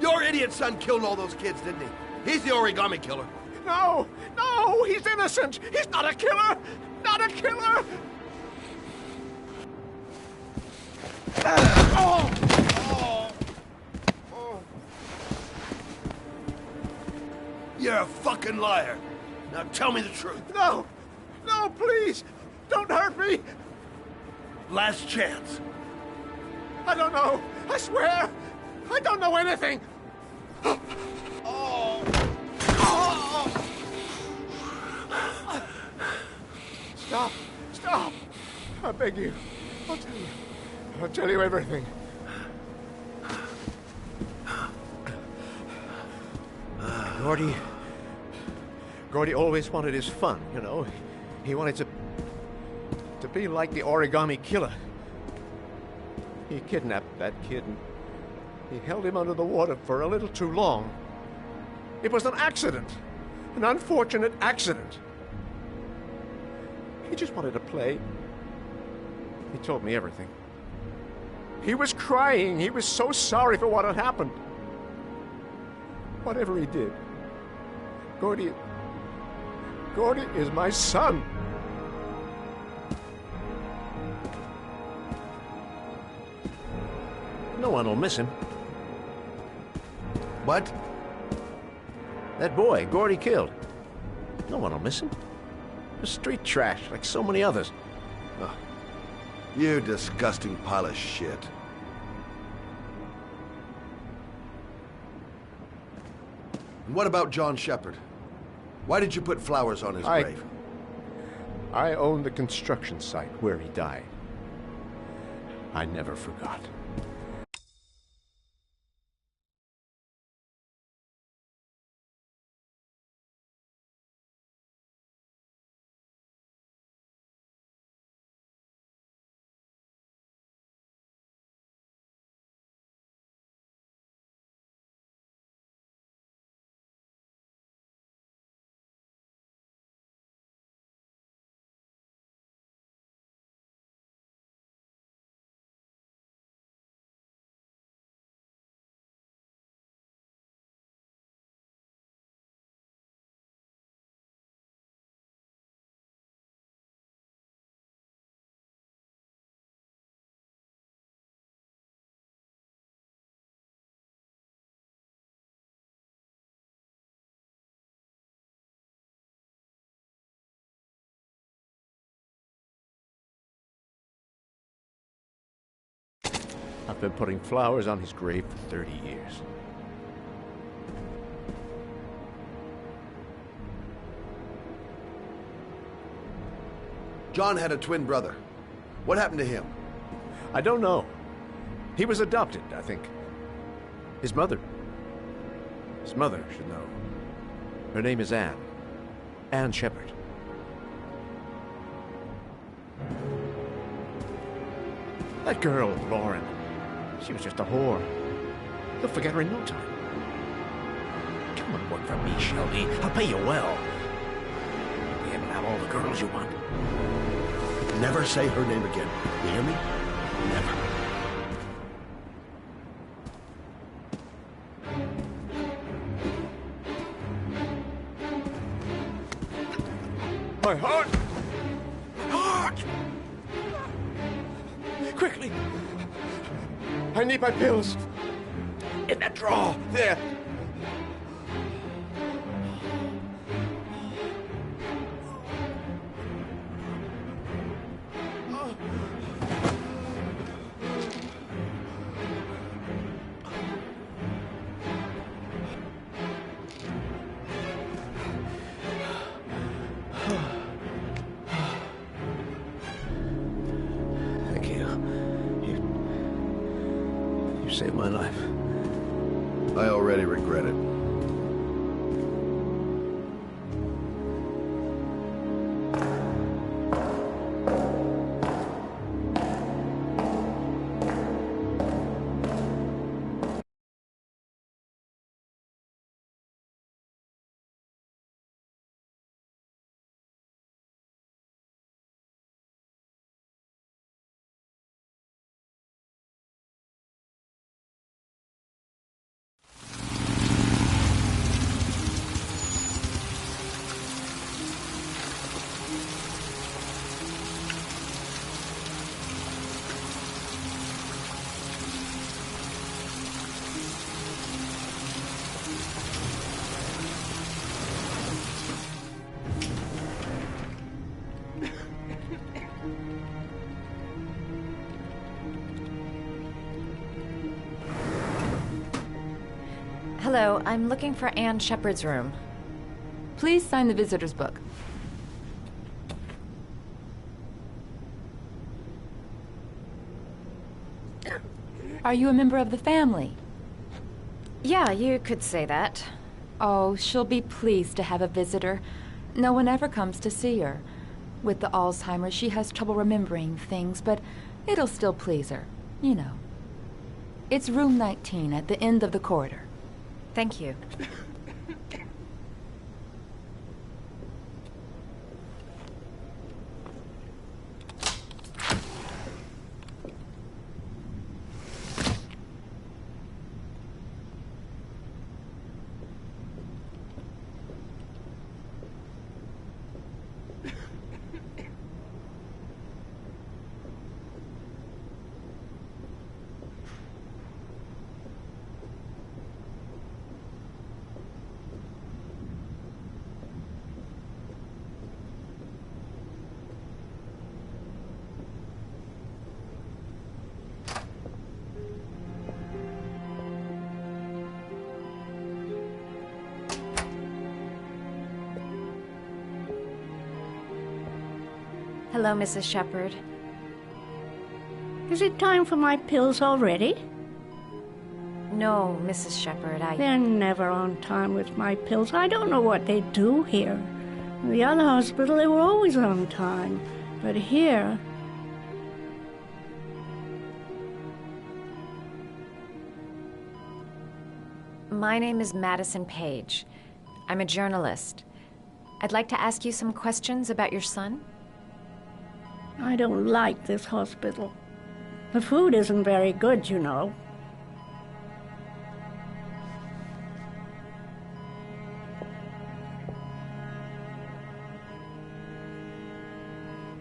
Your idiot son killed all those kids, didn't he? He's the origami killer. No! No! He's innocent! He's not a killer! Not a killer! You're a fucking liar. Now tell me the truth. No! No, please! Don't hurt me! Last chance. I don't know. I swear. I don't know anything. Stop. Stop. I beg you. I'll tell you. I'll tell you everything. Gordy always wanted his fun, you know. He wanted to be like the origami killer. He kidnapped that kid and he held him under the water for a little too long. It was an accident. An unfortunate accident. He just wanted to play. He told me everything. He was crying. He was so sorry for what had happened. Whatever he did, Gordy is my son. No one will miss him. What? That boy, Gordy killed. No one will miss him. A street trash, like so many others. Oh, you disgusting pile of shit. And what about John Shepard? Why did you put flowers on his grave? I own the construction site where he died. I never forgot. been putting flowers on his grave for 30 years. John had a twin brother. What happened to him? I don't know. He was adopted, I think. His mother should know. Her name is Anne. Anne Shepard. That girl, Lauren, she was just a whore. You'll forget her in no time. Come and work for me, Shelby. I'll pay you well. You'll be able to have all the girls you want. Never say her name again. You hear me? Never. My heart! My heart! Quickly! I need my pills. In that drawer, there. Thank you. You saved my life. I already regret it. Hello, I'm looking for Anne Shepard's room. Please sign the visitor's book. Are you a member of the family? Yeah, you could say that. Oh, she'll be pleased to have a visitor. No one ever comes to see her. With the Alzheimer's, she has trouble remembering things, but it'll still please her, you know. It's room 19 at the end of the corridor. Thank you. Hello, Mrs. Shepard. Is it time for my pills already? No, Mrs. Shepard, They're never on time with my pills. I don't know what they do here. In the other hospital, they were always on time. But here... My name is Madison Page. I'm a journalist. I'd like to ask you some questions about your son. I don't like this hospital. The food isn't very good, you know.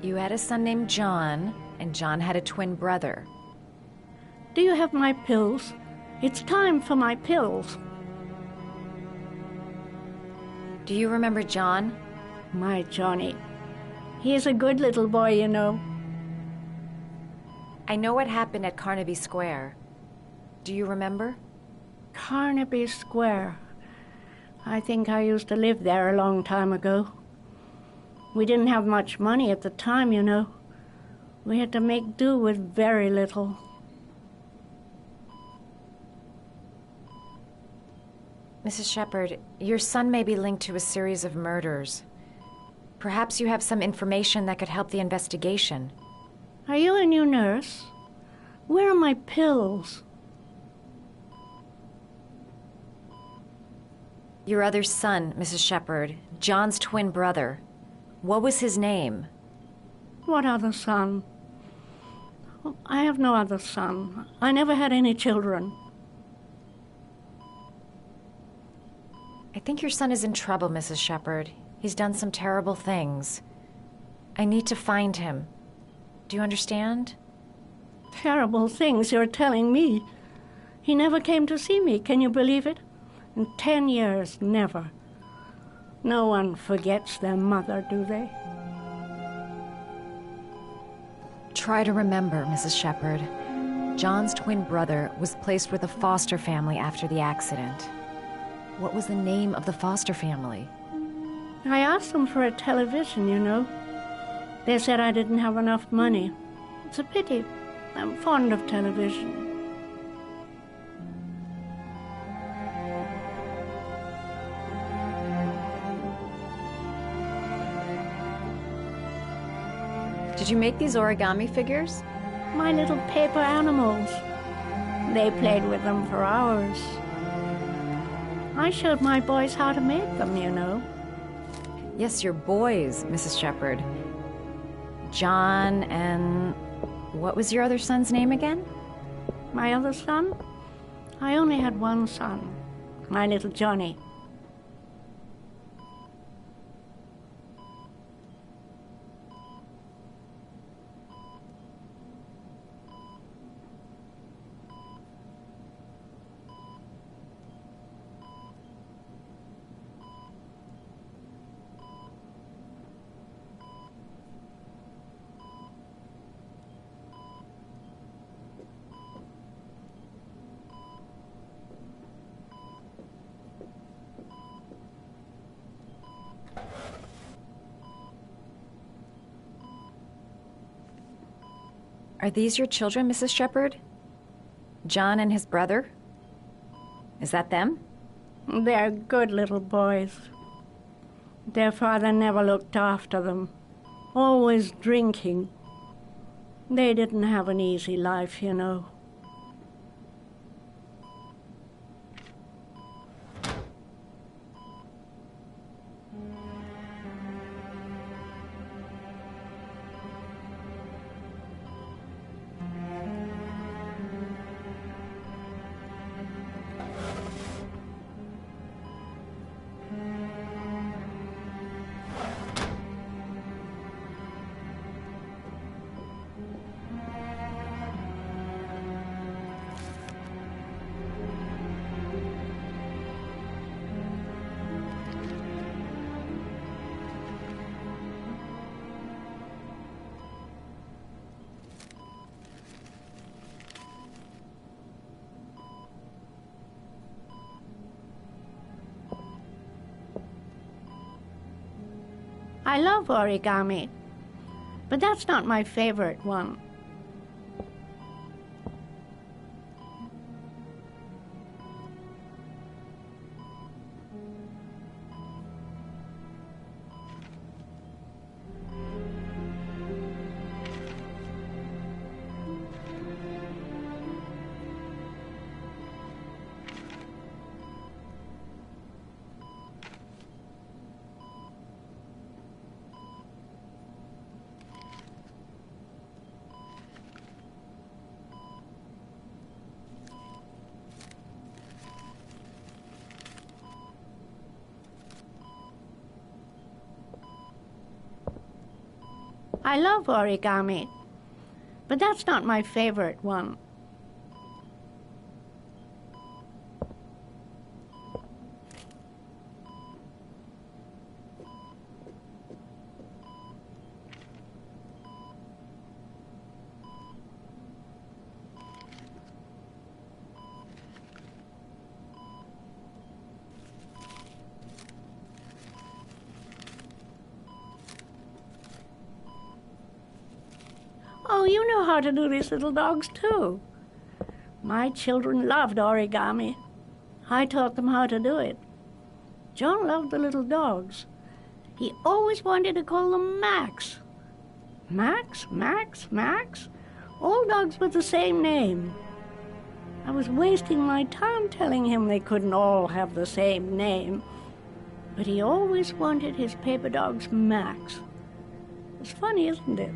You had a son named John, and John had a twin brother. Do you have my pills? It's time for my pills. Do you remember John? My Johnny. He is a good little boy, you know. I know what happened at Carnaby Square. Do you remember? Carnaby Square. I think I used to live there a long time ago. We didn't have much money at the time, you know. We had to make do with very little. Mrs. Shepherd, your son may be linked to a series of murders. Perhaps you have some information that could help the investigation. Are you a new nurse? Where are my pills? Your other son, Mrs. Shepherd, John's twin brother. What was his name? What other son? Oh, I have no other son. I never had any children. I think your son is in trouble, Mrs. Shepherd. He's done some terrible things. I need to find him. Do you understand? Terrible things you're telling me. He never came to see me, can you believe it? In 10 years, never. No one forgets their mother, do they? Try to remember, Mrs. Shepherd. John's twin brother was placed with a foster family after the accident. What was the name of the foster family? I asked them for a television, you know. They said I didn't have enough money. It's a pity. I'm fond of television. Did you make these origami figures? My little paper animals. They played with them for hours. I showed my boys how to make them, you know. Yes, your boys, Mrs. Shepherd. John and... what was your other son's name again? My other son? I only had one son. My little Johnny. Are these your children, Mrs. Shepherd? John and his brother? Is that them? They're good little boys. Their father never looked after them. Always drinking. They didn't have an easy life, you know. I love origami, but that's not my favorite one. I love origami, but that's not my favorite one. how to do these little dogs, too. My children loved origami. I taught them how to do it. John loved the little dogs. He always wanted to call them Max. Max, Max, Max. All dogs with the same name. I was wasting my time telling him they couldn't all have the same name. But he always wanted his paper dogs Max. It's funny, isn't it?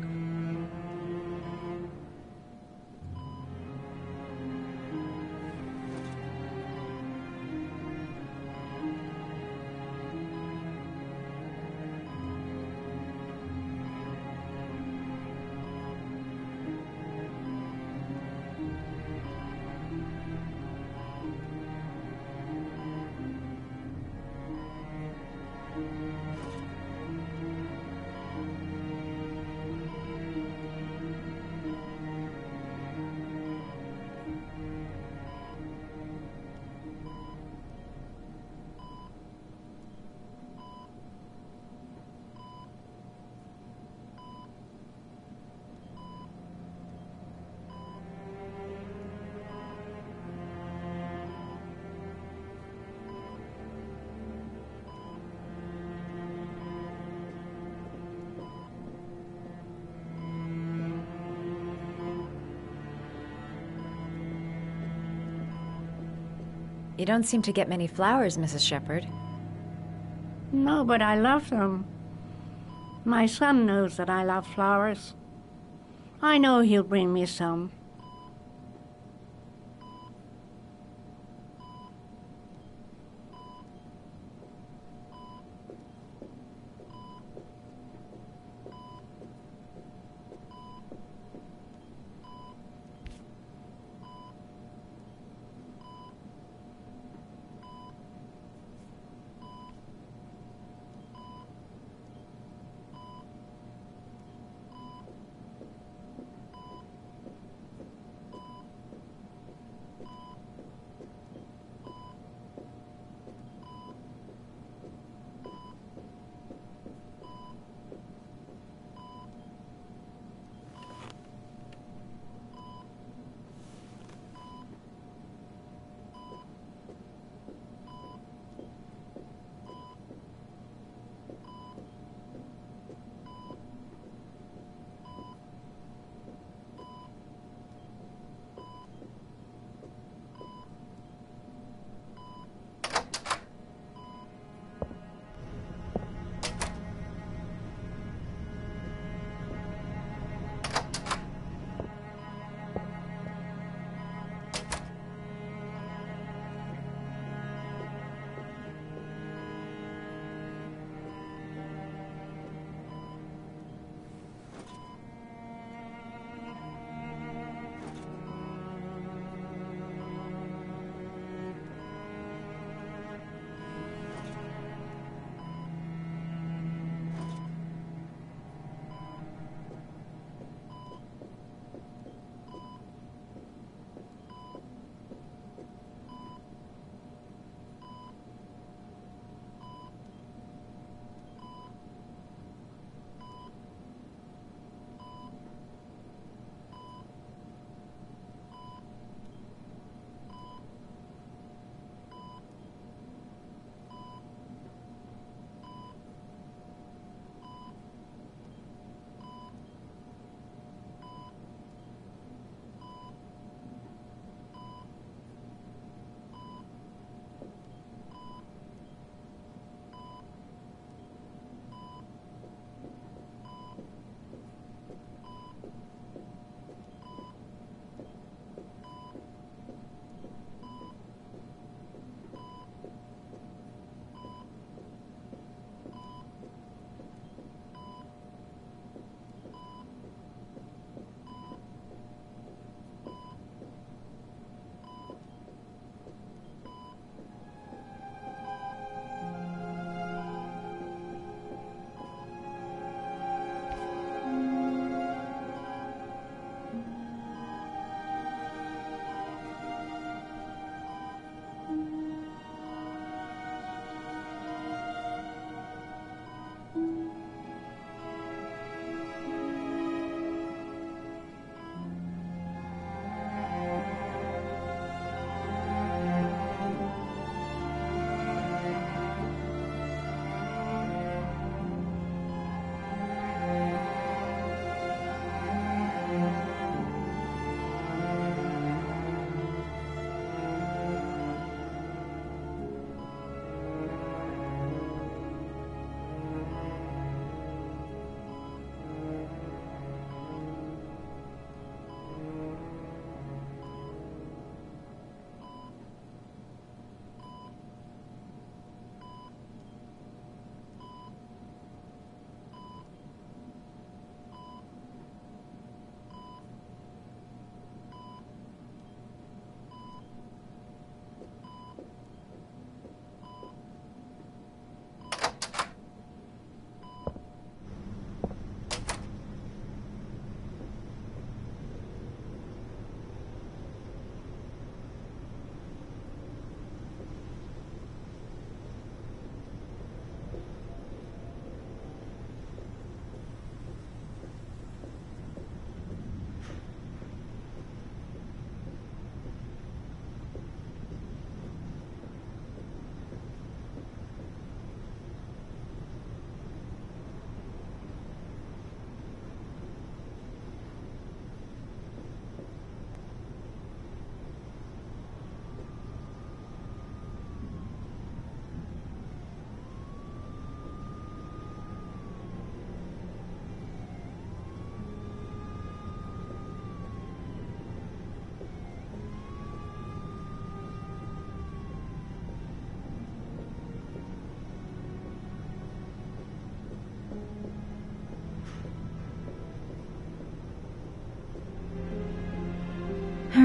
You don't seem to get many flowers, Mrs. Shepherd. No, but I love them. My son knows that I love flowers. I know he'll bring me some.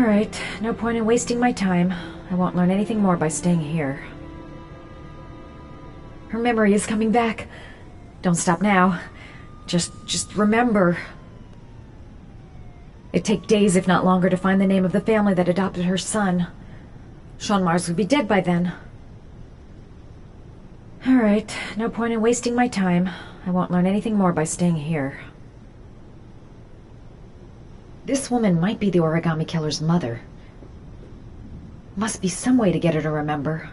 Alright, no point in wasting my time. I won't learn anything more by staying here. Her memory is coming back. Don't stop now. Just remember. It'd take days, if not longer, to find the name of the family that adopted her son. Sean Mars would be dead by then. Alright, no point in wasting my time. I won't learn anything more by staying here. This woman might be the origami killer's mother. Must be some way to get her to remember.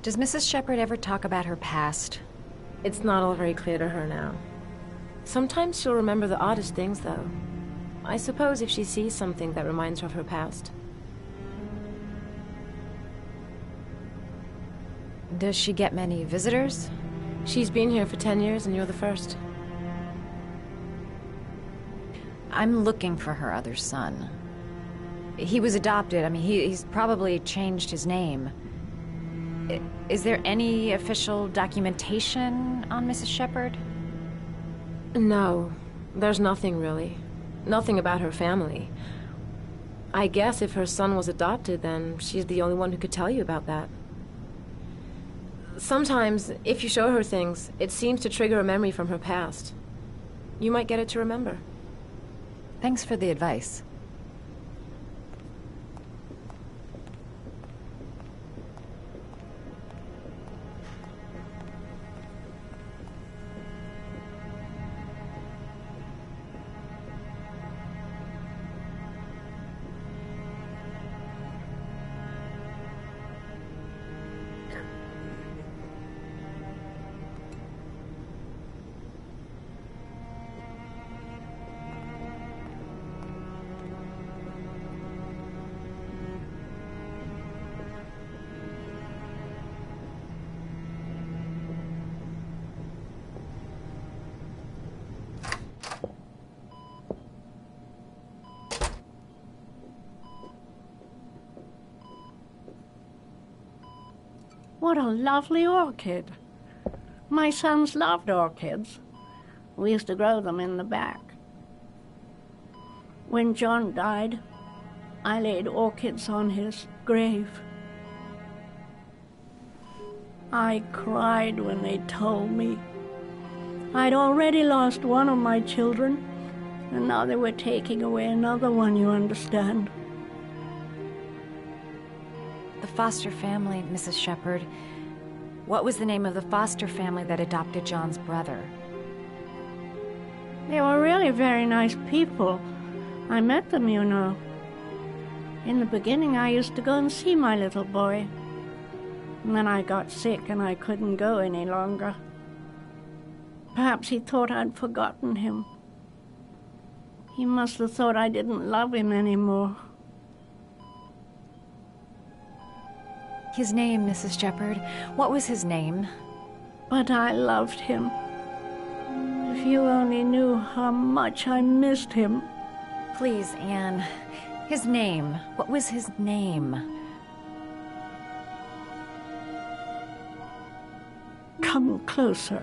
Does Mrs. Shepherd ever talk about her past? It's not all very clear to her now. Sometimes she'll remember the oddest things, though. I suppose if she sees something that reminds her of her past. Does she get many visitors? She's been here for 10 years, and you're the first. I'm looking for her other son. He was adopted. I mean, he's probably changed his name. Is there any official documentation on Mrs. Shepherd? No, there's nothing really. Nothing about her family. I guess if her son was adopted, then she's the only one who could tell you about that. Sometimes, if you show her things, it seems to trigger a memory from her past. You might get it to remember. Thanks for the advice. What a lovely orchid. My sons loved orchids. We used to grow them in the back. When John died, I laid orchids on his grave. I cried when they told me. I'd already lost one of my children, and now they were taking away another one, you understand. The foster family, Mrs. Shepherd. What was the name of the foster family that adopted John's brother? They were really very nice people. I met them, you know. In the beginning, I used to go and see my little boy. And then I got sick and I couldn't go any longer. Perhaps he thought I'd forgotten him. He must have thought I didn't love him anymore. His name, Mrs. Shepherd. What was his name? But I loved him. If you only knew how much I missed him. Please, Anne. His name. What was his name? Come closer.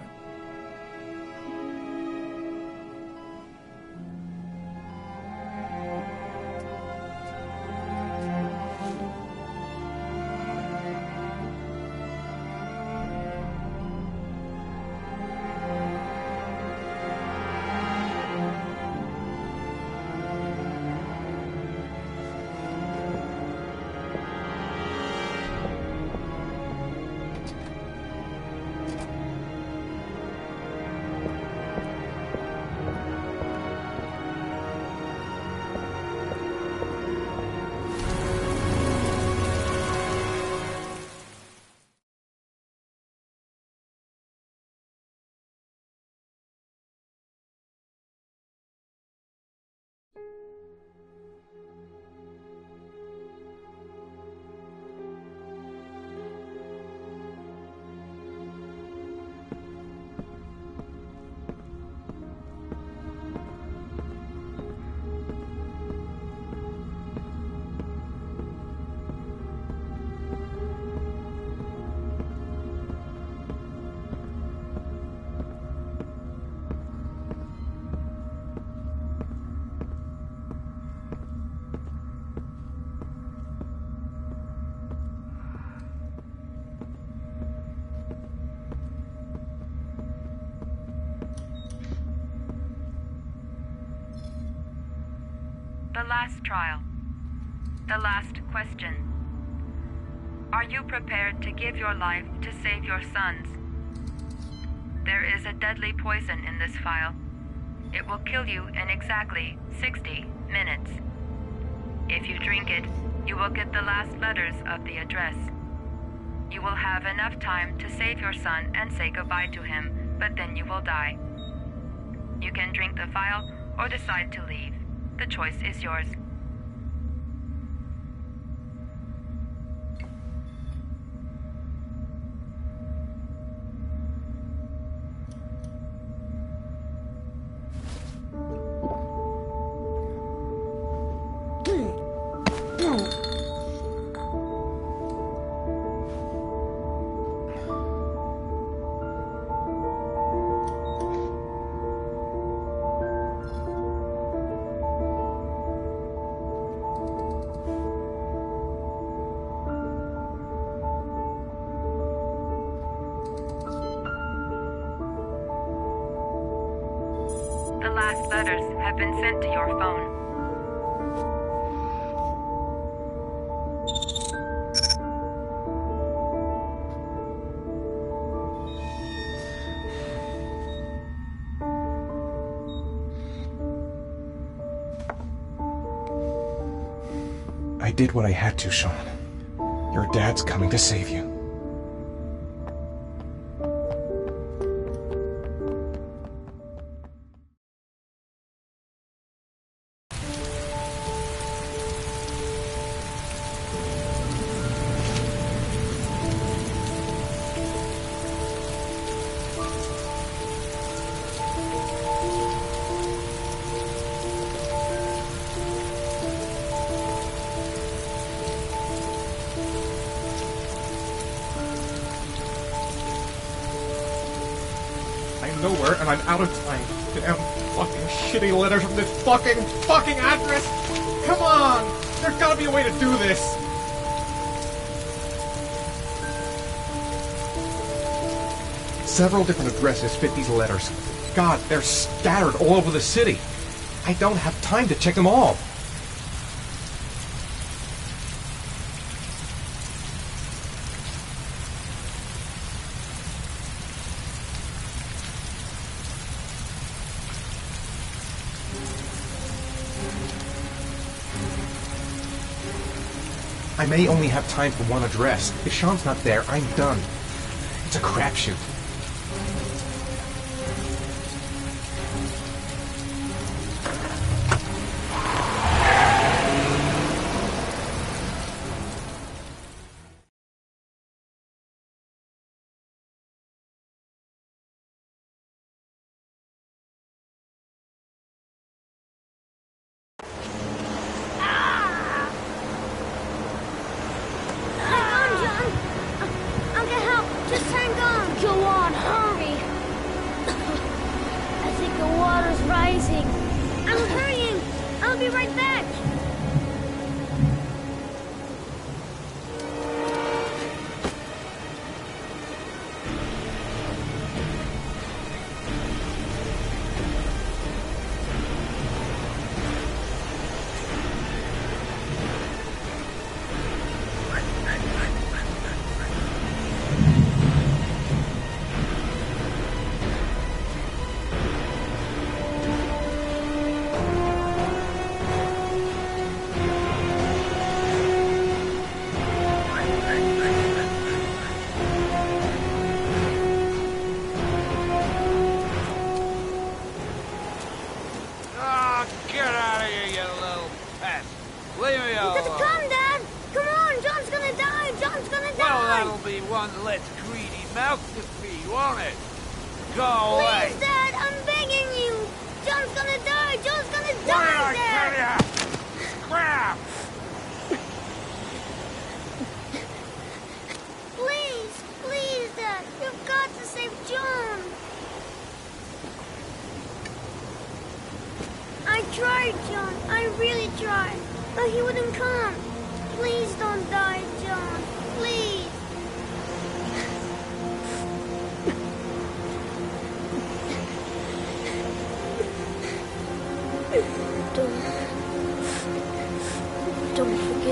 The last trial. The last question. Are you prepared to give your life to save your sons? There is a deadly poison in this file. It will kill you in exactly 60 minutes. If you drink it, you will get the last letters of the address. You will have enough time to save your son and say goodbye to him, but then you will die. You can drink the file or decide to leave. The choice is yours. The last letters have been sent to your phone. I did what I had to, Sean. Your dad's coming to save you. Nowhere, and I'm out of time. Damn fucking shitty letters from this fucking address! Come on! There's gotta be a way to do this! Several different addresses fit these letters. God, they're scattered all over the city. I don't have time to check them all. I may only have time for one address. If Sean's not there, I'm done. It's a crapshoot.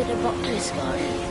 heard about this guy?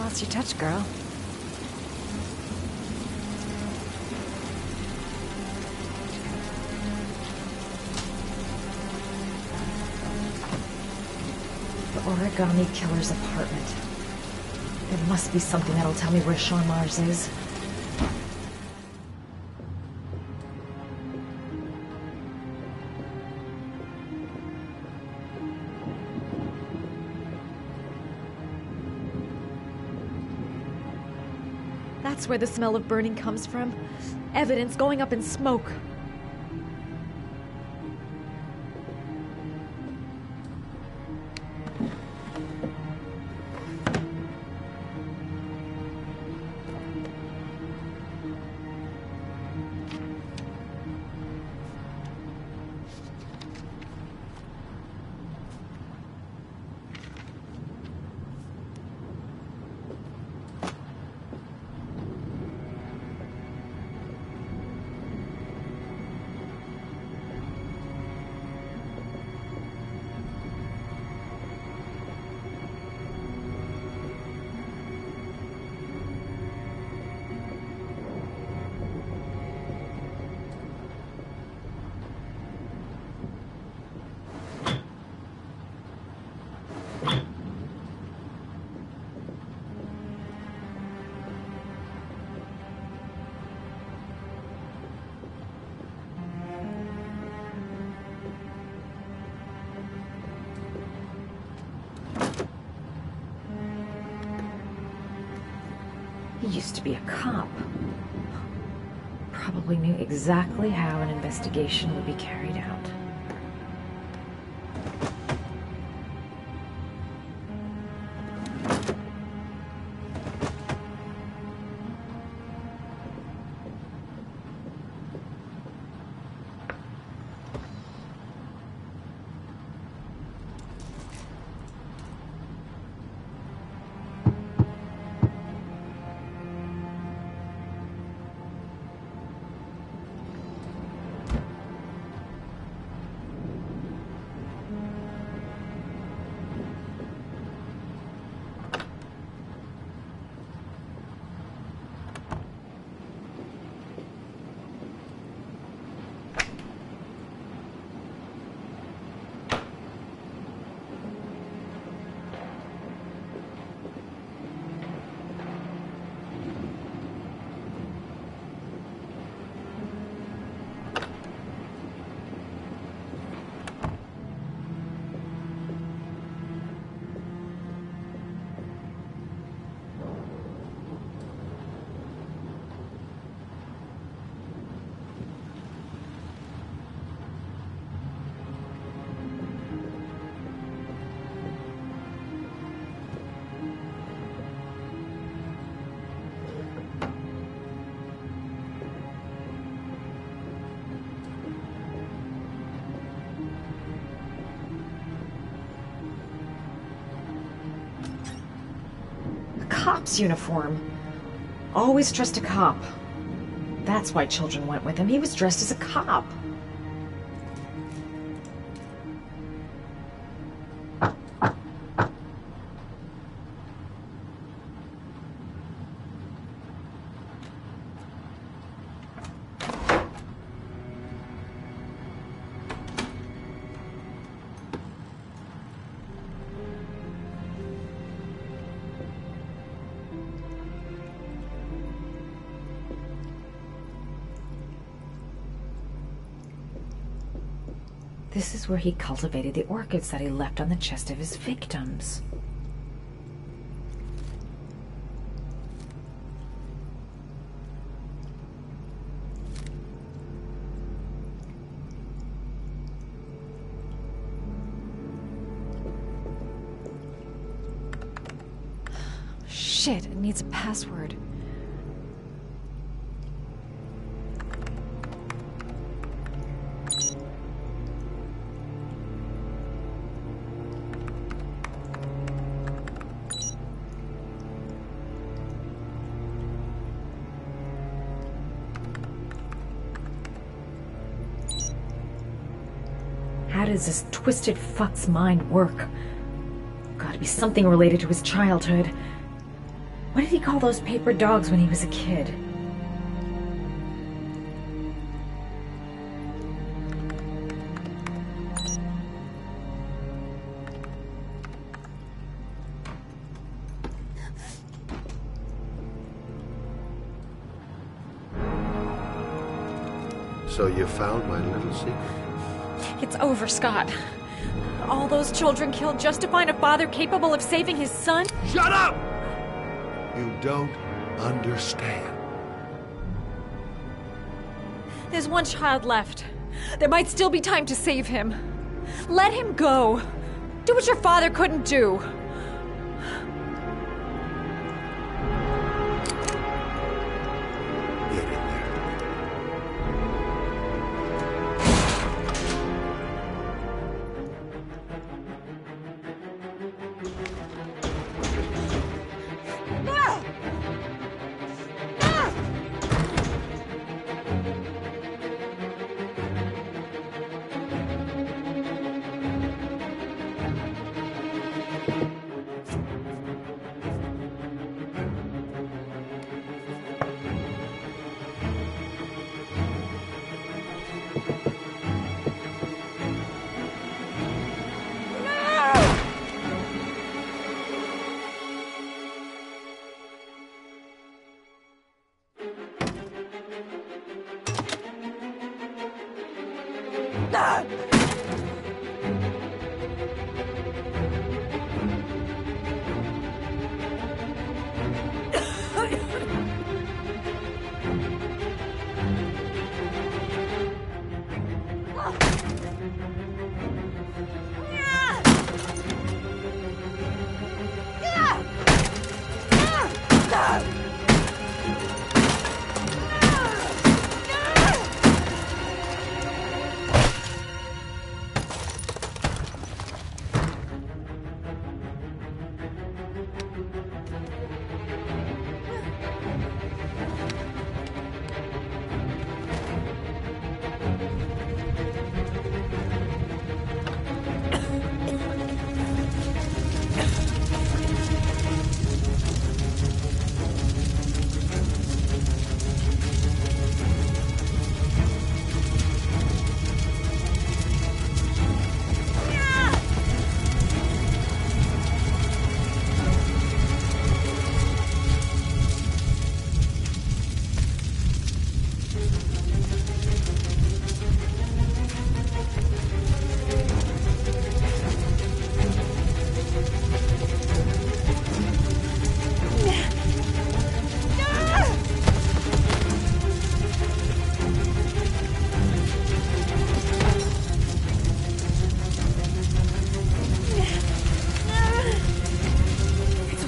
lost your touch, girl. The Origami Killer's apartment. There must be something that'll tell me where Sean Mars is. That's where the smell of burning comes from. Evidence going up in smoke. He used to be a cop. Probably knew exactly how an investigation would be carried out. Cop's uniform. Always trust a cop. That's why children went with him. He was dressed as a cop. This is where he cultivated the orchids that he left on the chest of his victims. Shit, it needs a password. How does this twisted fuck's mind work? Gotta be something related to his childhood. did he call those paper dogs when he was a kid? So you found my little secret? It's over, Scott. All those children killed just to find a father capable of saving his son? Shut up! You don't understand. There's one child left. There might still be time to save him. Let him go. Do what your father couldn't do.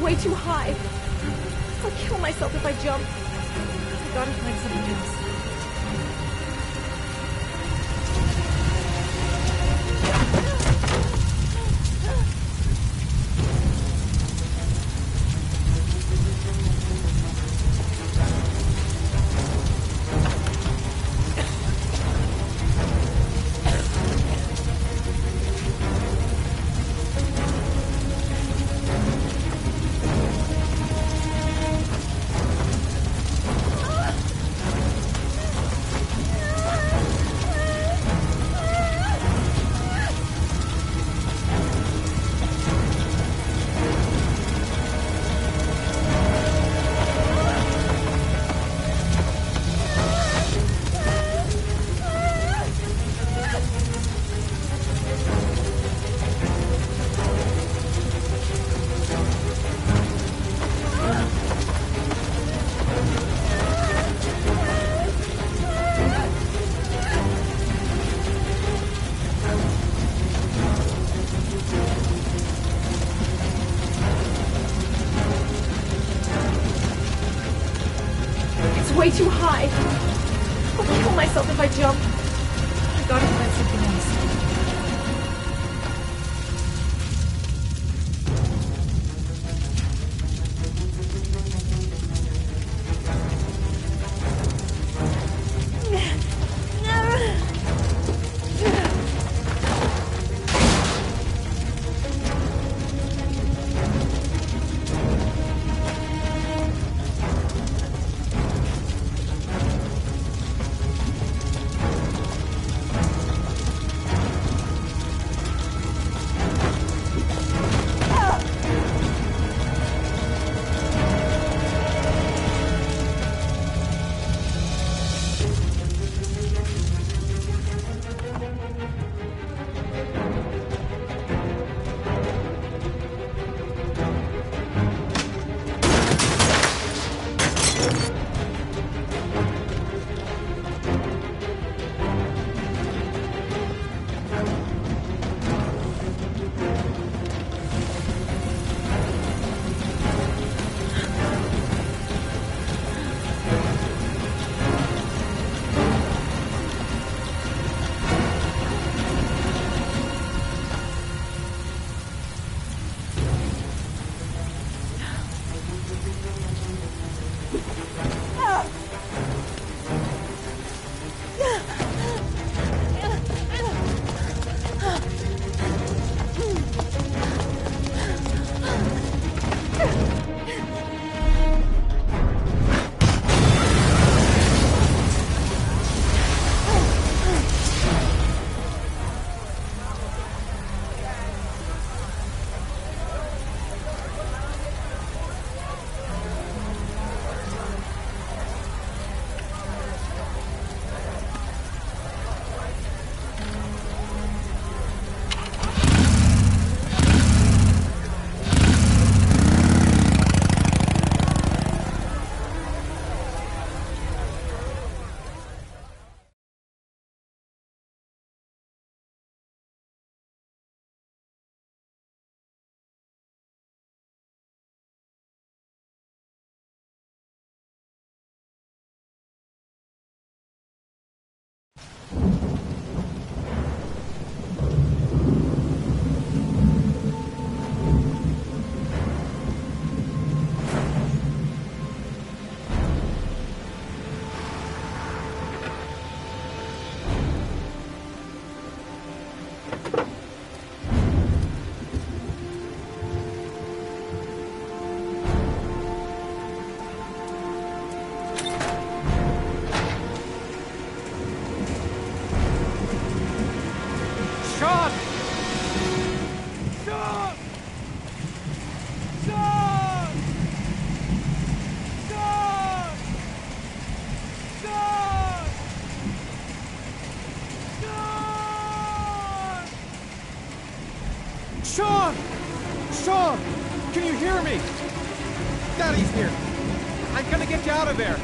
Way too high. I'll kill myself if I jump. I gotta find something else. Way too high. I'll kill myself if I jump. I gotta find something else. Sean! Sean! Sean! Sean! Sean! Sean! Sean! Sean! Can you hear me? Daddy's here. I'm gonna get you out of there.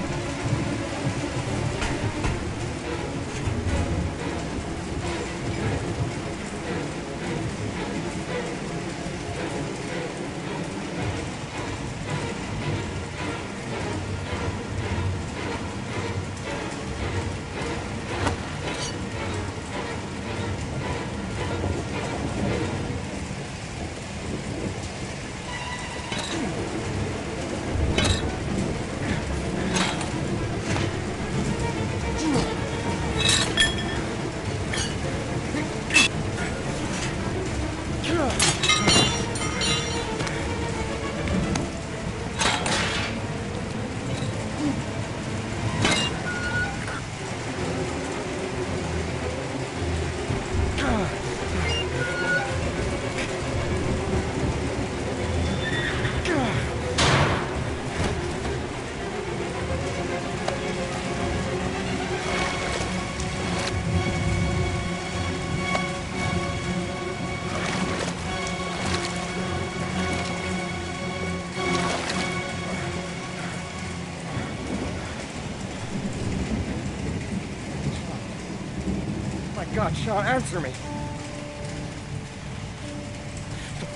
God, Sean, answer me.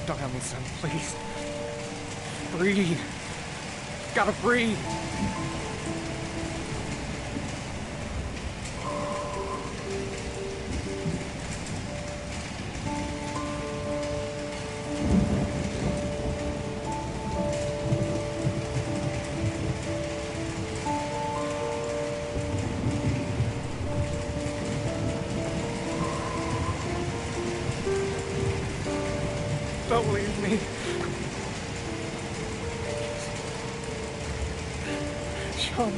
Don't have me, son, please. Breathe. Gotta breathe. Don't leave me. Sean,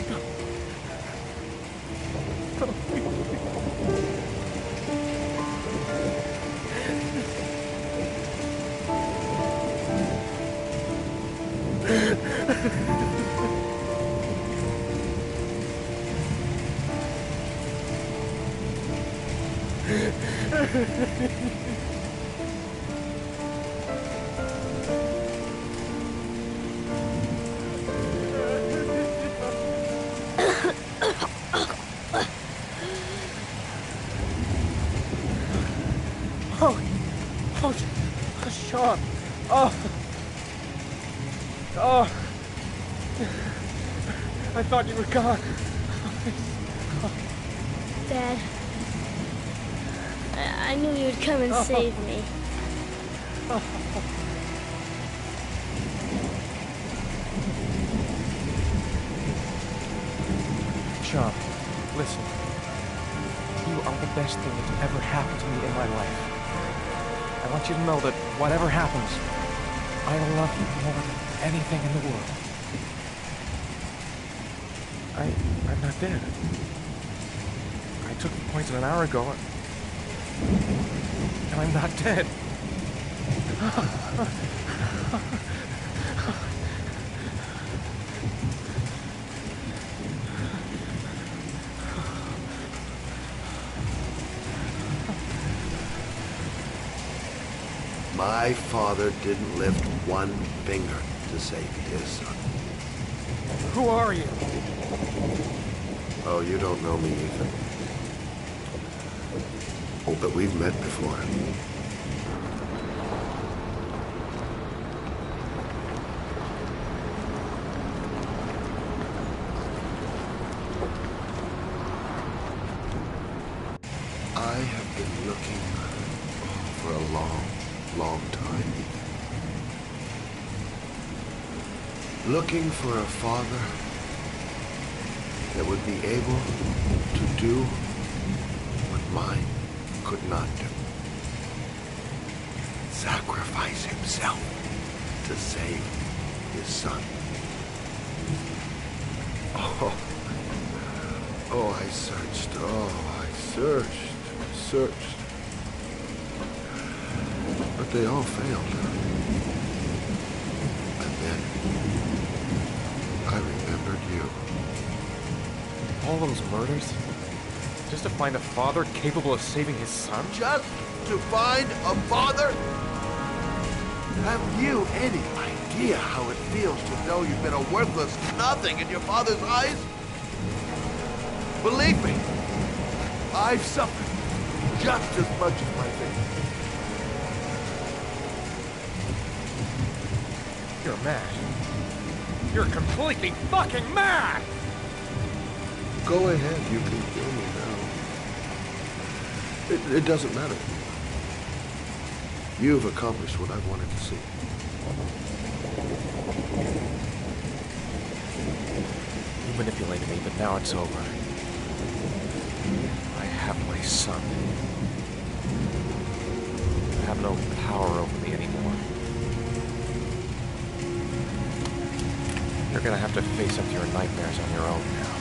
don't leave me. Sean. I thought you were gone. Dad, I knew you would come and save me. Sean, listen. You are the best thing that's ever happened to me in my life. I want you to know that whatever happens, I love you more than anything in the world. I'm not dead. I took the poison an hour ago, and I'm not dead. My father didn't lift one finger to save his son. Who are you? Oh, you don't know me, Ethan. Oh, but we've met before. looking for a long, long time. Looking for a father that would be able to do what mine could not do. Sacrifice himself to save his son. Oh, I searched. Oh, I searched. But they all failed. And then I remembered you. All those murders? Just to find a father capable of saving his son? Just to find a father? Have you any idea how it feels to know you've been a worthless nothing in your father's eyes? Believe me, I've suffered just as much as my family. You're mad. You're completely fucking mad! Go ahead, you can kill me now. It doesn't matter. You've accomplished what I wanted to see. You manipulated me, but now it's over. I have my son. You have no power over me anymore. You're gonna have to face up to your nightmares on your own now.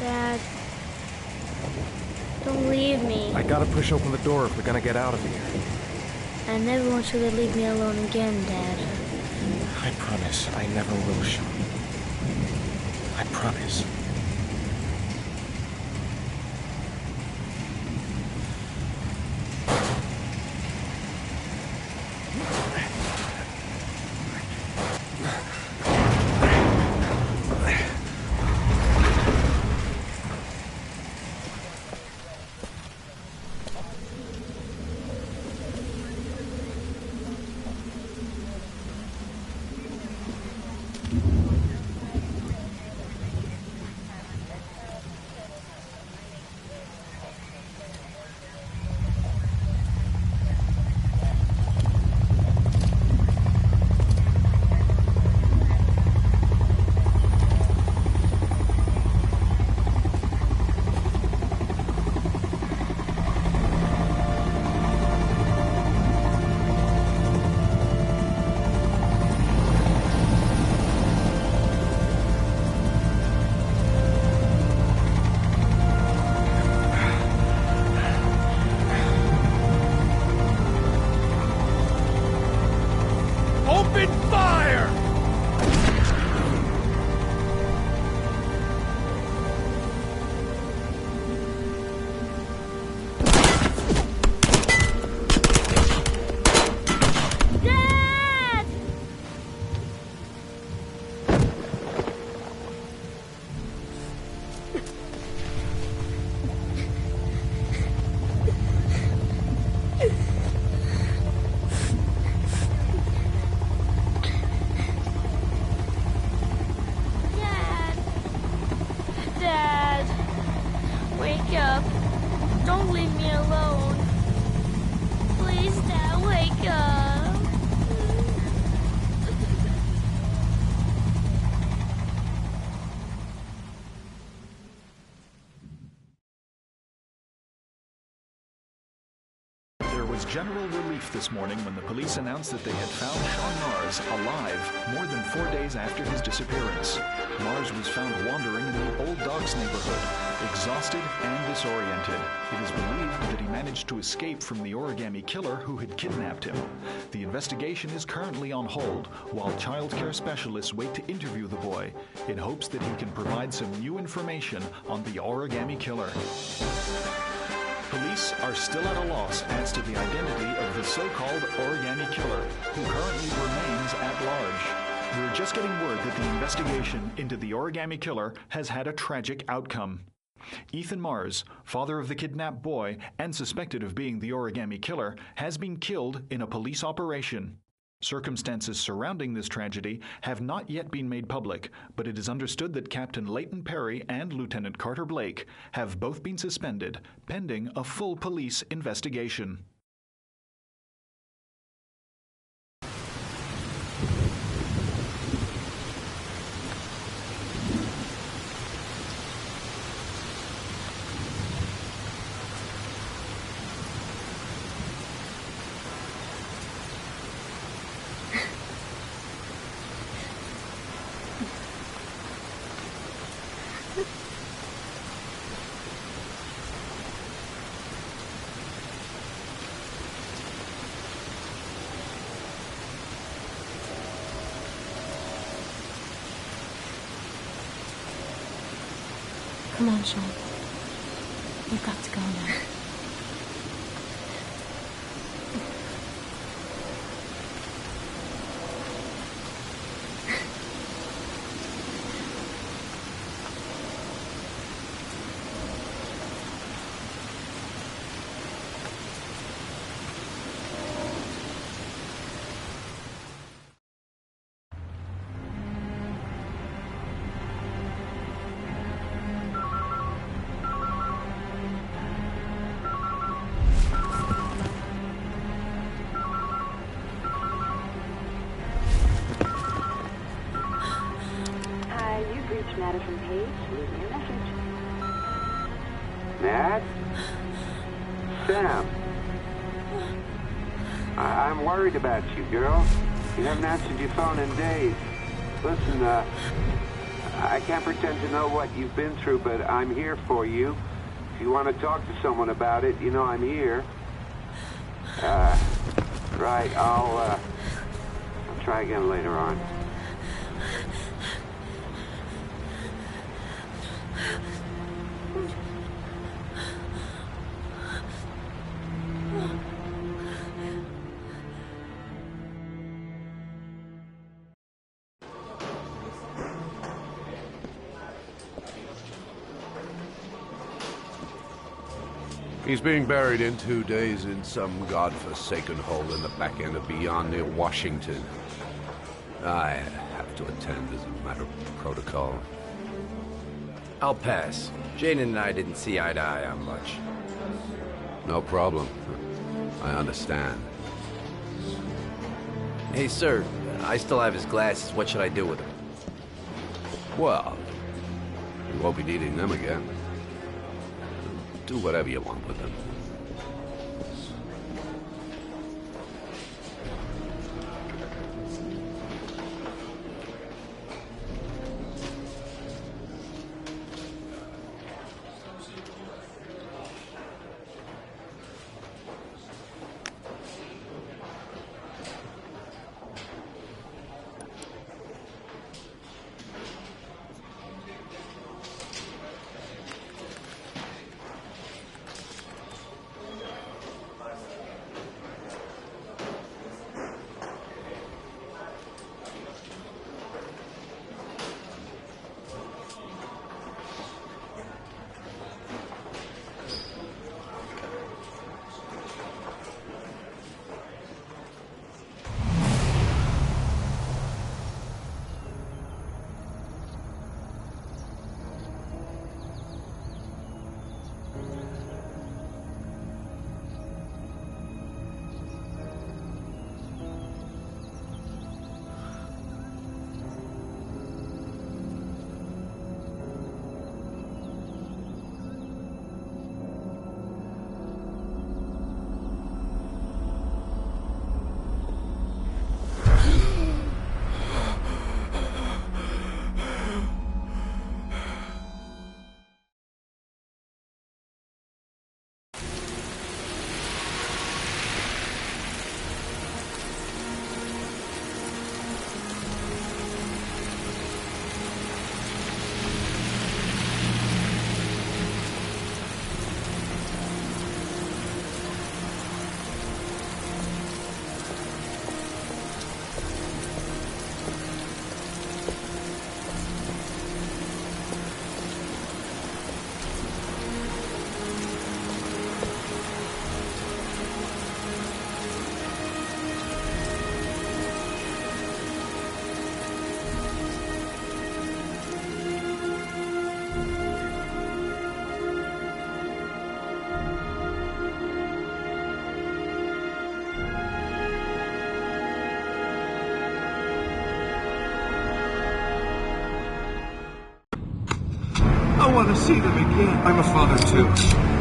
Dad, don't leave me. I gotta push open the door if we're gonna get out of here. I never want you to leave me alone again, Dad. I promise I never will, Sean. I promise. was general relief this morning when the police announced that they had found Sean Mars alive more than 4 days after his disappearance. Mars was found wandering in the Old Docks neighborhood, exhausted and disoriented. It is believed that he managed to escape from the origami killer who had kidnapped him. The investigation is currently on hold while child care specialists wait to interview the boy in hopes that he can provide some new information on the origami killer. Police are still at a loss as to the identity of the so-called origami killer, who currently remains at large. We're just getting word that the investigation into the origami killer has had a tragic outcome. Ethan Mars, father of the kidnapped boy and suspected of being the origami killer, has been killed in a police operation. Circumstances surrounding this tragedy have not yet been made public, but it is understood that Captain Leighton Perry and Lieutenant Carter Blake have both been suspended, pending a full police investigation. Come on, Sean. We've got to go now. Madison Page, leave me a message. Nat? Sam? I'm worried about you, girl. You haven't answered your phone in days. Listen, I can't pretend to know what you've been through, but I'm here for you. If you want to talk to someone about it, you know I'm here. Right, I'll try again later on. He's being buried in 2 days in some godforsaken hole in the back end of Beyond near Washington. I have to attend as a matter of protocol. I'll pass. Jane and I didn't see eye to eye on much. No problem. I understand. Hey, sir, I still have his glasses. What should I do with them? Well, you won't be needing them again. Do whatever you want with them. want to see them again. I'm a father too.